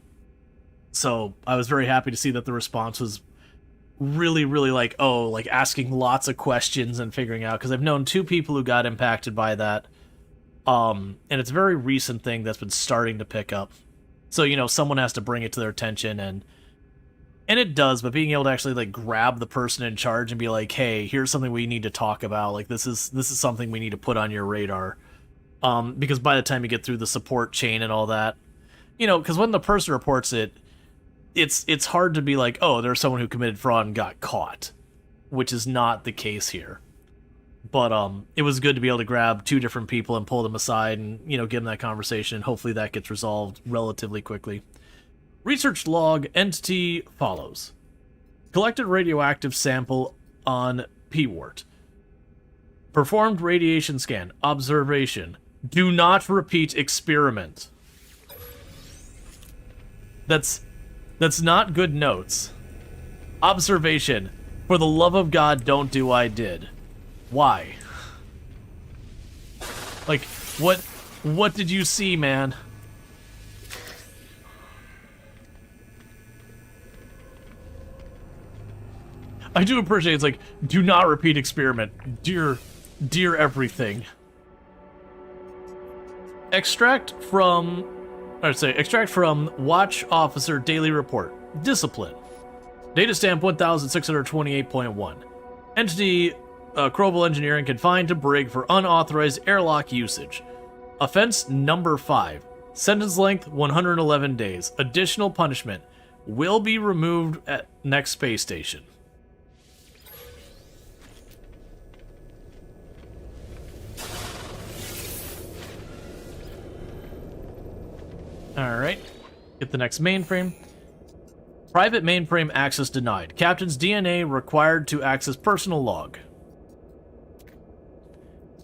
So I was very happy to see that the response was really, really like, oh, like asking lots of questions and figuring out, because I've known 2 people who got impacted by that. And it's a very recent thing that's been starting to pick up. So, you know, someone has to bring it to their attention, and it does, but being able to actually like grab the person in charge and be like, hey, here's something we need to talk about. Like this is something we need to put on your radar. Because by the time you get through the support chain and all that, you know, because when the person reports it, it's hard to be like, oh, there's someone who committed fraud and got caught, which is not the case here. But it was good to be able to grab 2 different people and pull them aside and, you know, give them that conversation. Hopefully that gets resolved relatively quickly. Research log entity follows. Collected radioactive sample on P-wart. Performed radiation scan. Observation. Do not repeat experiment. That's not good notes. Observation. For the love of God, don't do I did. Why? Like, what did you see, man? I do appreciate it's like, do not repeat experiment. Dear everything. Extract from Watch Officer Daily Report. Discipline. Data stamp 1628.1. Entity Crowell Engineering confined to Brig for unauthorized airlock usage. Offense number 5. Sentence length 111 days. Additional punishment will be removed at next space station. Alright. Get the next mainframe. Private mainframe access denied. Captain's DNA required to access personal log.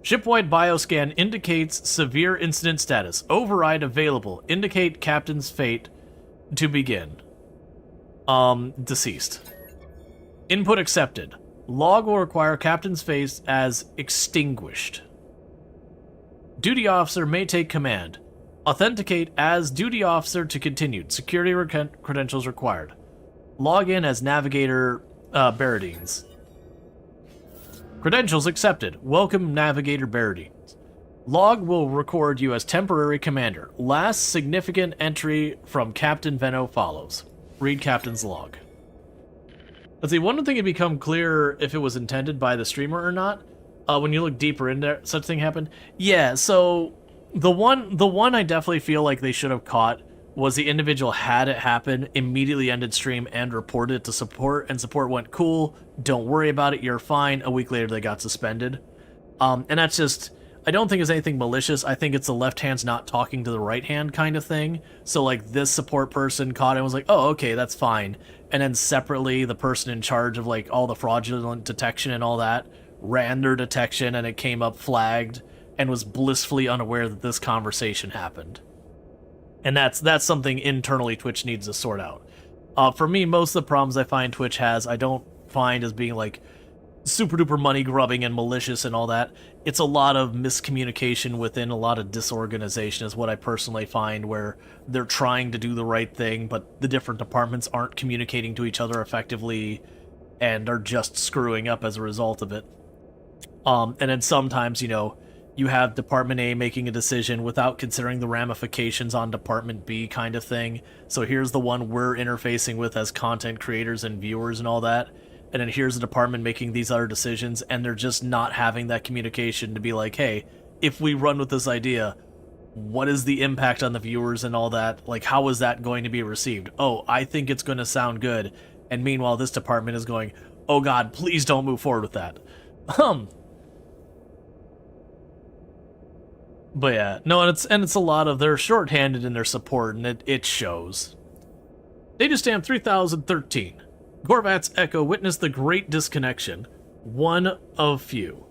Shipwide bioscan indicates severe incident status. Override available. Indicate captain's fate to begin. Deceased. Input accepted. Log will require captain's face as extinguished. Duty officer may take command. Authenticate as duty officer to continued. Security credentials required. Log in as Navigator Baradines. Credentials accepted. Welcome, Navigator Baradines. Log will record you as temporary commander. Last significant entry from Captain Venno follows. Read Captain's log. Let's see, one thing had become clear if it was intended by the streamer or not. When you look deeper into such thing happened. Yeah, so the one I definitely feel like they should have caught was the individual had it happen, immediately ended stream and reported it to support, and support went, cool, don't worry about it, you're fine. A week later they got suspended. And that's just, I don't think it's anything malicious. I think it's the left hand's not talking to the right hand kind of thing. So like this support person caught it and was like, oh, okay, that's fine. And then separately, the person in charge of like all the fraudulent detection and all that ran their detection, and it came up flagged and was blissfully unaware that this conversation happened. And that's something internally Twitch needs to sort out. For me, most of the problems I find Twitch has, I don't find as being like super duper money grubbing and malicious and all that. It's a lot of miscommunication within a lot of disorganization is what I personally find, where they're trying to do the right thing, but the different departments aren't communicating to each other effectively and are just screwing up as a result of it. And then sometimes, you know, you have Department A making a decision without considering the ramifications on Department B kind of thing. So here's the one we're interfacing with as content creators and viewers and all that. And then here's the department making these other decisions, and they're just not having that communication to be like, hey, if we run with this idea, what is the impact on the viewers and all that? Like, how is that going to be received? Oh, I think it's going to sound good. And meanwhile, this department is going, oh god, please don't move forward with that. But yeah, no, and it's a lot of, they're shorthanded in their support, and it shows. Data stamp 3013. Gorvat's Echo witnessed the Great Disconnection, one of few.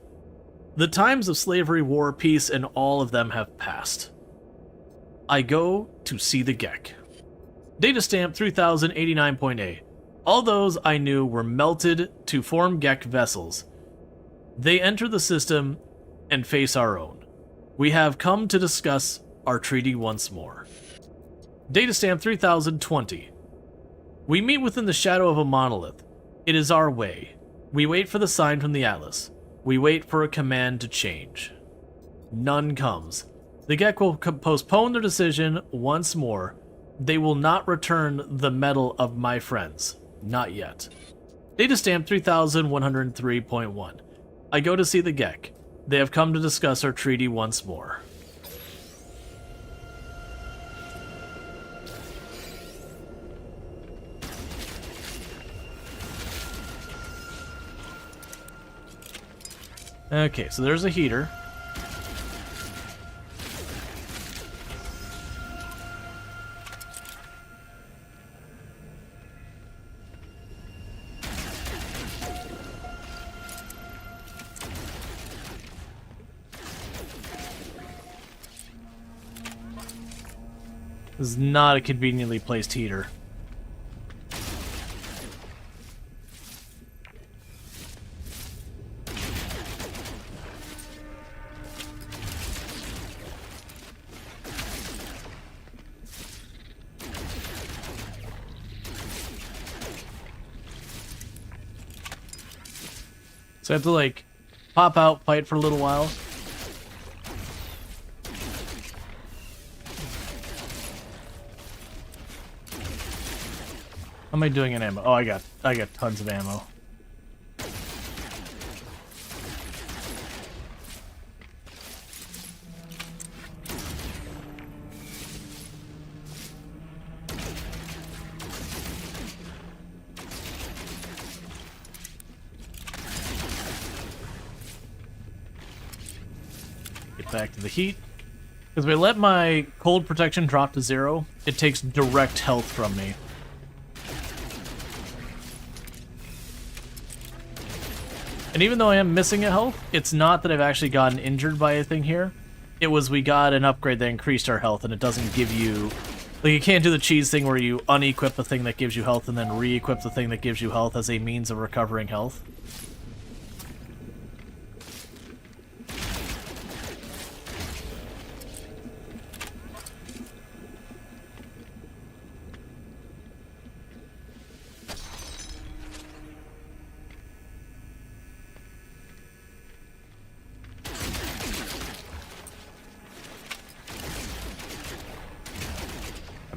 The times of slavery, war, peace, and all of them have passed. I go to see the Gek. Data stamp 3089.A. All those I knew were melted to form Gek vessels. They enter the system and face our own. We have come to discuss our treaty once more. Data stamp 3020. We meet within the shadow of a monolith. It is our way. We wait for the sign from the Atlas. We wait for a command to change. None comes. The Gek will postpone their decision once more. They will not return the medal of my friends. Not yet. Data stamp 3103.1. I go to see the Gek. They have come to discuss our treaty once more. Okay, so there's a heater. This is not a conveniently placed heater. So I have to, like, pop out, fight for a little while. How am I doing in ammo? Oh, I got tons of ammo. Back to the heat. Because if I let my cold protection drop to 0, it takes direct health from me. And even though I am missing a health, it's not that I've actually gotten injured by anything here. It was we got an upgrade that increased our health, and it doesn't give you... Like, you can't do the cheese thing where you unequip the thing that gives you health and then re-equip the thing that gives you health as a means of recovering health.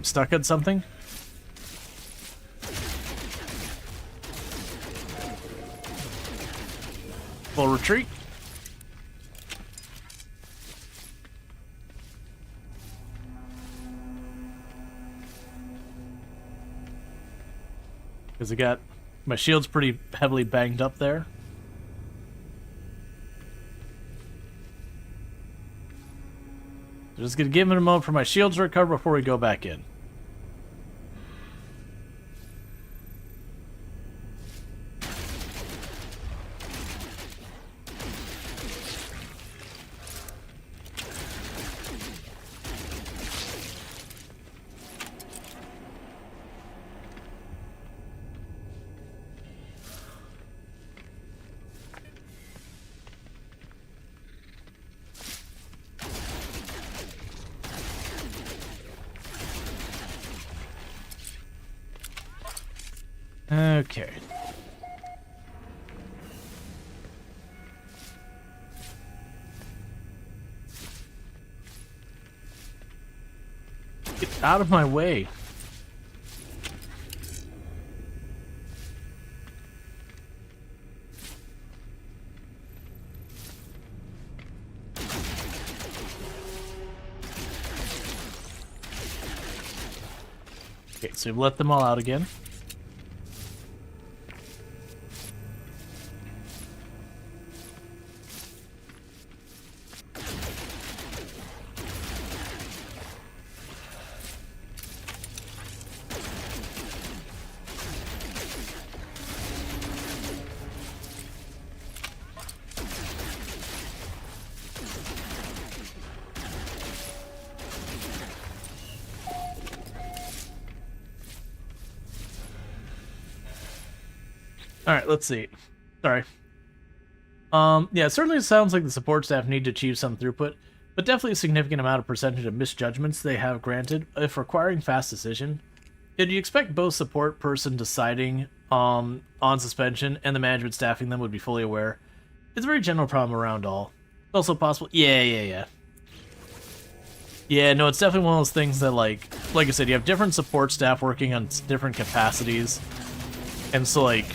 I'm stuck at something. Full retreat. Because I got my shield's pretty heavily banged up there. Just gonna give it a moment for my shields to recover before we go back in. Okay. Get out of my way. Okay, so we've let them all out again. Alright, let's see. Sorry. Yeah, it certainly sounds like the support staff need to achieve some throughput, but definitely a significant amount of percentage of misjudgments they have granted. If requiring fast decision, did you expect both support person deciding on suspension and the management staffing them would be fully aware? It's a very general problem around all. It's also possible... Yeah, no, it's definitely one of those things that, like I said, you have different support staff working on different capacities, and so, like,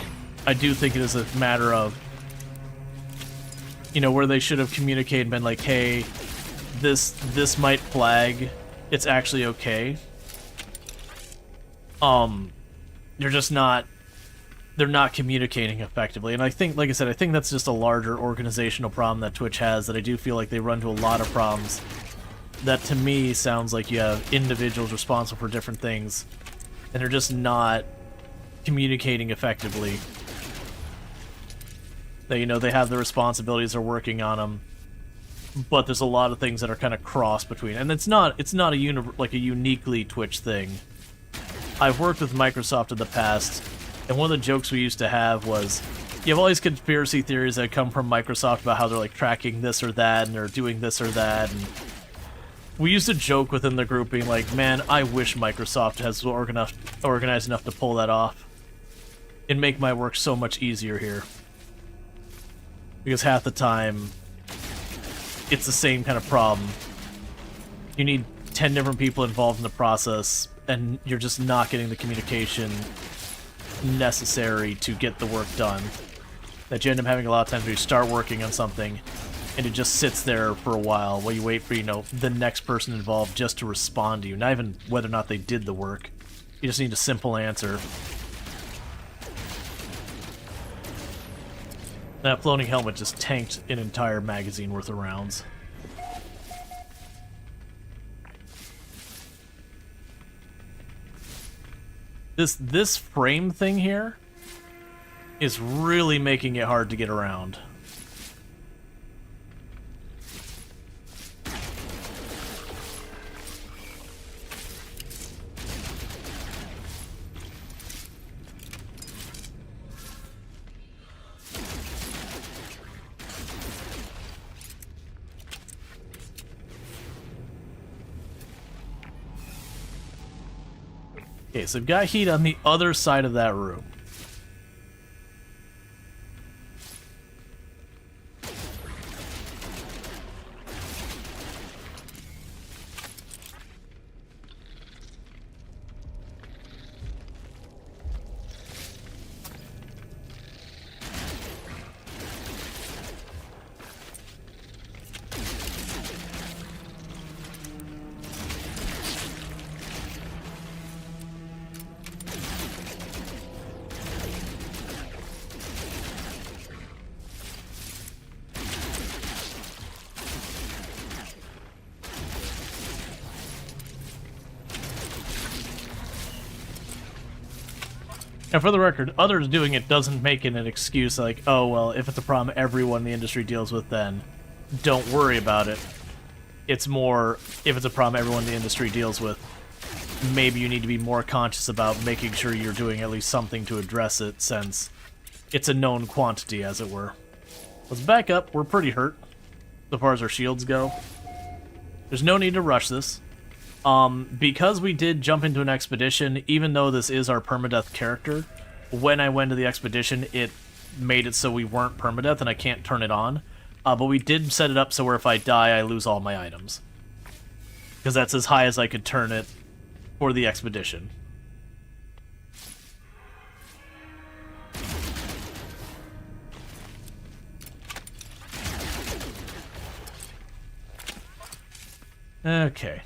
I do think it is a matter of, you know, where they should have communicated and been like, hey, this might flag, it's actually okay. They're just not, they're not communicating effectively. And I think, like I said, I think that's just a larger organizational problem that Twitch has, that I do feel like they run into a lot of problems that to me sounds like you have individuals responsible for different things, and they're just not communicating effectively. That, you know, they have the responsibilities, they're working on them, but there's a lot of things that are kind of cross between, and it's not a uniquely Twitch thing. I've worked with Microsoft in the past, and one of the jokes we used to have was, you have all these conspiracy theories that come from Microsoft about how they're like tracking this or that, and they're doing this or that, and we used to joke within the group being like, man, I wish Microsoft has organized enough to pull that off. It'd make my work so much easier here. Because half the time, it's the same kind of problem. You need 10 different people involved in the process, and you're just not getting the communication necessary to get the work done. That you end up having a lot of times where you start working on something, and it just sits there for a while while you wait for, you know, the next person involved just to respond to you. Not even whether or not they did the work. You just need a simple answer. That floating helmet just tanked an entire magazine worth of rounds. This frame thing here is really making it hard to get around. Okay, so we've got heat on the other side of that room. And for the record, others doing it doesn't make it an excuse like, oh, well, if it's a problem everyone in the industry deals with, then don't worry about it. It's more, if it's a problem everyone in the industry deals with, maybe you need to be more conscious about making sure you're doing at least something to address it, since it's a known quantity, as it were. Let's back up. We're pretty hurt, so far as our shields go. There's no need to rush this. Because we did jump into an expedition, even though this is our permadeath character, when I went to the expedition, it made it so we weren't permadeath, and I can't turn it on. But we did set it up so where if I die, I lose all my items. Because that's as high as I could turn it for the expedition. Okay.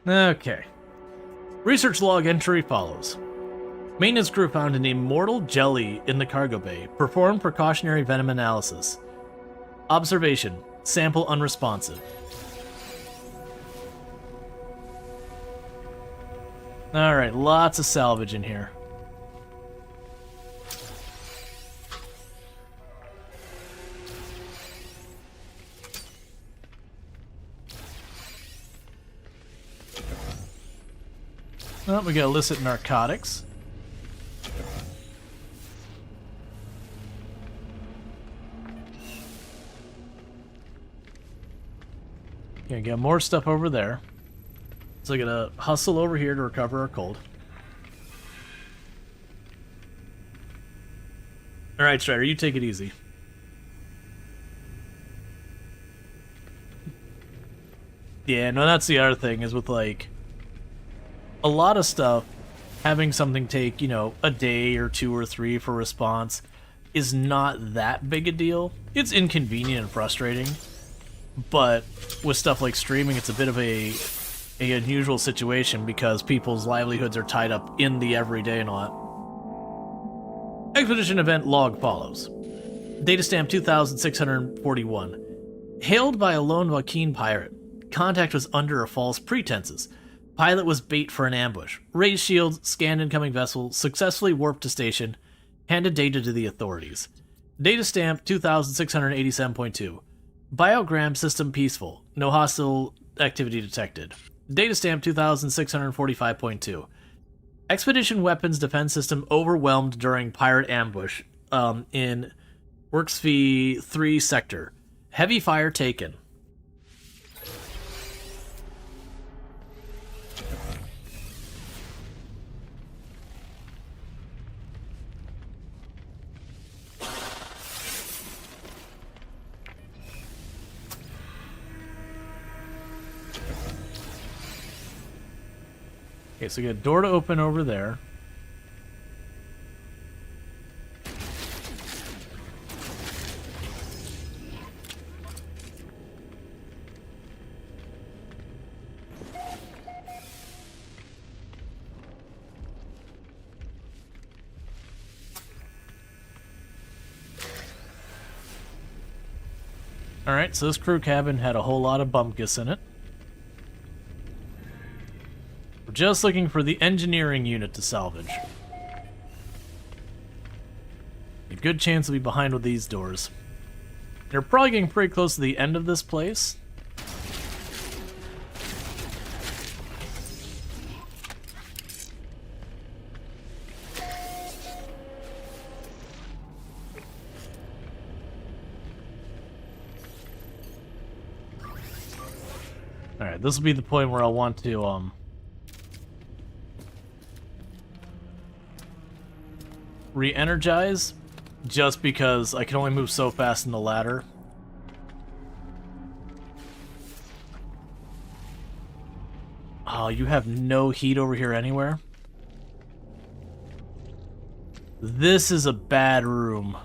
Okay. Research log entry follows. Maintenance crew found an immortal jelly in the cargo bay. Performed precautionary venom analysis. Observation. Sample unresponsive. Alright, lots of salvage in here. Oh, we got illicit narcotics. Okay, got more stuff over there. So I gotta hustle over here to recover our cold. Alright, Strider, you take it easy. Yeah, no, that's the other thing, is with, like, a lot of stuff, having something take, you know, a day or 2 or 3 for response is not that big a deal. It's inconvenient and frustrating, but with stuff like streaming, it's a bit of a unusual situation because people's livelihoods are tied up in the everyday and all that. Expedition event log follows. Data stamp 2641. Hailed by a lone Joaquin pirate. Contact was under a false pretenses. Pilot was bait for an ambush. Raised shields, scanned incoming vessel, successfully warped to station, handed data to the authorities. Data stamp 2687.2. Biogram system peaceful. No hostile activity detected. Data stamp 2645.2. Expedition weapons defense system overwhelmed during pirate ambush in Works V3 sector. Heavy fire taken. Okay, so we got a door to open over there. Alright, so this crew cabin had a whole lot of bumpkus in it. We're just looking for the engineering unit to salvage. A good chance we'll be behind with these doors. They're probably getting pretty close to the end of this place. Alright, this will be the point where I'll want to, re-energize, just because I can only move so fast in the ladder. Oh, you have no heat over here anywhere? This is a bad room.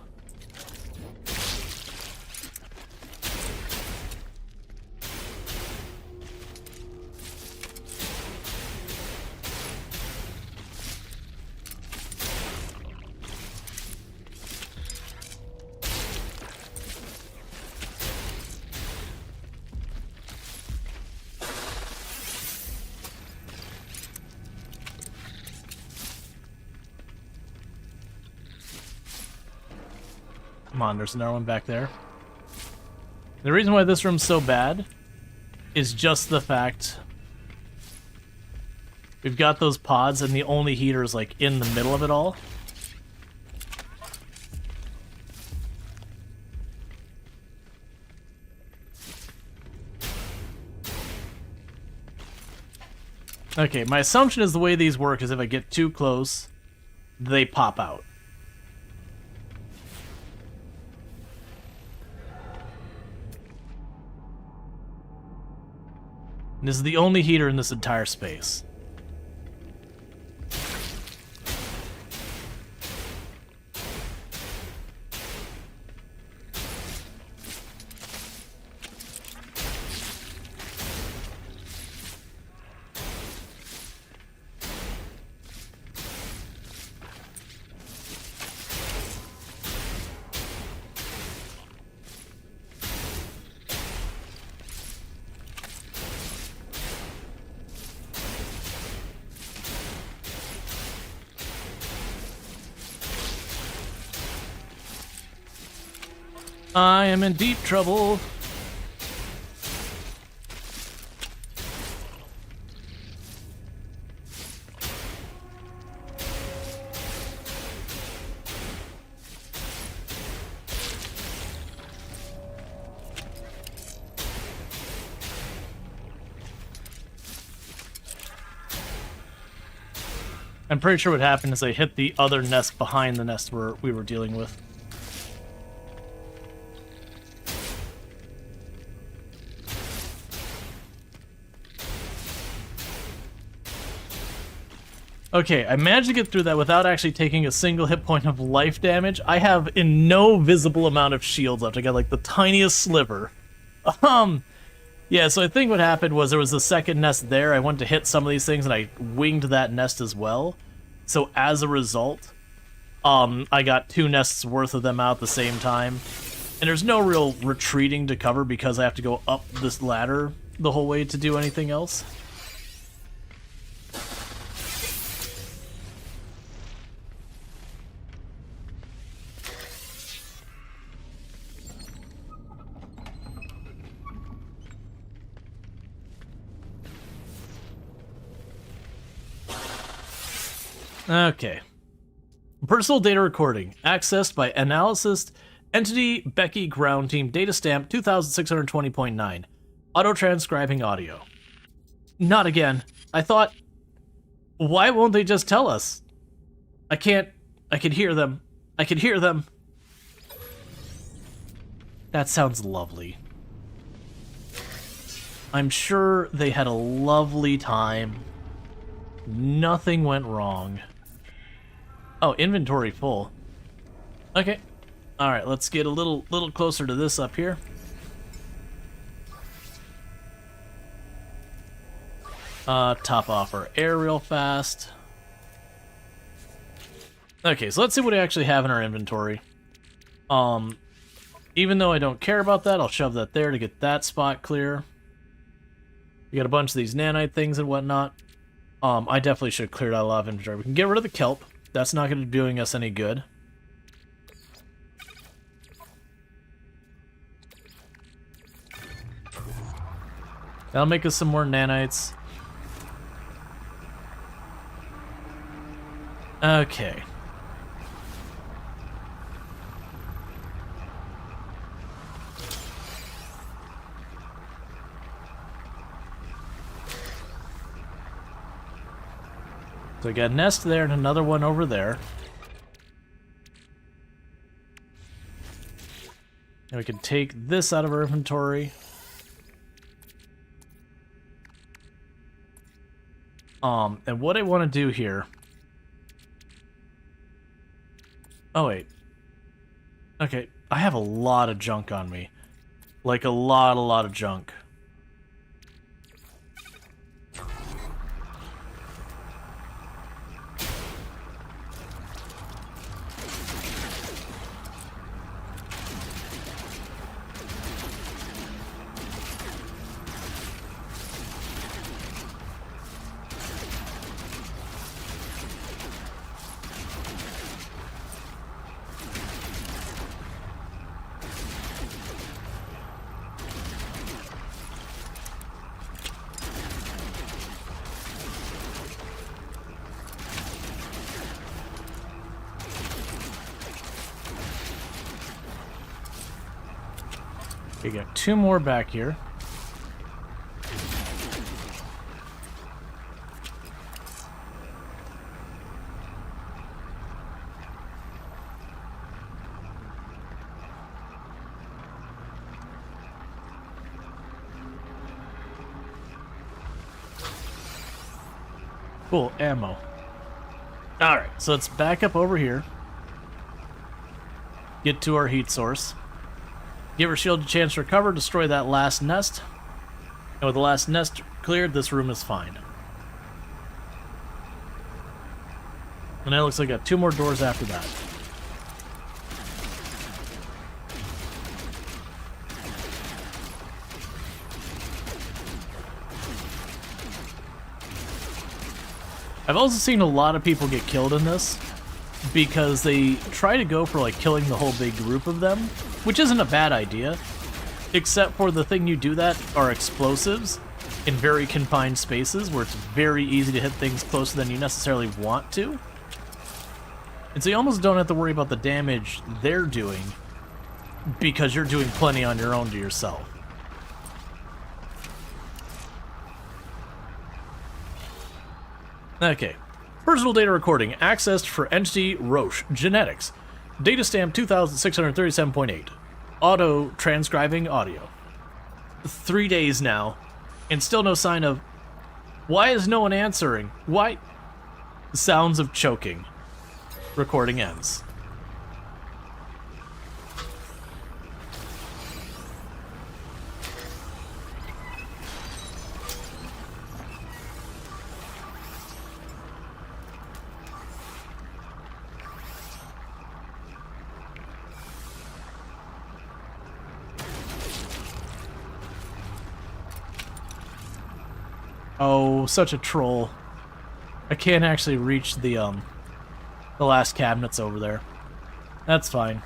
Come on, there's another one back there. The reason why this room's so bad is just the fact we've got those pods and the only heater is like in the middle of it all. Okay, my assumption is the way these work is if I get too close, they pop out. And this is the only heater in this entire space. I am in deep trouble. I'm pretty sure what happened is I hit the other nest behind the nest we were dealing with. Okay, I managed to get through that without actually taking a single hit point of life damage. I have in no visible amount of shields left. I got like the tiniest sliver. Yeah, so I think what happened was there was a second nest there. I went to hit some of these things and I winged that nest as well. So as a result, I got 2 nests worth of them out at the same time. And there's no real retreating to cover because I have to go up this ladder the whole way to do anything else. Okay. Personal data recording. Accessed by Analysis Entity Becky Ground Team Data Stamp 2620.9. Auto-transcribing audio. Not again. I thought, why won't they just tell us? I can't. I can hear them. I can hear them. That sounds lovely. I'm sure they had a lovely time. Nothing went wrong. Oh, inventory full. Okay. Alright, let's get a little closer to this up here. Top off our air real fast. Okay, so let's see what we actually have in our inventory. Even though I don't care about that, I'll shove that there to get that spot clear. We got a bunch of these nanite things and whatnot. I definitely should have cleared out a lot of inventory. We can get rid of the kelp. That's not going to be doing us any good. That'll make us some more nanites. Okay. So I got a nest there and another one over there. And we can take this out of our inventory. And what I want to do here... Oh, wait. Okay, I have a lot of junk on me. Like, a lot of junk. We got 2 more back here. Cool, ammo. Alright, so let's back up over here. Get to our heat source. Give our shield a chance to recover, destroy that last nest. And with the last nest cleared, this room is fine. And that looks like I got 2 more doors after that. I've also seen a lot of people get killed in this because they try to go for like killing the whole big group of them, which isn't a bad idea, except for the thing you do that are explosives in very confined spaces where it's very easy to hit things closer than you necessarily want to. And so you almost don't have to worry about the damage they're doing because you're doing plenty on your own to yourself. Okay. Personal data recording accessed for entity Roche genetics. Data stamp 2637.8. Auto transcribing audio. 3 days now, and still no sign of. Why is no one answering? Why? Sounds of choking. Recording ends. Oh, such a troll. I can't actually reach the last cabinets over there. That's fine.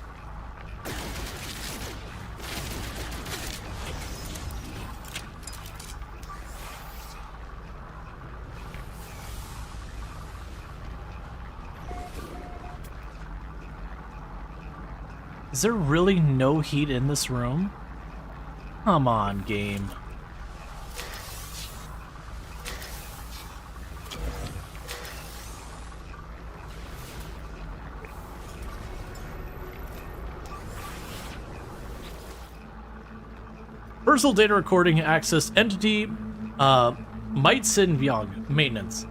Is there really no heat in this room? Come on, game. Personal data recording access entity Might Sin Vyong maintenance.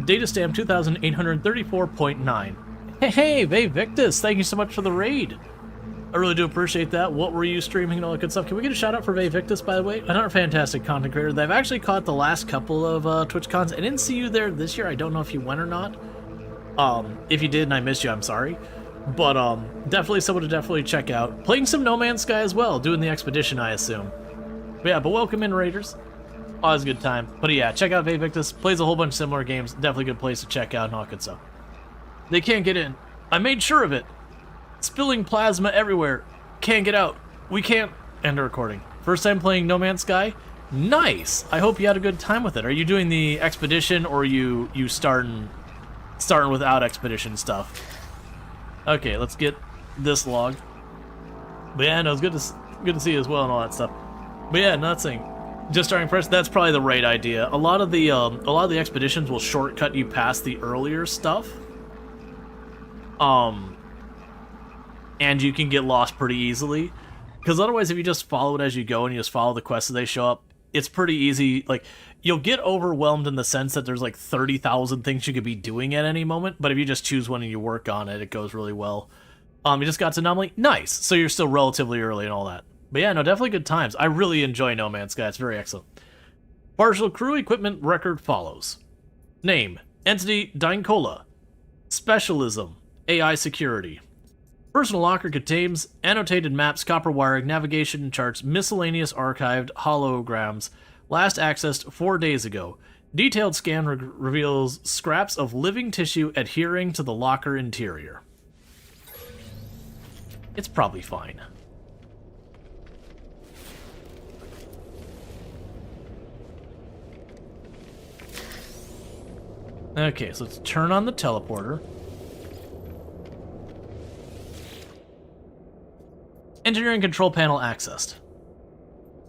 Data stamp 2834.9. Hey, Vey Victus, thank you so much for the raid. I really do appreciate that. What were you streaming and all that good stuff? Can we get a shout out for Vey Victus, by the way? Another fantastic content creator. They've actually caught the last couple of TwitchCons. I didn't see you there this year. I don't know if you went or not. If you did and I missed you, I'm sorry. But definitely someone to definitely check out. Playing some No Man's Sky as well, doing the expedition, I assume. But yeah, but welcome in, Raiders. Always a good time. But yeah, check out Vey Victus. Plays a whole bunch of similar games. Definitely a good place to check out and all good stuff. They can't get in. I made sure of it. Spilling plasma everywhere. Can't get out. We can't end a recording. First time playing No Man's Sky? Nice! I hope you had a good time with it. Are you doing the expedition or are you starting without expedition stuff? Okay, let's get this log. But yeah, no, it's good to see you as well and all that stuff. But yeah, nothing. Just starting fresh. That's probably the right idea. A lot of the expeditions will shortcut you past the earlier stuff. And you can get lost pretty easily. Because otherwise, if you just follow it as you go and you just follow the quests as they show up, it's pretty easy. Like, you'll get overwhelmed in the sense that there's like 30,000 things you could be doing at any moment, but if you just choose one and you work on it, it goes really well. You just got to anomaly? Nice! So you're still relatively early and all that. But yeah, no, definitely good times. I really enjoy No Man's Sky. It's very excellent. Partial crew equipment record follows. Name, Entity Dincola. Specialism, AI security. Personal locker contains annotated maps, copper wiring, navigation charts, miscellaneous archived holograms, last accessed 4 days ago. Detailed scan reveals scraps of living tissue adhering to the locker interior. It's probably fine. Okay, so let's turn on the teleporter. Engineering control panel accessed.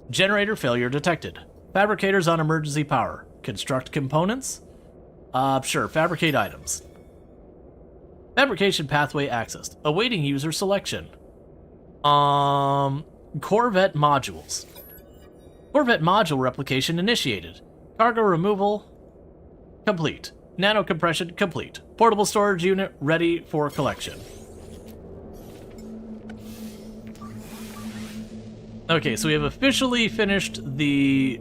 Generator failure detected. Fabricators on emergency power. Construct components? Sure, fabricate items. Fabrication pathway accessed. Awaiting user selection. Corvette modules. Corvette module replication initiated. Cargo removal complete. Nano compression complete. Portable storage unit ready for collection. Okay, so we have officially finished the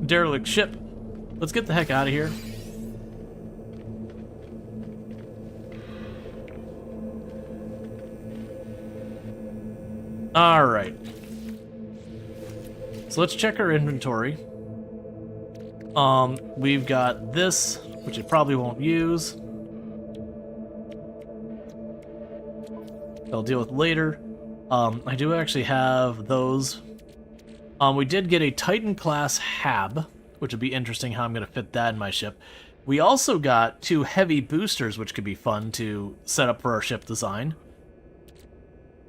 derelict ship. Let's get the heck out of here. Alright. So let's check our inventory. We've got this, which it probably won't use. I'll deal with later. I do actually have those. We did get a Titan-class HAB, which would be interesting how I'm going to fit that in my ship. We also got 2 heavy boosters, which could be fun to set up for our ship design.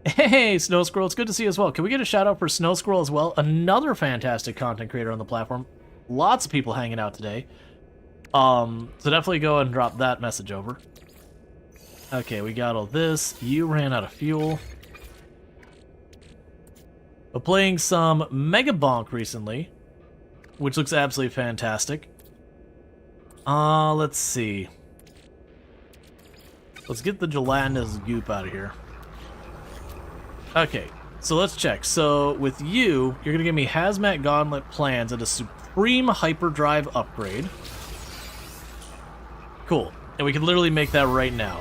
Hey, Snow Squirrel, it's good to see you as well. Can we get a shout-out for Snow Squirrel as well? Another fantastic content creator on the platform. Lots of people hanging out today. So definitely go and drop that message over. Okay, we got all this. You ran out of fuel. We're playing some Mega Bonk recently, which looks absolutely fantastic. Let's see. Let's get the gelatinous goop out of here. Okay, so let's check. So with you, you're gonna give me Hazmat Gauntlet plans and a Supreme Hyperdrive upgrade. Cool, and we can literally make that right now.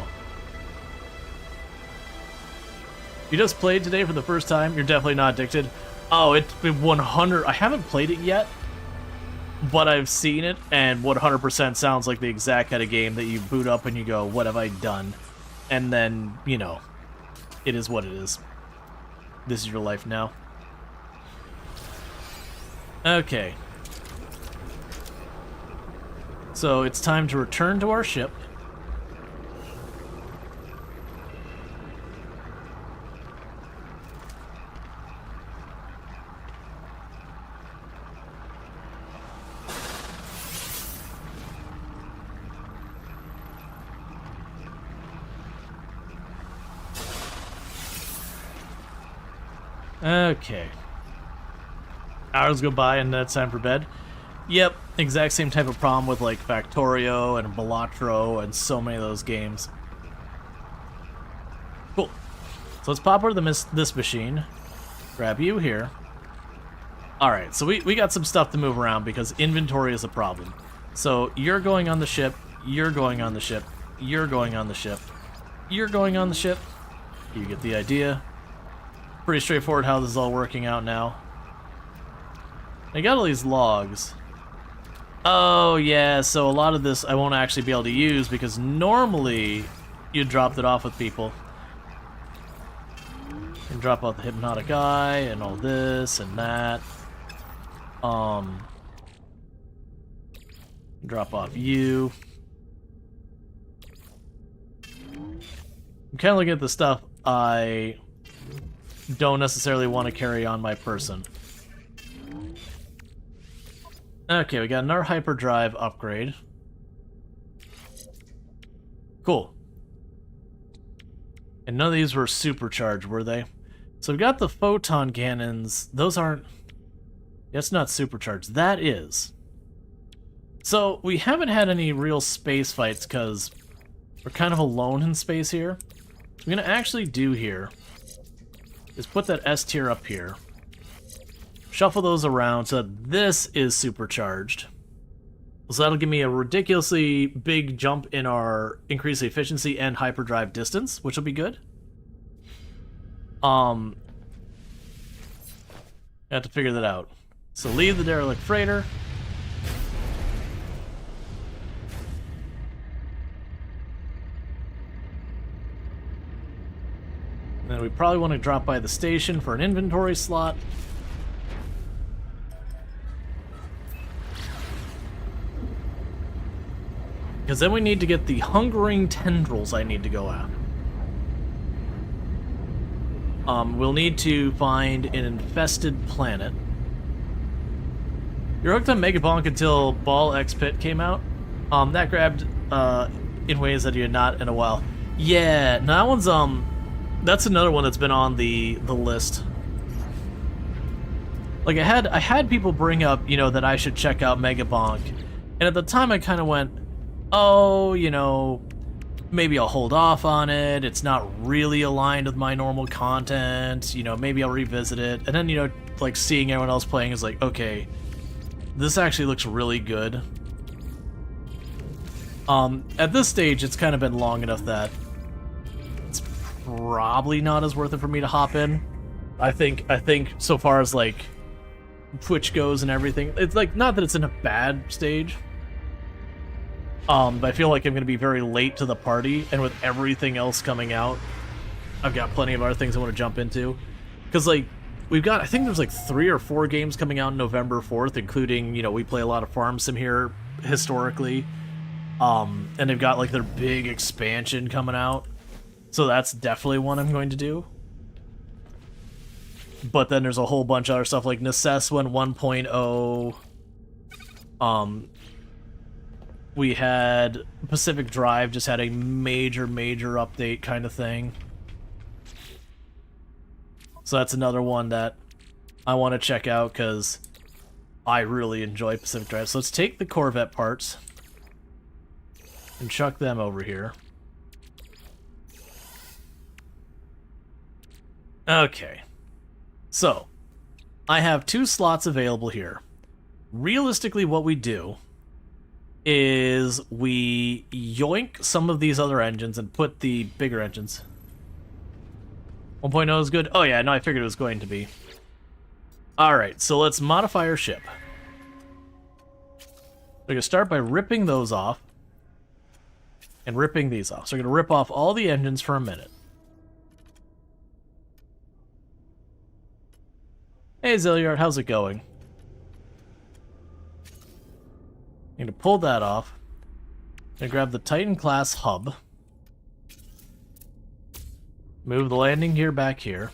You just played today for the first time, you're definitely not addicted. Oh, it's been 100, I haven't played it yet, but I've seen it, and 100% sounds like the exact kind of game that you boot up and you go, what have I done? And then, you know, it is what it is. This is your life now. Okay. So it's time to return to our ship. Okay. Hours go by and then it's time for bed. Yep, exact same type of problem with like Factorio and Balatro and so many of those games. Cool. So let's pop over to this machine. Grab you here. Alright, so we got some stuff to move around because inventory is a problem. So you're going on the ship, you're going on the ship, you're going on the ship, you're going on the ship. You get the idea. Pretty straightforward how this is all working out now. I got all these logs. Oh yeah, so a lot of this I won't actually be able to use because normally you dropped it off with people. And drop out the hypnotic eye and all this and that. Drop off you. I'm kind of looking at the stuff I don't necessarily want to carry on my person. Okay, we got another hyperdrive upgrade. Cool. And none of these were supercharged, were they? So we've got the photon cannons. Those aren't... That's not supercharged. That is. So we haven't had any real space fights because we're kind of alone in space here. What I'm going to actually do here is put that S tier up here. Shuffle those around so that this is supercharged. So that'll give me a ridiculously big jump in our increased efficiency and hyperdrive distance, which will be good. I have to figure that out. So leave the derelict freighter. And then we probably want to drop by the station for an inventory slot. Because then we need to get the hungering tendrils I need to go after. We'll need to find an infested planet. You're hooked on Megabonk until Ball X Pit came out. That grabbed in ways that you had not in a while. Yeah, no, that one's that's another one that's been on the list. Like I had people bring up, you know, that I should check out Megabonk, and at the time I kind of went, oh, you know, maybe I'll hold off on it. It's not really aligned with my normal content. You know, maybe I'll revisit it. And then, you know, like seeing everyone else playing is like, okay, this actually looks really good. At this stage, it's kind of been long enough that it's probably not as worth it for me to hop in. I think so far as like Twitch goes and everything, it's like not that it's in a bad stage. But I feel like I'm going to be very late to the party, and with everything else coming out, I've got plenty of other things I want to jump into. Because, like, we've got, I think there's like 3 or 4 games coming out November 4th, including, you know, we play a lot of Farm Sim here, historically. And they've got, like, their big expansion coming out. So that's definitely one I'm going to do. But then there's a whole bunch of other stuff, like Necesswin 1.0, we had Pacific Drive just had a major update kind of thing. So that's another one that I want to check out because I really enjoy Pacific Drive. So let's take the Corvette parts and chuck them over here. Okay. So, I have 2 slots available here. Realistically, what we do is we yoink some of these other engines and put the bigger engines. 1.0 is good? Oh yeah, no, I figured it was going to be. Alright, so let's modify our ship. We're going to start by ripping those off. And ripping these off. So we're going to rip off all the engines for a minute. Hey Zilliard, how's it going? I'm going to pull that off. I'm going to grab the Titan class hub. Move the landing gear back here.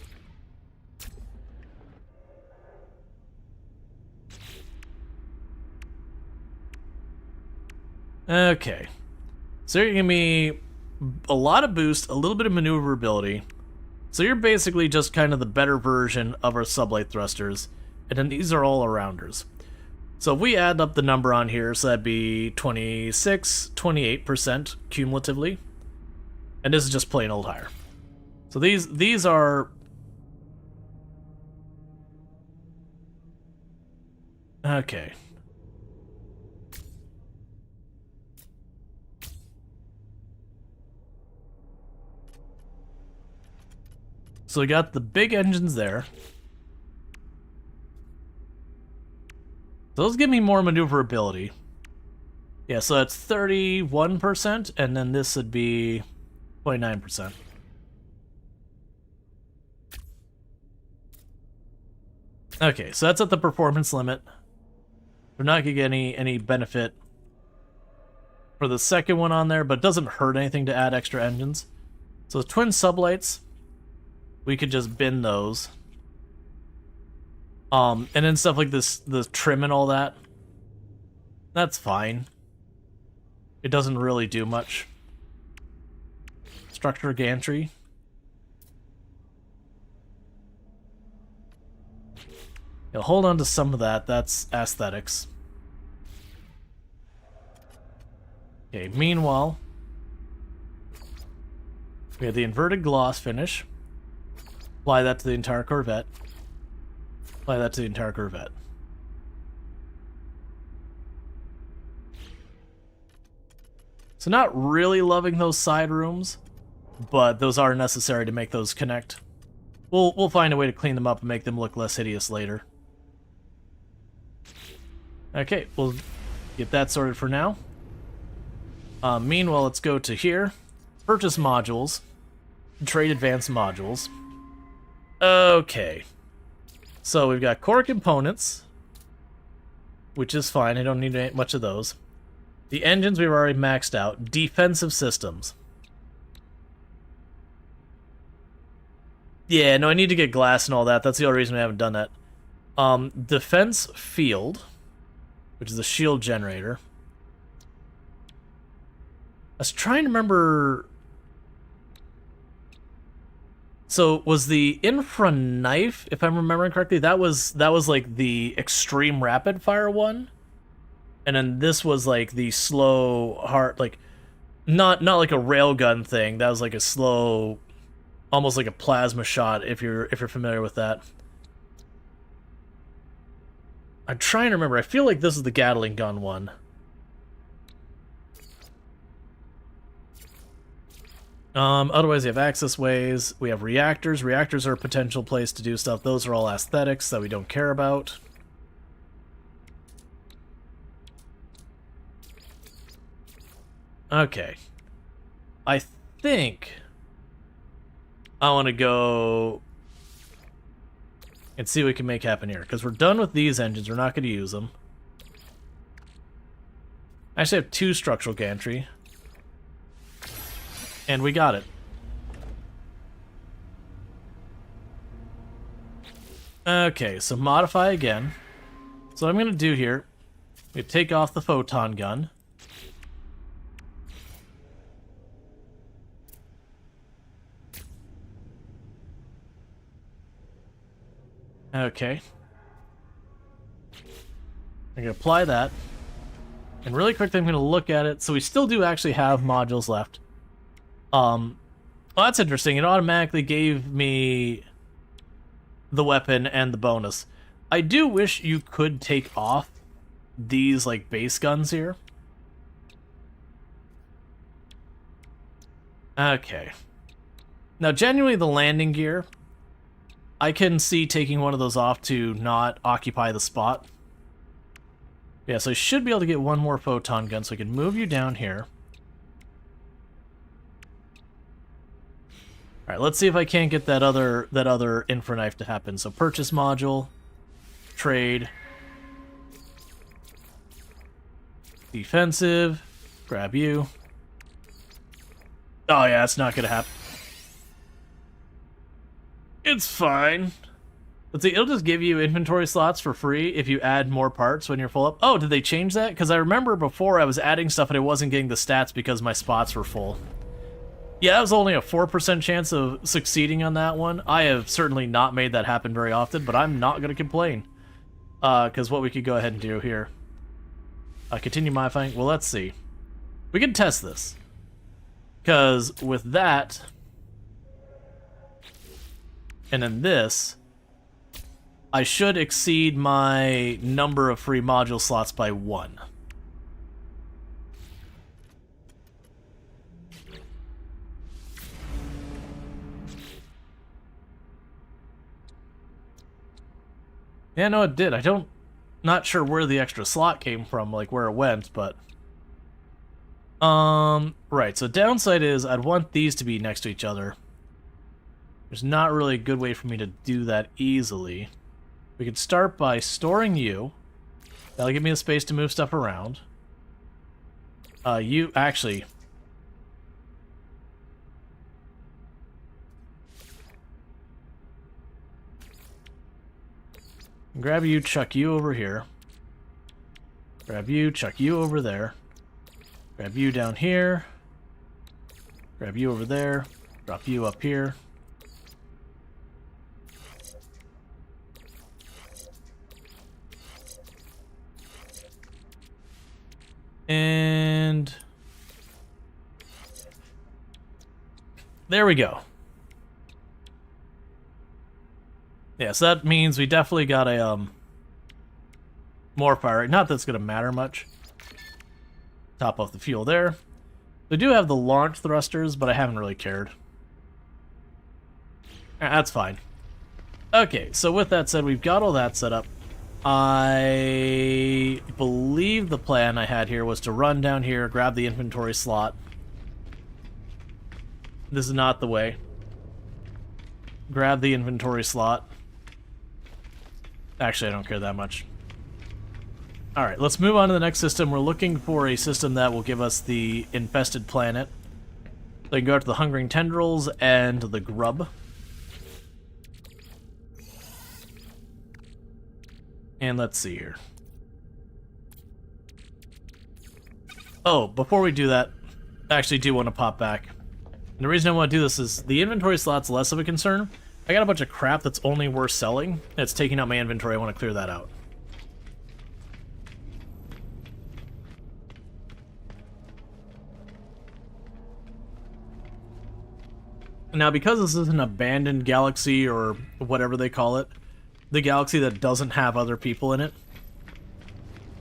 Okay. So you're giving me a lot of boost, a little bit of maneuverability. So you're basically just kind of the better version of our sublight thrusters. And then these are all arounders. So if we add up the number on here, so that'd be 26, 28% cumulatively. And this is just plain old higher. So these are... Okay. So we got the big engines there. Those give me more maneuverability. Yeah, so that's 31%, and then this would be 29%. Okay, so that's at the performance limit. We're not gonna get any benefit for the second one on there, but it doesn't hurt anything to add extra engines. So the twin sublights, we could just bin those. And then stuff like this, the trim and all that, that's fine. It doesn't really do much. Structure gantry. You'll hold on to some of that. That's aesthetics. Okay, meanwhile, we have the inverted gloss finish. Apply that to the entire Corvette. Apply that to the entire Corvette. So not really loving those side rooms, but those are necessary to make those connect. We'll find a way to clean them up and make them look less hideous later. Okay, we'll get that sorted for now. Meanwhile, let's go to here. Purchase modules. Trade advanced modules. Okay. So we've got core components, which is fine. I don't need much of those. The engines we've already maxed out. Defensive systems. Yeah, no, I need to get glass and all that. That's the only reason we haven't done that. Defense field, which is a shield generator. I was trying to remember... So, was the infra knife, if I'm remembering correctly, that was like the extreme rapid fire one? And then this was like the slow, hard, like, not like a railgun thing. That was like a slow, almost like a plasma shot, if you're familiar with that. I'm trying to remember. I feel like this is the Gatling gun one. Otherwise, you have access ways. We have reactors. Reactors are a potential place to do stuff. Those are all aesthetics that we don't care about. Okay. I think I want to go and see what we can make happen here. Because we're done with these engines. We're not going to use them. I actually have 2 structural gantry. And we got it. Okay, so modify again. So what I'm going to do here, we take off the photon gun. Okay. I'm going to apply that. And really quickly I'm going to look at it. So we still do actually have modules left. Well, that's interesting. It automatically gave me the weapon and the bonus. I do wish you could take off these, like, base guns here. Okay. Now, genuinely, the landing gear, I can see taking one of those off to not occupy the spot. Yeah, so I should be able to get one more photon gun, so I can move you down here. Alright, let's see if I can't get that other infra knife to happen. So purchase module, trade, defensive, grab you. Oh yeah, it's not gonna happen. It's fine. Let's see, it'll just give you inventory slots for free if you add more parts when you're full up. Oh, did they change that? Because I remember before I was adding stuff and I wasn't getting the stats because my spots were full. Yeah, that was only a 4% chance of succeeding on that one. I have certainly not made that happen very often, but I'm not going to complain. Because what we could go ahead and do here. Continue modifying. Well, let's see. We can test this. Because with that, and then this, I should exceed my number of free module slots by 1. Yeah, no, it did. Not sure where the extra slot came from, like where it went, but... Right, so downside is I'd want these to be next to each other. There's not really a good way for me to do that easily. We could start by storing you. That'll give me the space to move stuff around. You, actually... Grab you, chuck you over here. Grab you, chuck you over there. Grab you down here. Grab you over there. Drop you up here. And there we go. Yeah, so that means we definitely got a more fire rate. Not that it's going to matter much. Top off the fuel there. We do have the launch thrusters, but I haven't really cared. That's fine. Okay, so with that said, we've got all that set up. I believe the plan I had here was to run down here, grab the inventory slot. This is not the way. Grab the inventory slot. Actually, I don't care that much. Alright, let's move on to the next system. We're looking for a system that will give us the infested planet. They can go out to the hungering tendrils and the grub. And let's see here. Oh, before we do that, I actually do want to pop back. And the reason I want to do this is the inventory slot's less of a concern. I got a bunch of crap that's only worth selling. It's taking out my inventory. I want to clear that out. Now, because this is an abandoned galaxy, or whatever they call it, the galaxy that doesn't have other people in it,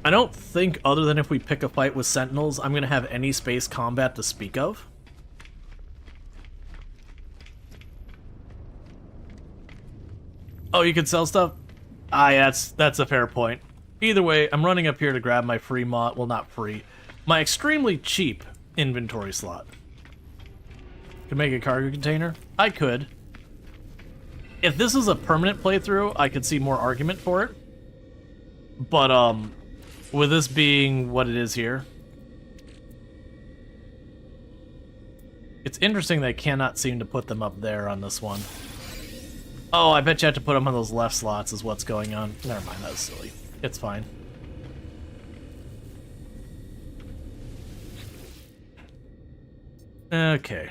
I don't think, other than if we pick a fight with Sentinels, I'm going to have any space combat to speak of. Oh, you can sell stuff? Yeah, that's a fair point. Either way, I'm running up here to grab my free mod, well, not free, my extremely cheap inventory slot. Could make a cargo container? I could. If this is a permanent playthrough, I could see more argument for it. But, with this being what it is here, it's interesting they cannot seem to put them up there on this one. Oh, I bet you have to put them on those left slots is what's going on. Never mind, that was silly. It's fine. Okay.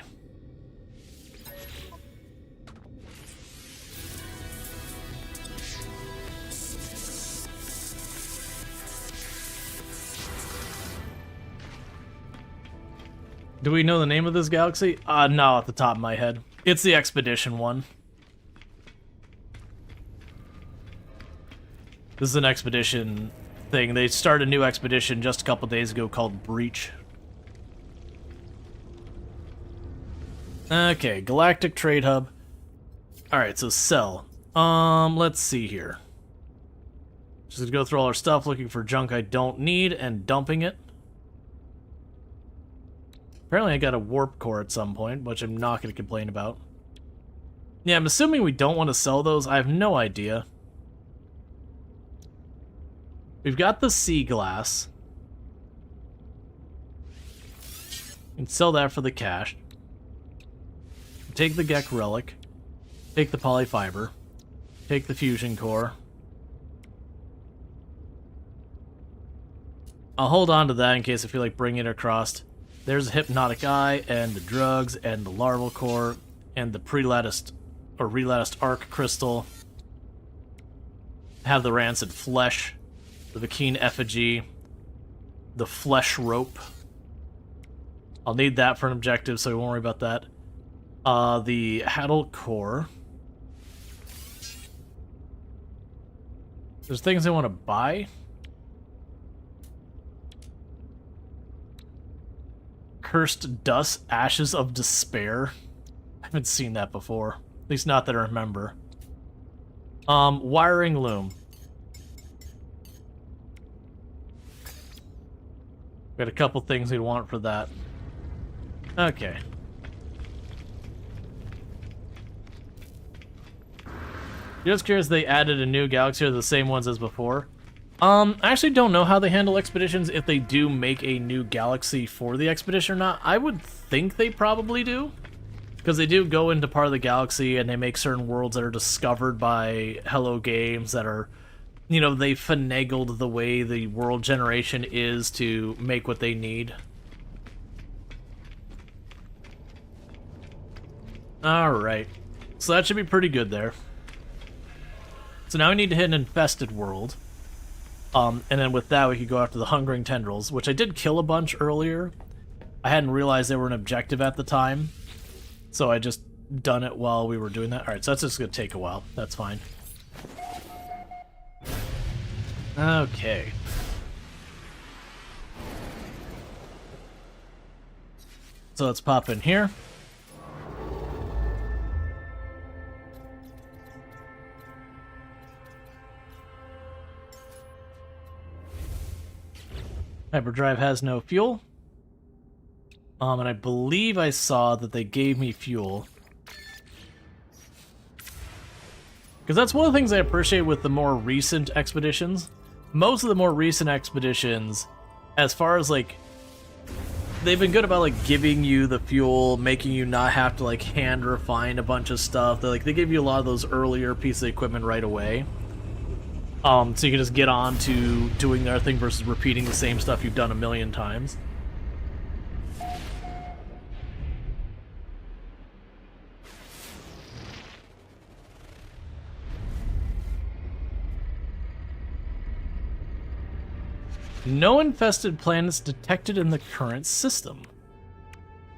Do we know the name of this galaxy? No, off the top of my head. It's the Expedition one. This is an expedition thing. They started a new expedition just a couple days ago called Breach. Okay, Galactic Trade Hub. Alright, so sell. Let's see here. Just gonna go through all our stuff, looking for junk I don't need, and dumping it. Apparently I got a warp core at some point, which I'm not going to complain about. Yeah, I'm assuming we don't want to sell those. I have no idea. We've got the sea glass. We can sell that for the cash. Take the Gek relic. Take the polyfiber. Take the fusion core. I'll hold on to that in case I feel like bringing it across. There's a hypnotic eye, and the drugs, and the larval core, and the pre-latticed, or relatticed arc crystal. Have the rancid flesh, the Vakeen effigy, the flesh rope. I'll need that for an objective, so we won't worry about that. The Haddle core. There's things I want to buy. Cursed Dust, Ashes of Despair. I haven't seen that before. At least not that I remember. Wiring Loom. Got a couple things we'd want for that. Okay. Just curious, they added a new galaxy or the same ones as before. I actually don't know how they handle expeditions, if they do make a new galaxy for the expedition or not. I would think they probably do, because they do go into part of the galaxy and they make certain worlds that are discovered by Hello Games that are, you know, they finagled the way the world generation is to make what they need. Alright, so that should be pretty good there. So now we need to hit an infested world. And then with that, we could go after the Hungering Tendrils, which I did kill a bunch earlier. I hadn't realized they were an objective at the time, so I just done it while we were doing that. Alright, so that's just going to take a while. That's fine. Okay. So let's pop in here. Hyperdrive has no fuel. And I believe I saw that they gave me fuel. Because that's one of the things I appreciate with the more recent expeditions. Most of the more recent expeditions, as far as like, they've been good about like giving you the fuel, making you not have to like hand refine a bunch of stuff. They give you a lot of those earlier pieces of equipment right away. So you can just get on to doing their thing versus repeating the same stuff you've done a million times. No infested planets detected in the current system.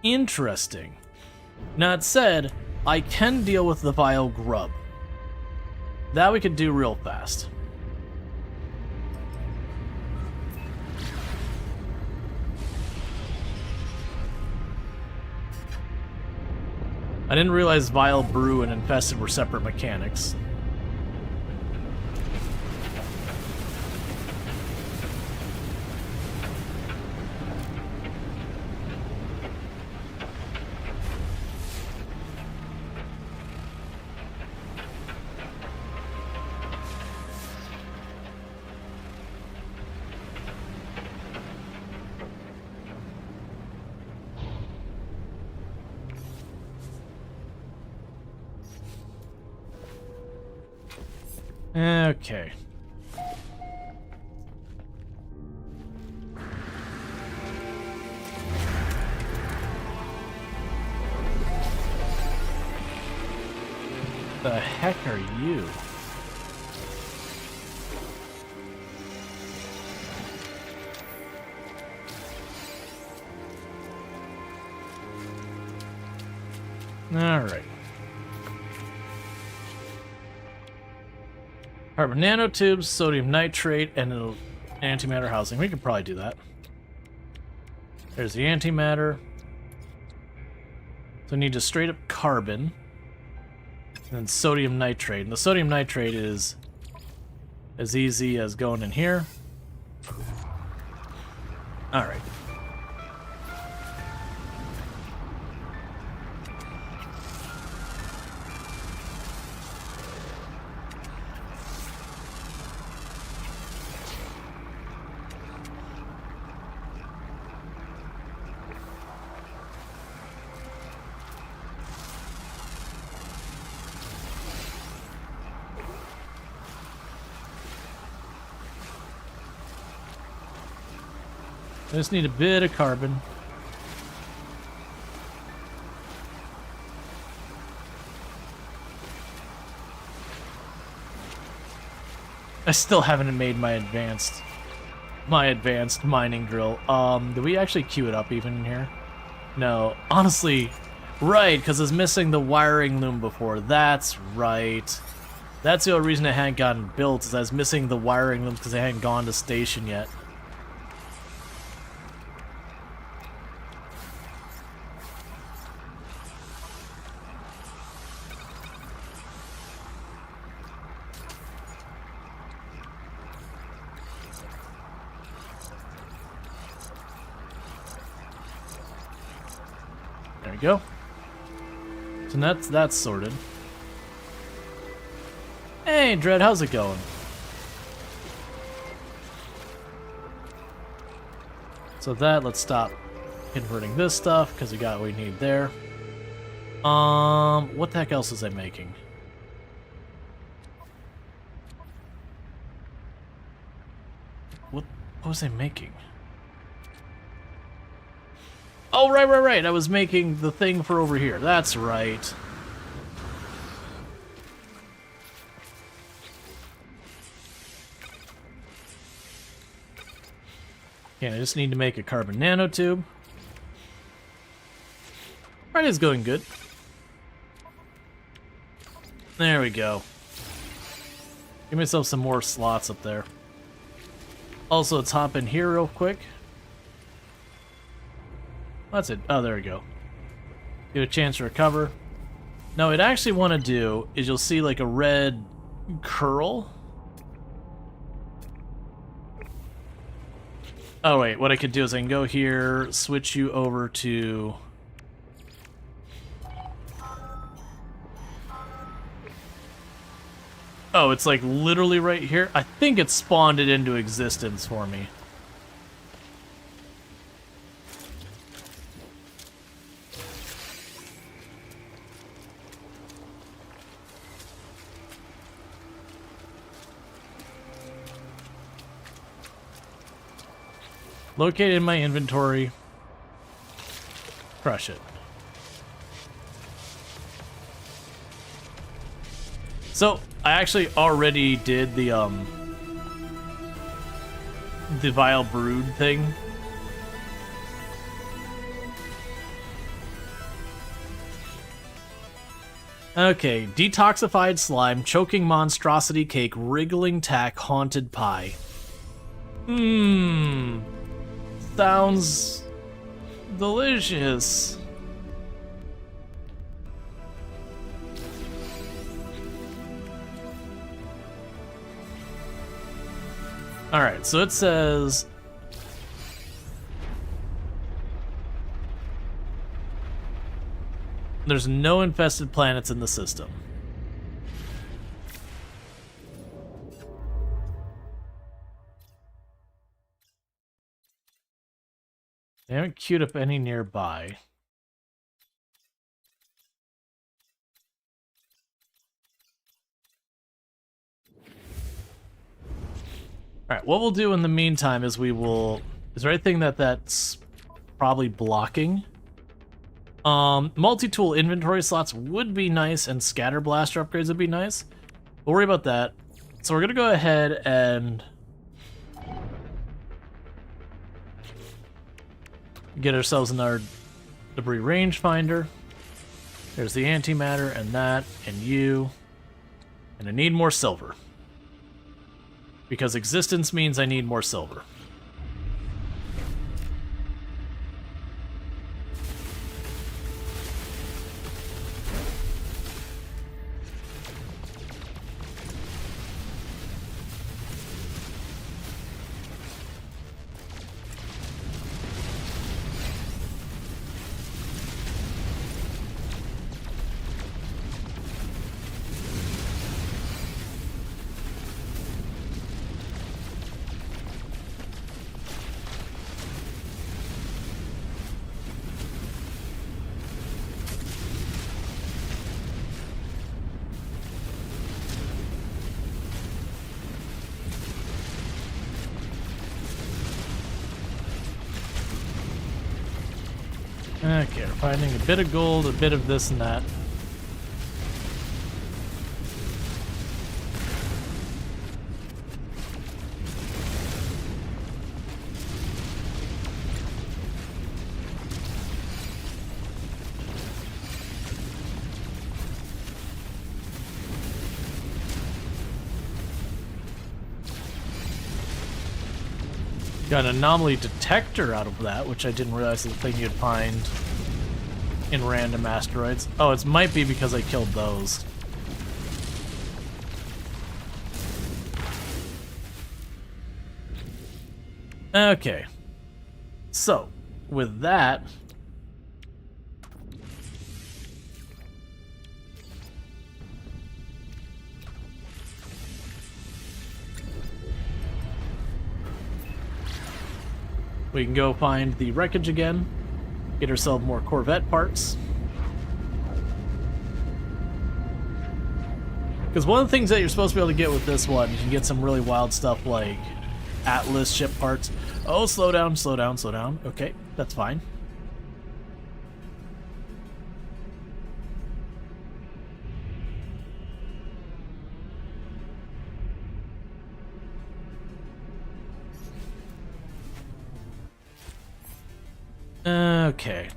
Interesting. Now, it said, I can deal with the vile grub. That we could do real fast. I didn't realize vile brew and infested were separate mechanics. Okay. The heck are you? All right. Carbon nanotubes, sodium nitrate, and an antimatter housing. We could probably do that. There's the antimatter. So we need just straight up carbon. And then sodium nitrate. And the sodium nitrate is as easy as going in here. Alright. I just need a bit of carbon. I still haven't made my advanced mining drill. Do we actually queue it up even in here? No, honestly, right, because it's missing the wiring loom before. That's right. That's the only reason it hadn't gotten built, is I was missing the wiring loom because I hadn't gone to station yet. There we go. So that's sorted. Hey, Dread, how's it going? So let's stop converting this stuff, because we got what we need there. What the heck else is I making? What was I making? Oh, right. I was making the thing for over here. That's right. Okay, I just need to make a carbon nanotube. Friday's going good. There we go. Give myself some more slots up there. Also, let's hop in here real quick. That's it. Oh, there we go. Get a chance to recover. Now, what I actually want to do is you'll see like a red curl. Oh, wait. What I could do is I can go here, switch you over to... Oh, it's like literally right here? I think it spawned it into existence for me. Located in my inventory. Crush it. So, I actually already did the Vile Brood thing. Okay, detoxified slime, choking monstrosity cake, wriggling tack, haunted pie. Sounds delicious. Alright, so it says... There's no infested planets in the system. They haven't queued up any nearby. Alright, what we'll do in the meantime is we will... Is there anything that's probably blocking? Multi-tool inventory slots would be nice, and scatter blaster upgrades would be nice. We'll worry about that. So we're gonna go ahead and get ourselves another debris rangefinder. There's the antimatter and that and you. And I need more silver. Because existence means I need more silver. Okay, we're finding a bit of gold, a bit of this and that. Got an anomaly detector out of that, which I didn't realize was the thing you'd find in random asteroids. Oh, it might be because I killed those. Okay. So, with that... we can go find the wreckage again, get ourselves more Corvette parts. Because one of the things that you're supposed to be able to get with this one, you can get some really wild stuff like Atlas ship parts. Oh, slow down, slow down, slow down. Okay, that's fine. Okay.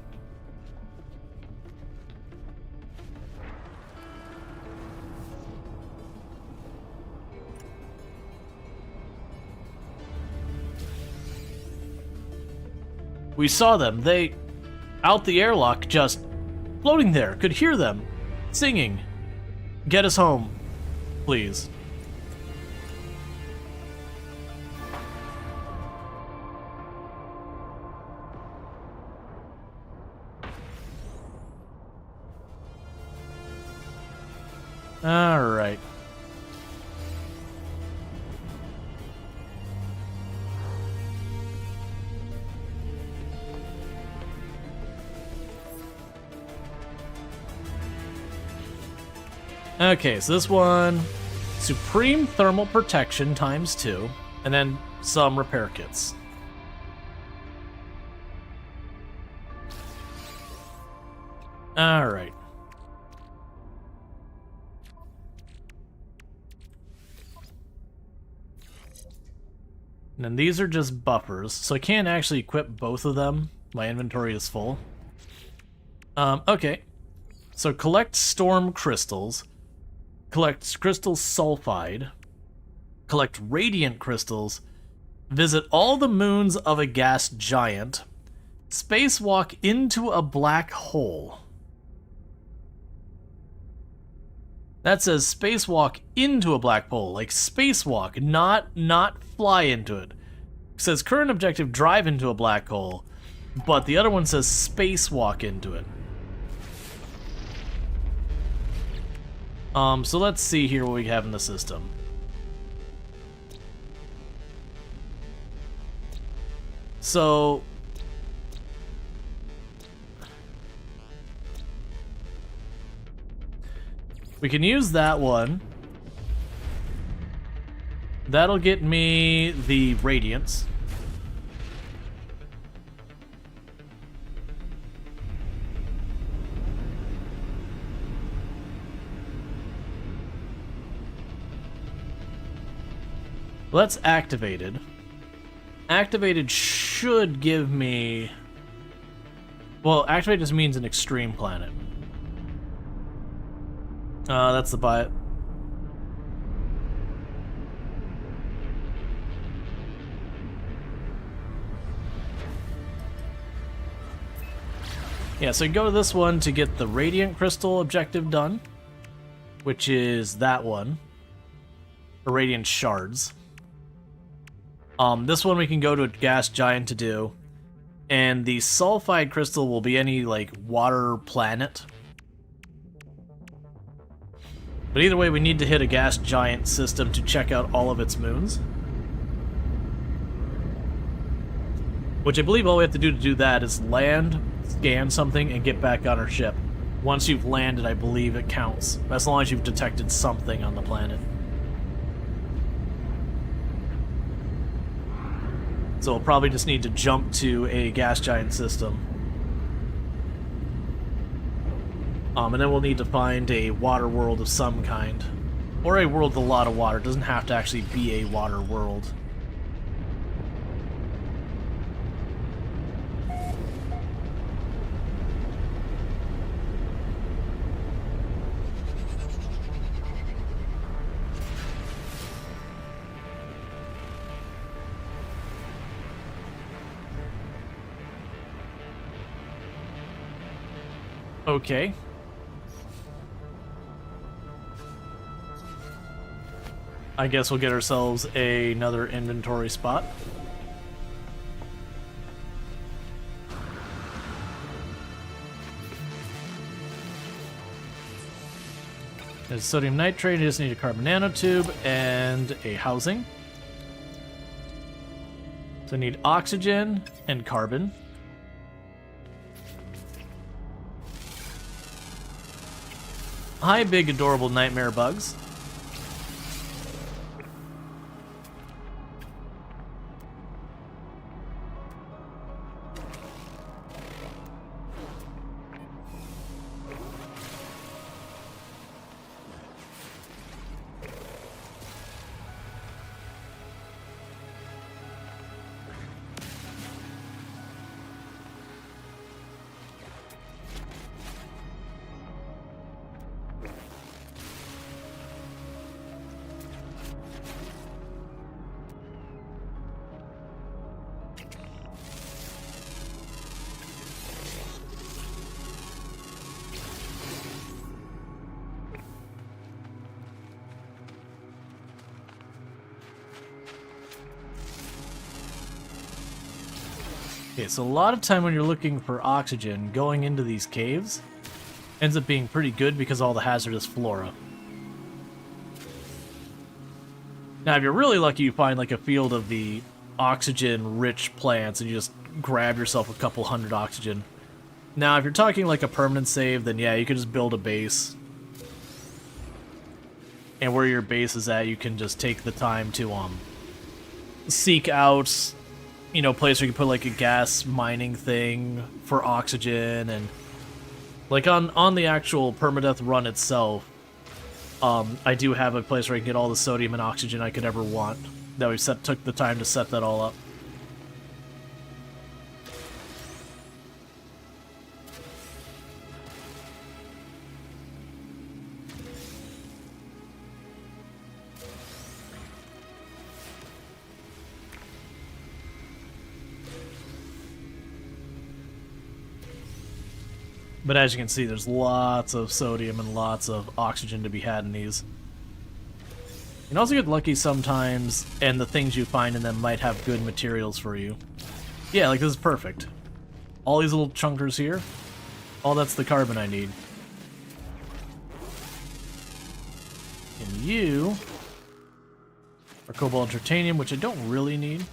We saw them. They... out the airlock, just floating there. Could hear them. Singing. Get us home. Please. Alright. Okay, so this one, Supreme Thermal Protection ×2, and then some repair kits. Alright. And then these are just buffers, so I can't actually equip both of them. My inventory is full. Okay. So collect storm crystals. Collect crystal sulfide. Collect radiant crystals. Visit all the moons of a gas giant. Spacewalk into a black hole. That says spacewalk into a black hole, like spacewalk, not fly into it. It says current objective drive into a black hole, but the other one says spacewalk into it. So let's see here what we have in the system. So we can use that one. That'll get me the radiance. Well, that's activated. Activated should give me... Well, activated just means an extreme planet. That's the buy it. Yeah, so you go to this one to get the Radiant Crystal objective done, which is that one. Or Radiant Shards. This one we can go to a gas giant to do. And the Sulfide Crystal will be any, like, water planet. But either way, we need to hit a gas giant system to check out all of its moons. Which I believe all we have to do that is land, scan something, and get back on our ship. Once you've landed, I believe it counts. As long as you've detected something on the planet. So we'll probably just need to jump to a gas giant system. And then we'll need to find a water world of some kind. Or a world with a lot of water. It doesn't have to actually be a water world. Okay. I guess we'll get ourselves another inventory spot. There's sodium nitrate, you just need a carbon nanotube and a housing. So I need oxygen and carbon. Hi, big adorable nightmare bugs. Okay, so a lot of time when you're looking for oxygen, going into these caves ends up being pretty good because of all the hazardous flora. Now, if you're really lucky, you find like a field of the oxygen-rich plants and you just grab yourself a couple hundred oxygen. Now, if you're talking like a permanent save, then yeah, you can just build a base. And where your base is at, you can just take the time to seek out, you know, place where you can put like a gas mining thing for oxygen, and like on the actual permadeath run itself, I do have a place where I can get all the sodium and oxygen I could ever want. That we took the time to set that all up. But as you can see, there's lots of sodium and lots of oxygen to be had in these. You can also get lucky sometimes, and the things you find in them might have good materials for you. Yeah, like this is perfect. All these little chunkers here, all that's the carbon I need. And you are cobalt and titanium, which I don't really need.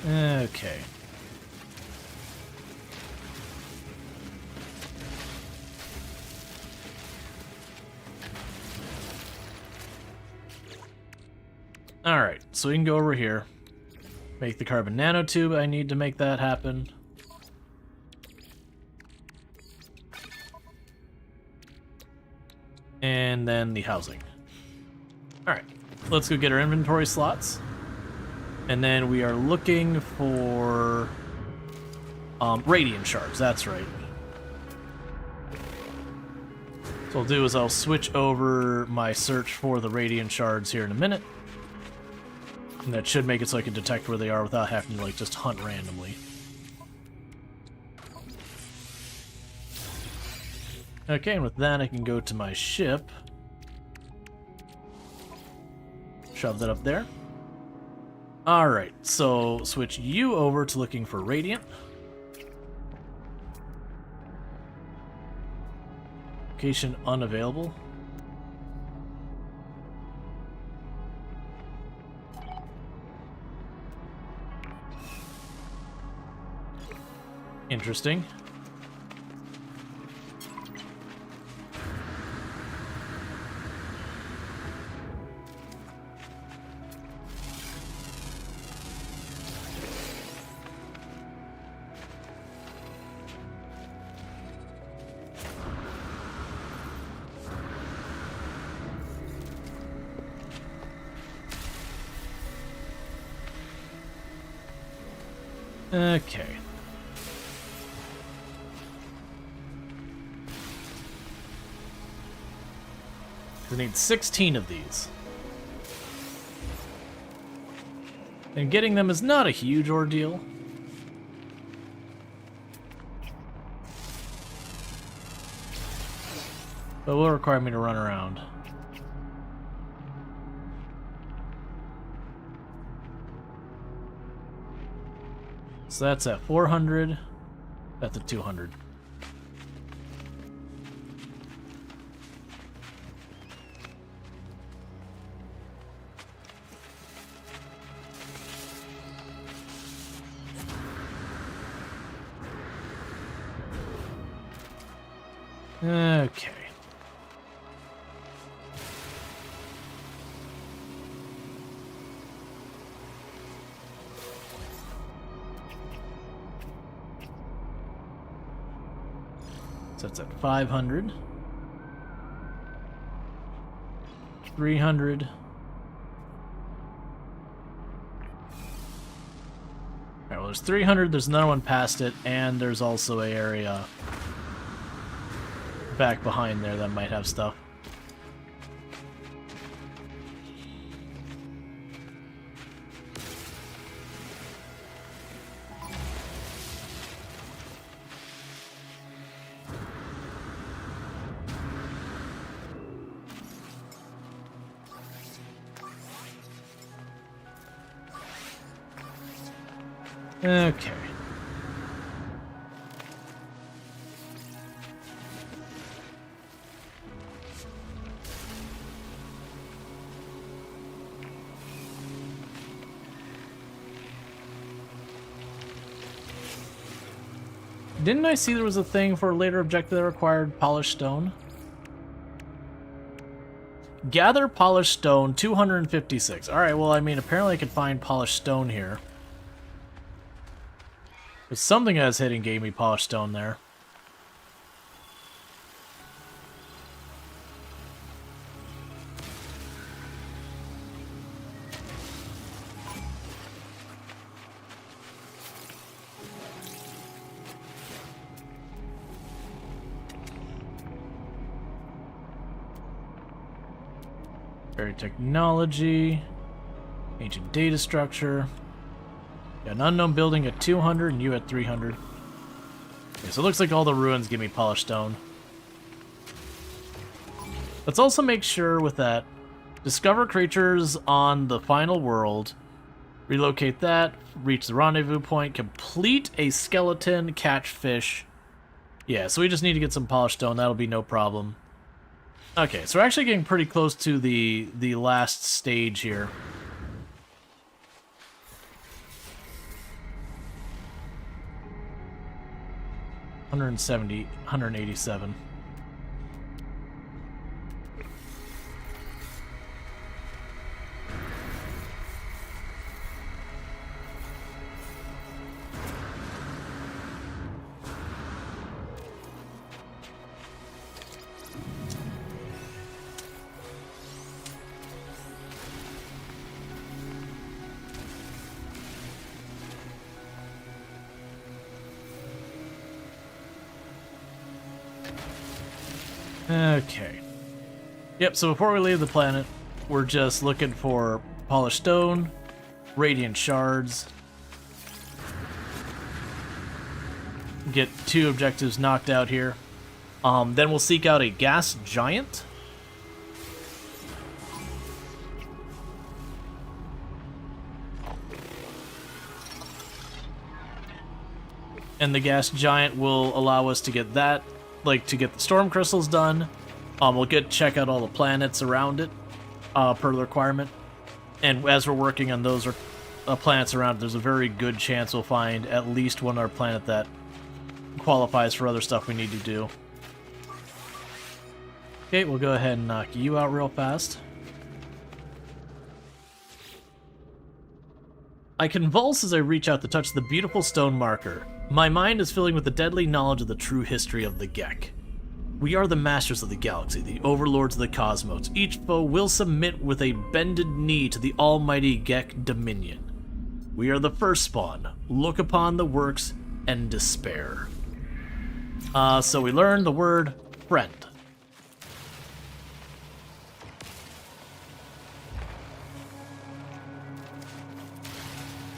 Okay. Alright, so we can go over here. Make the carbon nanotube. I need to make that happen. And then the housing. Alright, let's go get our inventory slots. And then we are looking for radiant shards, that's right. So what I'll do is I'll switch over my search for the radiant shards here in a minute. And that should make it so I can detect where they are without having to like just hunt randomly. Okay, and with that I can go to my ship. Shove that up there. Alright, so switch you over to looking for radiant. Location unavailable. Interesting. Okay. We need 16 of these. And getting them is not a huge ordeal. But will require me to run around. So that's at 400. That's at 200. Okay. So that's at 500. 300. Alright, well there's 300, there's another one past it, and there's also an area back behind there that might have stuff. Okay. Didn't I see there was a thing for a later objective that required polished stone? Gather polished stone, 256. Alright, well, I mean, apparently I can find polished stone here. But something I was hitting gave me polished stone there. Very technology, ancient data structure. Got an unknown building at 200 and you at 300. Okay, so it looks like all the ruins give me polished stone. Let's also make sure with that, discover creatures on the final world, relocate that, reach the rendezvous point, complete a skeleton, catch fish. Yeah, so we just need to get some polished stone, that'll be no problem. Okay, so we're actually getting pretty close to the last stage here. $170, $187. Okay. Yep, so before we leave the planet, we're just looking for polished stone, radiant shards. Get 2 objectives knocked out here. Then we'll seek out a gas giant. And the gas giant will allow us to get that, like, to get the storm crystals done. We'll check out all the planets around it, per the requirement. And as we're working on those planets around it, there's a very good chance we'll find at least one other planet that qualifies for other stuff we need to do. Okay, we'll go ahead and knock you out real fast. I convulse as I reach out to touch the beautiful stone marker. My mind is filling with the deadly knowledge of the true history of the Gek. We are the masters of the galaxy, the overlords of the cosmos. Each foe will submit with a bended knee to the almighty Gek dominion. We are the first spawn. Look upon the works and despair. So we learned the word friend.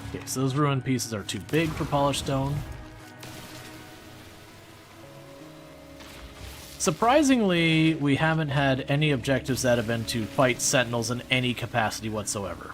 Okay, so those ruined pieces are too big for polished stone. Surprisingly, we haven't had any objectives that have been to fight sentinels in any capacity whatsoever.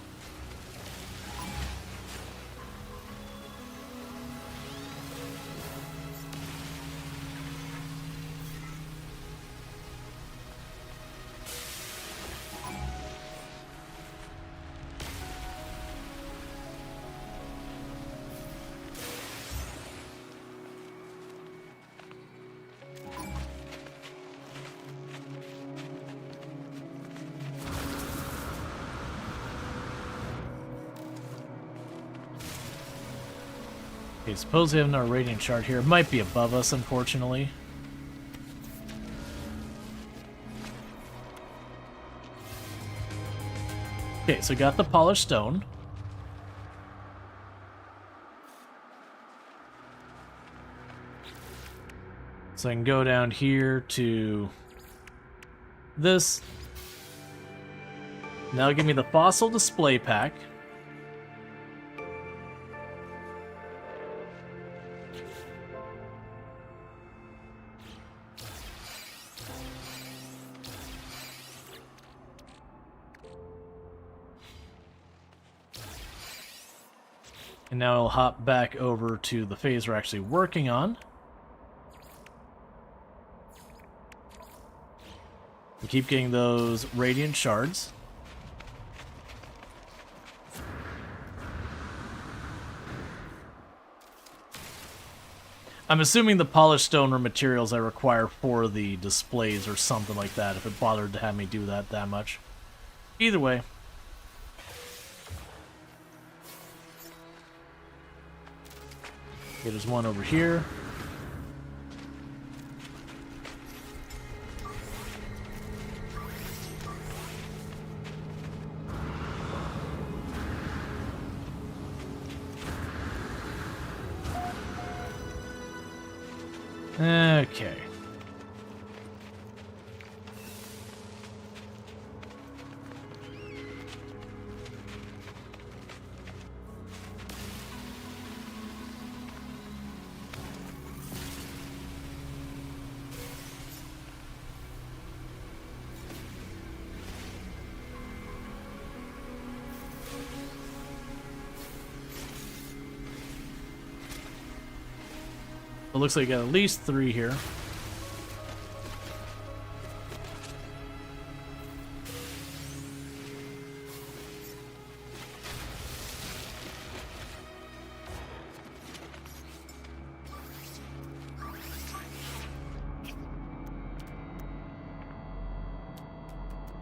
Okay, suppose we have another radiant shard here. It might be above us, unfortunately. Okay, so got the polished stone. So I can go down here to this. Now give me the fossil display pack. And now I'll hop back over to the phase we're actually working on. We keep getting those radiant shards. I'm assuming the polished stone are materials I require for the displays or something like that, if it bothered to have me do that much. Either way. Okay, there's one over here. Okay. It looks like I got at least 3 here.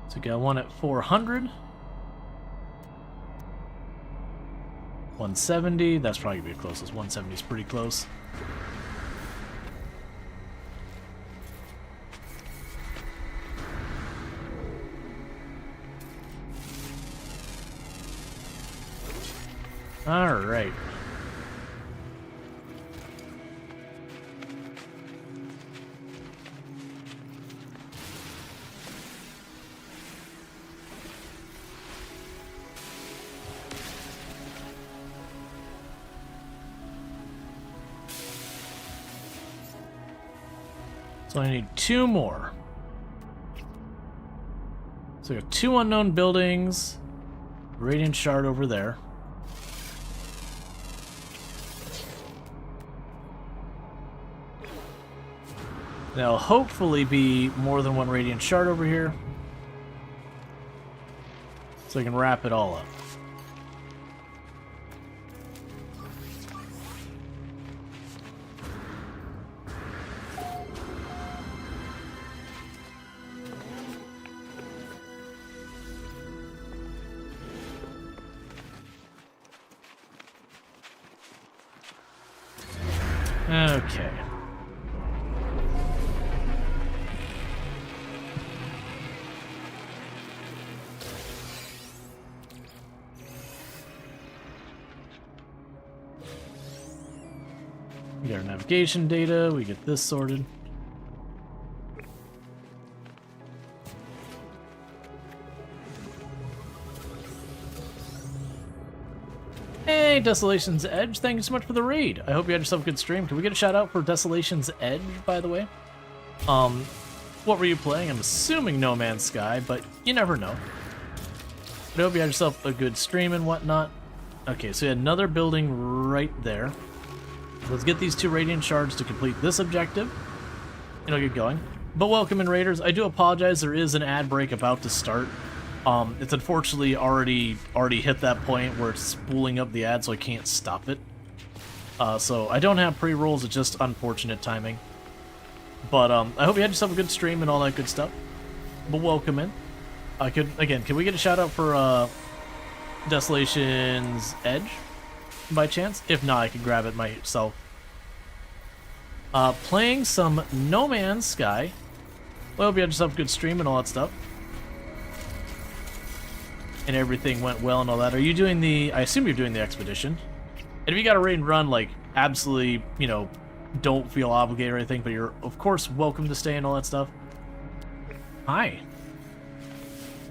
So we got one at 400. 170. That's probably gonna be the closest. 170 is pretty close. All right. So I need 2 more. So I got 2 unknown buildings, radiant shard over there. There'll hopefully be more than 1 radiant shard over here, so I can wrap it all up. Okay. We got our navigation data, we get this sorted. Hey, Desolation's Edge, thank you so much for the raid. I hope you had yourself a good stream. Can we get a shout out for Desolation's Edge, by the way? What were you playing? I'm assuming No Man's Sky, but you never know. But I hope you had yourself a good stream and whatnot. Okay, so we had another building right there. Let's get these 2 radiant shards to complete this objective, and I'll get going. But welcome in, Raiders. I do apologize, there is an ad break about to start. It's unfortunately already hit that point where it's spooling up the ad, so I can't stop it. So I don't have pre-rolls, it's just unfortunate timing. But I hope you had yourself a good stream and all that good stuff. But welcome in. Can we get a shout out for Desolation's Edge by chance? If not, I can grab it myself. Playing some No Man's Sky. Well, I hope you had yourself a good stream and all that stuff. And everything went well and all that. Are you doing the... I assume you're doing the expedition. And if you got a raid and run, like, absolutely, you know, don't feel obligated or anything, but you're, of course, welcome to stay and all that stuff. Hi.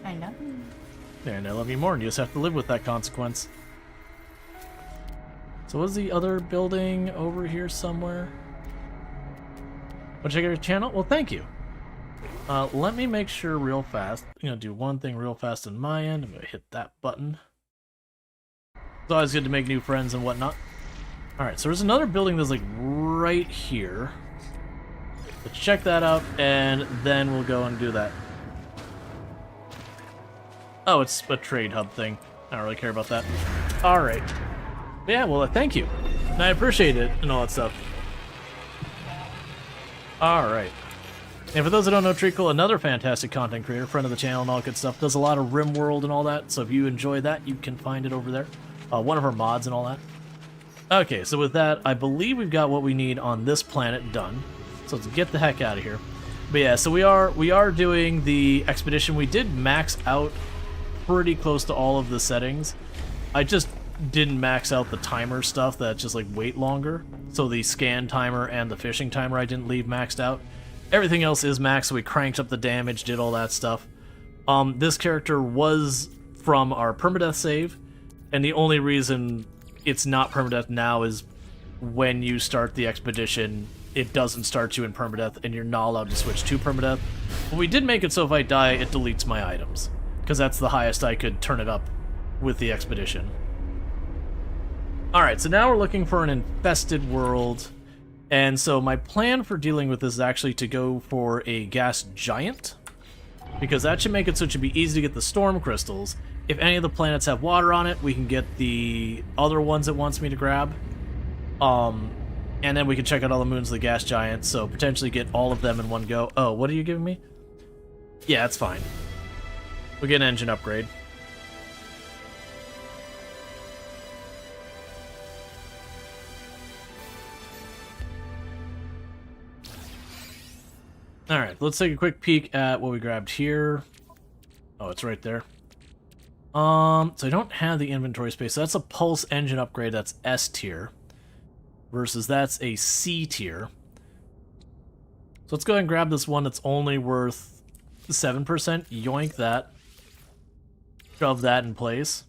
I know. And I love you more, and you just have to live with that consequence. So what's the other building over here somewhere? Want to check out your channel? Well, thank you. Let me make sure real fast. I'm going to do one thing real fast on my end. I'm going to hit that button. It's always good to make new friends and whatnot. Alright, so there's another building that's like right here. Let's check that out, and then we'll go and do that. Oh, it's a trade hub thing. I don't really care about that. Alright. Yeah, well, thank you. I appreciate it and all that stuff. Alright. And for those that don't know, Treacle, another fantastic content creator, friend of the channel and all good stuff, does a lot of RimWorld and all that, so if you enjoy that, you can find it over there. One of our mods and all that. Okay, so with that, I believe we've got what we need on this planet done. So let's get the heck out of here. But yeah, so we are doing the expedition. We did max out pretty close to all of the settings. I just didn't max out the timer stuff that just like wait longer. So the scan timer and the fishing timer I didn't leave maxed out. Everything else is maxed, so we cranked up the damage, did all that stuff. This character was from our permadeath save, and the only reason it's not permadeath now is when you start the expedition, it doesn't start you in permadeath, and you're not allowed to switch to permadeath. But we did make it so if I die, it deletes my items, because that's the highest I could turn it up with the expedition. Alright, so now we're looking for an infested world, and so my plan for dealing with this is actually to go for a gas giant, because that should make it so it should be easy to get the storm crystals. If any of the planets have water on it, we can get the other ones it wants me to grab. And then we can check out all the moons of the gas giant, so potentially get all of them in one go. Oh, what are you giving me? Yeah, that's fine. We'll get an engine upgrade. Alright, let's take a quick peek at what we grabbed here. Oh, it's right there. So I don't have the inventory space. So that's a pulse engine upgrade, that's S tier. Versus that's a C tier. So let's go ahead and grab this one that's only worth 7%. Yoink that. Shove that in place.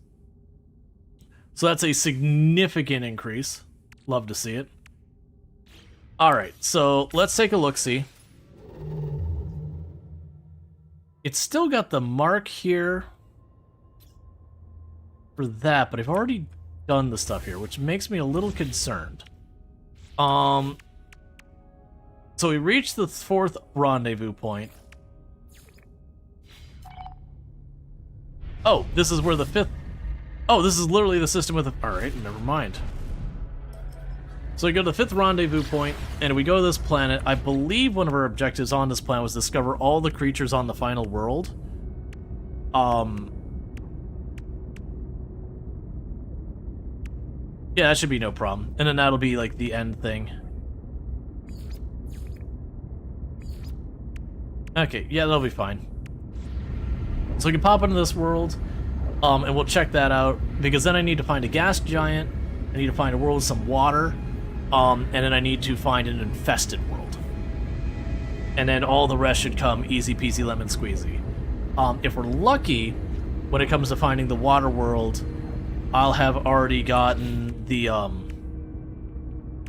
So that's a significant increase. Love to see it. Alright, so let's take a look-see. It's still got the mark here for that, but I've already done the stuff here, which makes me a little concerned. So we reached the 4th rendezvous point. Oh, this is where the 5th... Oh, this is literally the system with... Alright, never mind. So we go to the 5th rendezvous point, and we go to this planet. I believe one of our objectives on this planet was discover all the creatures on the final world. Yeah, that should be no problem. And then that'll be, like, the end thing. Okay, yeah, that'll be fine. So we can pop into this world, and we'll check that out, because then I need to find a gas giant, I need to find a world with some water, and then I need to find an infested world. And then all the rest should come easy peasy lemon squeezy. If we're lucky, when it comes to finding the water world, I'll have already gotten the, oh,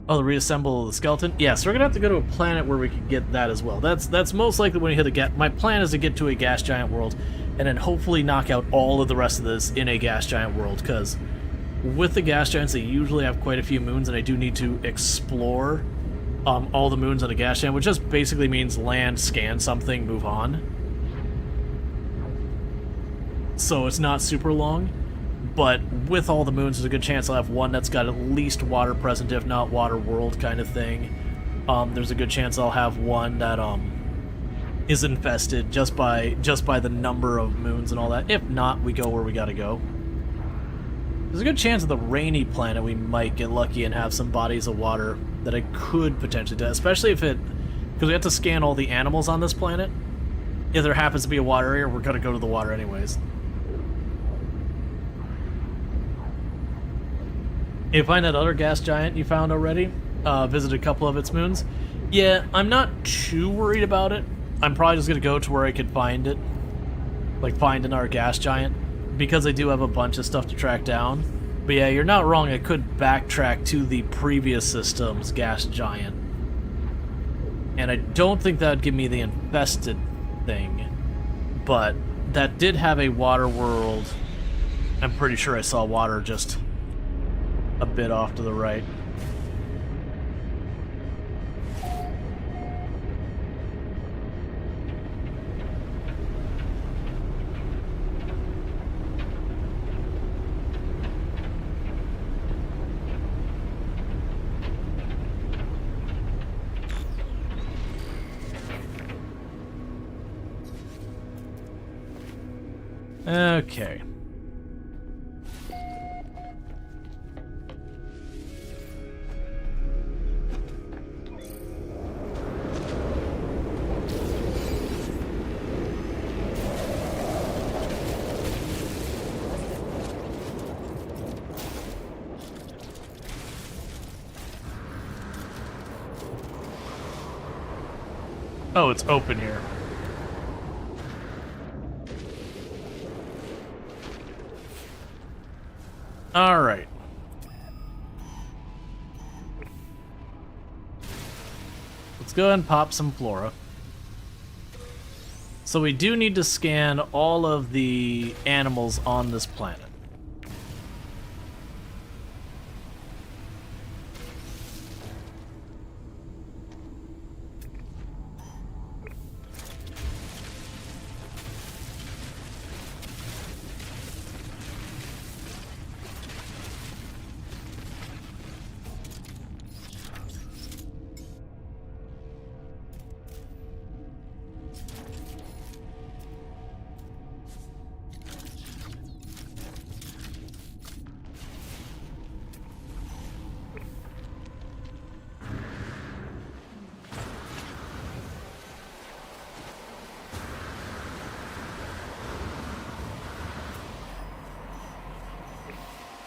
the reassemble the skeleton? Yeah, so we're gonna have to go to a planet where we can get that as well. That's most likely when we hit a gas... My plan is to get to a gas giant world, and then hopefully knock out all of the rest of this in a gas giant world, because with the gas giants, they usually have quite a few moons, and I do need to explore all the moons on a gas giant, which just basically means land, scan something, move on. So it's not super long. But with all the moons, there's a good chance I'll have one that's got at least water present, if not water world kind of thing. There's a good chance I'll have one that is infested just by the number of moons and all that. If not, we go where we gotta go. There's a good chance of the rainy planet we might get lucky and have some bodies of water that I could potentially do, especially if it... Because we have to scan all the animals on this planet. If there happens to be a water area, we're gonna go to the water anyways. You find that other gas giant you found already? Visited a couple of its moons? Yeah, I'm not too worried about it. I'm probably just gonna go to where I could find it. Like, find another gas giant. Because I do have a bunch of stuff to track down. But yeah, you're not wrong, I could backtrack to the previous system's gas giant. And I don't think that would give me the infested thing. But that did have a water world. I'm pretty sure I saw water just a bit off to the right. Okay. Oh, it's open here. All right. Let's go ahead and pop some flora. So we do need to scan all of the animals on this planet.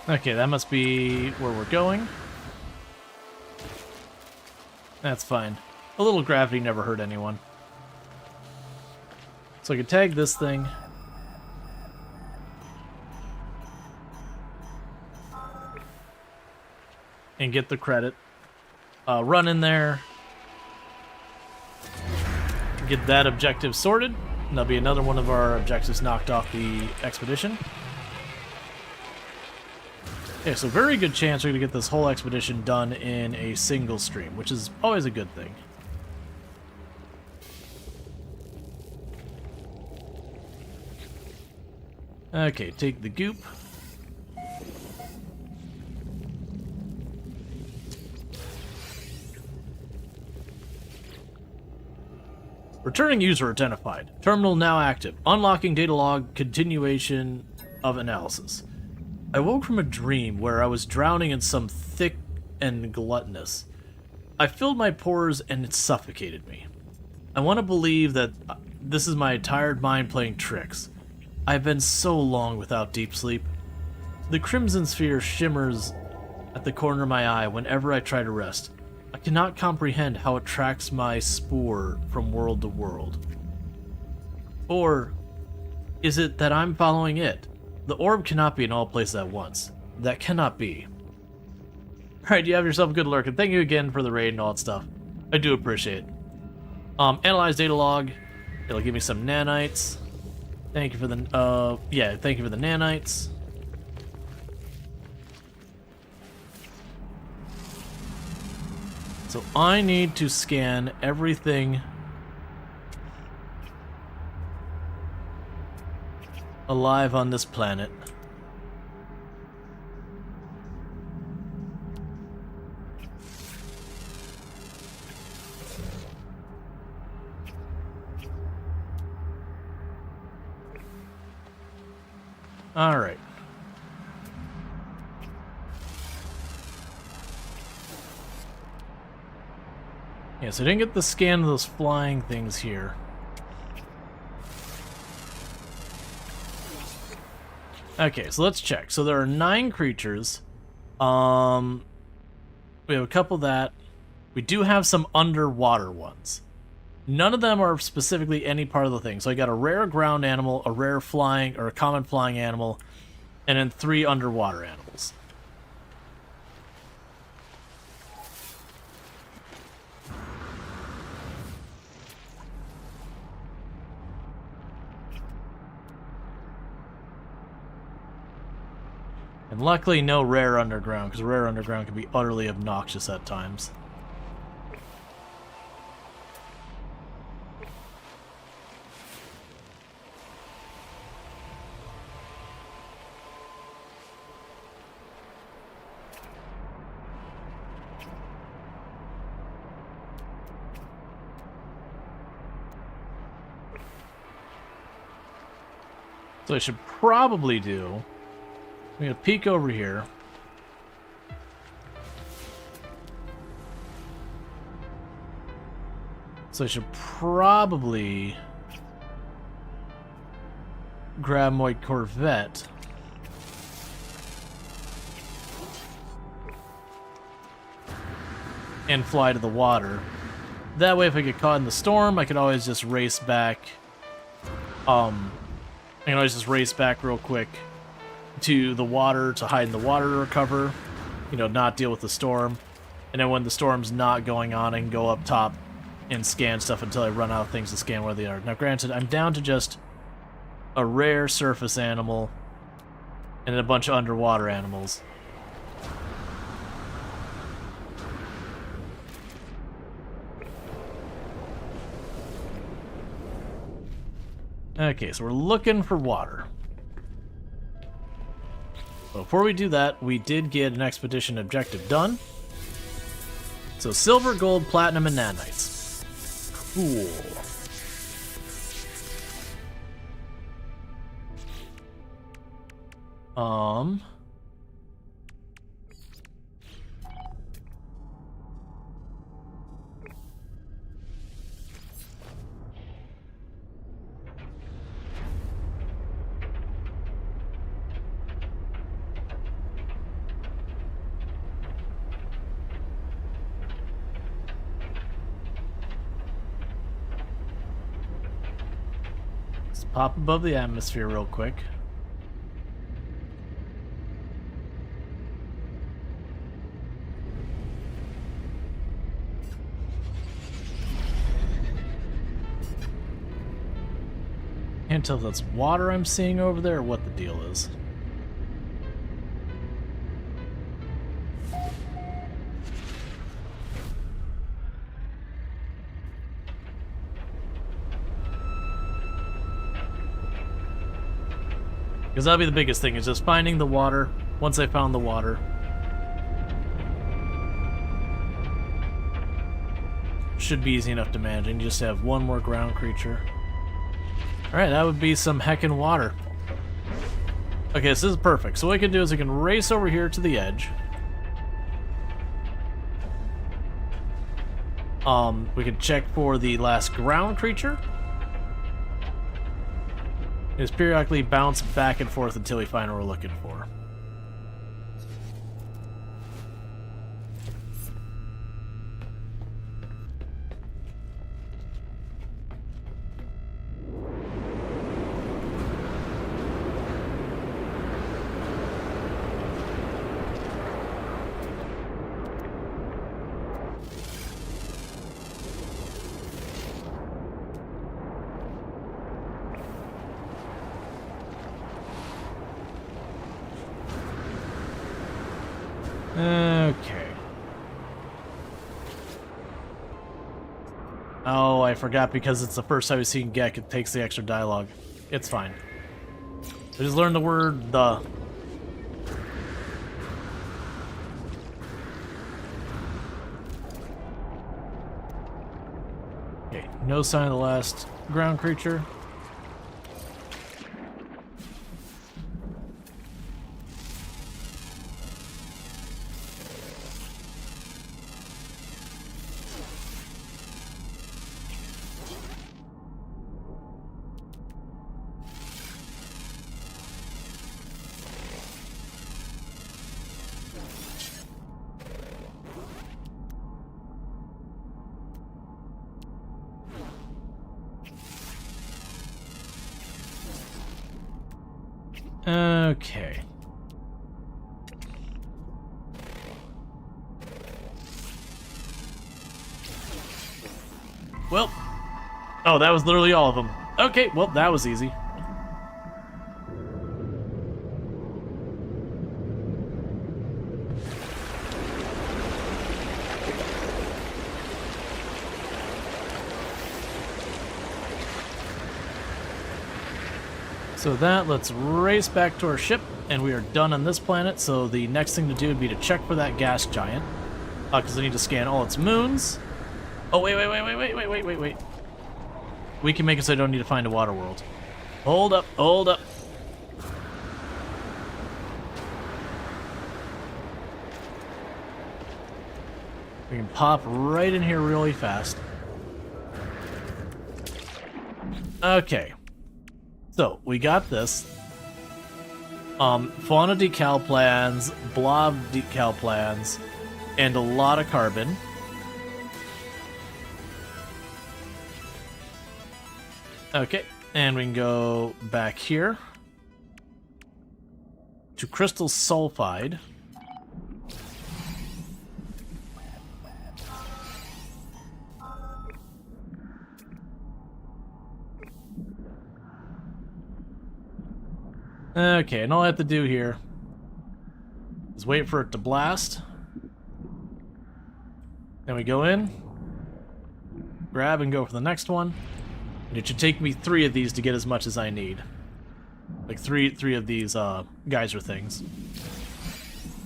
Okay, that must be where we're going. That's fine. A little gravity never hurt anyone. So I can tag this thing. And get the credit. Run in there. Get that objective sorted. And that'll be another one of our objectives knocked off the expedition. Okay, so very good chance we're going to get this whole expedition done in a single stream, which is always a good thing. Okay, take the goop. Returning user identified. Terminal now active. Unlocking data log. Continuation of analysis. I woke from a dream where I was drowning in some thick and gluttonous. I filled my pores and it suffocated me. I want to believe that this is my tired mind playing tricks. I've been so long without deep sleep. The crimson sphere shimmers at the corner of my eye whenever I try to rest. I cannot comprehend how it tracks my spore from world to world. Or is it that I'm following it? The orb cannot be in all places at once. That cannot be. Alright, you have yourself a good lurk, and thank you again for the raid and all that stuff. I do appreciate it. Analyze data log. It'll give me some nanites. Thank you for the, thank you for the nanites. So I need to scan everything alive on this planet. All right. Yeah, so I didn't get the scan of those flying things here. Okay, so let's check. So there are 9 creatures. We have a couple that. We do have some underwater ones. None of them are specifically any part of the thing. So I got a rare ground animal, a rare flying, or a common flying animal, and then 3 underwater animals. And luckily no rare underground, because rare underground can be utterly obnoxious at times. So I should probably do... I'm going to peek over here. So I should probably grab my Corvette. And fly to the water. That way if I get caught in the storm, I can always just race back. I can always just race back real quick to the water, to hide in the water to recover, you know, not deal with the storm. And then when the storm's not going on, I can go up top and scan stuff until I run out of things to scan where they are. Now granted, I'm down to just a rare surface animal and a bunch of underwater animals. Okay, so we're looking for water. Before we do that, we did get an expedition objective done. So silver, gold, platinum, and nanites. Cool. Let's pop above the atmosphere real quick. Can't tell if that's water I'm seeing over there or what the deal is. Because that'll be the biggest thing, is just finding the water. Once I found the water, should be easy enough to manage, and you just have one more ground creature. Alright, that would be some heckin' water. Okay, so this is perfect. So what I can do is I can race over here to the edge. We can check for the last ground creature. Just periodically bounce back and forth until we find what we're looking for. Okay. Oh, I forgot because it's the first time we've seen Gek, it takes the extra dialogue. It's fine. I just learned the word the. Okay, no sign of the last ground creature. Okay. Well, oh, that was literally all of them. Okay, well, that was easy. So that, let's race back to our ship, and we are done on this planet. So the next thing to do would be to check for that gas giant, because I need to scan all its moons. Oh, wait. We can make it so I don't need to find a water world. Hold up. We can pop right in here really fast. Okay. So, we got this. Fauna decal plans, blob decal plans, and a lot of carbon. Okay, and we can go back here to crystal sulfide. Okay, and all I have to do here is wait for it to blast. Then we go in, grab and go for the next one. And it should take me 3 of these to get as much as I need. Like three of these geyser things.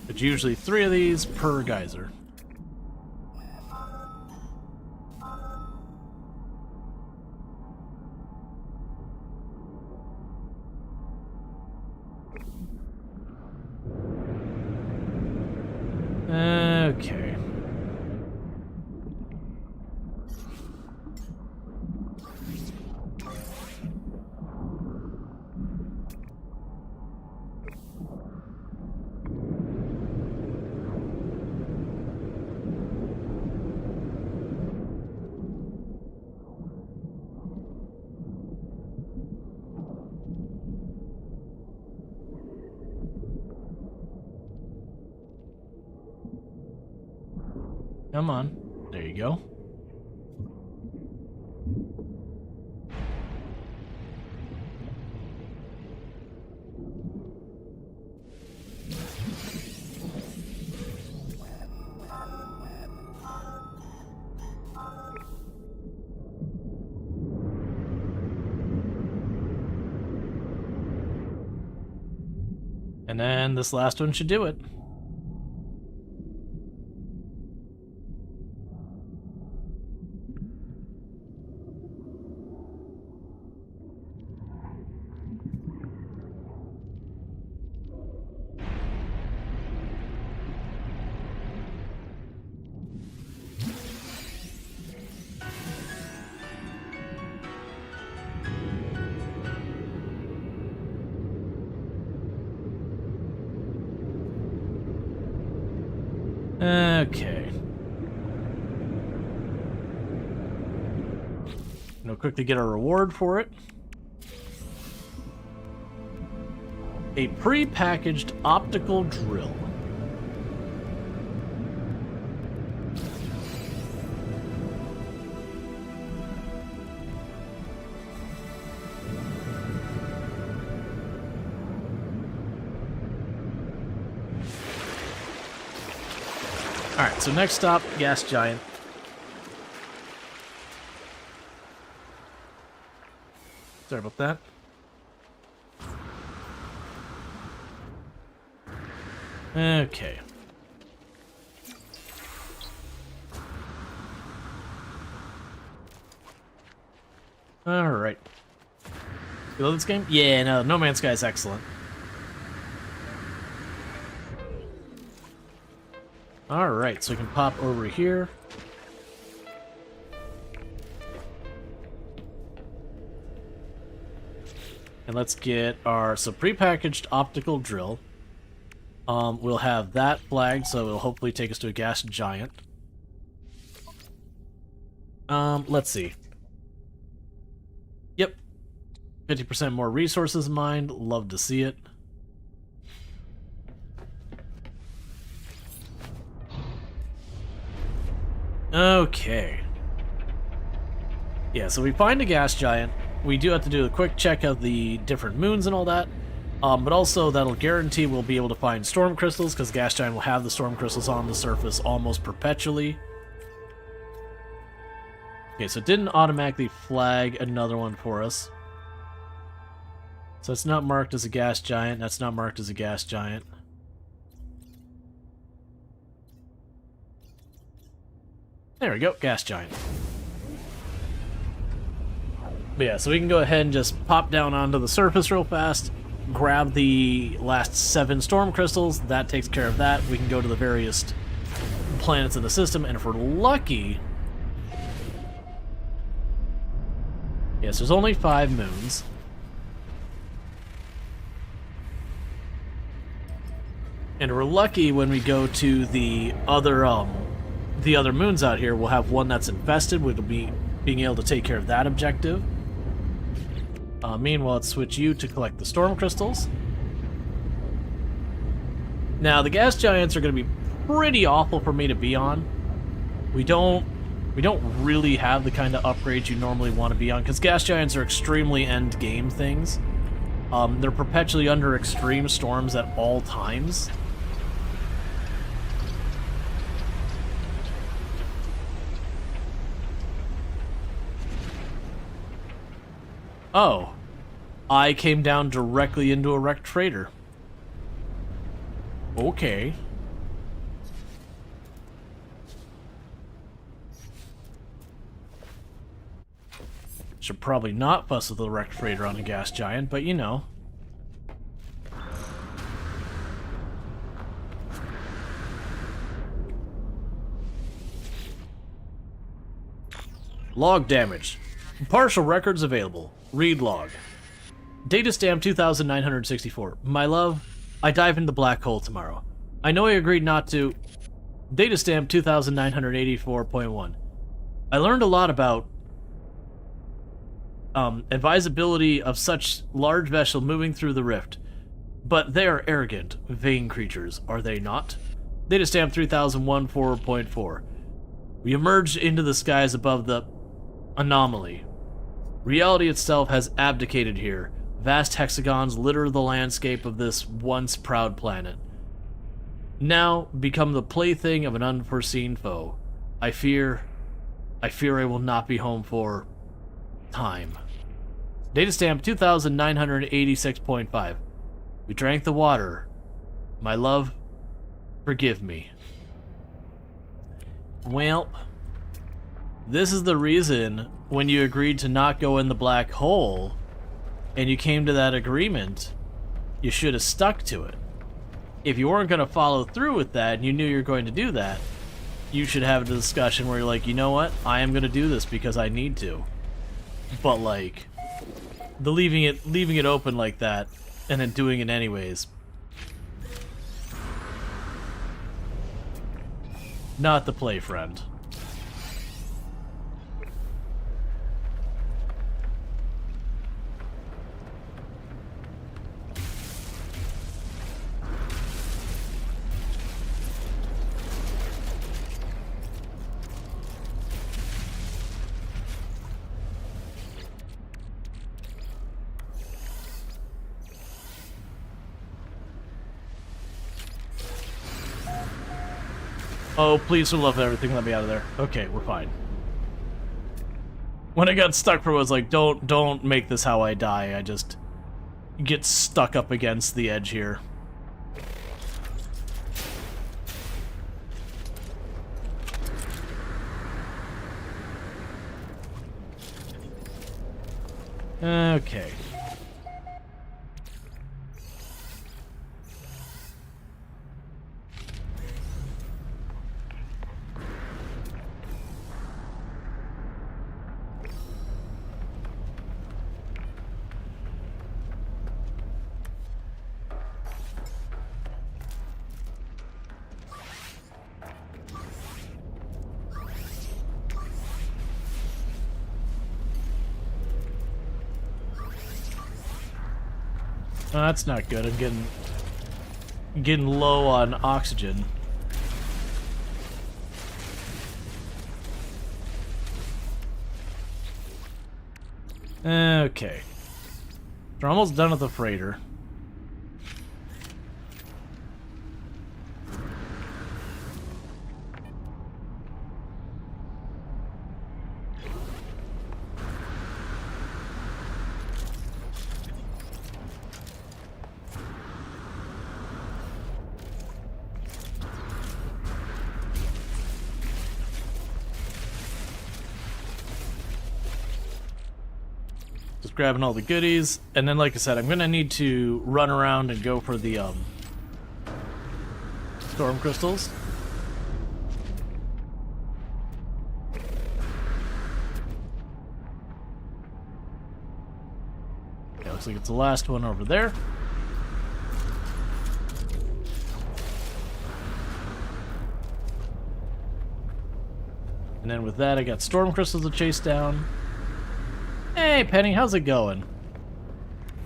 It's usually 3 of these per geyser. Okay. Come on. There you go. And then this last one should do it. Okay. We'll quickly get our reward for it. A pre-packaged optical drill. Alright, so next stop, gas giant. Sorry about that. Okay. Alright. You love this game? Yeah, No Man's Sky is excellent. Alright, so we can pop over here. And let's get our prepackaged optical drill. We'll have that flagged, so it'll hopefully take us to a gas giant. Let's see. Yep. 50% more resources mined. Love to see it. Okay. Yeah, so we find a gas giant. We do have to do a quick check of the different moons and all that. But also that'll guarantee we'll be able to find storm crystals, because gas giant will have the storm crystals on the surface almost perpetually. Okay, so it didn't automatically flag another one for us. So it's not marked as a gas giant. That's not marked as a gas giant. There we go, gas giant. But yeah, so we can go ahead and just pop down onto the surface real fast, grab the last 7 storm crystals. That takes care of that. We can go to the various planets in the system, and if we're lucky... Yes, there's only 5 moons. And we're lucky when we go to the other moons out here, we'll have one that's infested. We'll be being able to take care of that objective. Meanwhile, let's switch you to collect the storm crystals. Now, the gas giants are going to be pretty awful for me to be on. We don't really have the kind of upgrades you normally want to be on, because gas giants are extremely end game things. They're perpetually under extreme storms at all times. Oh, I came down directly into a wrecked freighter. Okay. Should probably not fuss with the wrecked freighter on a gas giant, but you know. Log damage. Partial records available. Read log. Data stamp 2964. My love, I dive into the black hole tomorrow. I know I agreed not to... Data stamp 2984.1. I learned a lot about advisability of such large vessel moving through the rift. But they are arrogant, vain creatures, are they not? Data stamp 3014.4. We emerged into the skies above the anomaly. Reality itself has abdicated here. Vast hexagons litter the landscape of this once proud planet. Now become the plaything of an unforeseen foe. I fear I will not be home for time. Data stamp 2986.5. We drank the water. My love, forgive me. Well, this is the reason when you agreed to not go in the black hole and you came to that agreement, you should have stuck to it. If you weren't going to follow through with that and you knew you were going to do that, you should have a discussion where you're like, you know what, I am going to do this because I need to. But like, the leaving it open like that and then doing it anyways, not the play, friend. Oh, please, for the love of everything, let me out of there. Okay, we're fine. When I got stuck for it, I was like, don't make this how I die. I just get stuck up against the edge here. Okay. Oh, that's not good. I'm getting low on oxygen. Okay. We're almost done with the freighter. Just grabbing all the goodies, and then like I said, I'm gonna need to run around and go for the storm crystals. Okay, looks like it's the last one over there. And then with that, I got storm crystals to chase down. Hey, Penny, how's it going?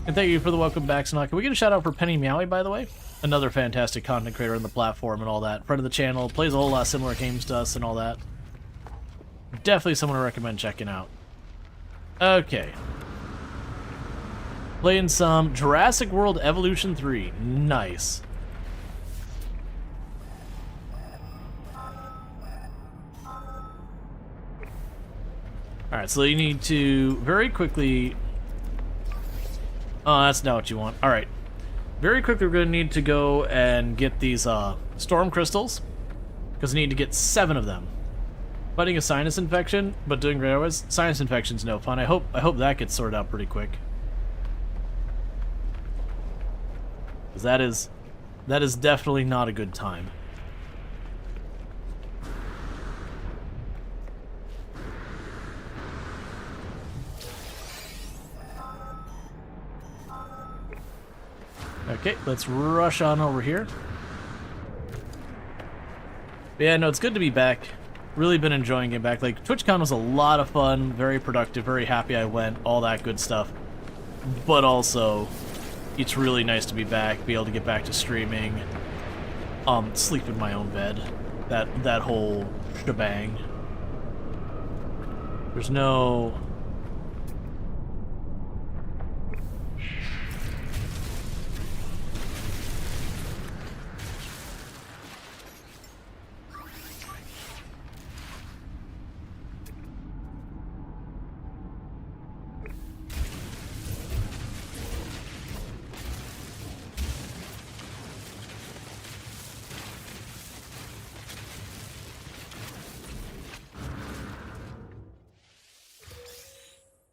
And thank you for the welcome back, Snot. Can we get a shout out for Penny Meowie, by the way? Another fantastic content creator on the platform and all that. Friend of the channel, plays a whole lot of similar games to us and all that. Definitely someone I recommend checking out. Okay. Playing some Jurassic World Evolution 3. Nice. Alright, so you need to very quickly... Oh, that's not what you want. Alright. Very quickly we're going to need to go and get these storm crystals. Because we need to get 7 of them. Fighting a sinus infection, but doing great otherwise. Sinus infection's no fun. I hope that gets sorted out pretty quick. Because that is definitely not a good time. Okay, let's rush on over here. But yeah, no, it's good to be back. Really been enjoying getting back. Like, TwitchCon was a lot of fun, very productive, very happy I went, all that good stuff. But also, it's really nice to be back, be able to get back to streaming, sleep in my own bed. That whole shebang. There's no...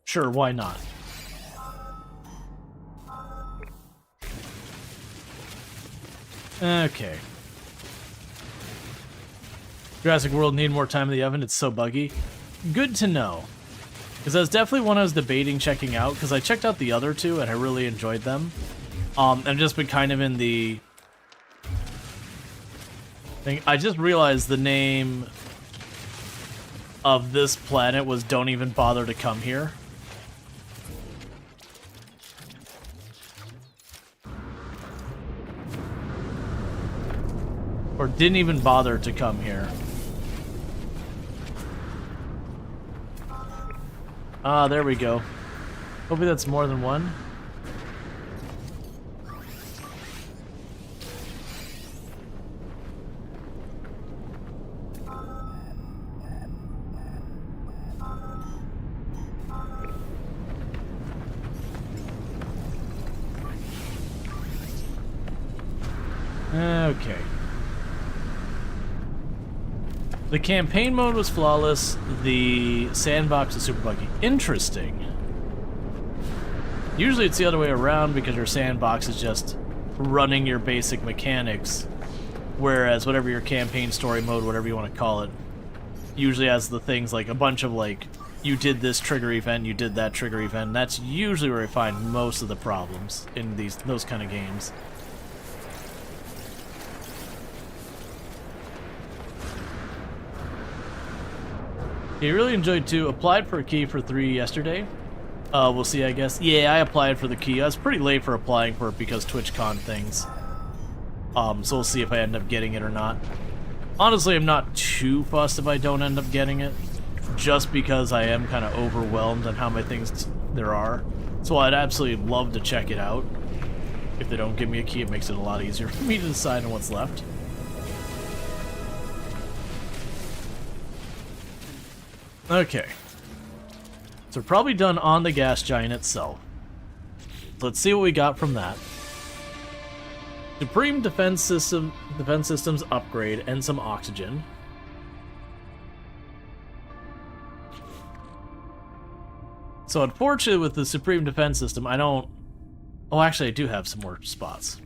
Sure, why not? Okay. Jurassic World need more time in the oven, it's so buggy. Good to know. Because that's definitely one I was debating checking out, because I checked out the other two and I really enjoyed them. I've just been kind of in the... I just realized the name of this planet was Don't Even Bother to Come Here. Or didn't even bother to come here. Ah, there we go. Hopefully that's more than one. Okay. The campaign mode was flawless, the sandbox is super buggy. Interesting. Usually it's the other way around because your sandbox is just running your basic mechanics, whereas whatever your campaign story mode, whatever you want to call it, usually has the things like a bunch of like, you did this trigger event, you did that trigger event. That's usually where I find most of the problems in those kind of games. He really enjoyed 2. Applied for a key for 3 yesterday. We'll see, I guess. Yeah, I applied for the key. I was pretty late for applying for it because TwitchCon things. So we'll see if I end up getting it or not. Honestly, I'm not too fussed if I don't end up getting it, just because I am kind of overwhelmed on how many things there are. So I'd absolutely love to check it out. If they don't give me a key, it makes it a lot easier for me to decide on what's left. Okay. So we're probably done on the gas giant itself. So let's see what we got from that. Supreme defense systems upgrade and some oxygen. So unfortunately with the Supreme Defense System, I don't... Oh, actually I do have some more spots.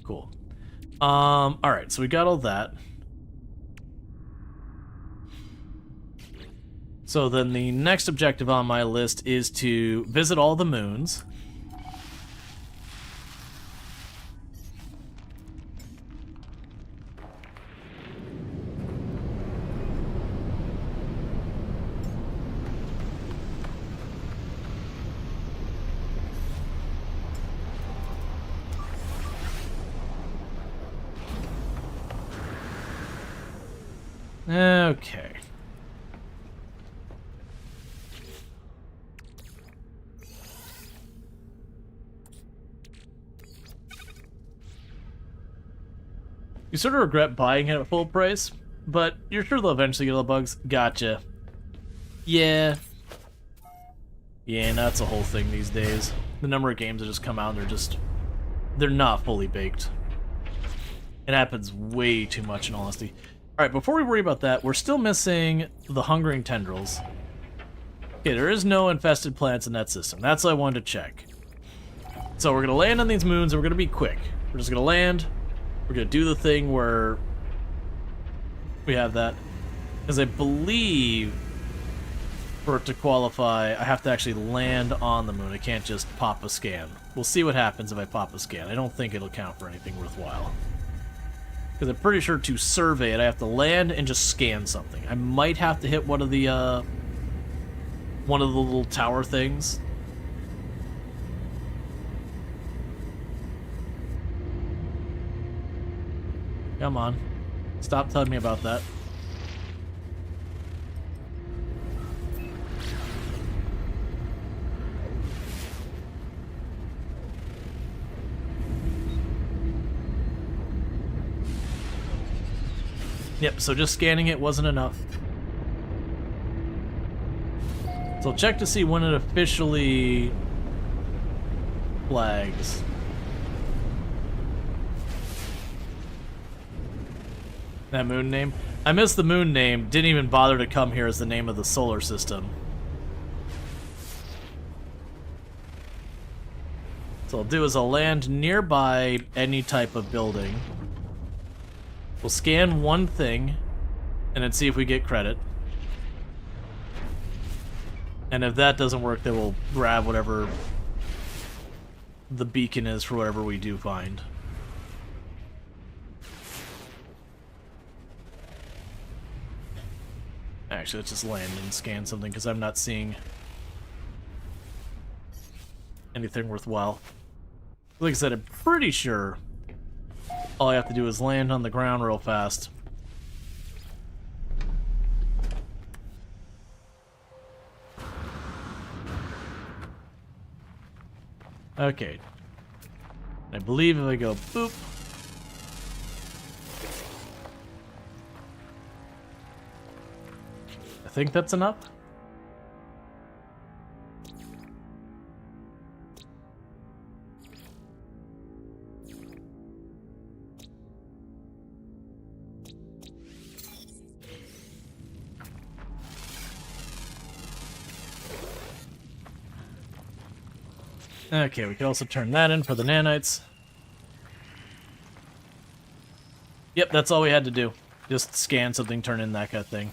Cool. Alright, so we got all that. So then the next objective on my list is to visit all the moons. Okay. You sort of regret buying it at full price, but you're sure they'll eventually get all the bugs. Gotcha. Yeah. Yeah, and that's a whole thing these days. The number of games that just come out and they're not fully baked. It happens way too much in all honesty. Alright, before we worry about that, we're still missing the hungering tendrils. Okay, there is no infested plants in that system. That's what I wanted to check. So we're going to land on these moons and we're going to be quick. We're just going to land. We're going to do the thing where we have that. Because I believe for it to qualify, I have to actually land on the moon. I can't just pop a scan. We'll see what happens if I pop a scan. I don't think it'll count for anything worthwhile. Because I'm pretty sure to survey it, I have to land and just scan something. I might have to hit one of the little tower things. Come on. Stop telling me about that. Yep, so just scanning it wasn't enough. So I'll check to see when it officially flags. That moon name? I missed the moon name, didn't even bother to come here as the name of the solar system. So what I'll do is I'll land nearby any type of building. We'll scan one thing, and then see if we get credit. And if that doesn't work, then we'll grab whatever the beacon is for whatever we do find. Actually, let's just land and scan something, because I'm not seeing anything worthwhile. Like I said, I'm pretty sure all I have to do is land on the ground real fast. Okay. I believe if I go boop. I think that's enough. Okay, we can also turn that in for the nanites. Yep, that's all we had to do. Just scan something, turn in that kind of thing.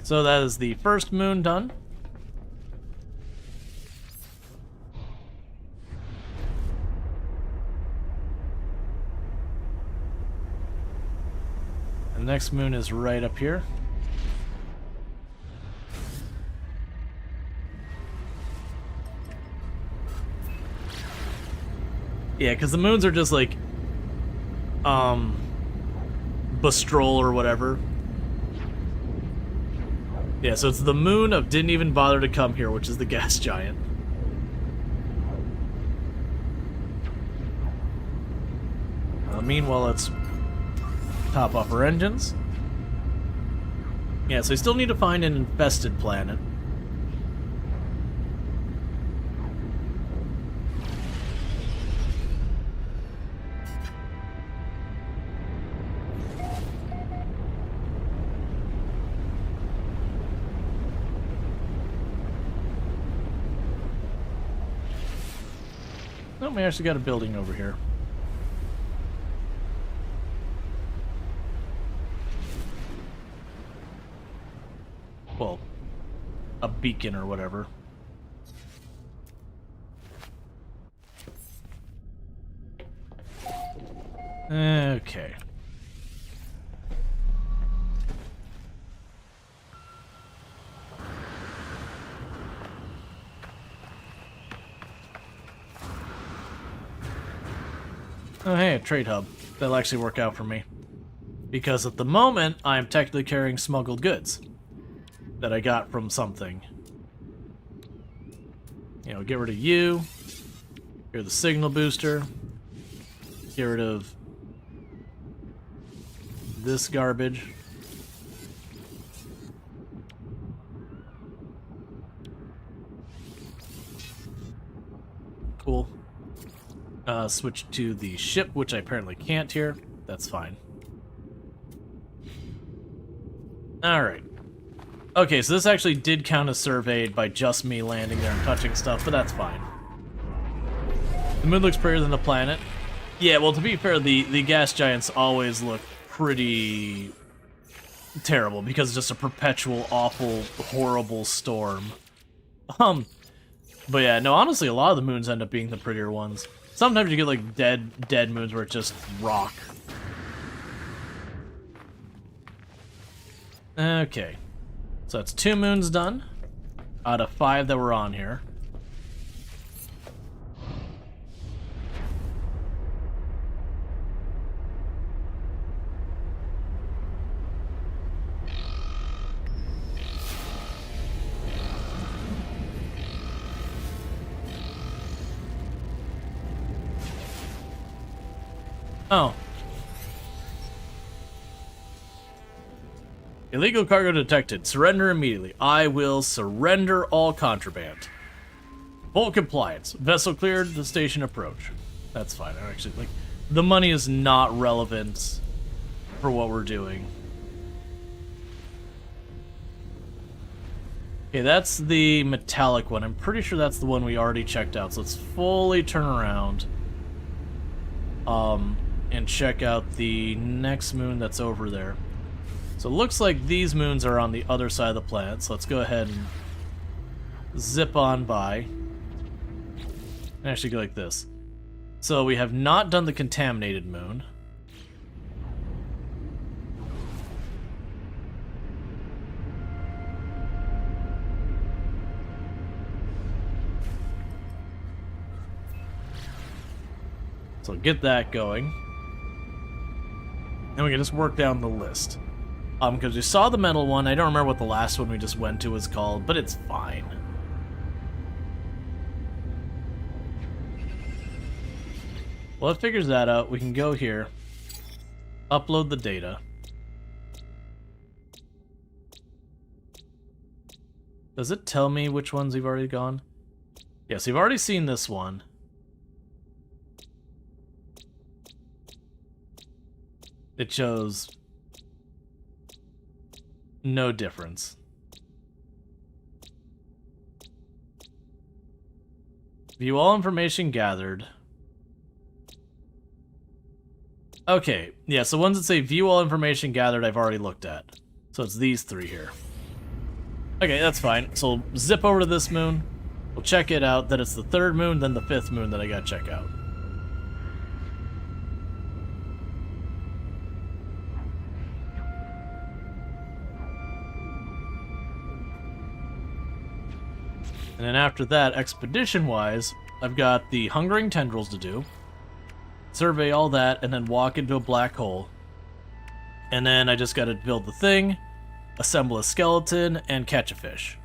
So that is the first moon done. The next moon is right up here. Yeah, because the moons are just like, Bustrol or whatever. Yeah, so it's the moon of didn't even bother to come here, which is the gas giant. Meanwhile, let's top off our engines. Yeah, so we still need to find an infested planet. Oh, we actually got a building over here. Well, a beacon or whatever. Okay. Oh, hey, a trade hub. That'll actually work out for me. Because at the moment, I'm technically carrying smuggled goods that I got from something. You know, get rid of you. Get rid of the signal booster. Get rid of this garbage. Cool. Switch to the ship, which I apparently can't here. That's fine. Alright. Okay, so this actually did count as surveyed by just me landing there and touching stuff, but that's fine. The moon looks prettier than the planet. Yeah, well, to be fair, the gas giants always look pretty terrible because it's just a perpetual, awful, horrible storm. But yeah, no, honestly, a lot of the moons end up being the prettier ones. Sometimes you get, like, dead moons where it's just rock. Okay. So that's 2 moons done out of 5 that were on here. Oh. Illegal cargo detected. Surrender immediately. I will surrender all contraband. Full compliance. Vessel cleared. The station approach. That's fine. Actually, like, the money is not relevant for what we're doing. Okay, that's the metallic one. I'm pretty sure that's the one we already checked out. So let's fully turn around. And check out the next moon that's over there. So it looks like these moons are on the other side of the planet, so let's go ahead and zip on by. And actually go like this. So we have not done the contaminated moon. So get that going. And we can just work down the list. Because we saw the metal one. I don't remember what the last one we just went to was called, but it's fine. Well, it figures that out. We can go here, upload the data. Does it tell me which ones we've already gone? Yes, we've already seen this one. It shows no difference. View all information gathered. Okay, yeah, so ones that say view all information gathered I've already looked at. So it's these 3 here. Okay, that's fine. So we'll zip over to this moon. We'll check it out. Then it's the 3rd moon, then the 5th moon that I gotta check out. And then after that, expedition-wise, I've got the Hungering Tendrils to do. Survey all that, and then walk into a black hole. And then I just gotta build the thing, assemble a skeleton, and catch a fish.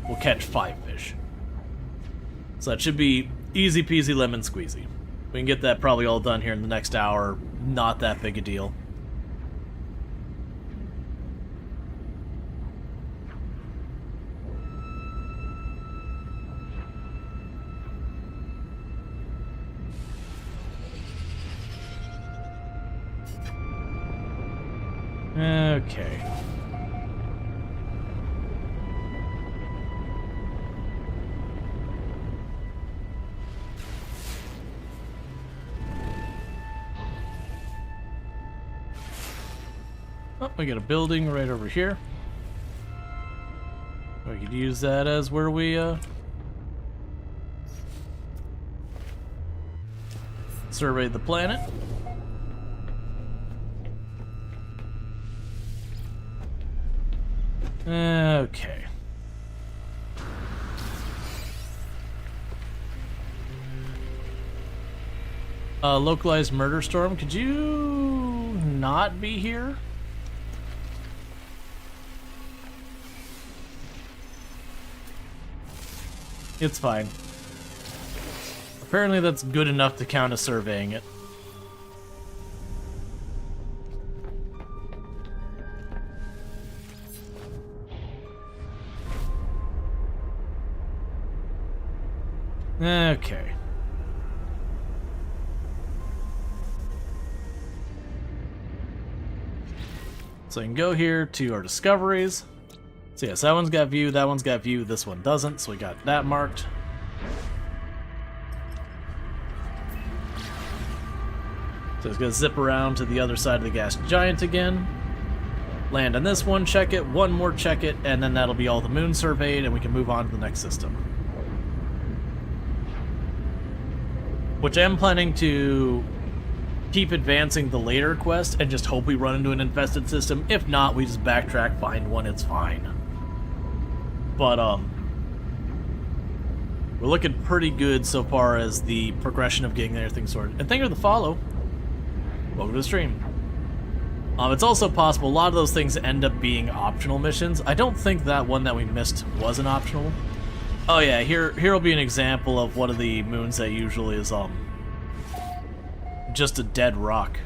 We'll catch 5 fish. So that should be easy peasy lemon squeezy. We can get that probably all done here in the next hour. Not that big a deal. Okay. We got a building right over here. We could use that as where we survey the planet. Okay. Localized murder storm. Could you not be here? It's fine. Apparently that's good enough to count as surveying it. Okay. So we can go here to our discoveries. So yes, that one's got view, that one's got view, this one doesn't, so we got that marked. So it's gonna zip around to the other side of the gas giant again. Land on this one, check it, one more check it, and then that'll be all the moon surveyed, and we can move on to the next system. Which I am planning to keep advancing the later quest and just hope we run into an infested system. If not, we just backtrack, find one, it's fine. But, we're looking pretty good so far as the progression of getting everything sorted. And thank you for the follow. Welcome to the stream. It's also possible a lot of those things end up being optional missions. I don't think that one that we missed was an optional. Oh yeah, here'll be an example of one of the moons that usually is, just a dead rock.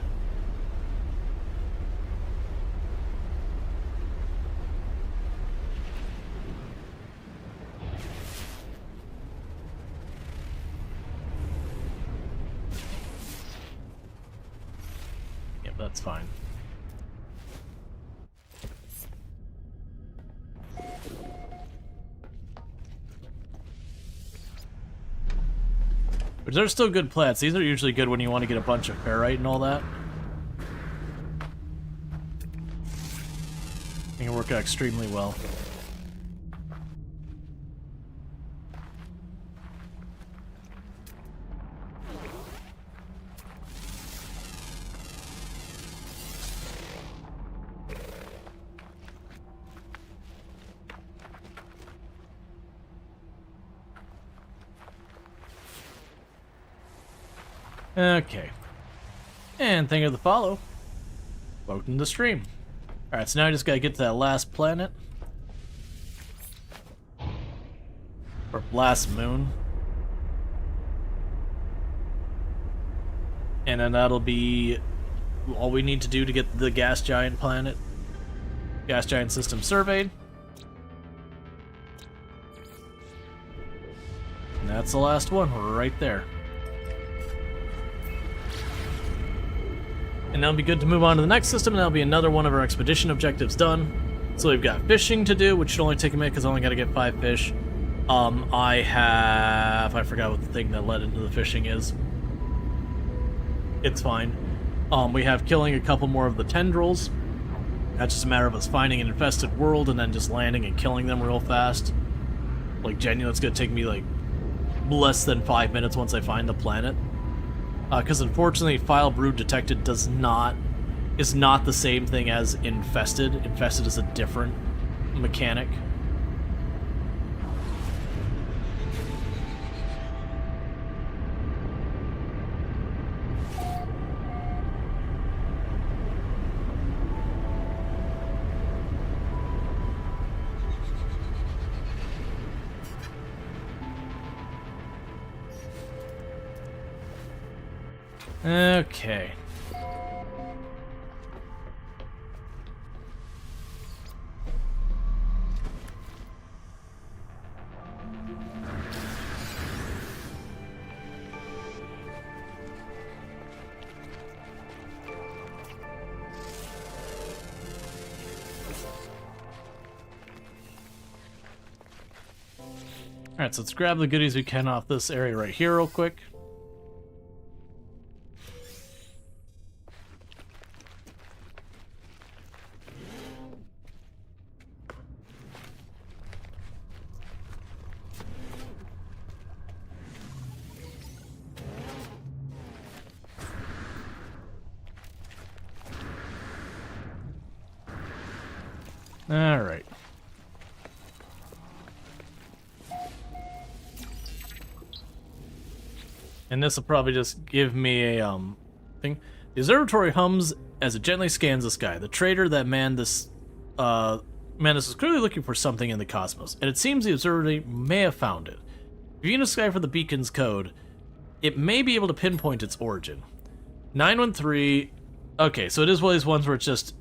Yep, that's fine. But they're still good plants. These are usually good when you want to get a bunch of ferrite and all that. They can work out extremely well. Okay. And thank you for the follow. Welcome to the stream. Alright, so now I just gotta get to that last planet. Or last moon. And then that'll be all we need to do to get the gas giant planet. Gas giant system surveyed. And that's the last one. We're right there. And that'll be good to move on to the next system, and that'll be another one of our expedition objectives done. So we've got fishing to do, which should only take a minute because I only got to get 5 fish. I forgot what the thing that led into the fishing is. It's fine. We have killing a couple more of the tendrils. That's just a matter of us finding an infested world and then just landing and killing them real fast. Like, genuinely, it's gonna take me, like, less than 5 minutes once I find the planet. Because unfortunately, file brood detected is not the same thing as infested. Infested is a different mechanic. Okay. Alright, so let's grab the goodies we can off this area right here real quick. Alright. And this will probably just give me a thing. The observatory hums as it gently scans the sky. The trader that manned this is clearly looking for something in the cosmos, and it seems the observatory may have found it. If you can decipher the beacon's code, it may be able to pinpoint its origin. 913. Okay, so it is one of these ones where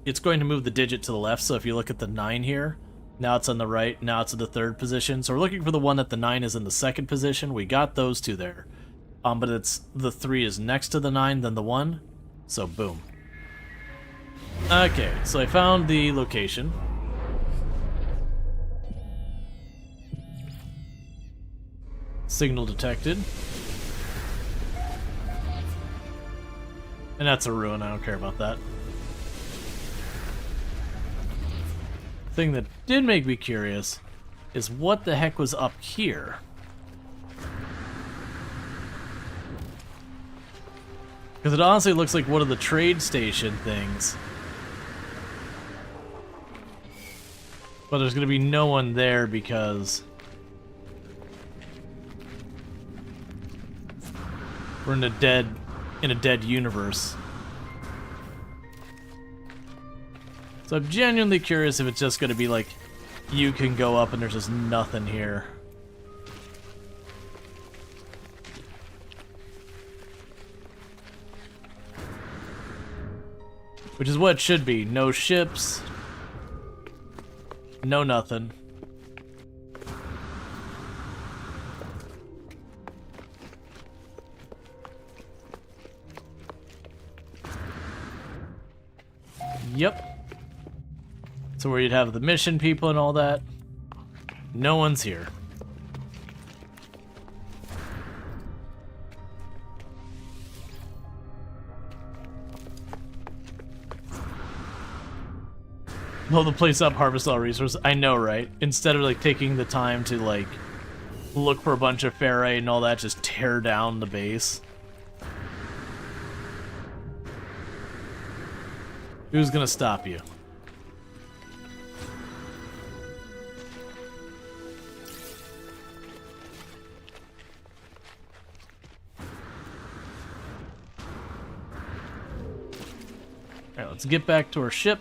it's going to move the digit to the left. So if you look at the 9 here, now it's on the right, now it's in the 3rd position. So we're looking for the one that the 9 is in the 2nd position. We got those two there. But it's the 3 is next to the 9 than the 1. So boom. Okay, so I found the location. Signal detected. And that's a ruin, I don't care about that. Thing that did make me curious is what the heck was up here? Because it honestly looks like one of the trade station things. But there's going to be no one there because we're in a dead universe. So I'm genuinely curious if it's just going to be like you can go up and there's just nothing here. Which is what it should be. No ships. No nothing. Yep. So where you'd have the mission people and all that. No one's here. Blow the place up, harvest all resources. I know, right? Instead of like taking the time to like look for a bunch of ferrite and all that, just tear down the base. Who's gonna stop you? Alright, let's get back to our ship.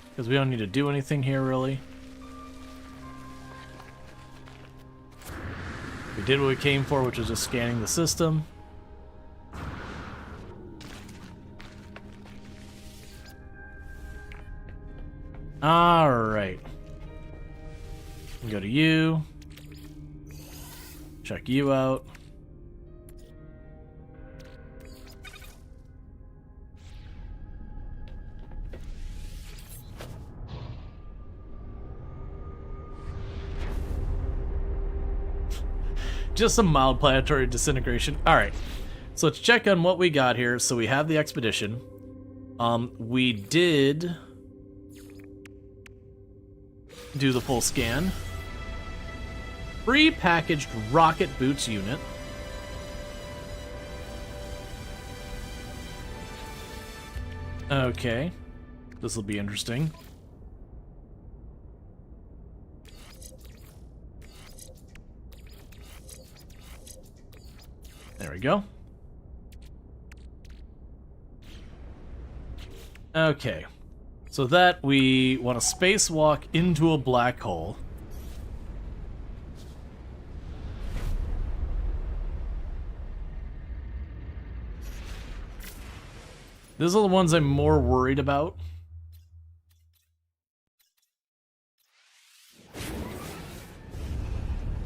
Because we don't need to do anything here, really. We did what we came for, which was just scanning the system. Alright. Go to you. Check you out. Just some mild planetary disintegration. Alright, so let's check on what we got here. So we have the expedition. We did do the full scan. Pre-packaged rocket boots unit. Okay, this will be interesting. There we go. Okay. So that we want to spacewalk into a black hole. These are the ones I'm more worried about.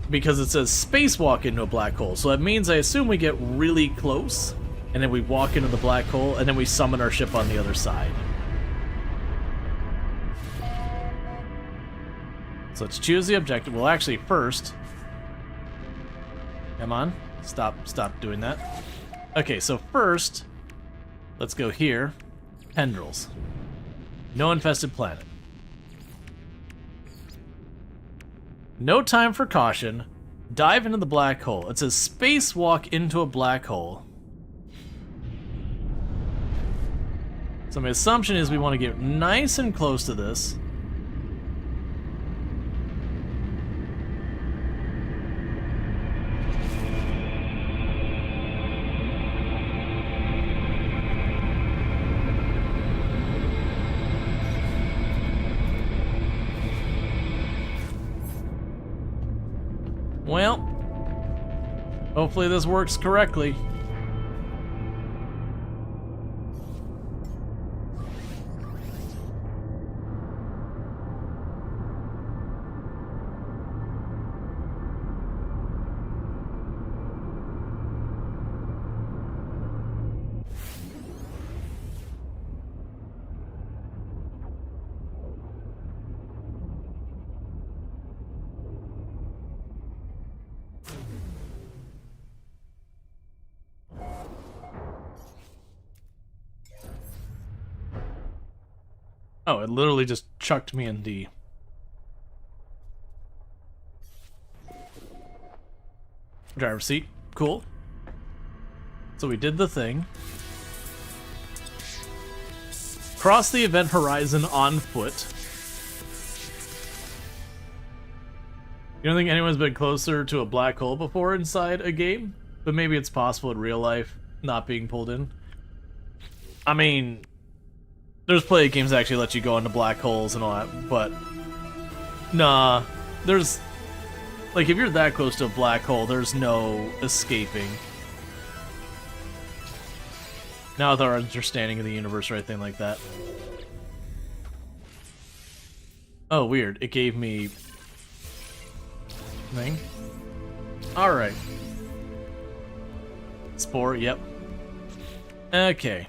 Because it says spacewalk into a black hole. So that means I assume we get really close, and then we walk into the black hole, and then we summon our ship on the other side. So let's choose the objective. Well, actually, first... Come on. Stop doing that. Okay, so first, let's go here. Tendrils. No infested planet. No time for caution. Dive into the black hole. It says spacewalk into a black hole. So my assumption is we want to get nice and close to this. Hopefully this works correctly. Oh, it literally just chucked me in the... driver's seat. Cool. So we did the thing. Cross the event horizon on foot. You don't think anyone's been closer to a black hole before inside a game? But maybe it's possible in real life, not being pulled in. I mean... there's plenty of games that actually let you go into black holes and all that, but... nah, there's... like, if you're that close to a black hole, there's no escaping. Now with our understanding of the universe or anything like that. Oh, weird. It gave me... thing? Alright. Spore, yep. Okay.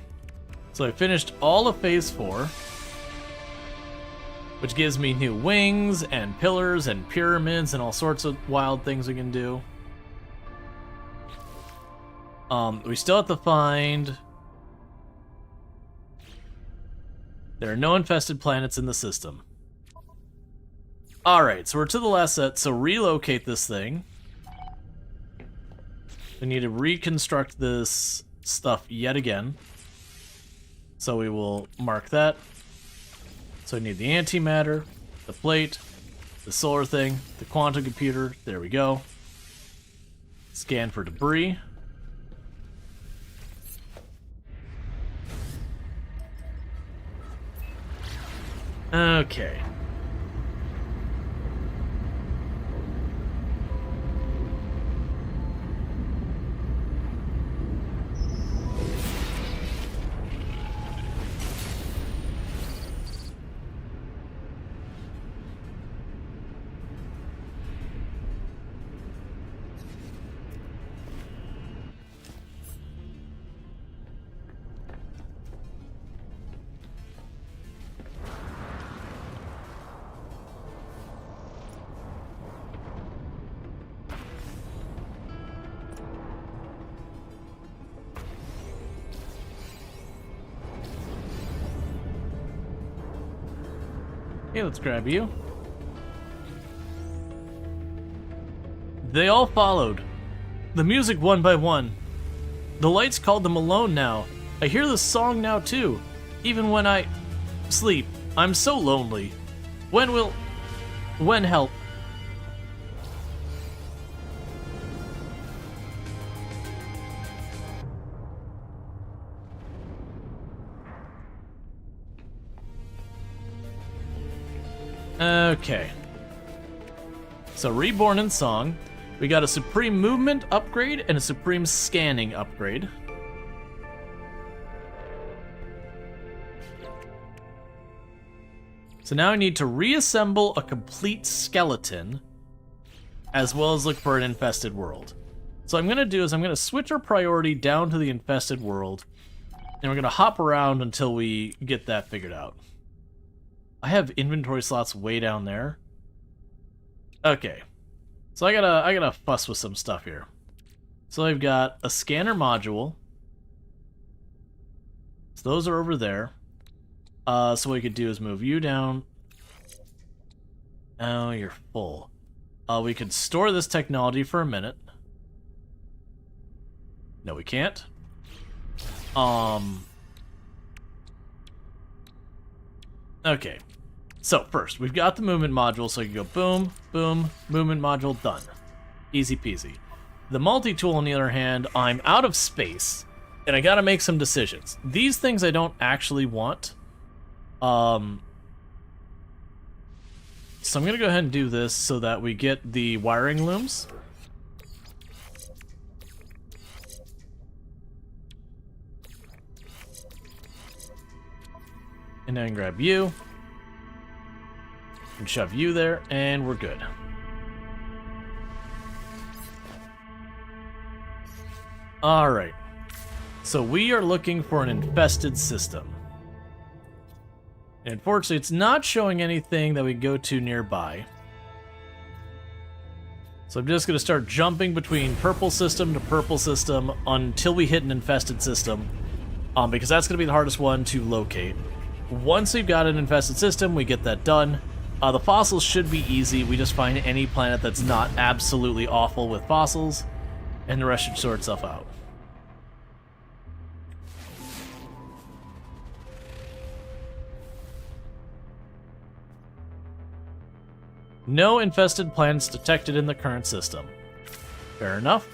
So I finished all of Phase 4, which gives me new wings and pillars and pyramids and all sorts of wild things we can do. We still have to find... there are no infested planets in the system. Alright, so we're to the last set, so relocate this thing. We need to reconstruct this stuff yet again. So we will mark that. So we need the antimatter, the plate, the solar thing, the quantum computer. There we go. Scan for debris. Okay. Okay, let's grab you. They all followed. The music one by one. The lights called them alone now. I hear the song now too. Even when I sleep, I'm so lonely. When help? Okay. So Reborn in Song. We got a Supreme Movement upgrade and a Supreme Scanning upgrade. So now I need to reassemble a complete skeleton, as well as look for an infested world. So what I'm going to do is I'm going to switch our priority down to the infested world, and we're going to hop around until we get that figured out. I have inventory slots way down there. Okay. So I gotta fuss with some stuff here. So I've got a scanner module. So those are over there. So what we could do is move you down. Oh, you're full. We could store this technology for a minute. No, we can't. Okay. So first, we've got the movement module, so you can go boom, boom, movement module, done. Easy peasy. The multi-tool, on the other hand, I'm out of space, and I gotta make some decisions. These things I don't actually want. So I'm gonna go ahead and do this so that we get the wiring looms. And then grab you. And shove you there, and we're good. Alright. So we are looking for an infested system. And unfortunately, it's not showing anything that we go to nearby. So I'm just going to start jumping between purple system to purple system until we hit an infested system. Because that's going to be the hardest one to locate. Once we've got an infested system, we get that done. The fossils should be easy. We just find any planet that's not absolutely awful with fossils, and the rest should sort itself out. No infested planets detected in the current system. Fair enough.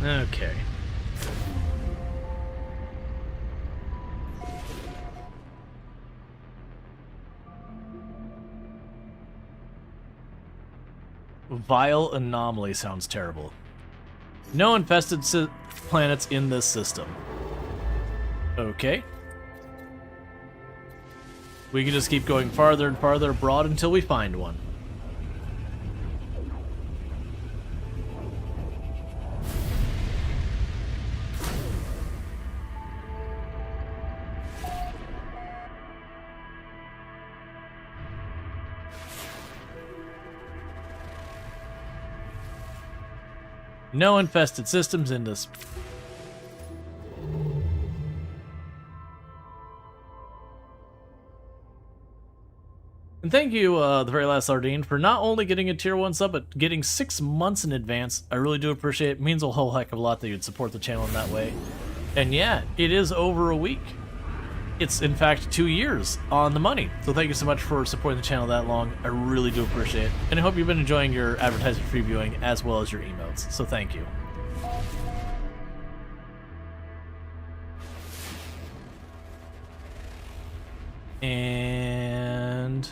Okay. Vile anomaly sounds terrible. No infested planets in this system. Okay. We can just keep going farther and farther abroad until we find one. No infested systems in this. And thank you, the very last Sardine, for not only getting a tier 1 sub, but getting 6 months in advance. I really do appreciate it. It means a whole heck of a lot that you'd support the channel in that way. And yeah, it is over a week. It's, in fact, 2 years on the money. So thank you so much for supporting the channel that long. I really do appreciate it. And I hope you've been enjoying your advertisement previewing as well as your emotes. So thank you. And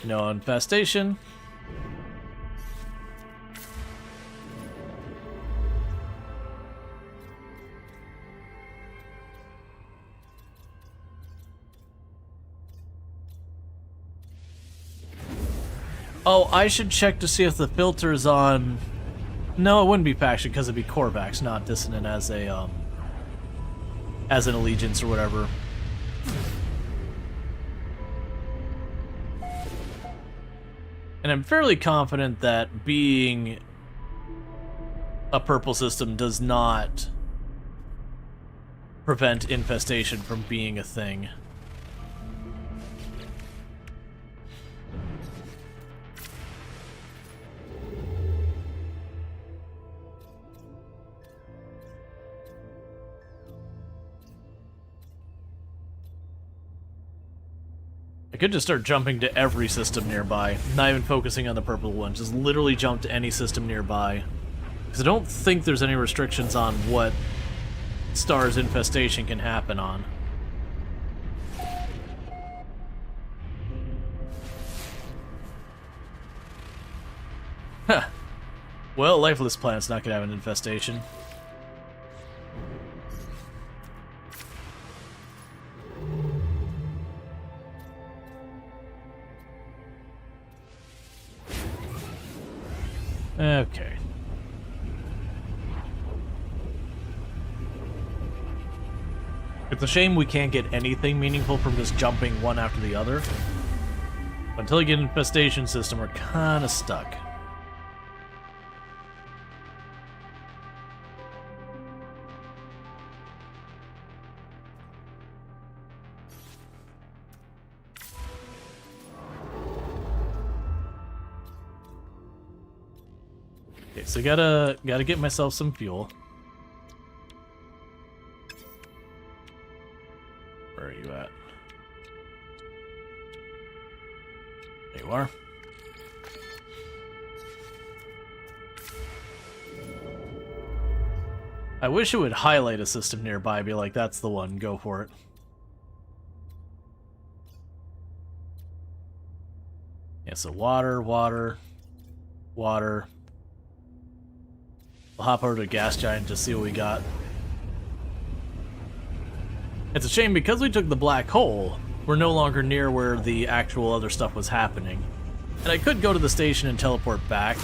no infestation. Oh, I should check to see if the filter is on. No, it wouldn't be faction because it'd be Korvax, not dissonant as a as an allegiance or whatever. And I'm fairly confident that being a purple system does not prevent infestation from being a thing. I could just start jumping to every system nearby, not even focusing on the purple one, just literally jump to any system nearby. Because I don't think there's any restrictions on what stars infestation can happen on. Huh. Well, lifeless planet's not gonna have an infestation. Okay. It's a shame we can't get anything meaningful from just jumping one after the other. But until we get an infestation system, we're kind of stuck. Okay, so gotta get myself some fuel. Where are you at? There you are. I wish it would highlight a system nearby, be like, that's the one, go for it. Yeah, so water, water, water. We'll hop over to a gas giant to see what we got. It's a shame because we took the black hole, we're no longer near where the actual other stuff was happening. And I could go to the station and teleport back.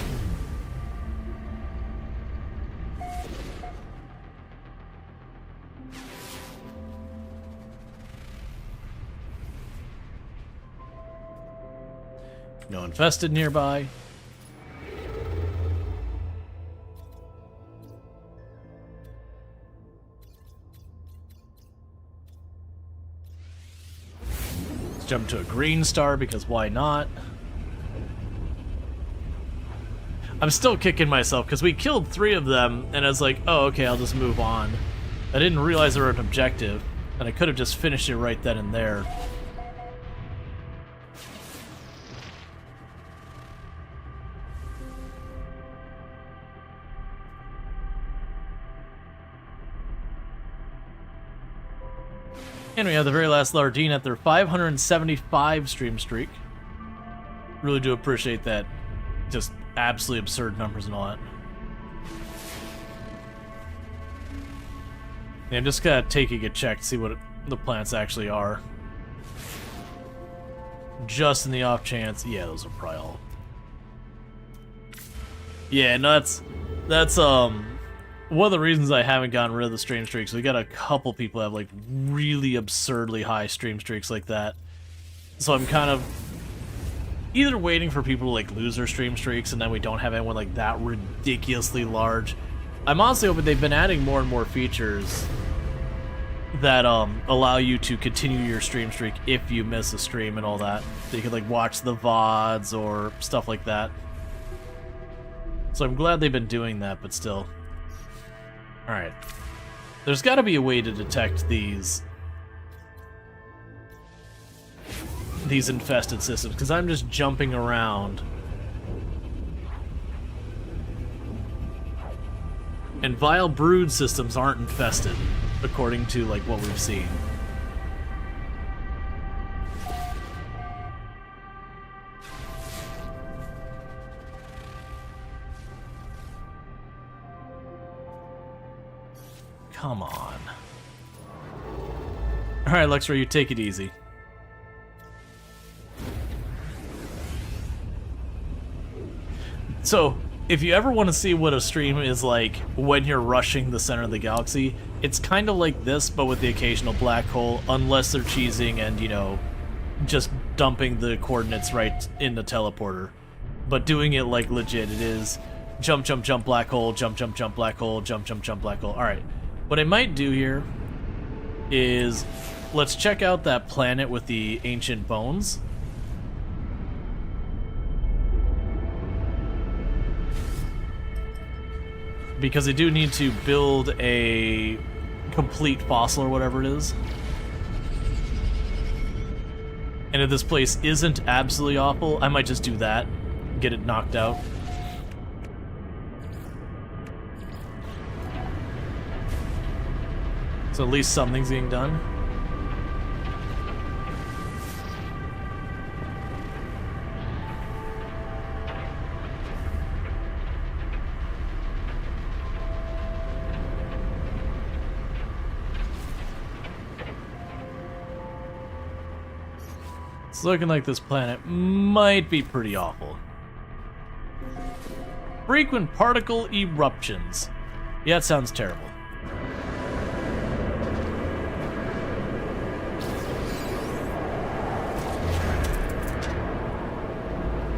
No infested nearby. Let's jump to a green star because why not? I'm still kicking myself because we killed 3 of them and I was like, oh, okay, I'll just move on. I didn't realize they were an objective and I could have just finished it right then and there. And we have the very last Lardine at their 575 stream streak. Really do appreciate that. Just absolutely absurd numbers and all that. Yeah, I'm just gonna taking a check to see what the plants actually are. Just in the off chance. Yeah, those are probably all. Yeah, no, that's one of the reasons I haven't gotten rid of the stream streaks. We got a couple people that have like really absurdly high stream streaks like that. So I'm kind of either waiting for people to like lose their stream streaks and then we don't have anyone like that ridiculously large. I'm honestly hoping they've been adding more and more features that allow you to continue your stream streak if you miss a stream and all that. So you could like watch the VODs or stuff like that. So I'm glad they've been doing that, but still. Alright. There's got to be a way to detect these infested systems, because I'm just jumping around. And vile brood systems aren't infested, according to like what we've seen. Come on. Alright, Luxray, you take it easy. So, if you ever want to see what a stream is like when you're rushing the center of the galaxy, it's kind of like this, but with the occasional black hole, unless they're cheesing and, you know, just dumping the coordinates right in the teleporter. But doing it like legit, it is jump, jump, jump, black hole, jump, jump, jump, black hole, jump, jump, jump, black hole. Alright. What I might do here is let's check out that planet with the ancient bones. Because I do need to build a complete fossil or whatever it is. And if this place isn't absolutely awful, I might just do that, get it knocked out. So at least something's being done. It's looking like this planet might be pretty awful. Frequent particle eruptions. Yeah, it sounds terrible.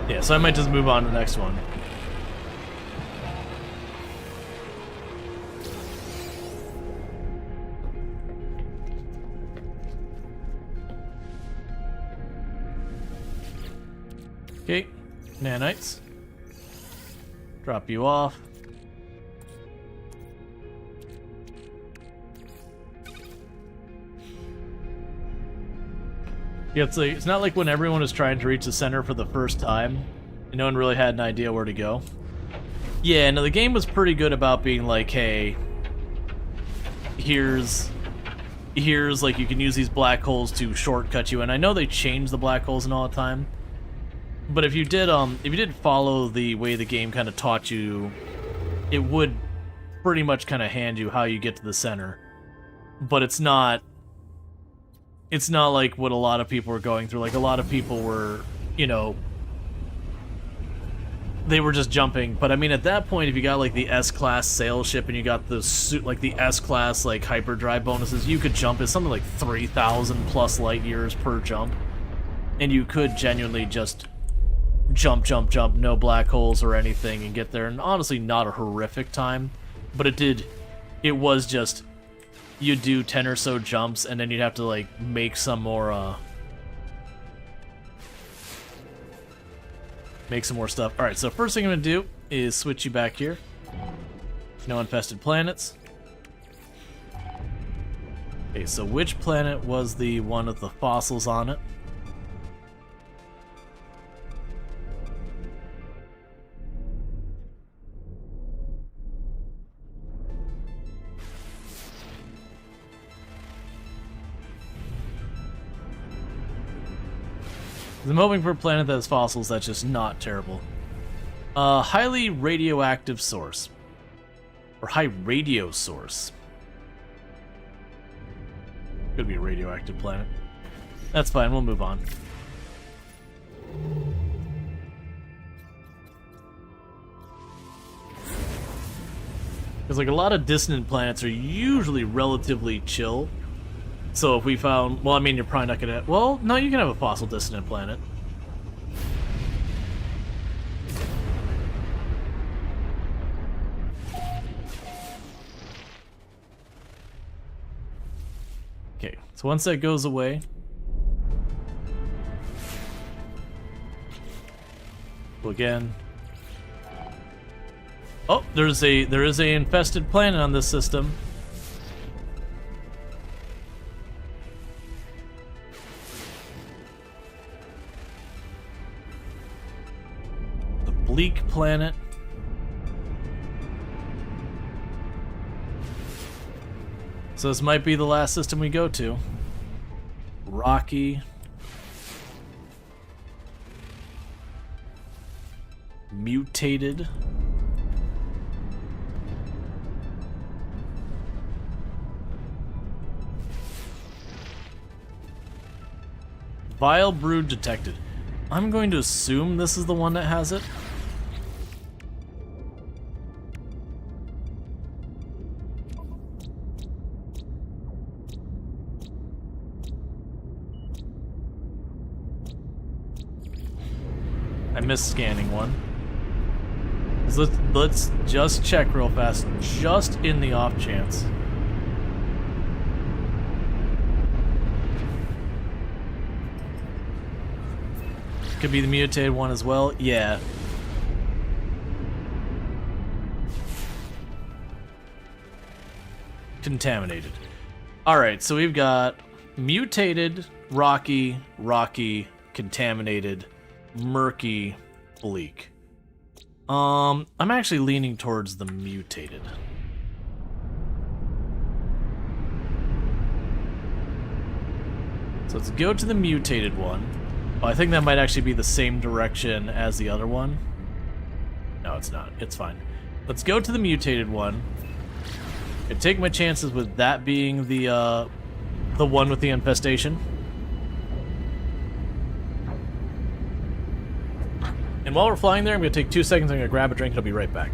Yeah, so I might just move on to the next one. Okay, nanites. Drop you off. Yeah, it's not like when everyone is trying to reach the center for the first time, and no one really had an idea where to go. Yeah, no, the game was pretty good about being like, hey, here's like you can use these black holes to shortcut you. And I know they change the black holes and all the time, but if you did follow the way the game kind of taught you, it would pretty much kind of hand you how you get to the center. But it's not like what a lot of people were going through. Like, a lot of people were, you know, they were just jumping. But I mean, at that point, if you got like the S-class sail ship and you got the like the S-class like hyperdrive bonuses, you could jump at something like 3,000 plus light years per jump, and you could genuinely just jump, no black holes or anything, and get there. And honestly, not a horrific time, but it was just, you'd do 10 or so jumps, and then you'd have to like make some more stuff. Alright, so first thing I'm gonna do is switch you back here. No infested planets. Okay, so which planet was the one with the fossils on it? I'm hoping for a planet that has fossils that's just not terrible. Highly radioactive source. Or high radio source. Could be a radioactive planet. That's fine, we'll move on. Because like a lot of distant planets are usually relatively chill. So if we found, well, I mean, you're probably not gonna, well, no, you can have a fossil dissonant planet. Okay, so once that goes away, well, again, oh, there is a infested planet on this system. Bleak planet. So this might be the last system we go to. Rocky. Mutated. Vile brood detected. I'm going to assume this is the one that has it. I missed scanning one. So let's just check real fast, just in the off chance. Could be the mutated one as well. Yeah. Contaminated. Alright, so we've got mutated, rocky, contaminated, murky, bleak. I'm actually leaning towards the mutated. So let's go to the mutated one. Oh, I think that might actually be the same direction as the other one. No, it's not. It's fine. Let's go to the mutated one. I take my chances with that being the one with the infestation. And while we're flying there, I'm going to take 2 seconds, I'm going to grab a drink, and I'll be right back.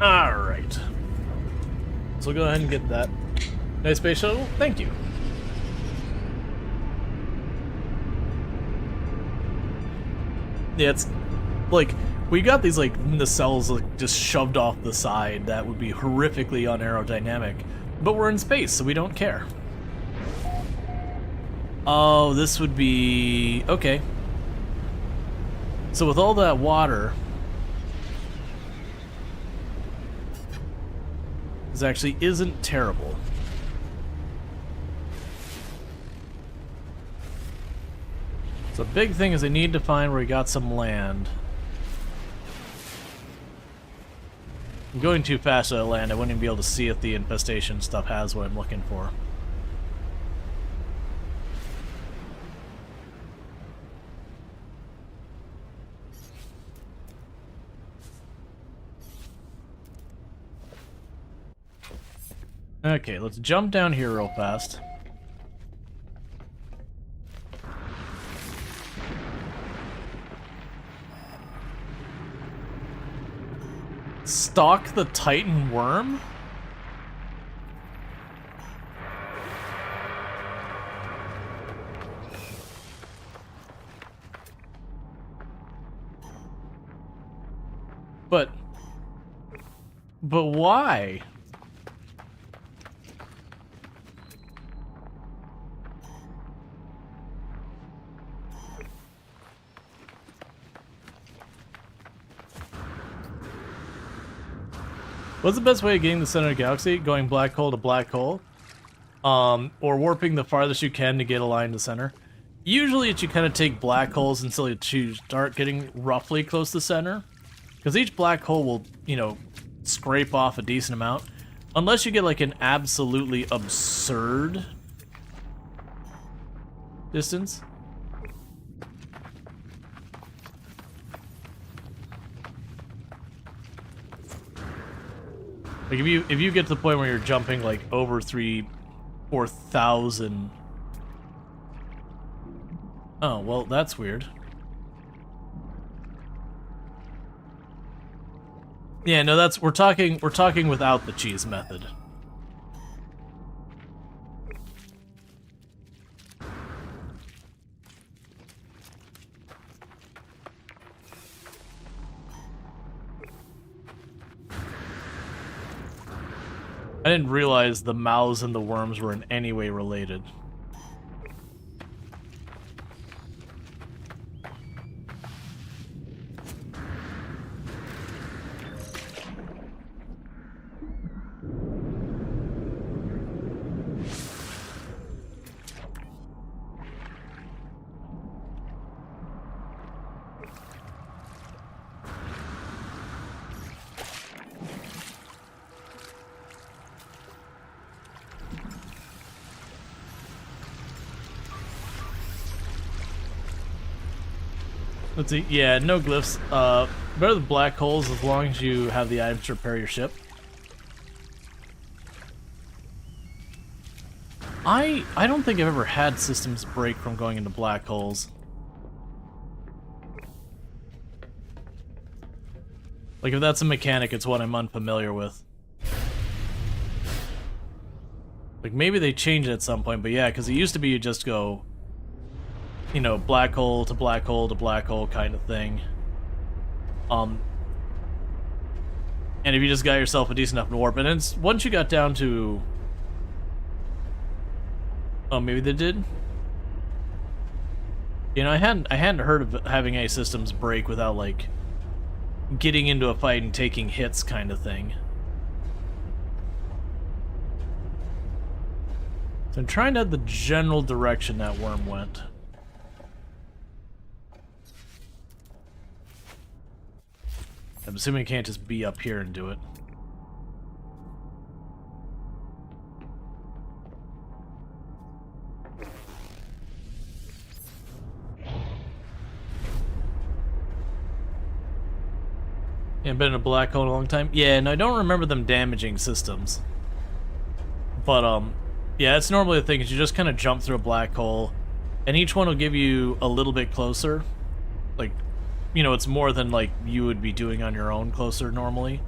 Alright. So we'll go ahead and get that. Nice space shuttle. Thank you. Yeah, it's like we got these like nacelles like just shoved off the side that would be horrifically unaerodynamic, but we're in space, so we don't care. Oh, this would be okay. So with all that water, this actually isn't terrible. So the big thing is I need to find where we got some land. I'm going too fast to land. I wouldn't even be able to see if the infestation stuff has what I'm looking for. Okay, let's jump down here real fast. Stalk the Titan worm? But why? What's the best way of getting the center of the galaxy? Going black hole to black hole? Or warping the farthest you can to get aligned to center? Usually it's you kind of take black holes until you start getting roughly close to center. Because each black hole will, you know, scrape off a decent amount. Unless you get like an absolutely absurd distance. Like if you get to the point where you're jumping like over 4,000. Oh, well, that's weird. Yeah, no, that's we're talking without the cheese method. I didn't realize the mouths and the worms were in any way related. Let's see. Yeah, no glyphs. Better than black holes as long as you have the items to repair your ship. I don't think I've ever had systems break from going into black holes. Like, if that's a mechanic, it's what I'm unfamiliar with. Like, maybe they changed it at some point, but yeah, because it used to be you just go, you know, black hole to black hole to black hole kind of thing. And if you just got yourself a decent enough warp, and it's once you got down to, oh, maybe they did. You know, I hadn't heard of having any systems break without like getting into a fight and taking hits kind of thing. So I'm trying to have the general direction that worm went. I'm assuming it can't just be up here and do it. Yeah, been in a black hole in a long time. Yeah, and I don't remember them damaging systems. But, yeah, it's normally the thing is you just kind of jump through a black hole, and each one will give you a little bit closer. Like, you know, it's more than, like, you would be doing on your own closer normally.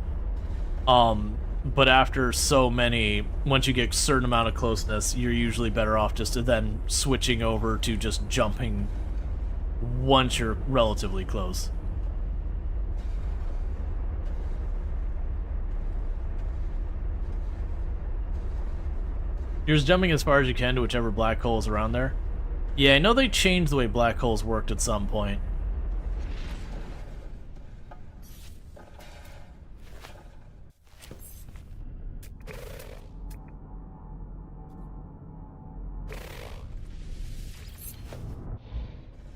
But after so many, once you get a certain amount of closeness, you're usually better off just to then switching over to just jumping once you're relatively close. You're just jumping as far as you can to whichever black hole is around there. Yeah, I know they changed the way black holes worked at some point.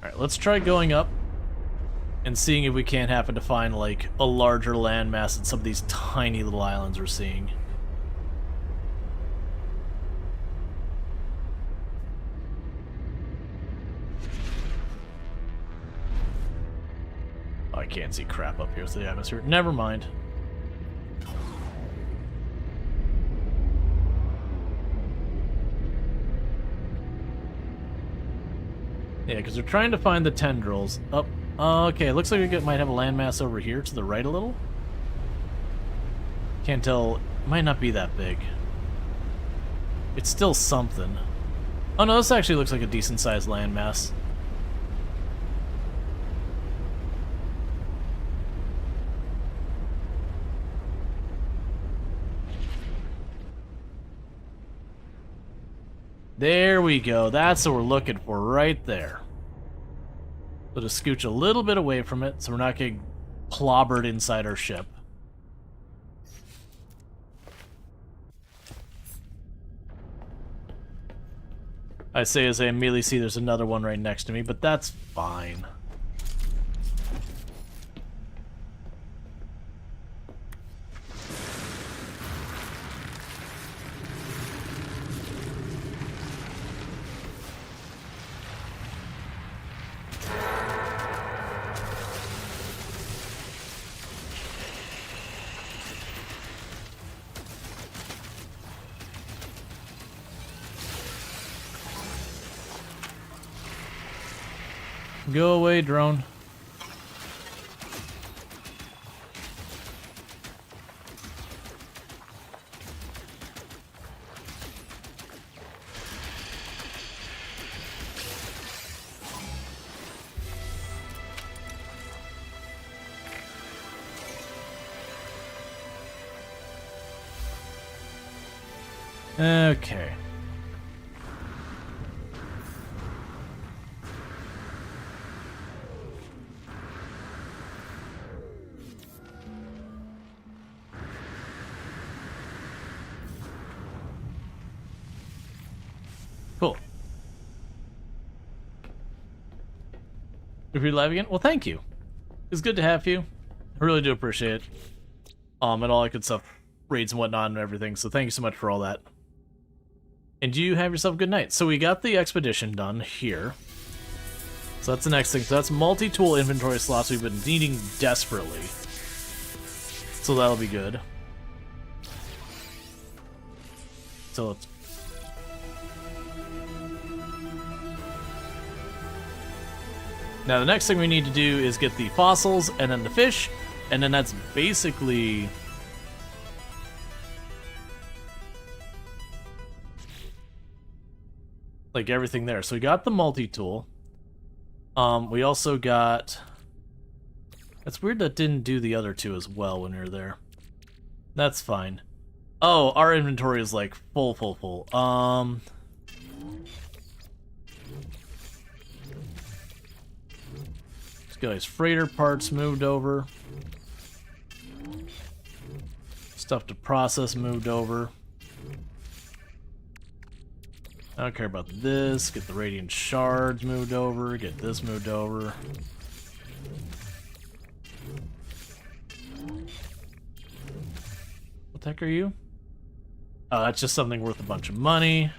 Alright, let's try going up and seeing if we can't happen to find, like, a larger landmass than some of these tiny little islands we're seeing. Oh, I can't see crap up here through the atmosphere. Never mind. Yeah, because we're trying to find the tendrils. Oh, okay, looks like we might have a landmass over here to the right a little. Can't tell. It might not be that big. It's still something. Oh no, this actually looks like a decent-sized landmass. There we go. That's what we're looking for right there. So to scooch a little bit away from it so we're not getting clobbered inside our ship. I say as I immediately see there's another one right next to me, but that's fine. Go away, drone. Okay. Cool. If you're live again, well, thank you. It's good to have you. I really do appreciate it. And all that good stuff, raids and whatnot and everything. So thank you so much for all that. And you have yourself a good night. So we got the expedition done here. So that's the next thing. So that's multi-tool inventory slots we've been needing desperately. So that'll be good. So let's... Now the next thing we need to do is get the fossils and then the fish, and then that's basically... like everything there. So we got the multi-tool. We also got... That's weird that didn't do the other two as well when we were there. That's fine. Oh, our inventory is like full. This guy's freighter parts moved over. Stuff to process moved over. I don't care about this. Get the radiant shards moved over. Get this moved over. What the heck are you? Oh, that's just something worth a bunch of money.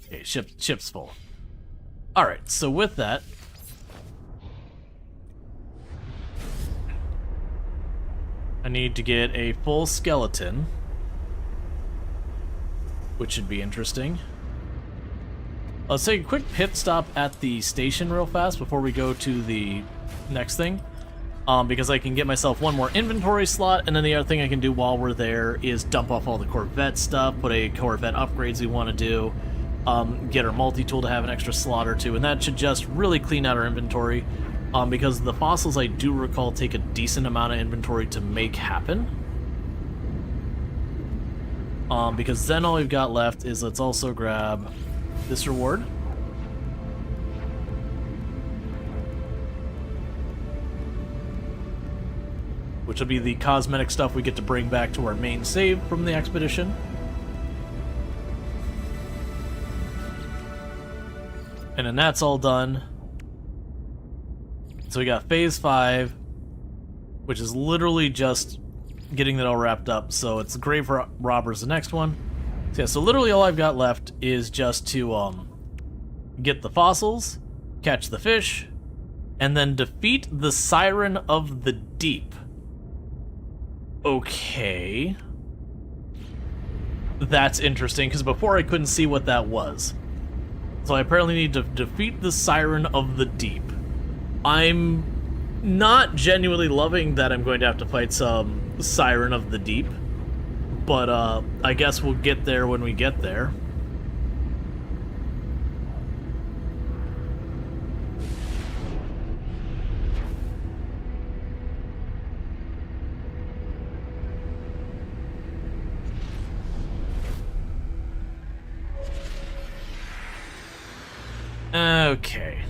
Okay, ship's full. Alright, so with that... I need to get a full skeleton. Which should be interesting. Let's take a quick pit stop at the station real fast before we go to the next thing. because I can get myself one more inventory slot, and then the other thing I can do while we're there is dump off all the Corvette stuff, put a Corvette upgrades we want to do, get our multi-tool to have an extra slot or two, and that should just really clean out our inventory, because the fossils, I do recall, take a decent amount of inventory to make happen. Because then all we've got left is, let's also grab this reward. Which will be the cosmetic stuff we get to bring back to our main save from the expedition. And then that's all done. So we got phase 5, which is literally just getting that all wrapped up. So it's Grave Robbers, the next one. So yeah, so literally all I've got left is just to get the fossils, catch the fish, and then defeat the Siren of the Deep. Okay. That's interesting, because before I couldn't see what that was. So I apparently need to defeat the Siren of the Deep. I'm not genuinely loving that I'm going to have to fight some Siren of the Deep, but I guess we'll get there when we get there. Okay.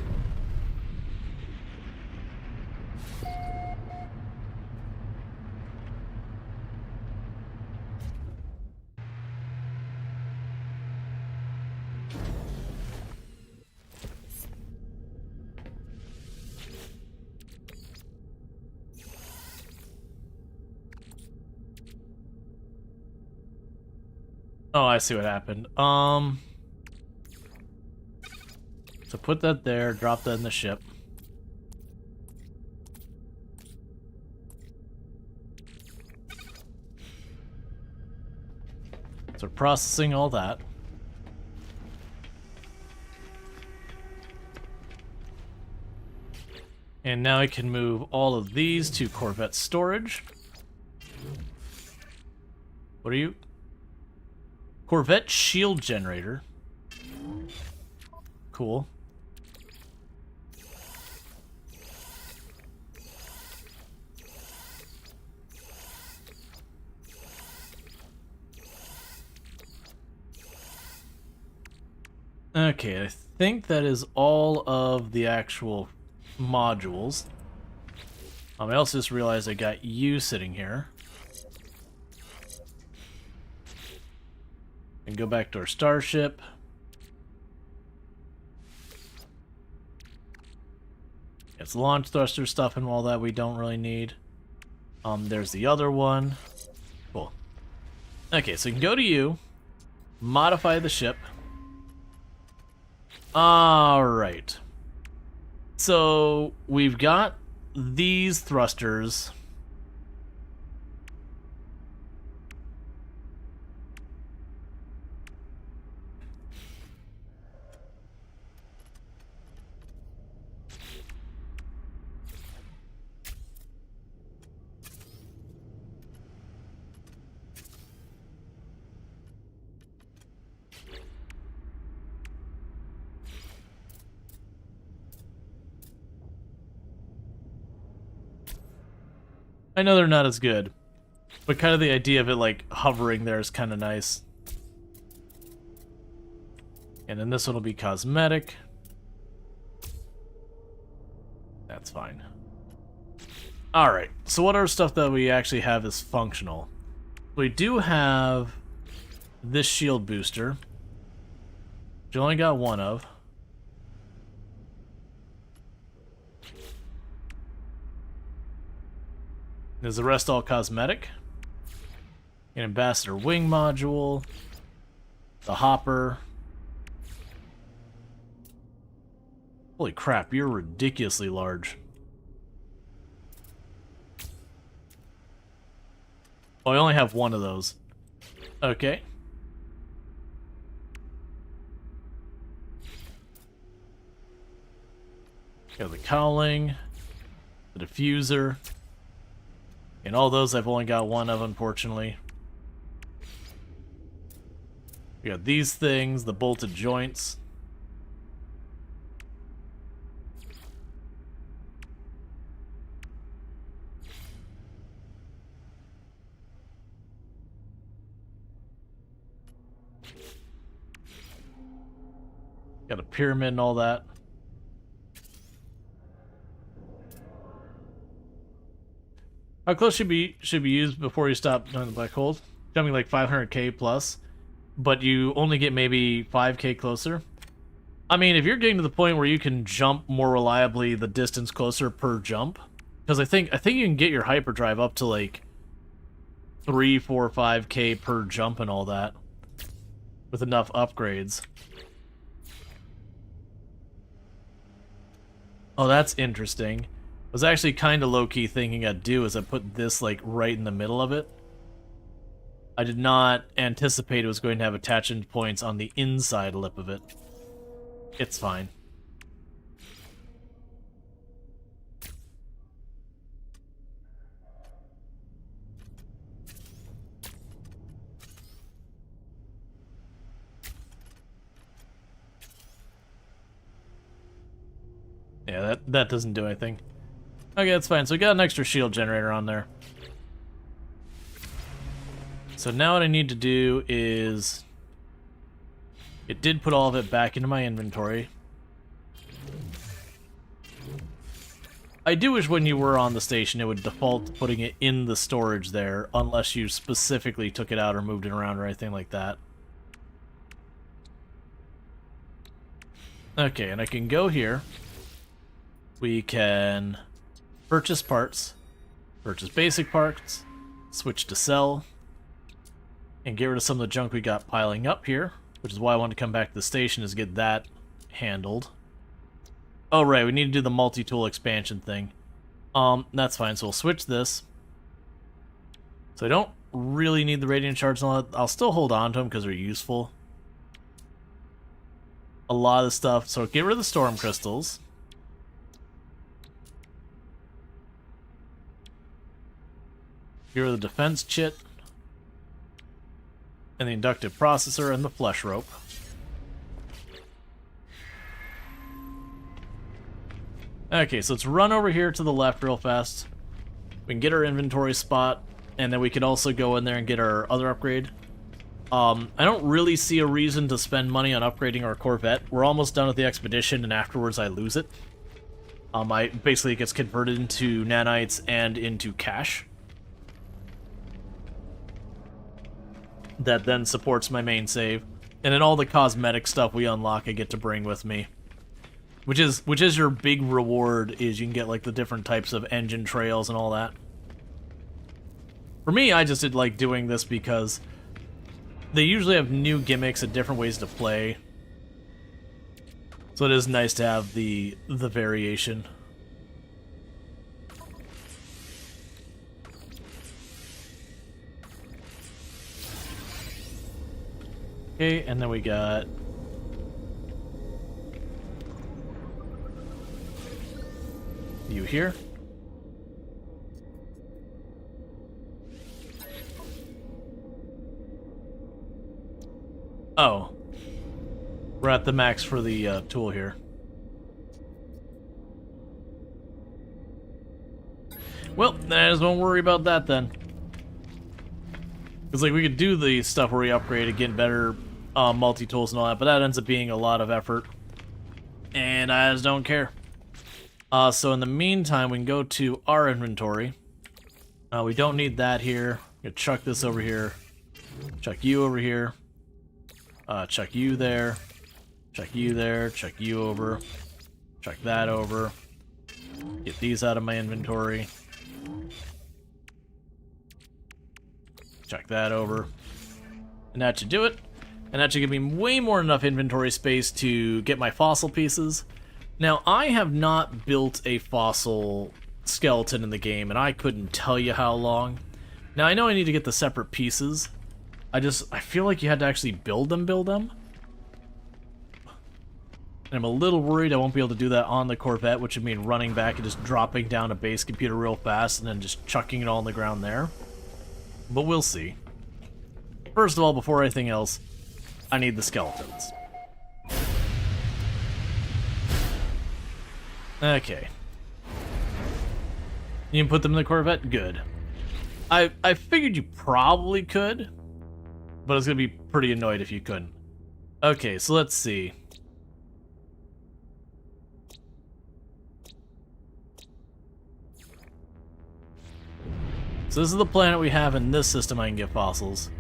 Oh, I see what happened. So put that there, drop that in the ship. So processing all that. And now I can move all of these to Corvette storage. What are you? Corvette shield generator. Cool. Okay, I think that is all of the actual modules. I also just realized I got you sitting here. And go back to our starship. It's launch thruster stuff and all that we don't really need. There's the other one. Cool. Okay, so you can go to you, modify the ship. Alright. So we've got these thrusters. I know they're not as good, but kind of the idea of it like hovering there is kind of nice. And then this one will be cosmetic. That's fine. Alright, so what are stuff that we actually have is functional? We do have this shield booster, which you only got one of. Is the rest all cosmetic? An ambassador wing module, the hopper. Holy crap, you're ridiculously large. Oh, I only have one of those. Okay. Got the cowling, the diffuser. And all those I've only got one of, unfortunately. We got these things, the bolted joints. Got a pyramid and all that. How close should be used before you stop doing the black hole? Jumping like 500k plus, but you only get maybe 5k closer. I mean, if you're getting to the point where you can jump more reliably the distance closer per jump, because I think you can get your hyperdrive up to like 3, 4, 5k per jump and all that with enough upgrades. Oh, that's interesting. I was actually kind of low-key thinking I'd do is I put this like right in the middle of it. I did not anticipate it was going to have attachment points on the inside lip of it. It's fine. Yeah, that doesn't do anything. Okay, that's fine. So we got an extra shield generator on there. So now what I need to do is... It did put all of it back into my inventory. I do wish when you were on the station it would default to putting it in the storage there, unless you specifically took it out or moved it around or anything like that. Okay, and I can go here. We can purchase parts, purchase basic parts, switch to sell, and get rid of some of the junk we got piling up here, which is why I wanted to come back to the station, is get that handled. Oh, right, we need to do the multi-tool expansion thing. That's fine, so we'll switch this. So I don't really need the radiant shards and all that. I'll still hold on to them because they're useful. A lot of stuff, so get rid of the storm crystals. Here are the defense chit, and the inductive processor, and the flesh rope. Okay, so let's run over here to the left real fast. We can get our inventory spot, and then we can also go in there and get our other upgrade. I don't really see a reason to spend money on upgrading our Corvette. We're almost done with the expedition, and afterwards I lose it. Basically it gets converted into nanites and into cash. That then supports my main save, and then all the cosmetic stuff we unlock I get to bring with me, which is your big reward, is you can get like the different types of engine trails and all that. For me, I just did like doing this because they usually have new gimmicks and different ways to play, so it is nice to have the variation. Okay, and then we got you here. Oh, we're at the max for the tool here. Well, I just won't worry about that then. Because like we could do the stuff where we upgrade and get better multi-tools and all that, but that ends up being a lot of effort. And I just don't care. So in the meantime, we can go to our inventory. We don't need that here. I'm gonna chuck this over here. Chuck you over here. Chuck you there. Chuck you there. Chuck you over. Chuck that over. Get these out of my inventory. Chuck that over. And that should do it. And that should give me way more than enough inventory space to get my fossil pieces. Now, I have not built a fossil skeleton in the game, and I couldn't tell you how long. Now, I know I need to get the separate pieces. I feel like you had to actually build them. And I'm a little worried I won't be able to do that on the Corvette, which would mean running back and just dropping down a base computer real fast and then just chucking it all on the ground there. But we'll see. First of all, before anything else, I need the skeletons. Okay. You can put them in the Corvette? Good. I figured you probably could, but I was going to be pretty annoyed if you couldn't. Okay, so let's see. So this is the planet we have in this system I can get fossils.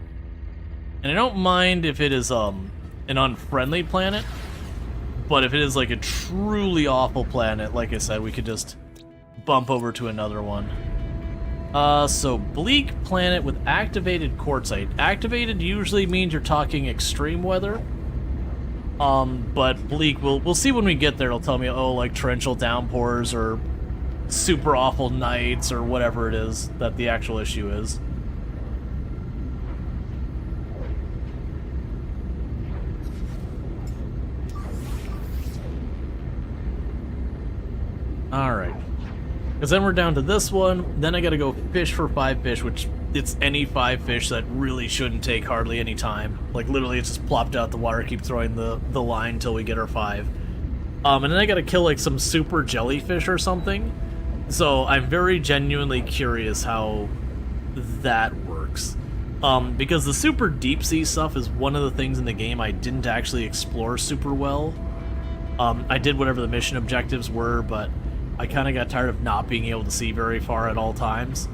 And I don't mind if it is an unfriendly planet, but if it is like a truly awful planet, like I said, we could just bump over to another one. So bleak planet with activated quartzite. Activated usually means you're talking extreme weather. But bleak, we'll see when we get there. It'll tell me, oh, like torrential downpours or super awful nights or whatever it is that the actual issue is. Alright. Because then we're down to this one, then I gotta go fish for 5 fish, which it's any 5 fish that really shouldn't take hardly any time. Like, literally, it's just plopped out the water, keep throwing the line until we get our 5. And then I gotta kill, like, some super jellyfish or something. So I'm very genuinely curious how that works. Because the super deep sea stuff is one of the things in the game I didn't actually explore super well. I did whatever the mission objectives were, but I kind of got tired of not being able to see very far at all times.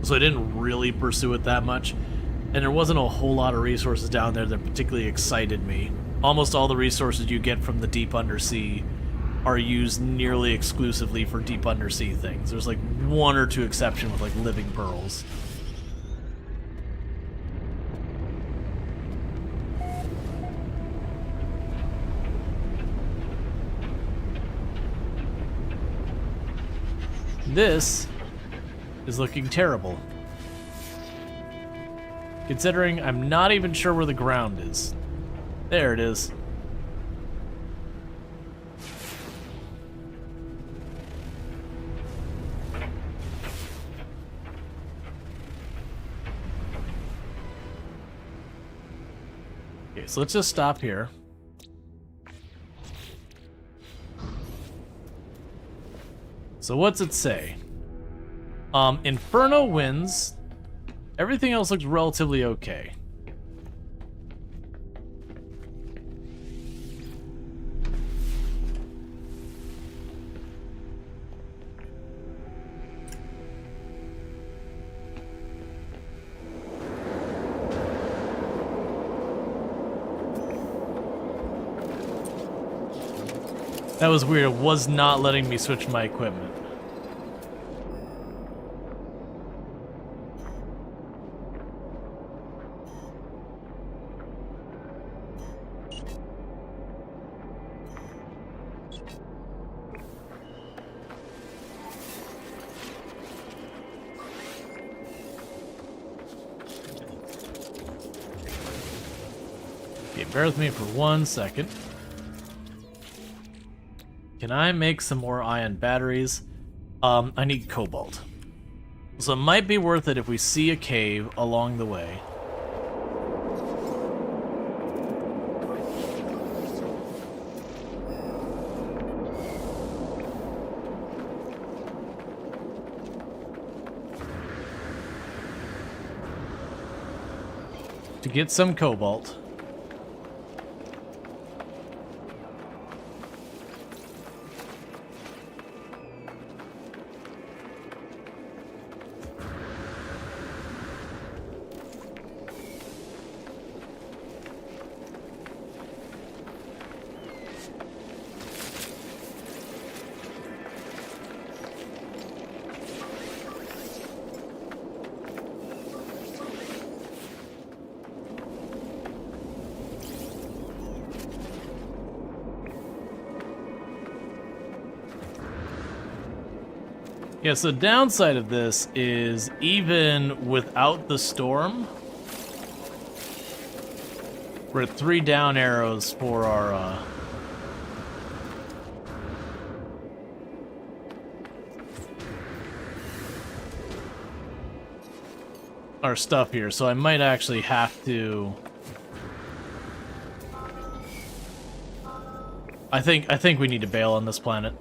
So I didn't really pursue it that much. And there wasn't a whole lot of resources down there that particularly excited me. Almost all the resources you get from the deep undersea are used nearly exclusively for deep undersea things. There's like 1 or 2 exceptions with like living pearls. This is looking terrible. Considering I'm not even sure where the ground is. There it is. Okay, so let's just stop here. So what's it say? Inferno wins. Everything else looks relatively okay. That was weird. It was not letting me switch my equipment. Okay, bear with me for 1 second. Can I make some more ion batteries? I need cobalt. So it might be worth it if we see a cave along the way. To get some cobalt. Yeah, so the downside of this is even without the storm, we're at 3 down arrows for our our stuff here, so I might actually have to... I think we need to bail on this planet.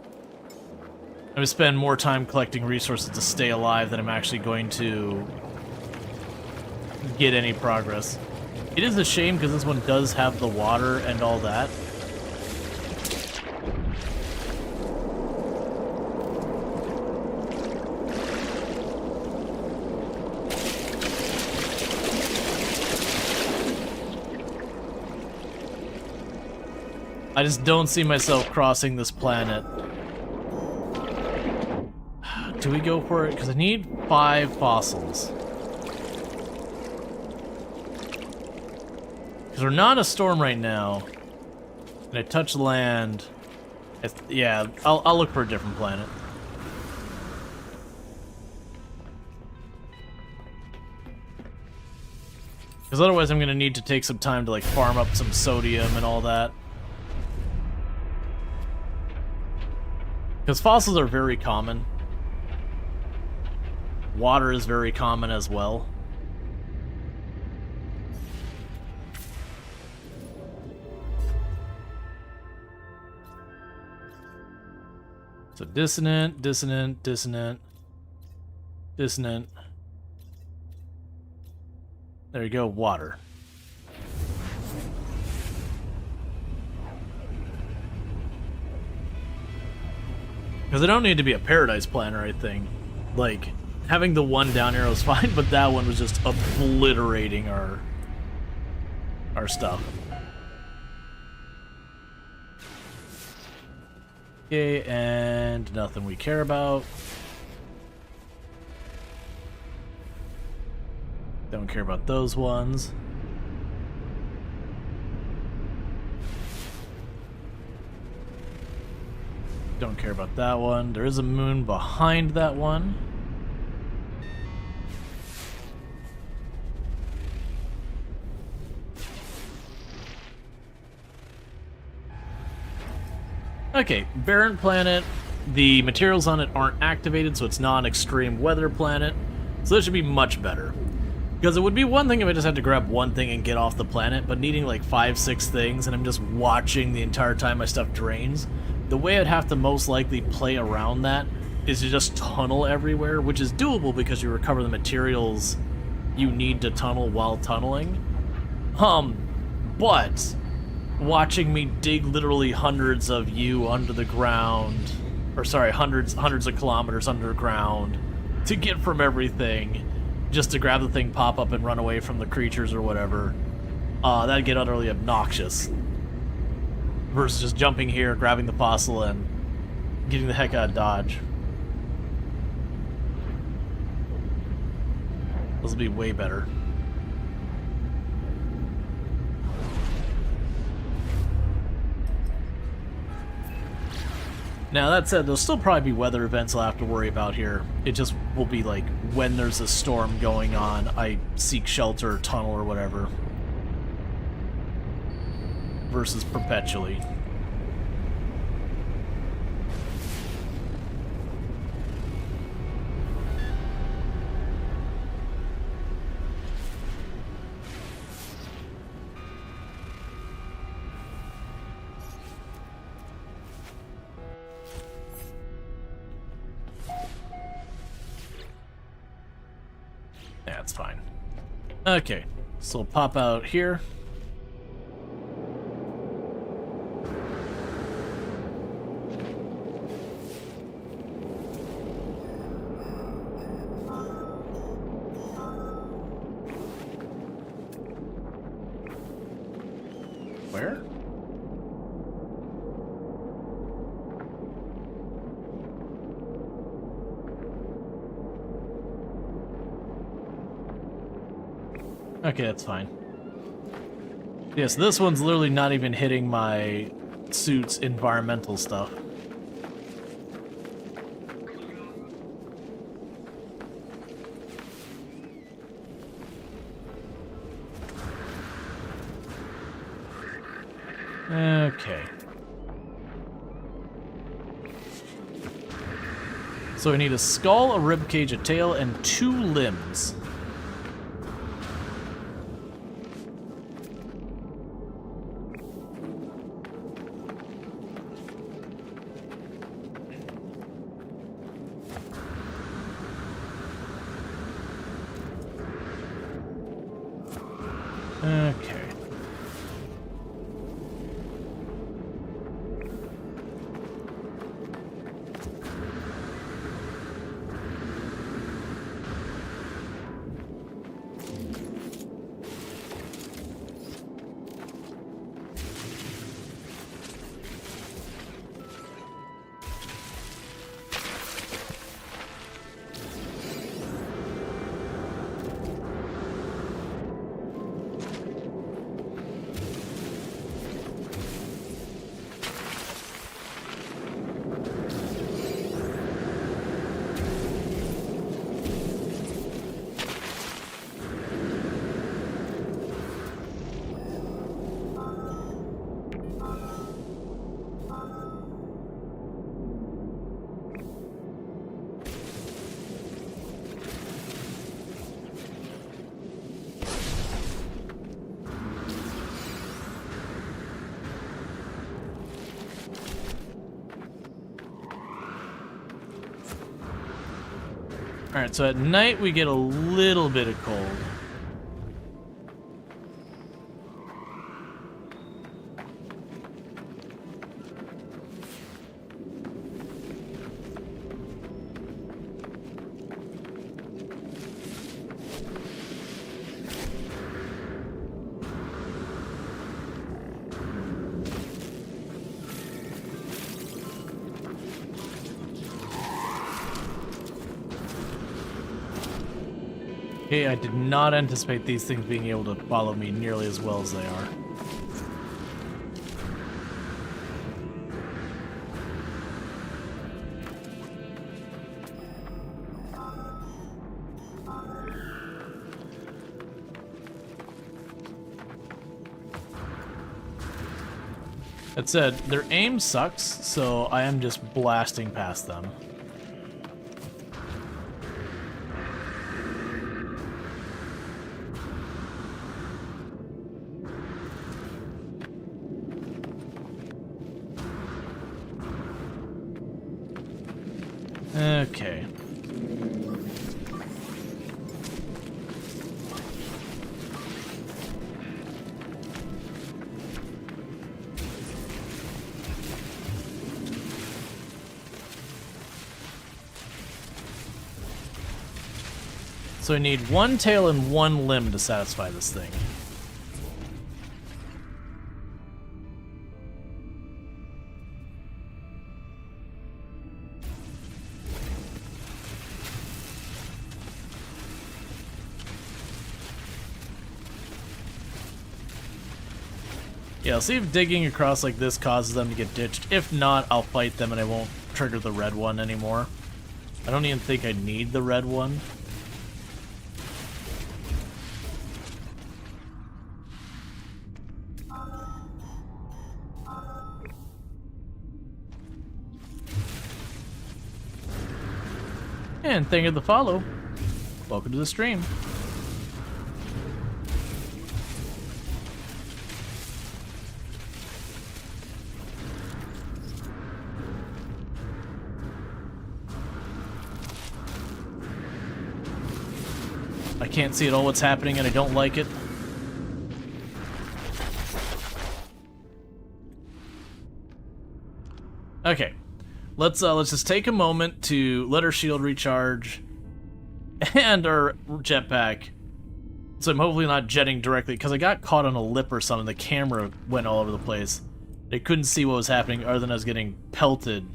I'm gonna spend more time collecting resources to stay alive than I'm actually going to get any progress. It is a shame because this one does have the water and all that. I just don't see myself crossing this planet. Do we go for it? Because I need 5 fossils. Because we're not in a storm right now. And I touch land. Yeah, I'll look for a different planet. Because otherwise I'm going to need to take some time to like farm up some sodium and all that. Because fossils are very common. Water is very common as well. So dissonant, dissonant, dissonant, dissonant. There you go, water. Because I don't need to be a paradise planet or anything. Like, having the one down arrow is fine, but that one was just obliterating our stuff. Okay, and nothing we care about. Don't care about those ones. Don't care about that one. There is a moon behind that one. Okay, barren planet. The materials on it aren't activated, so it's not an extreme weather planet. So this should be much better. Because it would be one thing if I just had to grab one thing and get off the planet, but needing like 5, 6 things, and I'm just watching the entire time my stuff drains. The way I'd have to most likely play around that is to just tunnel everywhere, which is doable because you recover the materials you need to tunnel while tunneling. But watching me dig literally hundreds of you under the ground, or sorry, hundreds of kilometers underground to get from everything, just to grab the thing, pop up, and run away from the creatures or whatever, that'd get utterly obnoxious. Versus just jumping here, grabbing the fossil, and getting the heck out of Dodge. This will be way better. Now, that said, there'll still probably be weather events I'll have to worry about here. It just will be like, when there's a storm going on, I seek shelter, tunnel, or whatever. Versus perpetually. Yeah, it's fine. Okay, so we'll pop out here. Where? Okay, that's fine. Yes, this one's literally not even hitting my suit's environmental stuff. Okay. So we need a skull, a ribcage, a tail, and 2 limbs. Okay. Alright, so at night we get a little bit of cold. Okay, I did not anticipate these things being able to follow me nearly as well as they are. That said, their aim sucks, so I am just blasting past them. Okay. So I need one tail and one limb to satisfy this thing. Yeah, I'll see if digging across like this causes them to get ditched. If not, I'll fight them and I won't trigger the red one anymore. I don't even think I need the red one. And thank you for the follow. Welcome to the stream. I can't see at all what's happening and I don't like it. Okay. Let's just take a moment to let our shield recharge and our jetpack. So I'm hopefully not jetting directly, because I got caught on a lip or something. The camera went all over the place. They couldn't see what was happening other than I was getting pelted.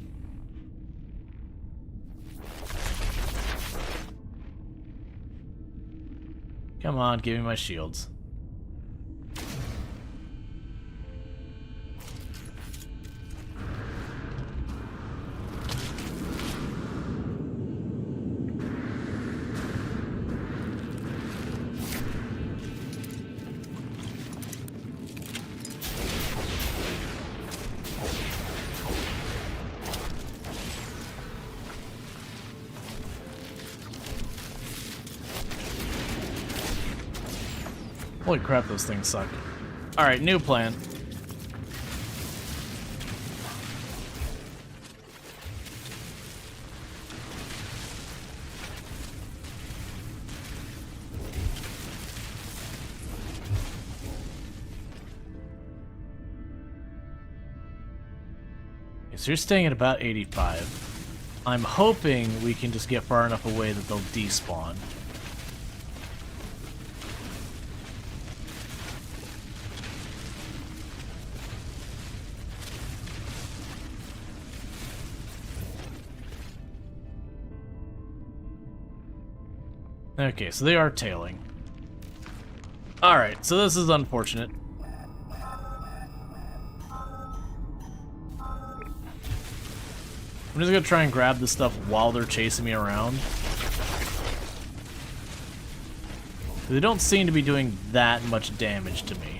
Come on, give me my shields. Holy crap, those things suck. Alright, new plan. So you're staying at about 85. I'm hoping we can just get far enough away that they'll despawn. Okay, so they are tailing. Alright, so this is unfortunate. I'm just gonna try and grab this stuff while they're chasing me around. They don't seem to be doing that much damage to me.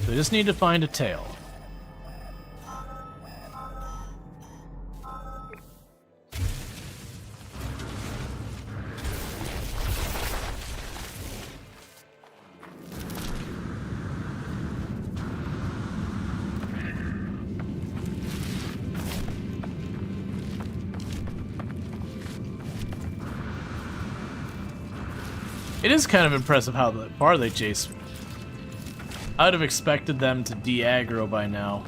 They just need to find a tail. It is kind of impressive how far they chase. I would have expected them to de-aggro by now.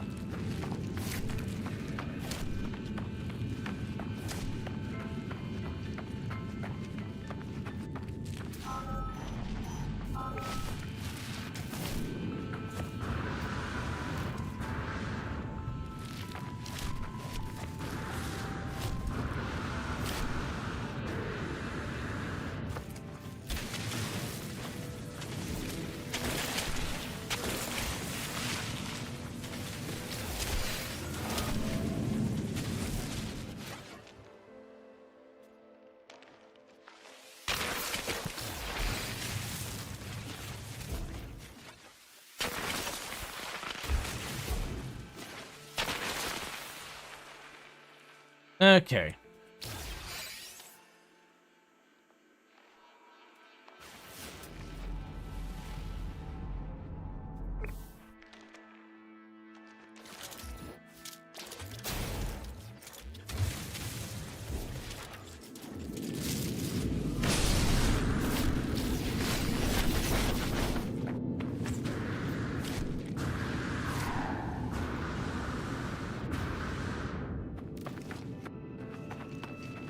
Okay.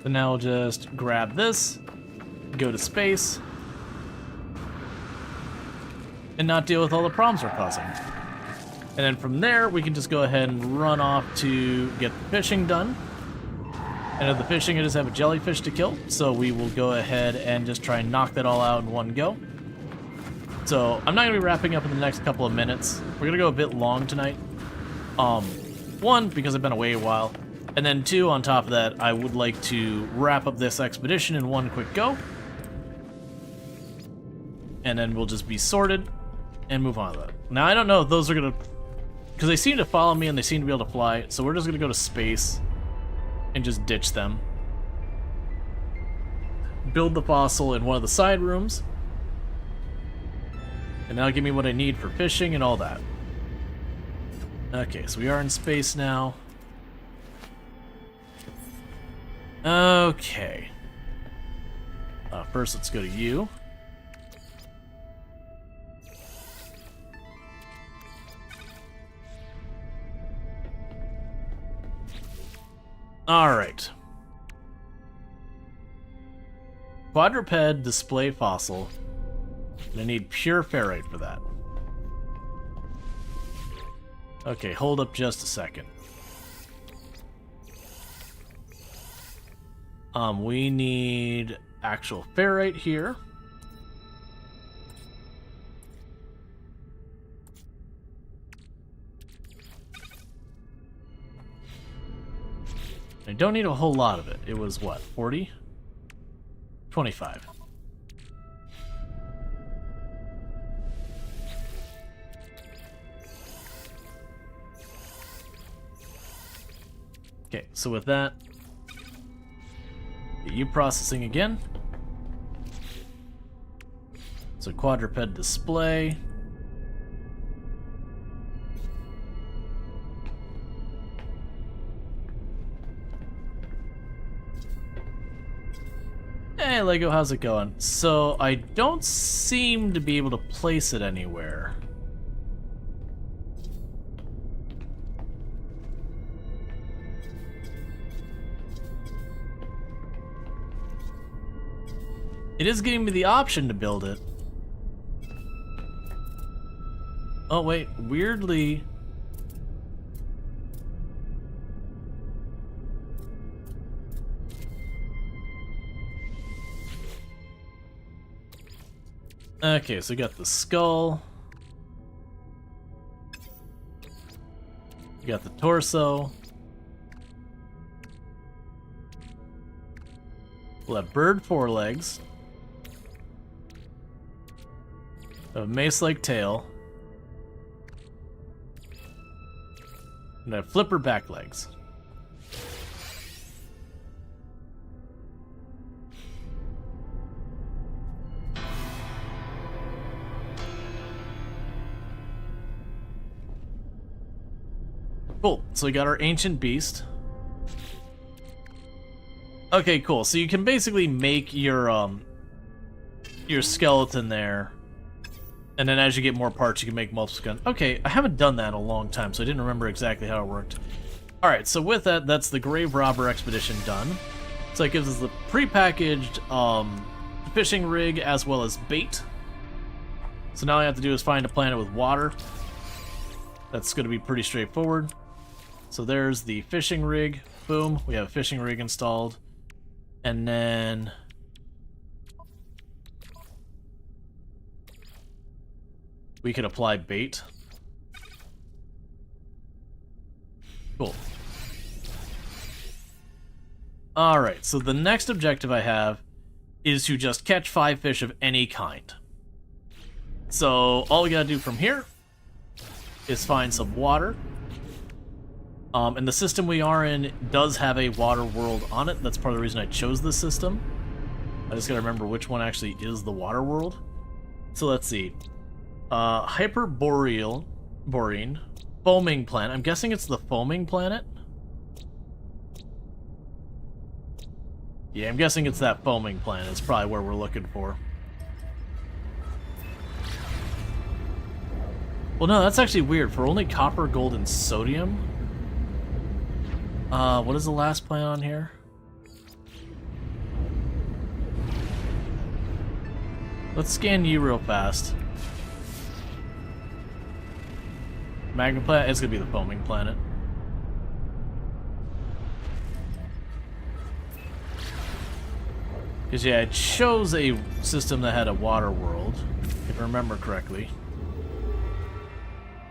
So now we'll just grab this, go to space, and not deal with all the problems we're causing. And then from there, we can just go ahead and run off to get the fishing done. And of the fishing, I just have a jellyfish to kill, so we will go ahead and just try and knock that all out in one go. So I'm not going to be wrapping up in the next couple of minutes. We're going to go a bit long tonight. One, because I've been away a while. And then two, on top of that, I would like to wrap up this expedition in one quick go. And then we'll just be sorted and move on to that. Now, I don't know if those are going to... because they seem to follow me and they seem to be able to fly, so we're just going to go to space and just ditch them. Build the fossil in one of the side rooms. And that'll give me what I need for fishing and all that. Okay, so we are in space now. Okay. First, let's go to you. Alright. Quadruped display fossil. And I need pure ferrite for that. Okay, hold up just a second. We need actual ferrite here. I don't need a whole lot of it. It was what, 40? 25. Okay, so with that, get you processing again. So quadruped display. Hey Lego, how's it going? So I don't seem to be able to place it anywhere. It is giving me the option to build it. Oh wait, weirdly... Okay, so we got the skull. We got the torso. We'll have bird forelegs. A mace-like tail. And a flipper back legs. Cool, so we got our ancient beast. Okay, cool. So you can basically make your skeleton there. And then as you get more parts, you can make multiple guns. Okay, I haven't done that in a long time, so I didn't remember exactly how it worked. Alright, so with that, that's the Grave Robber Expedition done. So it gives us the prepackaged fishing rig as well as bait. So now all I have to do is find a planet with water. That's going to be pretty straightforward. So there's the fishing rig. Boom, we have a fishing rig installed. And then... we could apply bait. Cool. Alright, so the next objective I have is to just catch 5 fish of any kind. So all we gotta do from here is find some water. And the system we are in does have a water world on it. That's part of the reason I chose this system. I just gotta remember which one actually is the water world. So let's see. Hyperborean, foaming planet. I'm guessing it's the foaming planet. Yeah, I'm guessing it's that foaming planet. It's probably where we're looking for. Well, no, that's actually weird. For only copper, gold, and sodium. What is the last planet on here? Let's scan you real fast. Magma planet? It's gonna be the foaming planet. Because, yeah, it shows a system that had a water world, if I remember correctly.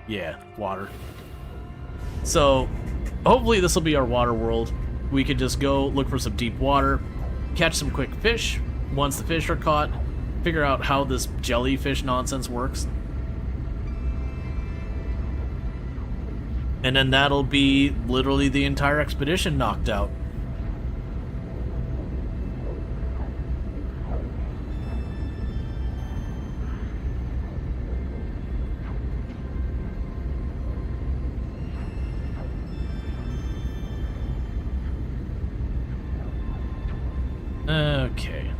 Yeah, water. So, hopefully this will be our water world. We could just go look for some deep water, catch some quick fish. Once the fish are caught, figure out how this jellyfish nonsense works. And then that'll be literally the entire expedition knocked out. Okay.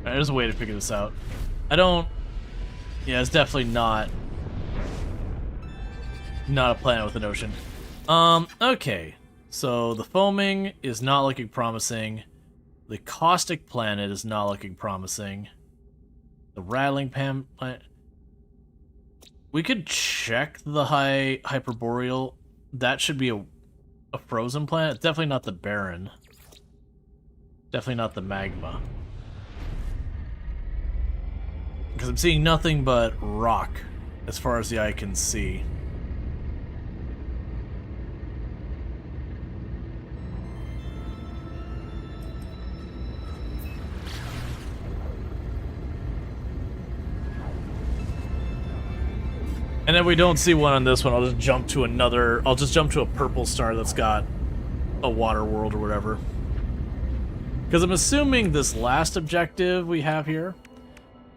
There's a way to figure this out. Yeah, it's definitely not a planet with an ocean. Okay. So the foaming is not looking promising. The caustic planet is not looking promising. The rattling planet. We could check the hyperboreal. That should be a frozen planet. It's definitely not the barren. Definitely not the magma. Because I'm seeing nothing but rock as far as the eye can see. And if we don't see one on this one, I'll just jump to another. I'll just jump to a purple star that's got a water world or whatever. Because I'm assuming this last objective we have here,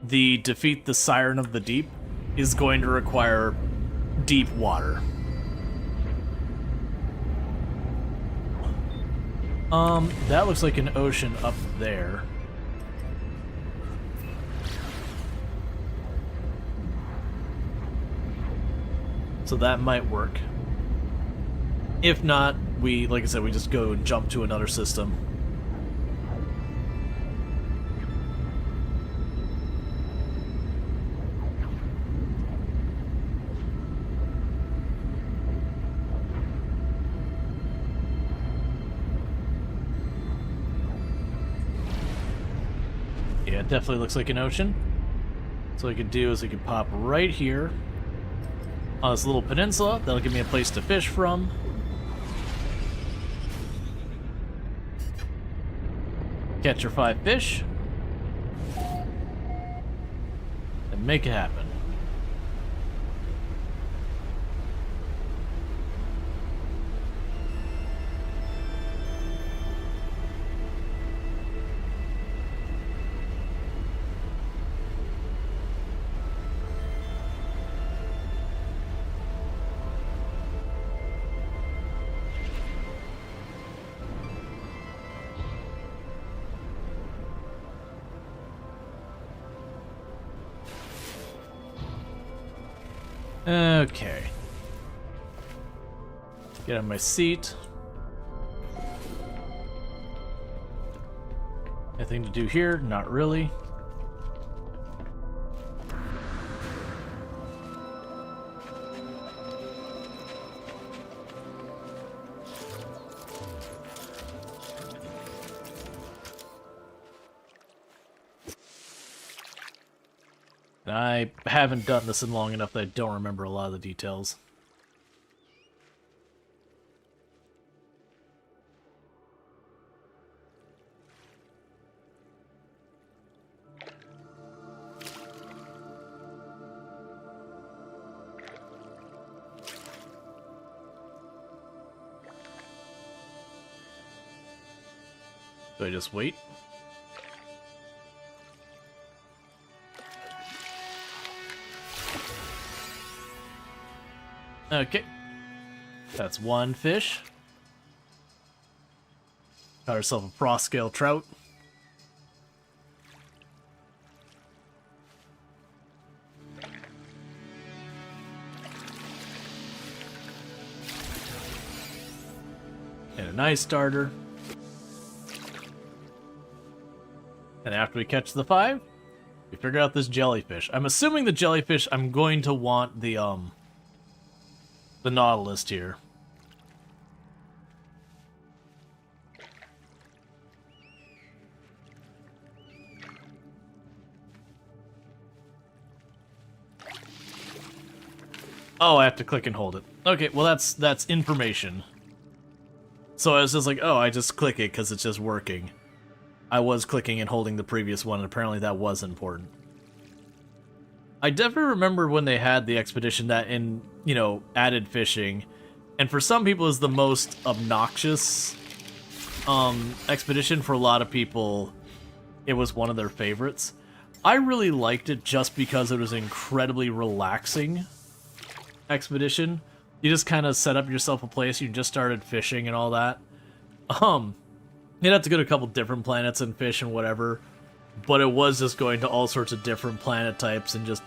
the defeat the Siren of the Deep, is going to require deep water. That looks like an ocean up there. So that might work. If not, we, like I said, we just go and jump to another system. Yeah, it definitely looks like an ocean. So what we could do is we could pop right here on this little peninsula. That'll give me a place to fish from. Catch your 5 fish. And make it happen. Okay. Get on my seat. Anything to do here? Not really. I haven't done this in long enough that I don't remember a lot of the details. Do I just wait? Okay. That's 1 fish. Got ourselves a frost scale trout. And a nice starter. And after we catch the 5, we figure out this jellyfish. I'm assuming the jellyfish, I'm going to want the Nautilus here. Oh, I have to click and hold it. Okay, well that's information. So I was just like, oh, I just click it because it's just working. I was clicking and holding the previous one, and apparently that was important. I definitely remember when they had the expedition that in, you know, added fishing, and for some people is the most obnoxious expedition. For a lot of people, it was one of their favorites. I really liked it just because it was an incredibly relaxing expedition. You just kind of set up yourself a place, you just started fishing and all that. You'd have to go to a couple different planets and fish and whatever, but it was just going to all sorts of different planet types and just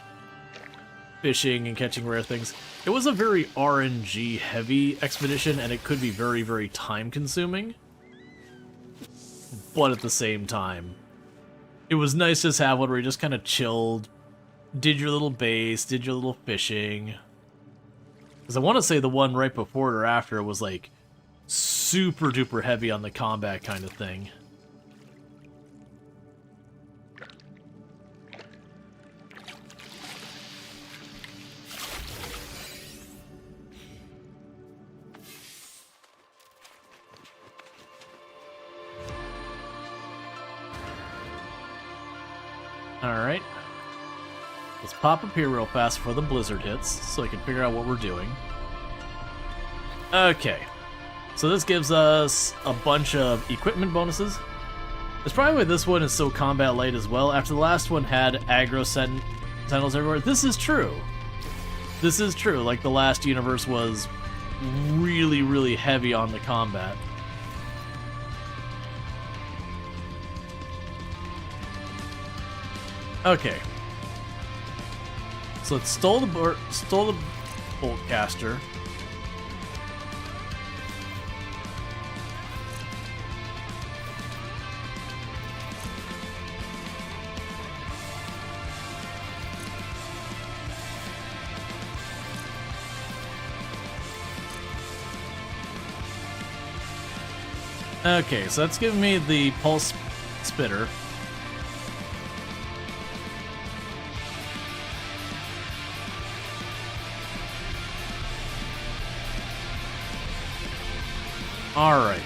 fishing and catching rare things. It was a very RNG heavy expedition, and it could be very, very time consuming. But at the same time, it was nice to just have one where you just kind of chilled, did your little base, did your little fishing. Because I want to say the one right before it or after was like super duper heavy on the combat kind of thing. Alright. Let's pop up here real fast before the blizzard hits so I can figure out what we're doing. Okay. So this gives us a bunch of equipment bonuses. It's probably why this one is so combat light as well. After the last one had aggro sentinels everywhere. This is true. This is true. Like the last universe was really, really heavy on the combat. Okay. So it stole the bolt caster. Okay, so that's giving me the pulse spitter. Alright.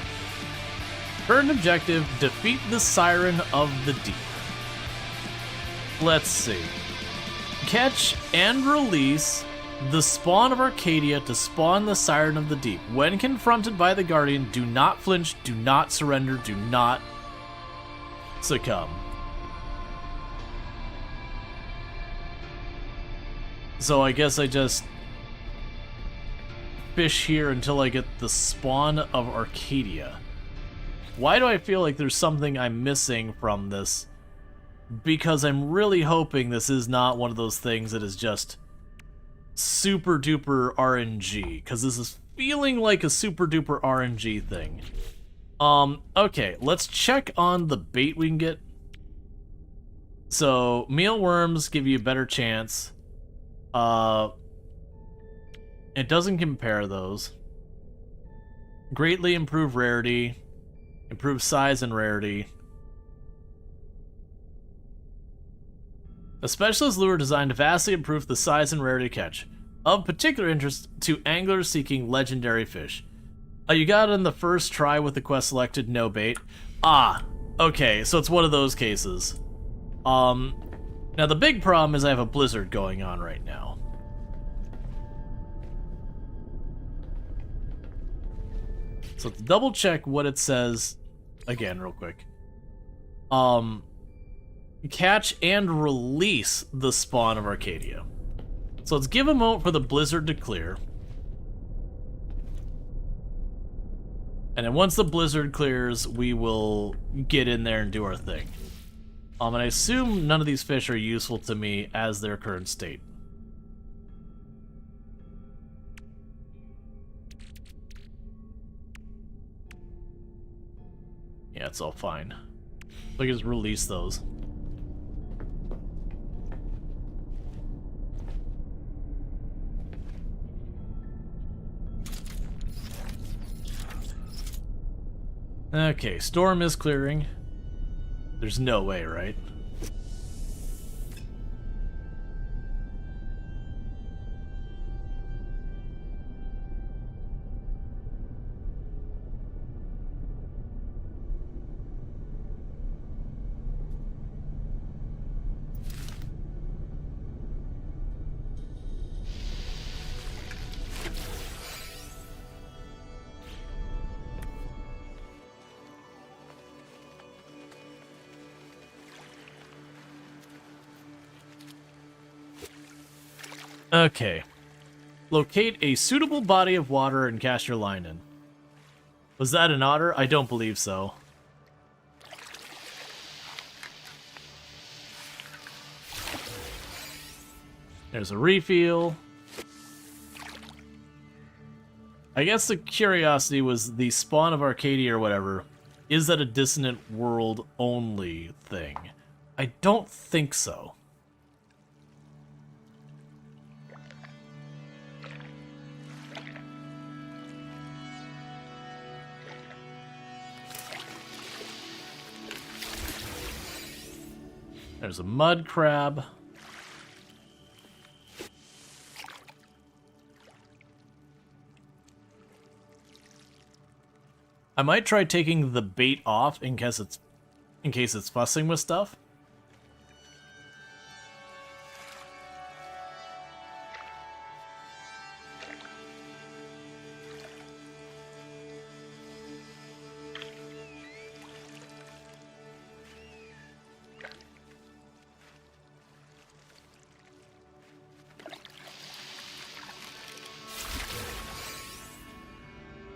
Current objective, defeat the Siren of the Deep. Let's see. Catch and release the spawn of Arcadia to spawn the Siren of the Deep. When confronted by the Guardian, do not flinch, do not surrender, do not succumb. So I guess I just fish here until I get the spawn of Arcadia. Why do I feel like there's something I'm missing from this? Because I'm really hoping this is not one of those things that is just super duper RNG, because this is feeling like a super duper RNG thing. Okay, let's check on the bait we can get. So, mealworms give you a better chance. It doesn't compare those. Greatly improve rarity. Improve size and rarity. A specialist lure designed to vastly improve the size and rarity catch. Of particular interest to anglers seeking legendary fish. You got it in the first try with the quest selected, no bait. Ah, okay, so it's one of those cases. Now the big problem is I have a blizzard going on right now. So let's double check what it says again real quick. Catch and release the spawn of Arcadia. So let's give a moment for the blizzard to clear. And then once the blizzard clears, we will get in there and do our thing. And I assume none of these fish are useful to me as their current state. Yeah, it's all fine. So I can just release those. Okay, storm is clearing. There's no way, right? Okay. Locate a suitable body of water and cast your line in. Was that an otter? I don't believe so. There's a refuel. I guess the curiosity was the spawn of Arcadia or whatever. Is that a dissonant world only thing? I don't think so. There's a mud crab. I might try taking the bait off in case it's fussing with stuff.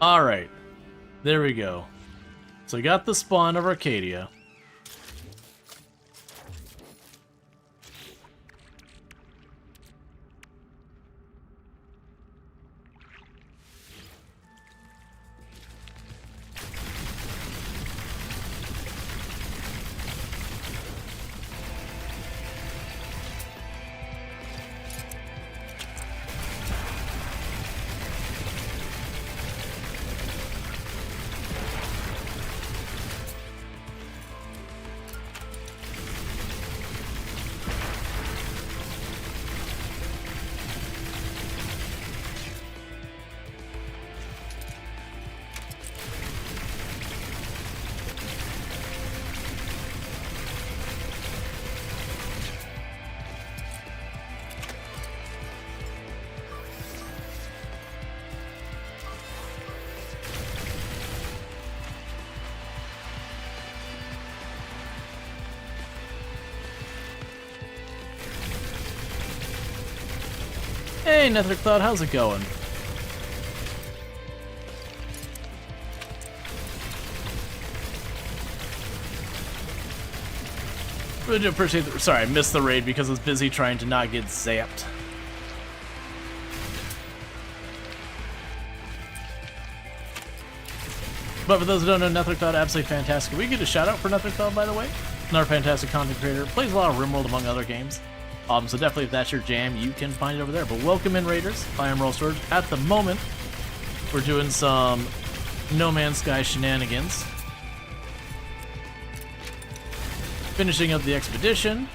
Alright. There we go. So we got the spawn of Arcadia. Hey, Nethercloud, how's it going? Really do appreciate the. Sorry, I missed the raid because I was busy trying to not get zapped. But for those who don't know, Nethercloud, absolutely fantastic. Can we get a shout out for Nethercloud, by the way? Another fantastic content creator. Plays a lot of RimWorld among other games. So definitely if that's your jam, you can find it over there. But welcome in, Raiders. I am Rual Storge. At the moment, we're doing some No Man's Sky shenanigans. Finishing up the expedition.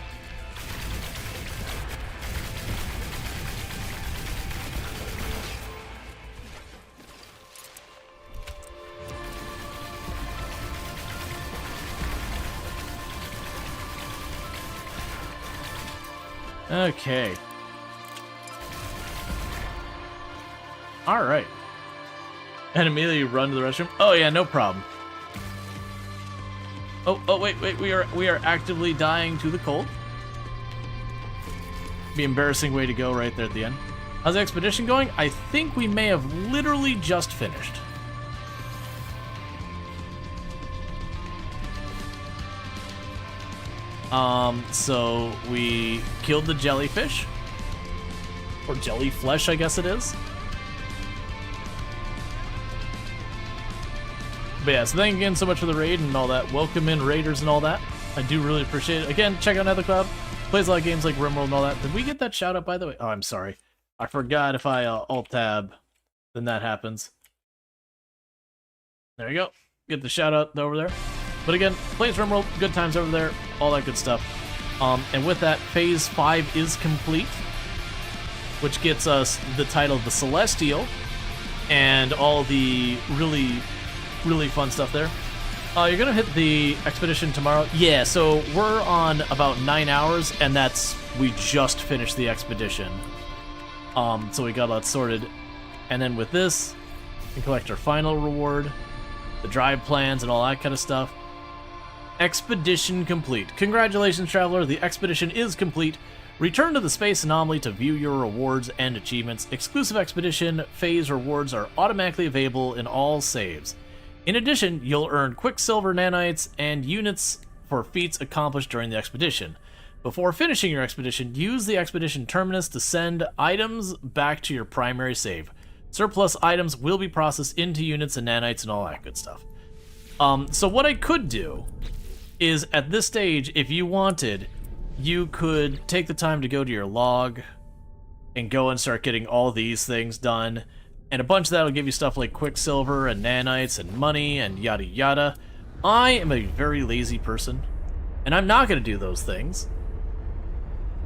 Okay. Alright. And immediately run to the restroom. Oh yeah, no problem. Oh wait, we are actively dying to the cold. Be embarrassing way to go right there at the end. How's the expedition going? I think we may have literally just finished. So we killed the jellyfish. Or jellyflesh, I guess it is. But yeah, so thank you again so much for the raid and all that. Welcome in, raiders and all that. I do really appreciate it. Again, check out Nethercloud. Plays a lot of games like RimWorld and all that. Did we get that shout out, by the way? Oh, I'm sorry. I forgot if I Alt-Tab, then that happens. There you go. Get the shout out over there. But again, plays RimWorld, good times over there, all that good stuff. And with that, Phase 5 is complete, which gets us the title of the Celestial and all the really fun stuff there. You're gonna hit the expedition tomorrow? Yeah, so we're on about 9 hours, and we just finished the expedition. So we got that sorted. And then with this, we can collect our final reward, the drive plans, and all that kind of stuff. Expedition complete. Congratulations, Traveler, the expedition is complete. Return to the space anomaly to view your rewards and achievements. Exclusive expedition phase rewards are automatically available in all saves. In addition, you'll earn Quicksilver nanites and units for feats accomplished during the expedition. Before finishing your expedition, use the expedition terminus to send items back to your primary save. Surplus items will be processed into units and nanites and all that good stuff. So what I could do is, at this stage, if you wanted, you could take the time to go to your log and go and start getting all these things done. And a bunch of that will give you stuff like Quicksilver and nanites and money and yada yada. I am a very lazy person, and I'm not going to do those things.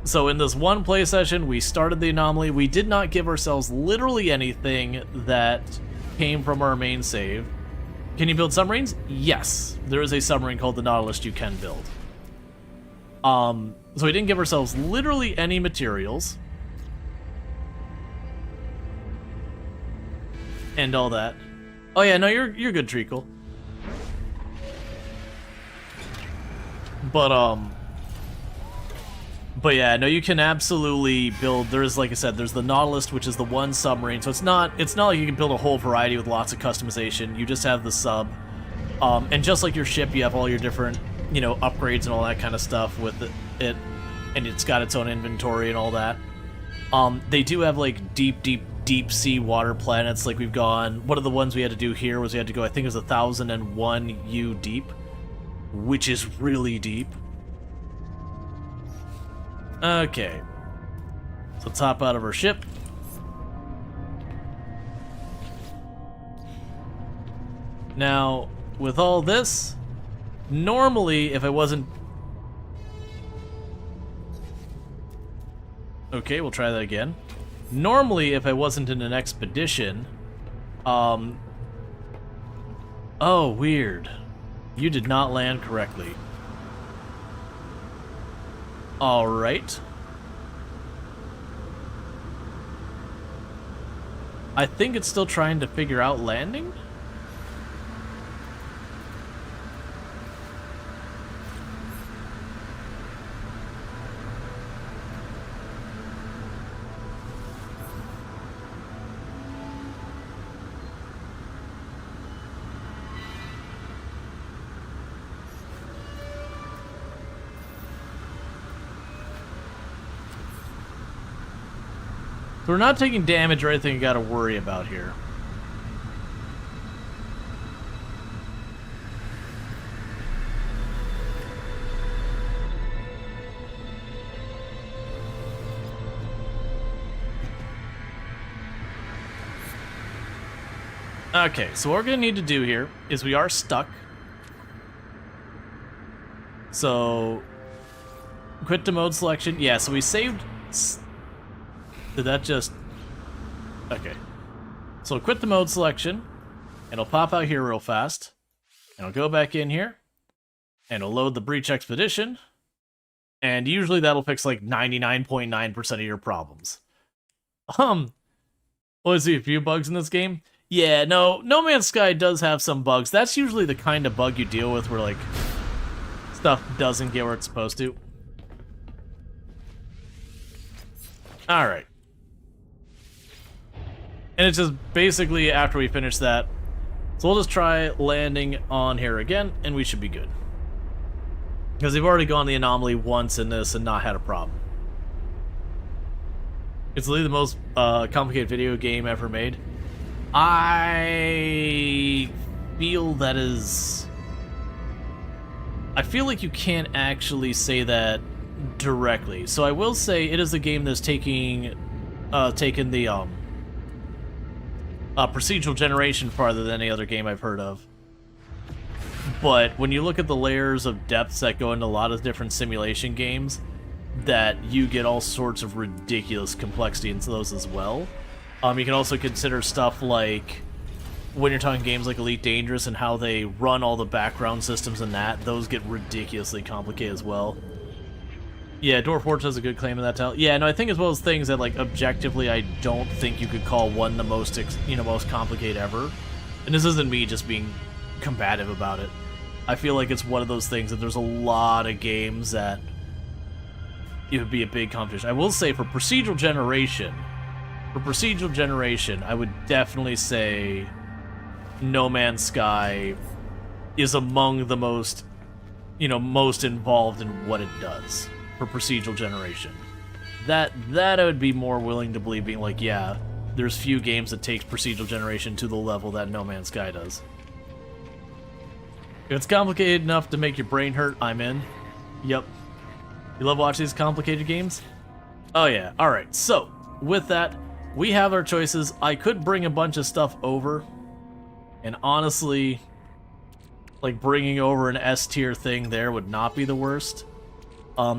So in this one play session, we started the anomaly. We did not give ourselves literally anything that came from our main save. Can you build submarines? Yes. There is a submarine called the Nautilus you can build. So we didn't give ourselves literally any materials. And all that. Oh yeah, no, you're good, Treacle. But yeah, no, you can absolutely build. There's, like I said, there's the Nautilus, which is the one submarine. So it's not like you can build a whole variety with lots of customization. You just have the sub, and just like your ship, you have all your different, you know, upgrades and all that kind of stuff with it, and it's got its own inventory and all that. They do have like deep sea water planets. Like we've gone. One of the ones we had to do here was we had to go. I think it was 1,001 U deep, which is really deep. Okay, so let's hop out of our ship. Now, with all this, normally if I wasn't... Okay, we'll try that again. Normally, if I wasn't in an expedition... Oh, weird. You did not land correctly. Alright. I think it's still trying to figure out landing? So we're not taking damage or anything you gotta worry about here. Okay, so what we're gonna need to do here is we are stuck. So, quit to mode selection. Yeah, so we saved... Did that just... Okay. So quit the mode selection, and it'll pop out here real fast, and I'll go back in here, and it'll load the Breach Expedition, and usually that'll fix like 99.9% of your problems. Was there a few bugs in this game? Yeah, No Man's Sky does have some bugs. That's usually the kind of bug you deal with where like stuff doesn't get where it's supposed to. Alright. And it's just basically after we finish that. So we'll just try landing on here again, and we should be good. Because we've already gone the anomaly once in this and not had a problem. It's literally the most complicated video game ever made. I feel that is... I feel like you can't actually say that directly. So I will say it is a game that's taken the procedural generation farther than any other game I've heard of. But when you look at the layers of depths that go into a lot of different simulation games, that you get all sorts of ridiculous complexity into those as well. You can also consider stuff like when you're talking games like Elite Dangerous and how they run all the background systems and that, those get ridiculously complicated as well. Yeah, Dwarf Fortress has a good claim in that title. Yeah, no, I think as well as things that, like, objectively, I don't think you could call one the most, most complicated ever. And this isn't me just being combative about it. I feel like it's one of those things that there's a lot of games that it would be a big competition. I will say for procedural generation, I would definitely say No Man's Sky is among the most, most involved in what it does. For procedural generation. That I would be more willing to believe, being like, yeah, there's few games that takes procedural generation to the level that No Man's Sky does. If it's complicated enough to make your brain hurt, I'm in. Yep. You love watching these complicated games? Oh yeah, alright, so, with that, we have our choices. I could bring a bunch of stuff over, and honestly, like bringing over an S tier thing there would not be the worst.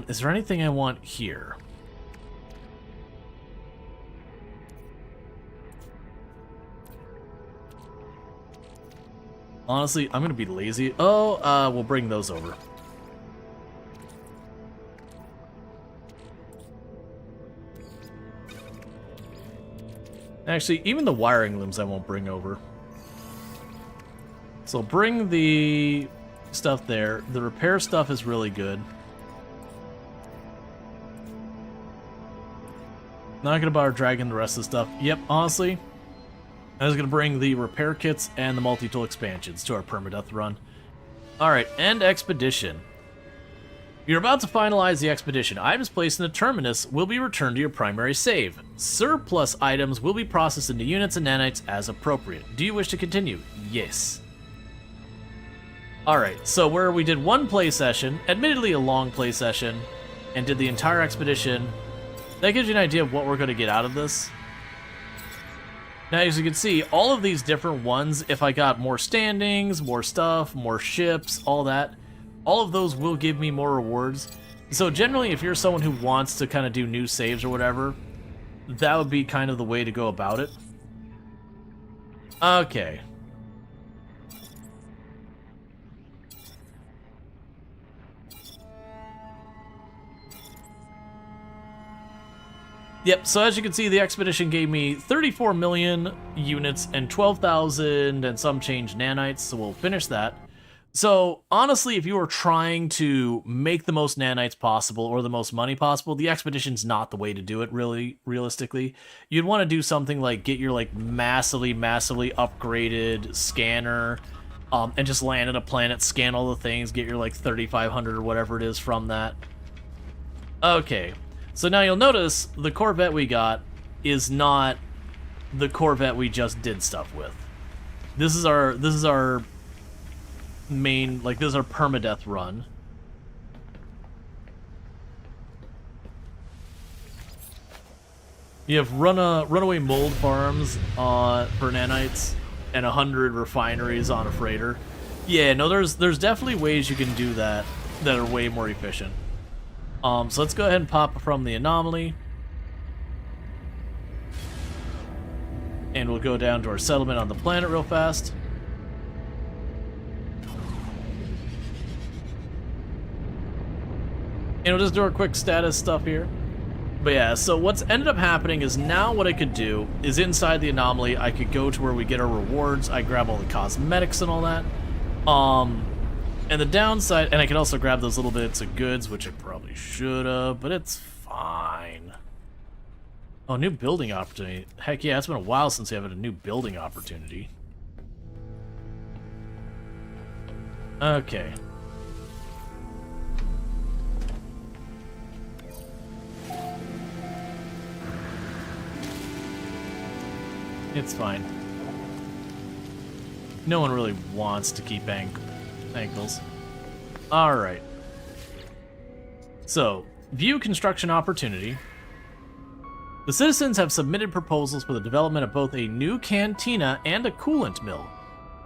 Is there anything I want here? Honestly, I'm gonna be lazy. Oh, we'll bring those over. Actually, even the wiring looms I won't bring over. So bring the stuff there. The repair stuff is really good. Not gonna bother dragging the rest of the stuff. Yep, honestly, I was gonna bring the repair kits and the multi-tool expansions to our permadeath run. Alright, end expedition. You're about to finalize the expedition. Items placed in the terminus will be returned to your primary save. Surplus items will be processed into units and nanites as appropriate. Do you wish to continue? Yes. Alright, so where we did one play session, admittedly a long play session, and did the entire expedition, that gives you an idea of what we're going to get out of this. Now, as you can see, all of these different ones, if I got more standings, more stuff, more ships, all that, all of those will give me more rewards. So generally, if you're someone who wants to kind of do new saves or whatever, that would be kind of the way to go about it. Okay. Yep, so as you can see, the expedition gave me 34 million units and 12,000 and some change nanites, so we'll finish that. So, honestly, if you are trying to make the most nanites possible or the most money possible, the expedition's not the way to do it, really, realistically. You'd want to do something like get your, like, massively upgraded scanner, and just land at a planet, scan all the things, get your, like, 3,500 or whatever it is from that. Okay, so now you'll notice the Corvette we got is not the Corvette we just did stuff with. This is our main, like, this is our permadeath run. You have runaway mold farms for nanites and 100 refineries on a freighter. Yeah, no, there's definitely ways you can do that that are way more efficient. So let's go ahead and pop from the anomaly. And we'll go down to our settlement on the planet real fast. And we'll just do our quick status stuff here. But yeah, so what's ended up happening is now what I could do is inside the anomaly, I could go to where we get our rewards. I grab all the cosmetics and all that. And the downside, and I can also grab those little bits of goods, which I probably should have, but it's fine. Oh, new building opportunity. Heck yeah, it's been a while since we have a new building opportunity. Okay. It's fine. No one really wants to keep ankles. Alright. So, view construction opportunity. The citizens have submitted proposals for the development of both a new cantina and a coolant mill.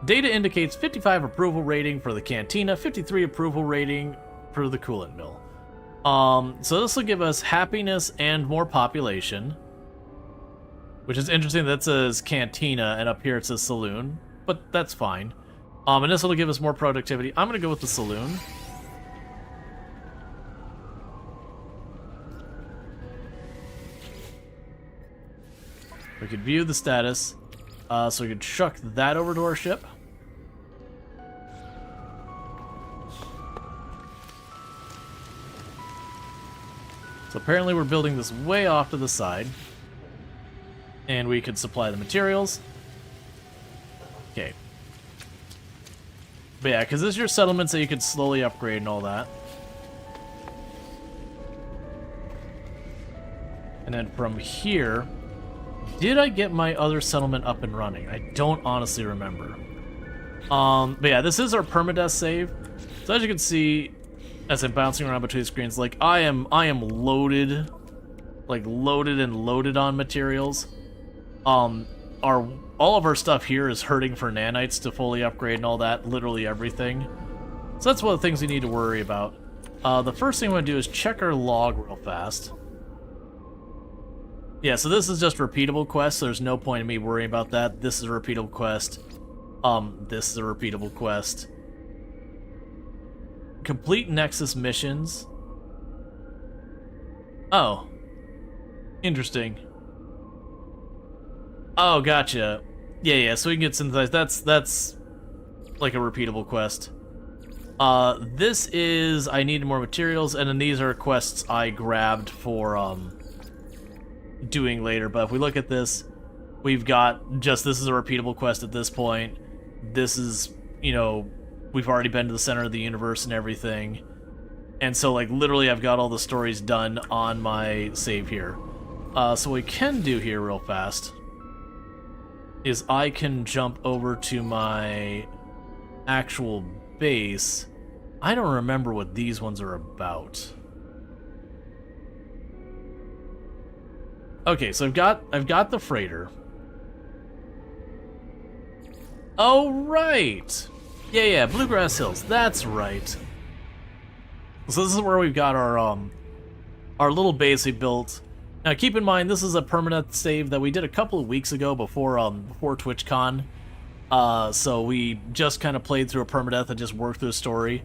Data indicates 55 approval rating for the cantina, 53 approval rating for the coolant mill. So this will give us happiness and more population. Which is interesting, that says cantina, and up here it says saloon, but that's fine. And this will give us more productivity. I'm gonna go with the saloon. We could view the status, so we could chuck that over to our ship. So apparently we're building this way off to the side. And we could supply the materials. Okay. But yeah, because this is your settlements that you could slowly upgrade and all that. And then from here, did I get my other settlement up and running? I don't honestly remember. But yeah, this is our permadeath save. So as you can see, as I'm bouncing around between screens, like I am loaded, like loaded and loaded on materials. All of our stuff here is hurting for nanites to fully upgrade and all that, literally everything. So that's one of the things we need to worry about. The first thing I'm going to do is check our log real fast. Yeah, so this is just repeatable quests, so there's no point in me worrying about that. This is a repeatable quest. This is a repeatable quest. Complete Nexus missions. Oh. Interesting. Oh, gotcha. Yeah, so we can get synthesized. That's like a repeatable quest. This is I need more materials, and then these are quests I grabbed for doing later. But if we look at this, we've got this is a repeatable quest at this point. This is, you know, we've already been to the center of the universe and everything. And so, like, literally I've got all the stories done on my save here. So what we can do here real fast is I can jump over to my actual base. I don't remember what these ones are about. Okay, so I've got the freighter. Oh, right! Yeah, Bluegrass Hills, that's right. So this is where we've got our little base we built. Now keep in mind, this is a permanent save that we did a couple of weeks ago before TwitchCon. So we just kind of played through a permadeath and just worked through the story.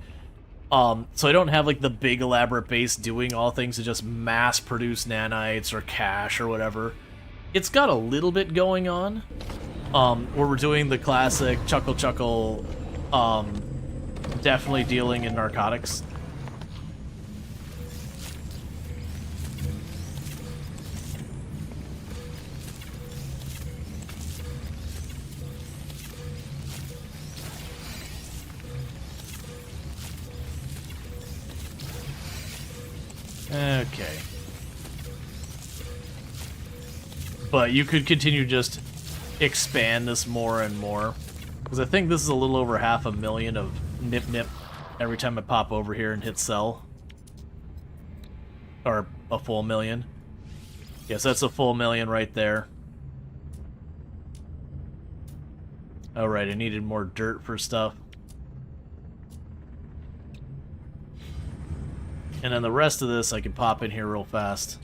So I don't have like the big elaborate base doing all things to just mass produce nanites or cash or whatever. It's got a little bit going on, where we're doing the classic chuckle, definitely dealing in narcotics. Okay. But you could continue just expand this more and more. Because I think this is a little over 500,000 of nip every time I pop over here and hit sell. Or a full million. Yes, that's a full million right there. Alright, I needed more dirt for stuff. And then the rest of this I can pop in here real fast.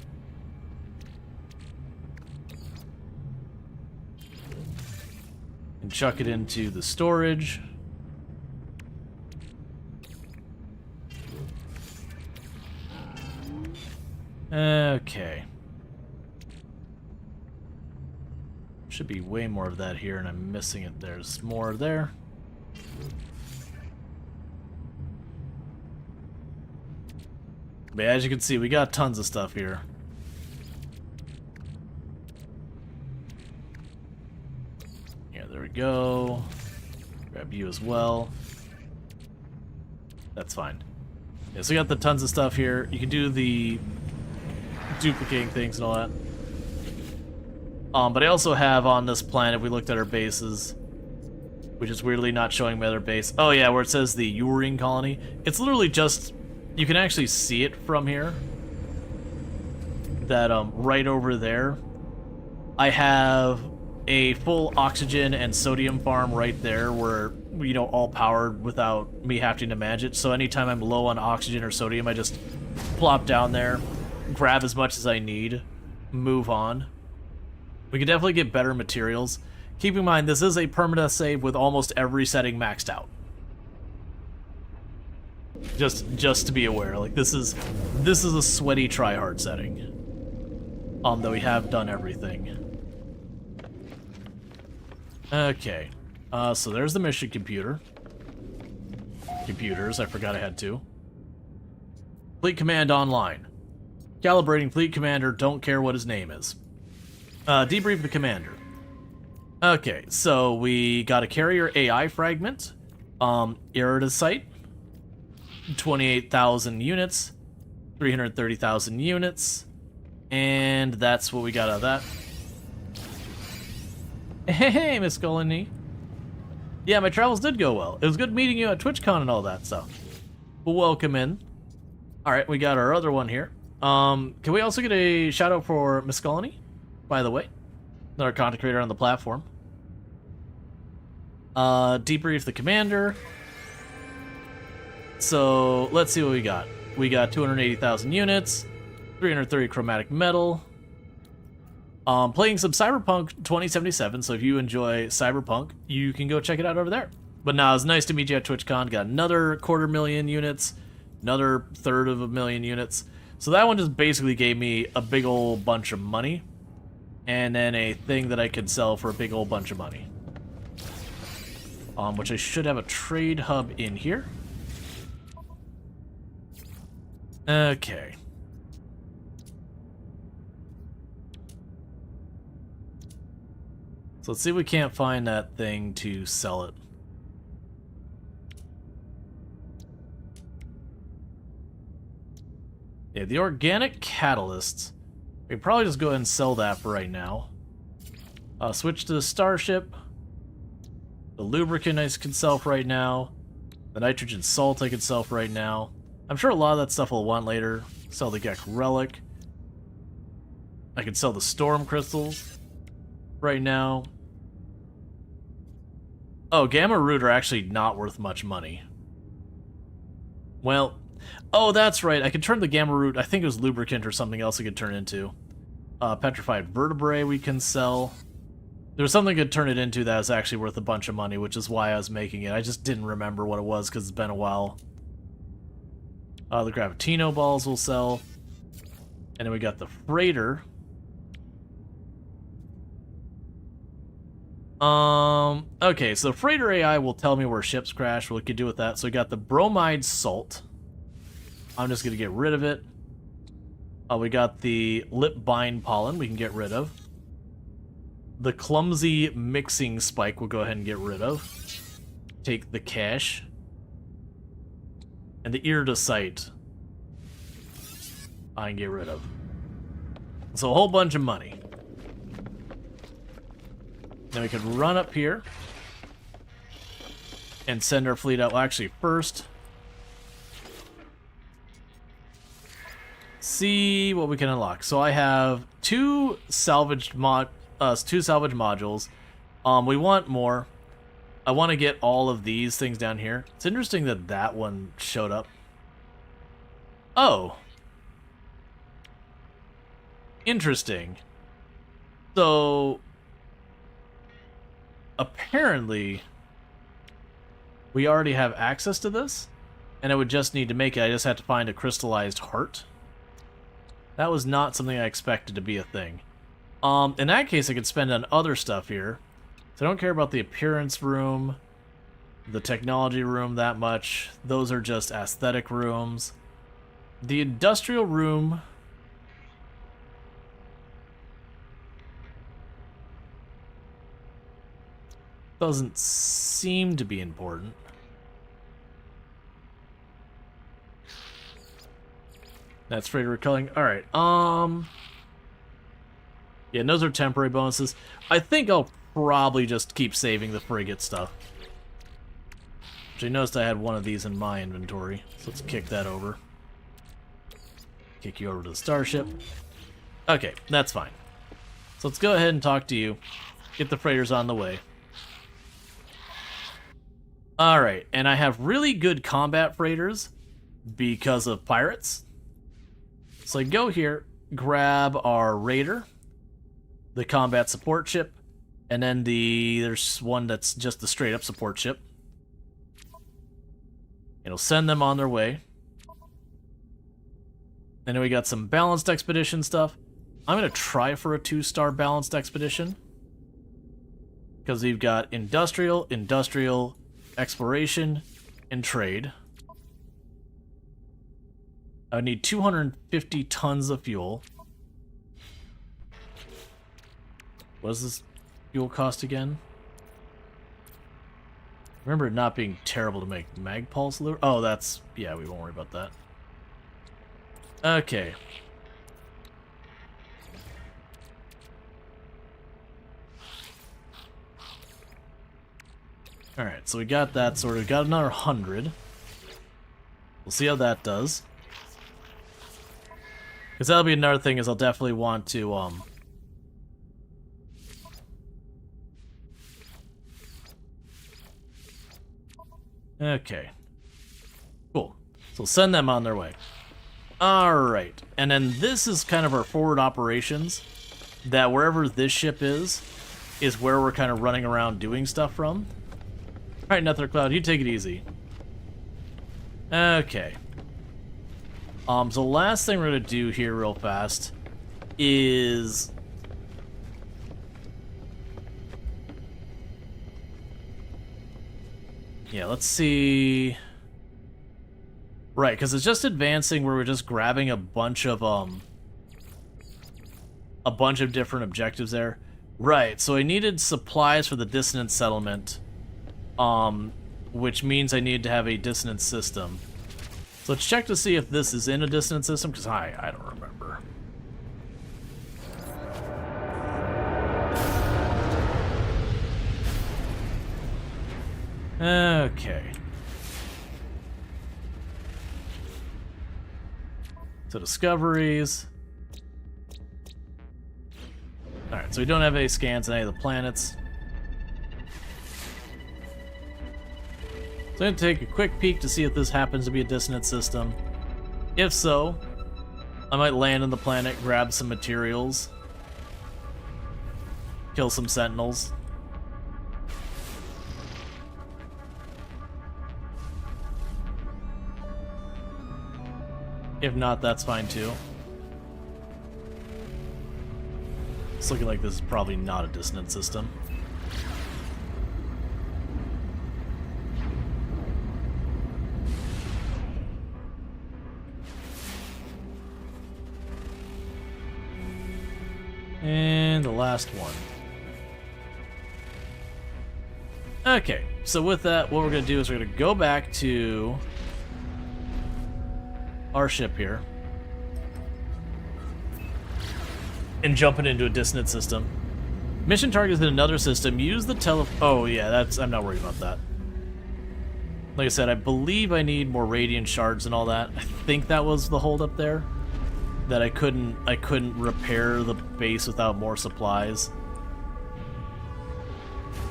And chuck it into the storage. Okay. Should be way more of that here, and I'm missing it. There's more there. But as you can see, we got tons of stuff here. Yeah, there we go. Grab you as well. That's fine. Yeah, so we got the tons of stuff here. You can do the duplicating things and all that. But I also have on this planet, we looked at our bases, which is weirdly not showing my other base. Oh yeah, where it says the Urine colony. It's literally just, you can actually see it from here. That right over there, I have a full oxygen and sodium farm right there where, you know, all powered without me having to manage it. So anytime I'm low on oxygen or sodium, I just plop down there, grab as much as I need, move on. We can definitely get better materials. Keep in mind, this is a permadeath save with almost every setting maxed out. Just to be aware, like this is a sweaty try-hard setting. Though we have done everything. Okay, so there's the mission computer. Computers, I forgot I had two. Fleet Command online. Calibrating Fleet Commander, don't care what his name is. Debrief the commander. Okay, so we got a carrier AI fragment. Iridesite. 28,000 units. 330,000 units. And that's what we got out of that. Hey, Miss Golany. Yeah, my travels did go well. It was good meeting you at TwitchCon and all that stuff. Well, welcome in. Alright, we got our other one here. Can we also get a shout out for Miss Golany? By the way, another content creator on the platform. Debrief the commander. So let's see what we got. We got 280,000 units, 330 chromatic metal. Playing some Cyberpunk 2077. So if you enjoy Cyberpunk, you can go check it out over there. But now it's nice to meet you at TwitchCon. Got another 250,000 units, another 1/3 units. So that one just basically gave me a big old bunch of money. And then a thing that I could sell for a big old bunch of money. Which I should have a trade hub in here. Okay. So let's see if we can't find that thing to sell it. Yeah, the organic catalysts. We can probably just go ahead and sell that for right now. Switch to the starship. The lubricant I can sell for right now. The nitrogen salt I can sell for right now. I'm sure a lot of that stuff we'll want later. Sell the Gek relic. I can sell the storm crystals right now. Oh, gamma root are actually not worth much money. Well, oh, that's right. I could turn the gamma root, I think it was lubricant or something else I could turn into. Petrified vertebrae we can sell. There was something I could turn it into that was actually worth a bunch of money, which is why I was making it. I just didn't remember what it was because it's been a while. The Gravitino balls will sell. And then we got the freighter. Okay, so freighter AI will tell me where ships crash. What we could do with that. So we got the bromide salt. I'm just going to get rid of it. We got the lip bind pollen we can get rid of. The clumsy mixing spike we'll go ahead and get rid of. Take the cash. And the iridesite I can get rid of. So a whole bunch of money. Then we could run up here and send our fleet out. Well, actually, first, see what we can unlock. So I have two salvage modules. We want more. I want to get all of these things down here. It's interesting that that one showed up. Oh. Interesting. So apparently we already have access to this, and I would just need to make it. I just have to find a crystallized heart. That was not something I expected to be a thing. In that case, I could spend on other stuff here. So I don't care about the appearance room, the technology room that much. Those are just aesthetic rooms. The industrial room... doesn't seem to be important. That's freighter recalling. Alright, yeah, and those are temporary bonuses. I think I'll probably just keep saving the frigate stuff. Which I noticed I had one of these in my inventory. So let's kick that over. Kick you over to the starship. Okay, that's fine. So let's go ahead and talk to you. Get the freighters on the way. Alright, and I have really good combat freighters because of pirates. So I go here, grab our raider, the combat support ship, and then there's one that's just the straight up support ship. It'll send them on their way. And then we got some balanced expedition stuff. I'm going to try for a 2-star balanced expedition. Because we've got industrial, exploration, and trade. I would need 250 tons of fuel. What does this fuel cost again? Remember it not being terrible to make magpulse lure? Oh, that's... yeah, we won't worry about that. Okay. Alright, so we got that sorted. We got another 100. We'll see how that does. Because that'll be another thing is I'll definitely want to, okay. Cool. So send them on their way. Alright. And then this is kind of our forward operations. That wherever this ship is where we're kind of running around doing stuff from. Alright, Nether Cloud, you take it easy. Okay. So the last thing we're going to do here real fast is... yeah, let's see... right, because it's just advancing where we're just grabbing a bunch of different objectives there. Right, so I needed supplies for the dissonance settlement, which means I needed to have a dissonance system. So let's check to see if this is in a dissonance system, because I don't remember. Okay. So discoveries. Alright, so we don't have any scans on any of the planets. So I'm going to take a quick peek to see if this happens to be a dissonance system. If so, I might land on the planet, grab some materials, kill some sentinels. If not, that's fine too. It's looking like this is probably not a dissonance system. And the last one. Okay, so with that, what we're going to do is we're going to go back to our ship here and jump it into a dissonance system. Mission target is in another system. Use the oh yeah, I'm not worried about that. Like I said, I believe I need more radiant shards and all that. I think that was the holdup there. That I couldn't repair the base without more supplies.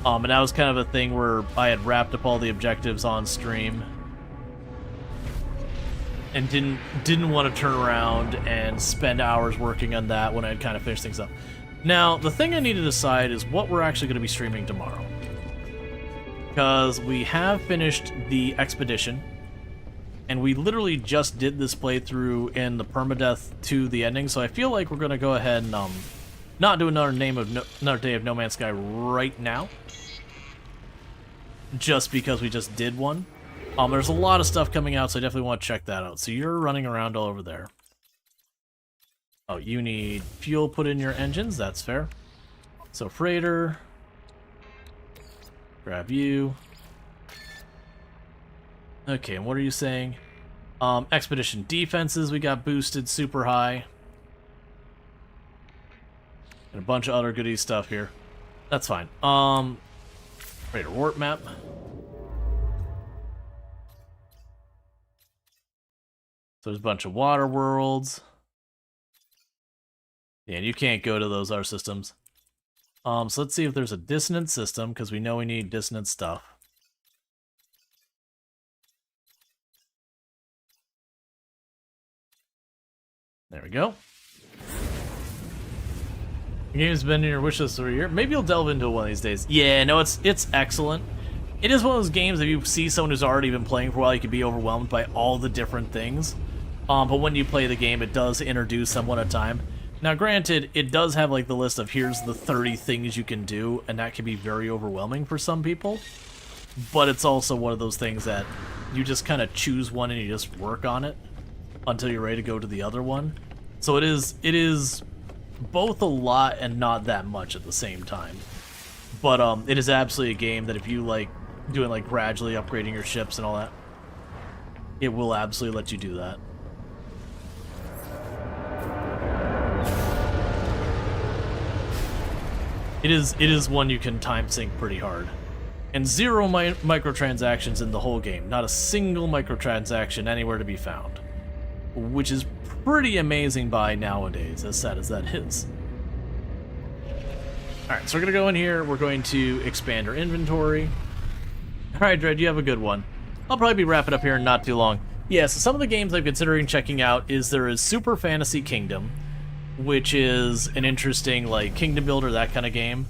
And that was kind of a thing where I had wrapped up all the objectives on stream and didn't want to turn around and spend hours working on that when I had kind of finished things up. Now, the thing I need to decide is what we're actually going to be streaming tomorrow. Because we have finished the expedition, and we literally just did this playthrough in the permadeath to the ending, so I feel like we're going to go ahead and not do another day of No Man's Sky right now. Just because we just did one. There's a lot of stuff coming out, so I definitely want to check that out. So you're running around all over there. Oh, you need fuel put in your engines. That's fair. So freighter. Grab you. Okay, and what are you saying? Expedition defenses we got boosted super high. And a bunch of other goodies stuff here. That's fine. Freighter warp map. So there's a bunch of water worlds. Yeah, and you can't go to those other systems. So let's see if there's a dissonance system, because we know we need dissonance stuff. There we go. The game's been in your wish list for a year. Maybe you'll delve into it one of these days. Yeah, no, it's excellent. It is one of those games that if you see someone who's already been playing for a while, you could be overwhelmed by all the different things. But when you play the game, it does introduce them one at a time. Now, granted, it does have like the list of here's the 30 things you can do, and that can be very overwhelming for some people. But it's also one of those things that you just kind of choose one and you just work on it until you're ready to go to the other one. So it is both a lot and not that much at the same time. But it is absolutely a game that if you like doing like gradually upgrading your ships and all that, it will absolutely let you do that. It is one you can time sink pretty hard. And zero microtransactions in the whole game. Not a single microtransaction anywhere to be found. Which is pretty amazing by nowadays, as sad as that is. Alright, so we're going to go in here. We're going to expand our inventory. Alright, Dread, you have a good one. I'll probably be wrapping up here in not too long. Yeah, so some of the games I'm considering checking out is there is Super Fantasy Kingdom, which is an interesting, like, kingdom builder, that kind of game.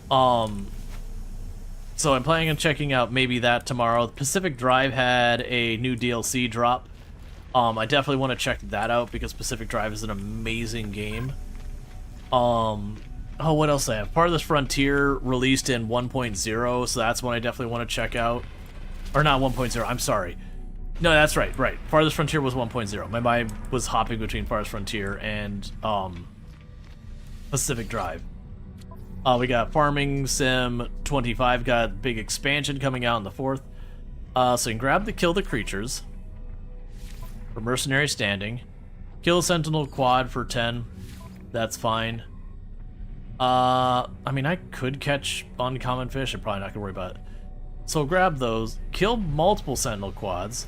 So I'm planning on checking out maybe that tomorrow. Pacific Drive had a new DLC drop. I definitely want to check that out because Pacific Drive is an amazing game. Oh, what else I have? Farthest Frontier released in 1.0, so that's one I definitely want to check out. Or not 1.0, I'm sorry. No, that's right. Farthest Frontier was 1.0. My mind was hopping between Farthest Frontier and Pacific Drive. We got Farming Sim 25, got big expansion coming out in the 4th. So you can grab the Kill the Creatures for Mercenary Standing. Kill Sentinel Quad for 10. That's fine. I mean, I could catch uncommon fish. I'm probably not gonna worry about it. So grab those. Kill multiple Sentinel Quads.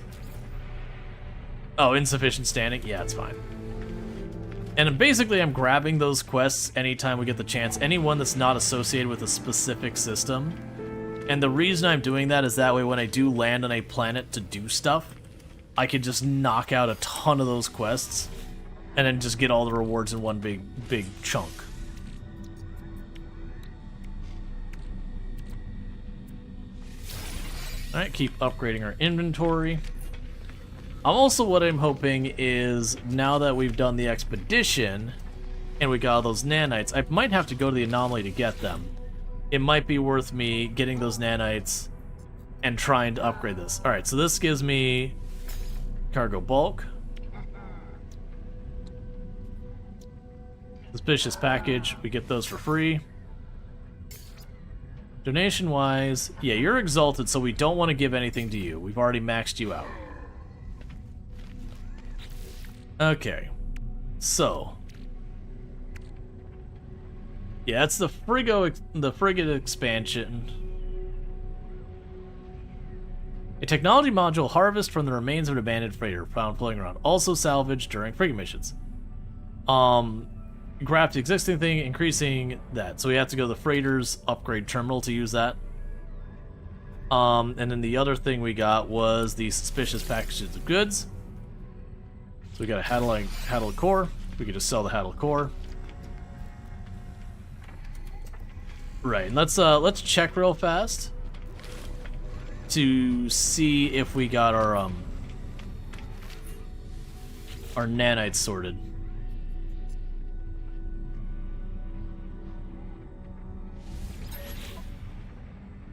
Oh, insufficient standing? Yeah, it's fine. And basically, I'm grabbing those quests anytime we get the chance. Anyone that's not associated with a specific system. And the reason I'm doing that is that way when I do land on a planet to do stuff, I can just knock out a ton of those quests and then just get all the rewards in one big chunk. Alright, keep upgrading our inventory. What I'm hoping is, now that we've done the expedition, and we got all those nanites, I might have to go to the anomaly to get them. It might be worth me getting those nanites and trying to upgrade this. Alright, so this gives me cargo bulk. Suspicious package, we get those for free. Donation-wise, yeah, you're exalted, so we don't want to give anything to you. We've already maxed you out. Okay, so yeah, it's the frigate expansion. A technology module harvest from the remains of an abandoned freighter found floating around, also salvaged during frigate missions. Grab the existing thing, increasing that. So we have to go to the freighter's upgrade terminal to use that. And then the other thing we got was the suspicious packages of goods. So we got a Haddle core. We could just sell the Haddle core. Right, and let's check real fast to see if we got our nanites sorted.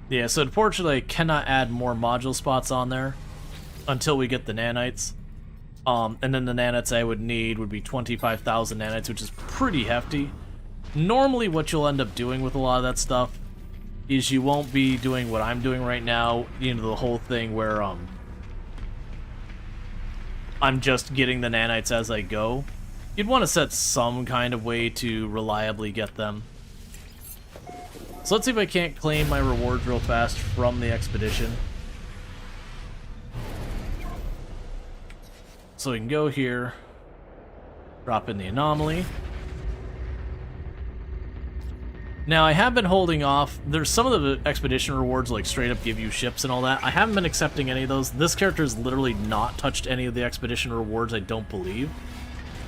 Yeah, so unfortunately I cannot add more module spots on there until we get the nanites. And then the nanites I would need would be 25,000 nanites, which is pretty hefty. Normally what you'll end up doing with a lot of that stuff is you won't be doing what I'm doing right now, you know, the whole thing where I'm just getting the nanites as I go. You'd want to set some kind of way to reliably get them. So let's see if I can't claim my rewards real fast from the expedition. So we can go here, drop in the anomaly. Now I have been holding off. There's some of the expedition rewards like straight up give you ships and all that. I haven't been accepting any of those. This character has literally not touched any of the expedition rewards, I don't believe.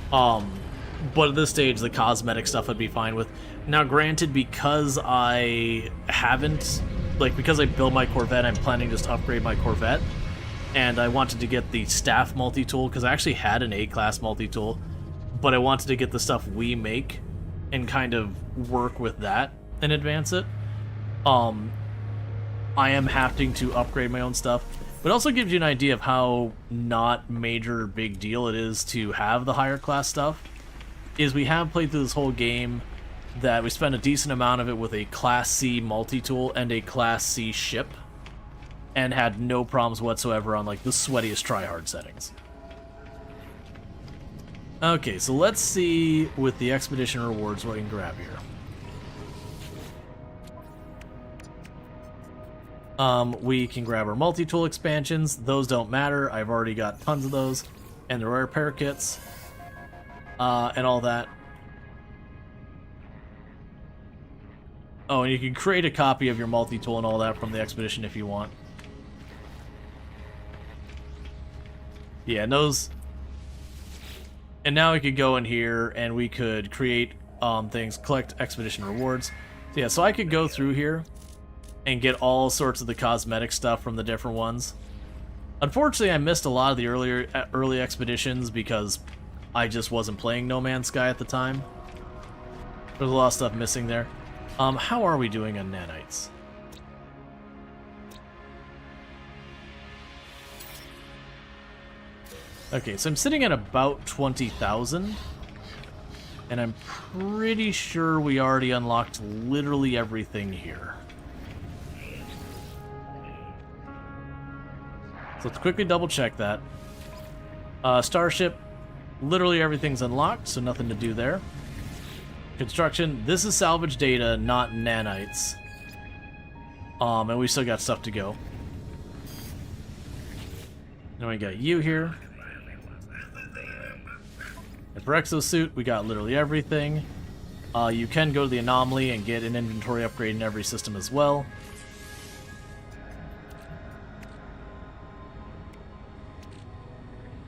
But at this stage, the cosmetic stuff I'd be fine with. Now granted, because I haven't, because I build my Corvette, I'm planning just to upgrade my Corvette. And I wanted to get the staff multi-tool, because I actually had an A-class multi-tool, but I wanted to get the stuff we make and kind of work with that and advance it. I am having to upgrade my own stuff, but it also gives you an idea of how not major big deal it is to have the higher class stuff. Is we have played through this whole game that we spent a decent amount of it with a Class C multi-tool and a Class C ship, and had no problems whatsoever on the sweatiest tryhard settings. Okay, so let's see with the expedition rewards what we can grab here. We can grab our multi-tool expansions. Those don't matter. I've already got tons of those. And the rare repair kits. And all that. Oh, and you can create a copy of your multi-tool and all that from the expedition if you want. Yeah, and those... And now we could go in here and we could create things, collect expedition rewards. So yeah, so I could go through here and get all sorts of the cosmetic stuff from the different ones. Unfortunately, I missed a lot of the early expeditions because I just wasn't playing No Man's Sky at the time. There's a lot of stuff missing there. How are we doing on nanites? Okay, so I'm sitting at about 20,000. And I'm pretty sure we already unlocked literally everything here. So let's quickly double check that. Starship, literally everything's unlocked, so nothing to do there. Construction, this is salvage data, not nanites. And we still got stuff to go. Then we got you here. And for exosuit, we got literally everything. You can go to the anomaly and get an inventory upgrade in every system as well.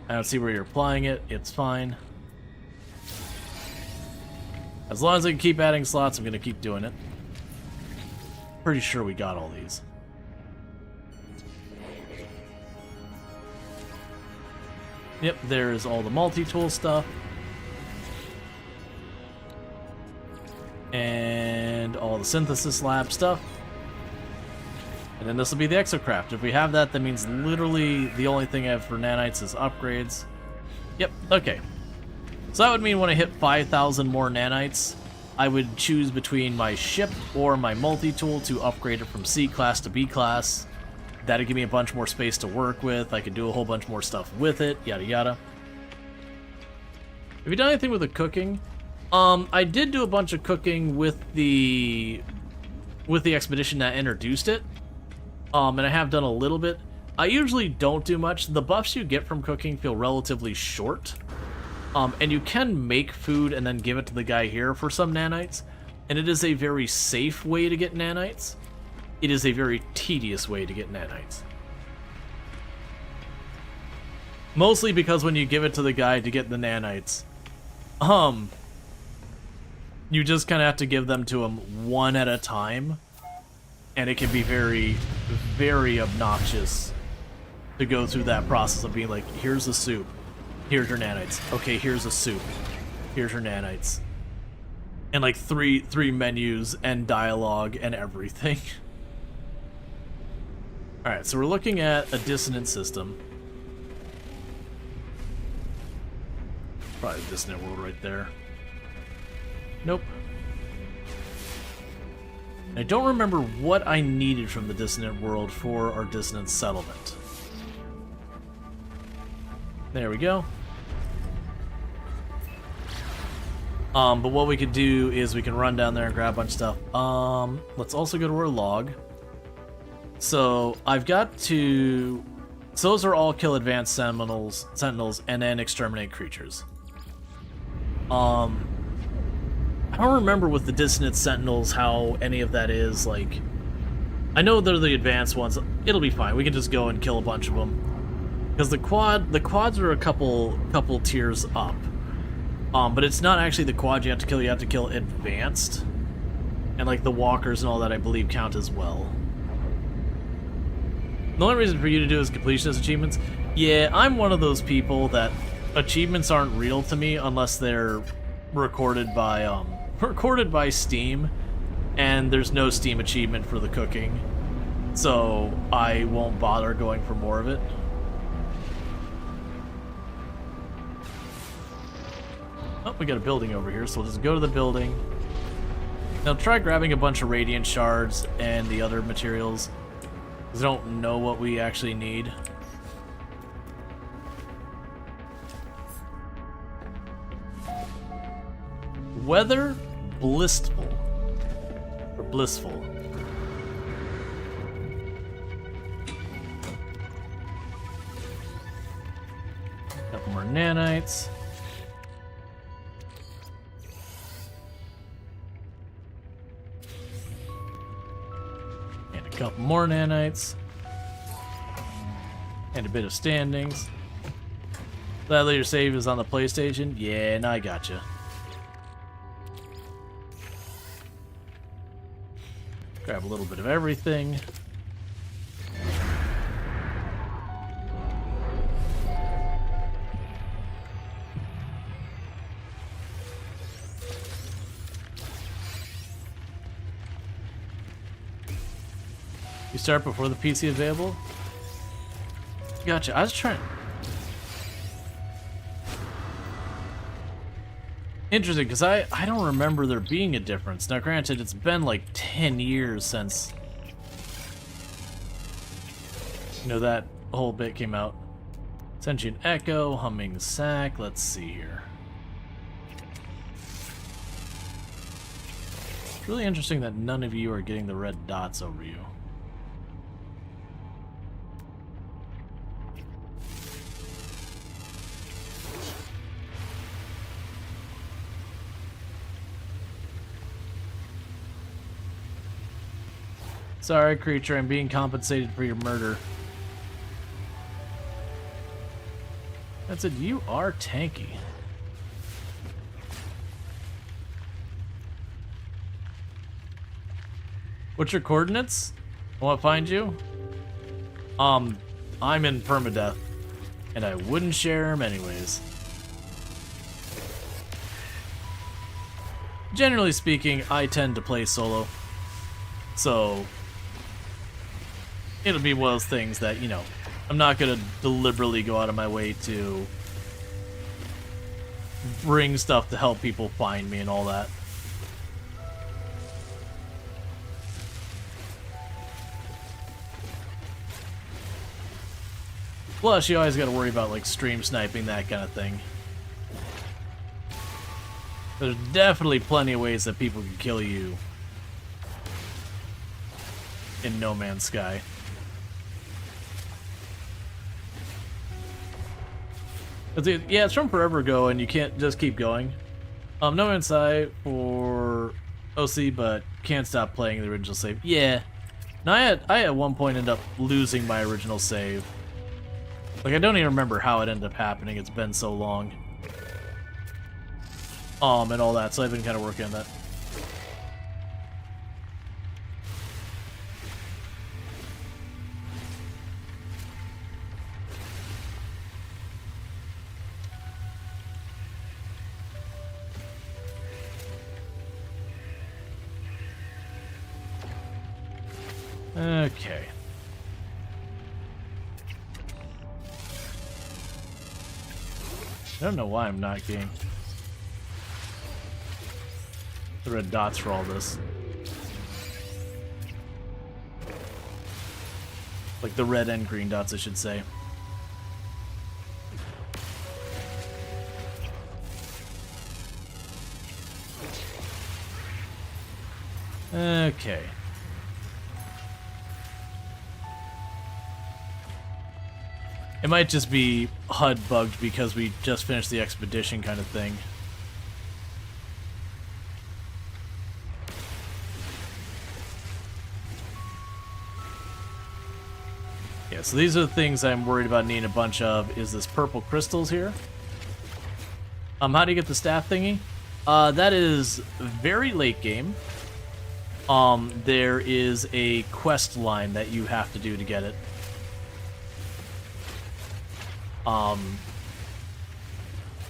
I don't see where you're applying it. It's fine. As long as I can keep adding slots, I'm going to keep doing it. Pretty sure we got all these. Yep, there's all the multi-tool stuff. And all the synthesis lab stuff. And then this will be the exocraft. If we have that, that means literally the only thing I have for nanites is upgrades. Yep, okay. So that would mean when I hit 5,000 more nanites, I would choose between my ship or my multi-tool to upgrade it from C class to B class. That'd give me a bunch more space to work with. I could do a whole bunch more stuff with it, yada yada. Have you done anything with the cooking? I did do a bunch of cooking with the expedition that introduced it. And I have done a little bit. I usually don't do much. The buffs you get from cooking feel relatively short. And you can make food and then give it to the guy here for some nanites. And it is a very safe way to get nanites. It is a very tedious way to get nanites. Mostly because when you give it to the guy to get the nanites, you just kind of have to give them to him one at a time. And it can be very, very obnoxious to go through that process of being like, here's a soup. Here's your nanites. Okay, here's a soup. Here's your nanites. And like three menus and dialogue and everything. Alright, so we're looking at a dissonant system. Probably the dissonant world right there. Nope. I don't remember what I needed from the dissonant world for our dissonant settlement. There we go. But what we could do is we can run down there and grab a bunch of stuff. Let's also go to our log. So I've got to... So those are all kill advanced sentinels and then exterminate creatures. I don't remember with the dissonant sentinels how any of that is, like... I know they're the advanced ones. It'll be fine. We can just go and kill a bunch of them. Because the quads are a couple tiers up. But it's not actually the quad you have to kill advanced. And like the walkers and all that I believe count as well. The only reason for you to do is completionist achievements. Yeah, I'm one of those people that achievements aren't real to me unless they're recorded by Steam, and there's no Steam achievement for the cooking. So I won't bother going for more of it. Oh, we got a building over here, so we'll just go to the building. Now try grabbing a bunch of radiant shards and the other materials, because I don't know what we actually need. Weather blissful. Or blissful. Couple more nanites. Couple more nanites. And a bit of standings. That later save is on the PlayStation? Yeah, and I gotcha. Grab a little bit of everything. You start before the PC available? Gotcha. I was trying... Interesting, because I don't remember there being a difference. Now, granted, it's been like 10 years since, you know, that whole bit came out. Sentient Echo, Humming Sack, let's see here. It's really interesting that none of you are getting the red dots over you. Sorry, creature, I'm being compensated for your murder. That said, you are tanky. What's your coordinates? I want to find you? I'm in permadeath, and I wouldn't share them anyways. Generally speaking, I tend to play solo, so it'll be one of those things that, you know, I'm not gonna deliberately go out of my way to bring stuff to help people find me and all that. Plus, you always gotta worry about, like, stream sniping, that kind of thing. There's definitely plenty of ways that people can kill you in No Man's Sky. Yeah, it's from forever ago, and you can't just keep going. No Man's Sky for OC, but can't stop playing the original save. Yeah. No, I at one point ended up losing my original save. Like, I don't even remember how it ended up happening. It's been so long. And all that, so I've been kind of working on that. Okay. I don't know why I'm not getting the red dots for all this. Like the red and green dots, I should say. Okay. It might just be HUD bugged because we just finished the expedition kind of thing. Yeah, so these are the things I'm worried about needing a bunch of, is this purple crystals here. How do you get the staff thingy? That is very late game. There is a quest line that you have to do to get it.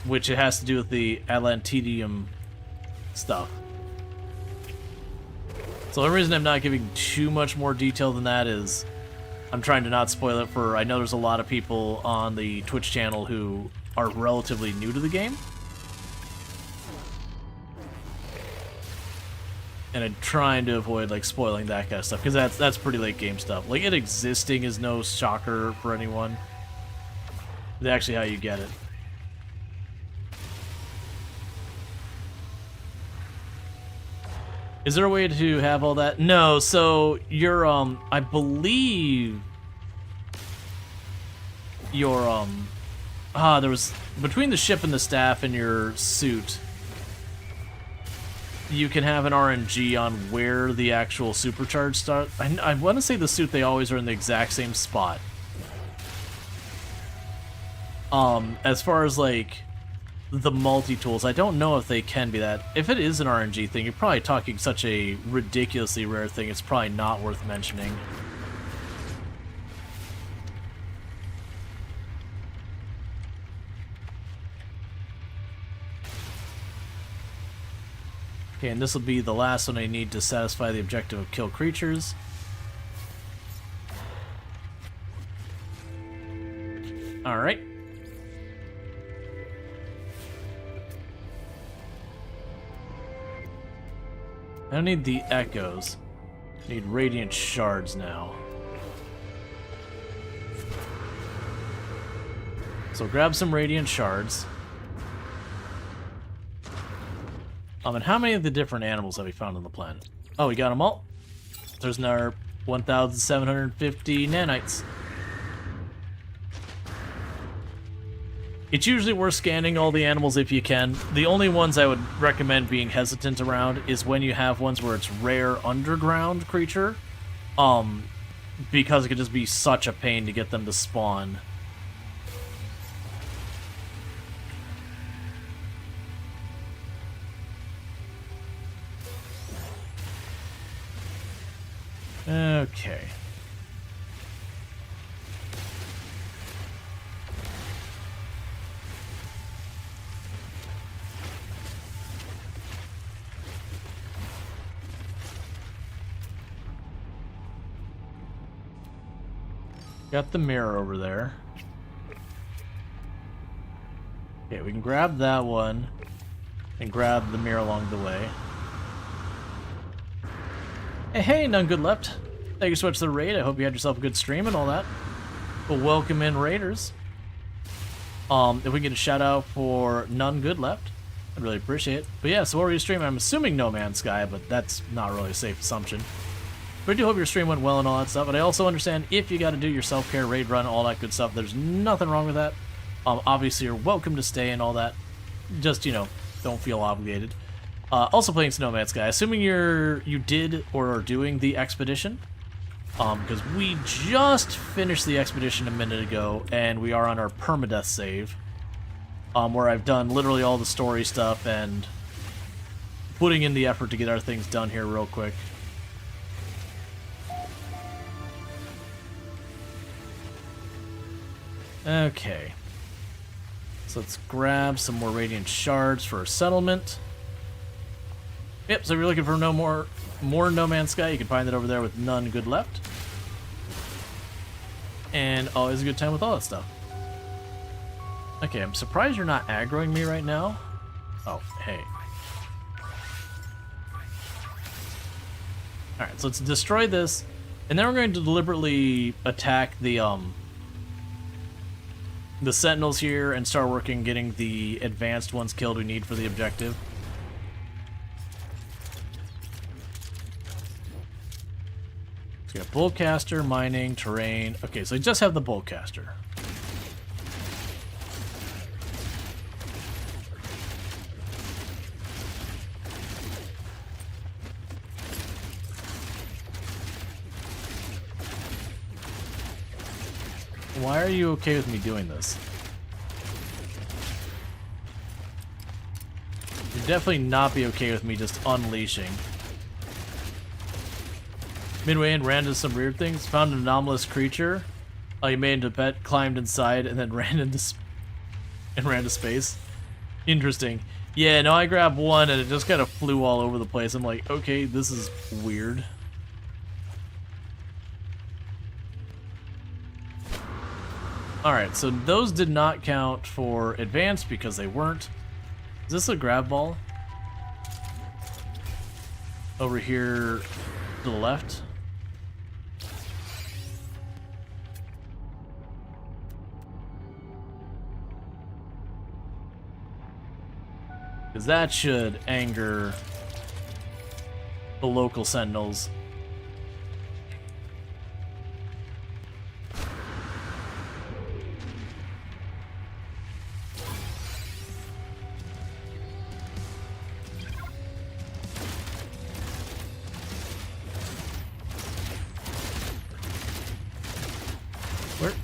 Which it has to do with the Atlantidium stuff. So the reason I'm not giving too much more detail than that is I'm trying to not spoil it for, I know there's a lot of people on the Twitch channel who are relatively new to the game. And I'm trying to avoid, like, spoiling that kind of stuff, because that's pretty late game stuff. Like, it existing is no shocker for anyone. It's actually how you get it. Is there a way to have all that? No, so you're, I believe your, there was, between the ship and the staff and your suit, you can have an RNG on where the actual supercharge starts. I want to say the suit, they always are in the exact same spot. As far as, like, the multi-tools, I don't know if they can be that. If it is an RNG thing, you're probably talking such a ridiculously rare thing, it's probably not worth mentioning. Okay, and this will be the last one I need to satisfy the objective of kill creatures. Alright. I don't need the echoes. I need radiant shards now. So grab some radiant shards. And how many of the different animals have we found on the planet? Oh, we got them all. There's another 1,750 nanites. It's usually worth scanning all the animals if you can. The only ones I would recommend being hesitant around is when you have ones where it's rare underground creature. Because it could just be such a pain to get them to spawn. Okay. Got the mirror over there. Okay, we can grab that one and grab the mirror along the way. Hey, none good left. Thank you so much for the raid. I hope you had yourself a good stream and all that. Well, welcome in, raiders. If we get a shout out for none good left, I'd really appreciate it. But yeah, so what were you streaming? I'm assuming No Man's Sky, but that's not really a safe assumption. But I do hope your stream went well and all that stuff. But I also understand if you got to do your self-care, raid run, all that good stuff, there's nothing wrong with that. Obviously, you're welcome to stay and all that. Just, you know, don't feel obligated. Also playing No Man's Sky, assuming you did or are doing the expedition, because we just finished the expedition a minute ago, and we are on our permadeath save, where I've done literally all the story stuff and putting in the effort to get our things done here real quick. Okay, so let's grab some more radiant shards for our settlement. Yep, so if you're looking for more No Man's Sky, you can find it over there with none good left. And always a good time with all that stuff. Okay, I'm surprised you're not aggroing me right now. Oh, hey. Alright, so let's destroy this, and then we're going to deliberately attack the sentinels here and start working getting the advanced ones killed we need for the objective. We got Bullcaster, mining, terrain. Okay, so I just have the Bullcaster. Why are you okay with me doing this? You'd definitely not be okay with me just unleashing. Midway in, ran into some weird things. Found an anomalous creature. You made into a pet, climbed inside, and then ran into space. Interesting. Yeah, no, I grabbed one and it just kind of flew all over the place. I'm like, okay, this is weird. Alright, so those did not count for advanced because they weren't. Is this a grab ball? Over here to the left. Because that should anger the local sentinels.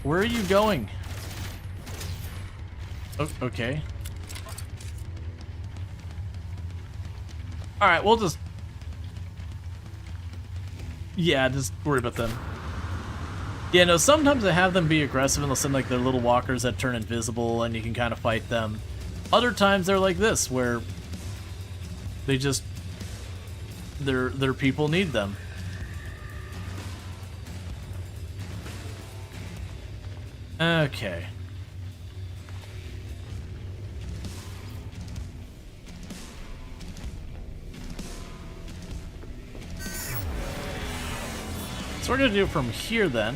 Where are you going? Oh, okay. Alright, we'll just... Yeah, just worry about them. Yeah, no, sometimes I have them be aggressive and they'll send like their little walkers that turn invisible and you can kind of fight them. Other times they're like this, where they just... their people need them. Okay. So we're gonna do it from here then.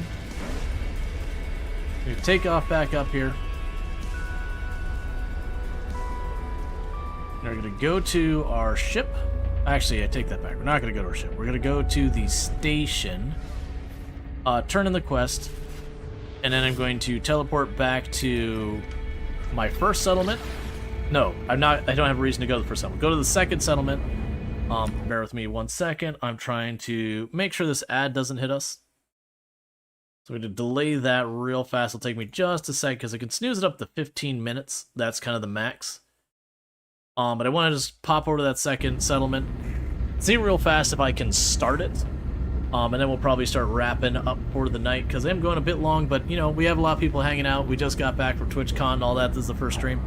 We take off back up here. And we're gonna go to our ship. Actually, I take that back. We're not gonna go to our ship. We're gonna go to the station, turn in the quest, and then I'm going to teleport back to my first settlement. No, I'm not. I don't have a reason to go to the first settlement. Go to the second settlement. Bear with me 1 second. I'm trying to make sure this ad doesn't hit us. So we're going to delay that real fast. It'll take me just a sec because I can snooze it up to 15 minutes. That's kind of the max. But I want to just pop over to that second settlement, see real fast if I can start it. And then we'll probably start wrapping up for the night because I'm going a bit long, but you know, we have a lot of people hanging out. We just got back from TwitchCon and all that. This is the first stream.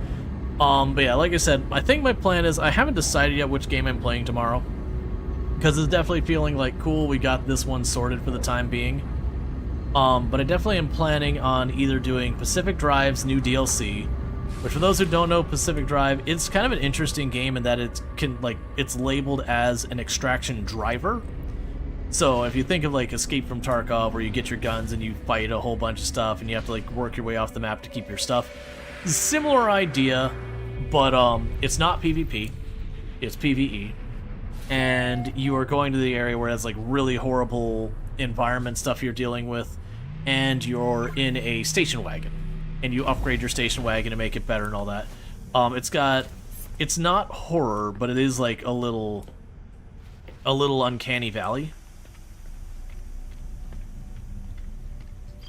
But yeah, like I said, I think my plan is I haven't decided yet which game I'm playing tomorrow because it's definitely feeling like, cool, we got this one sorted for the time being. But I definitely am planning on either doing Pacific Drive's new DLC, which for those who don't know Pacific Drive, it's kind of an interesting game in that it's labeled as an extraction driver. So if you think of like Escape from Tarkov, where you get your guns and you fight a whole bunch of stuff and you have to like work your way off the map to keep your stuff, similar idea, but it's not PvP, it's PvE, and you are going to the area where it's like really horrible environment stuff you're dealing with, and you're in a station wagon, and you upgrade your station wagon to make it better and all that. It's not horror, but it is like a little uncanny valley.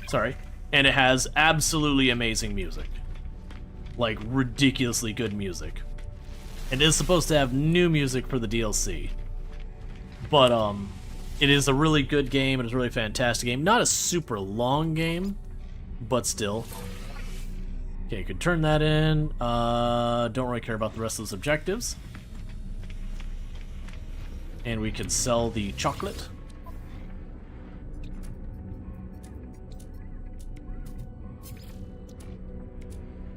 Sorry. And it has absolutely amazing music. Like, ridiculously good music. It is supposed to have new music for the DLC. But, it is a really good game, and it's a really fantastic game. Not a super long game, but still. Okay, you can turn that in. Don't really care about the rest of those objectives. And we can sell the chocolate.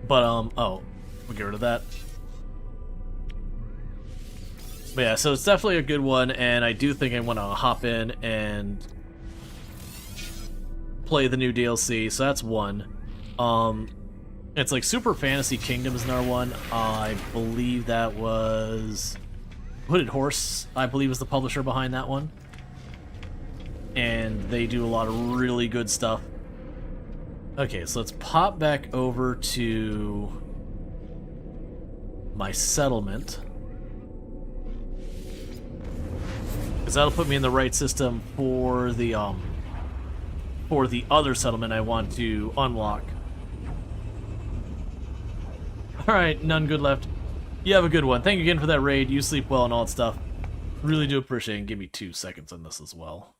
But, oh, we'll get rid of that. But yeah, so it's definitely a good one, and I do think I want to hop in and play the new DLC, so that's one. It's like Super Fantasy Kingdom is another one. I believe that was Hooded Horse, I believe, is the publisher behind that one. And they do a lot of really good stuff. Okay, so let's pop back over to my settlement, because that'll put me in the right system for the other settlement I want to unlock. Alright, none good left. You have a good one. Thank you again for that raid. You sleep well and all that stuff. Really do appreciate it. And give me 2 seconds on this as well.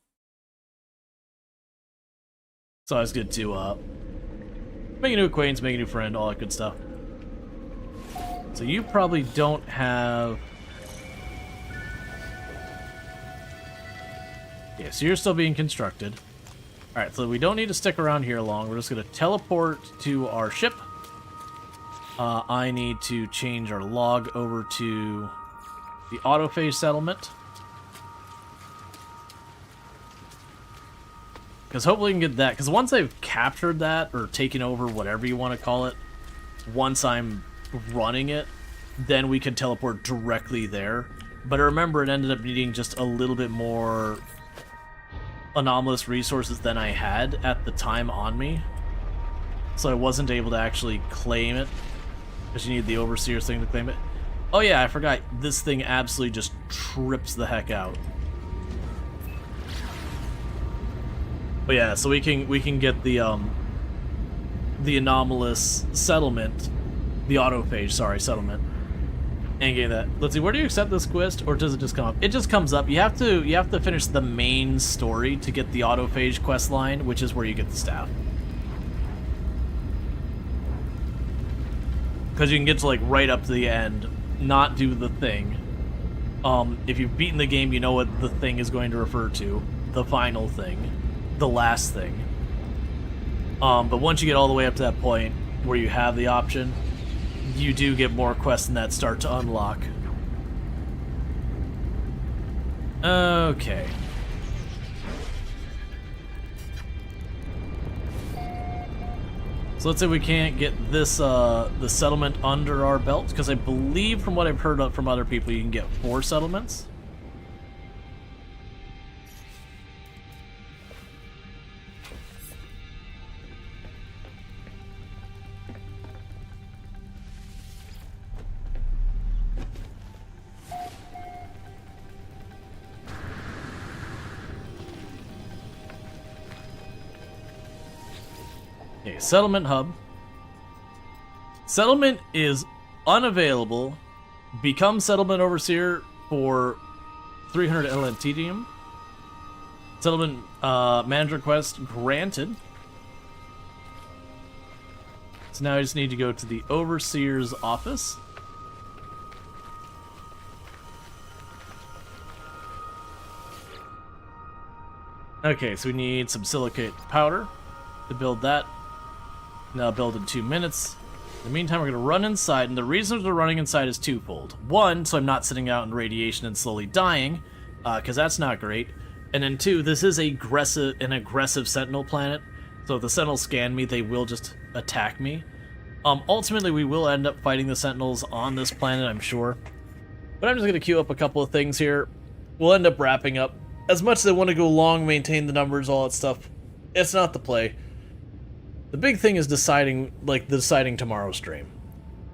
It's always good to make a new acquaintance, make a new friend, all that good stuff. So you probably don't have... Yeah, so you're still being constructed. Alright, so we don't need to stick around here long. We're just going to teleport to our ship. I need to change our log over to the autophage settlement. Because hopefully we can get that. Because once I've captured that, or taken over, whatever you want to call it, once I'm running it, then we can teleport directly there. But I remember it ended up needing just a little bit more anomalous resources than I had at the time on me. So I wasn't able to actually claim it. Because you need the Overseer's thing to claim it. Oh yeah, I forgot. This thing absolutely just trips the heck out. But yeah, so we can get the anomalous settlement, the autophage, sorry, settlement, and get that. Let's see, where do you accept this quest, or does it just come up? It just comes up. You have to finish the main story to get the autophage quest line, which is where you get the staff. Because you can get to like right up to the end, not do the thing. If you've beaten the game, you know what the thing is going to refer to, the final thing. The last thing. But once you get all the way up to that point where you have the option, you do get more quests than that start to unlock. Okay. So let's say we can't get this the settlement under our belt, because I believe from what I've heard from other people, you can get 4 settlements. Okay, settlement hub. Settlement is unavailable. Become settlement overseer for 300 LNTDM. Settlement manager request granted. So now I just need to go to the overseer's office. Okay, so we need some silicate powder to build that. Now build in 2 minutes. In the meantime, we're going to run inside, and the reason we're running inside is twofold. One, so I'm not sitting out in radiation and slowly dying, because that's not great. And then two, this is an aggressive sentinel planet, so if the sentinels scan me, they will just attack me. Ultimately, we will end up fighting the sentinels on this planet, I'm sure. But I'm just going to queue up a couple of things here. We'll end up wrapping up. As much as I want to go long, maintain the numbers, all that stuff, it's not the play. The big thing is deciding tomorrow's stream.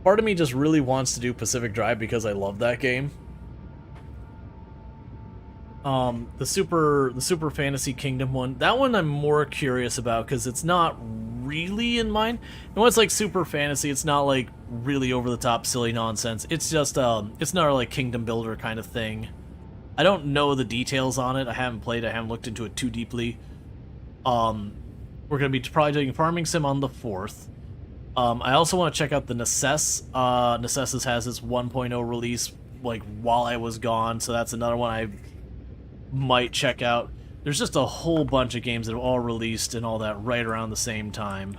Part of me just really wants to do Pacific Drive because I love that game. The Super Fantasy Kingdom one, that one I'm more curious about because it's not really in mine. And when it's like Super Fantasy, it's not like really over the top silly nonsense. It's just it's not like Kingdom Builder kind of thing. I don't know the details on it. I haven't played. I haven't looked into it too deeply. We're going to be probably doing Farming Sim on the 4th. I also want to check out the Necess. Necess has its 1.0 release like while I was gone, so that's another one I might check out. There's just a whole bunch of games that have all released and all that right around the same time.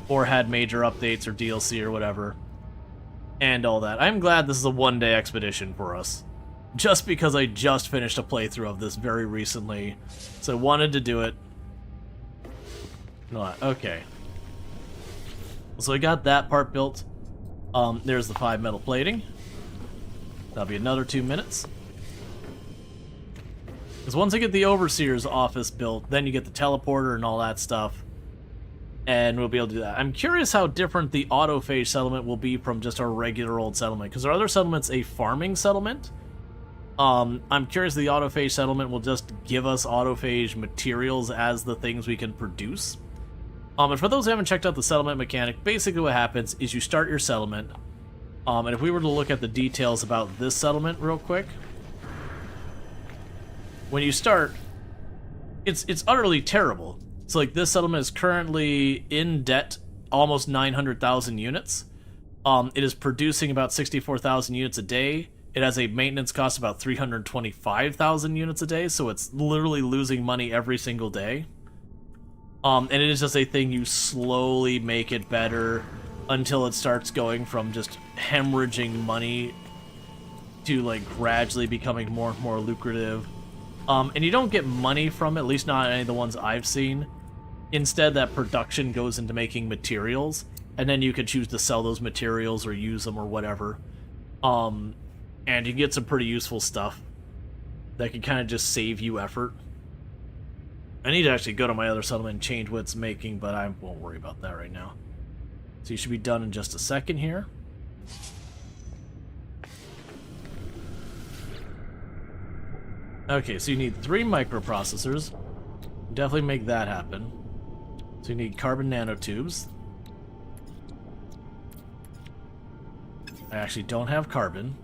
Or had major updates or DLC or whatever. And all that. I'm glad this is a one-day expedition for us. Just because I just finished a playthrough of this very recently. So I wanted to do it. Okay. So I got that part built. There's the 5 metal plating. That'll be another 2 minutes. Because once I get the Overseer's office built, then you get the teleporter and all that stuff. And we'll be able to do that. I'm curious how different the autophage settlement will be from just our regular old settlement. Because our other settlement's a farming settlement. I'm curious if the autophage settlement will just give us autophage materials as the things we can produce. And for those who haven't checked out the settlement mechanic, basically what happens is you start your settlement. And if we were to look at the details about this settlement real quick. When you start, it's utterly terrible. So like this settlement is currently in debt almost 900,000 units. It is producing about 64,000 units a day. It has a maintenance cost of about 325,000 units a day, so it's literally losing money every single day. And it is just a thing you slowly make it better until it starts going from just hemorrhaging money to like gradually becoming more and more lucrative. And you don't get money from it, at least not any of the ones I've seen. Instead, that production goes into making materials, and then you can choose to sell those materials or use them or whatever. And you get some pretty useful stuff that can kind of just save you effort. I need to actually go to my other settlement and change what it's making, but I won't worry about that right now. So you should be done in just a second here. Okay, so you need 3 microprocessors. Definitely make that happen. So you need carbon nanotubes. I actually don't have carbon.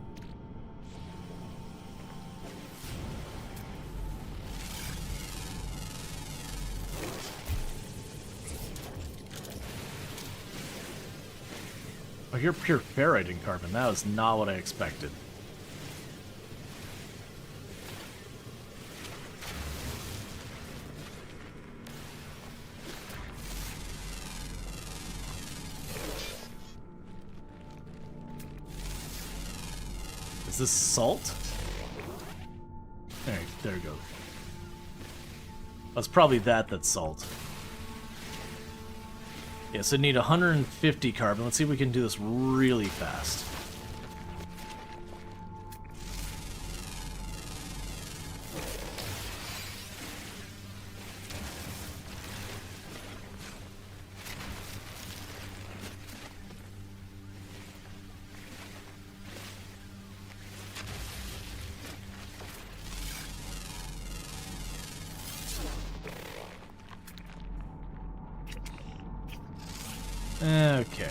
Oh, you're pure ferrite in carbon. That was not what I expected. Is this salt? There we go. That's probably that's salt. Yeah, so need 150 carbon. Let's see if we can do this really fast. Okay.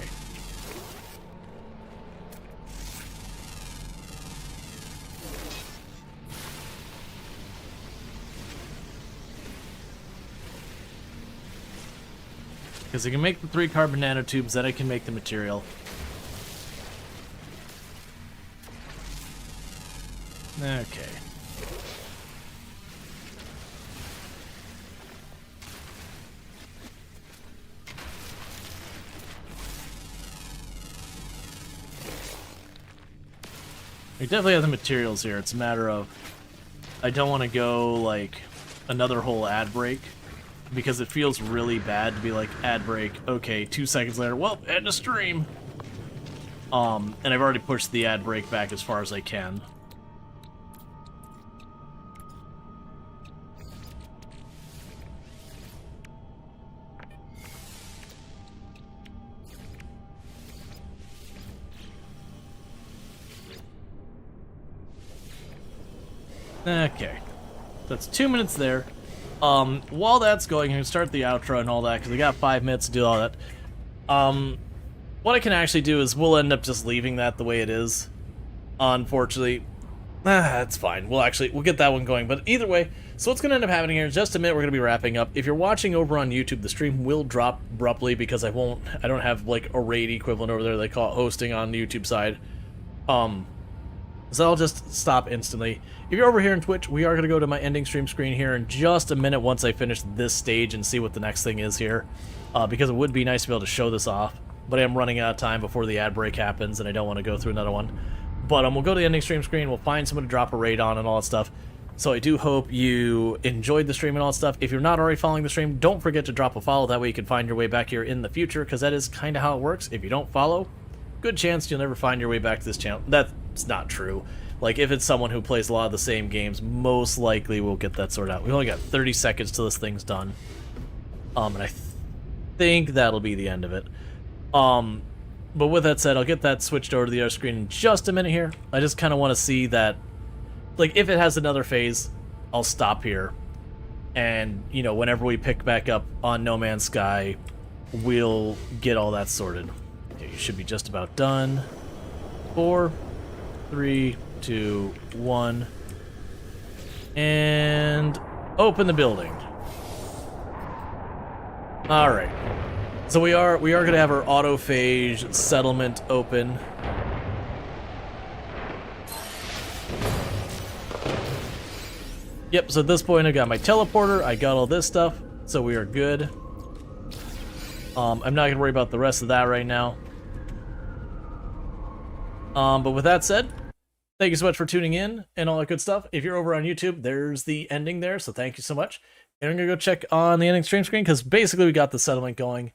Because I can make the 3 carbon nanotubes, then I can make the material. Okay. We definitely have the materials here. It's a matter of I don't want to go like another whole ad break because it feels really bad to be like ad break. Okay, 2 seconds later, well, end of stream. And I've already pushed the ad break back as far as I can. Okay, that's 2 minutes there. While that's going, I'm gonna start the outro and all that because I got 5 minutes to do all that. What I can actually do is we'll end up just leaving that the way it is. Unfortunately, that's fine. We'll get that one going. But either way, so what's gonna end up happening here in just a minute? We're gonna be wrapping up. If you're watching over on YouTube, the stream will drop abruptly because I don't have like a raid equivalent over there. They call it hosting on the YouTube side. So I'll just stop instantly. If you're over here on Twitch, we are going to go to my ending stream screen here in just a minute once I finish this stage and see what the next thing is here. Because it would be nice to be able to show this off. But I am running out of time before the ad break happens, and I don't want to go through another one. But we'll go to the ending stream screen, we'll find someone to drop a raid on and all that stuff. So I do hope you enjoyed the stream and all that stuff. If you're not already following the stream, don't forget to drop a follow. That way you can find your way back here in the future, because that is kind of how it works. If you don't follow, good chance you'll never find your way back to this channel. That's not true. Like, if it's someone who plays a lot of the same games, most likely we'll get that sorted out. We only got 30 seconds till this thing's done. And I think that'll be the end of it. But with that said, I'll get that switched over to the other screen in just a minute here. I just kind of want to see that, like, if it has another phase, I'll stop here. And, you know, whenever we pick back up on No Man's Sky, we'll get all that sorted. Okay, you should be just about done. 4, 3, 2, 1, and open the building. All right, so we are gonna have our autophage settlement open. Yep. So at this point, I got my teleporter. I got all this stuff, so we are good. I'm not gonna worry about the rest of that right now. But with that said, thank you so much for tuning in and all that good stuff. If you're over on YouTube, there's the ending there, so thank you so much. And I'm going to go check on the ending stream screen, because basically we got the settlement going.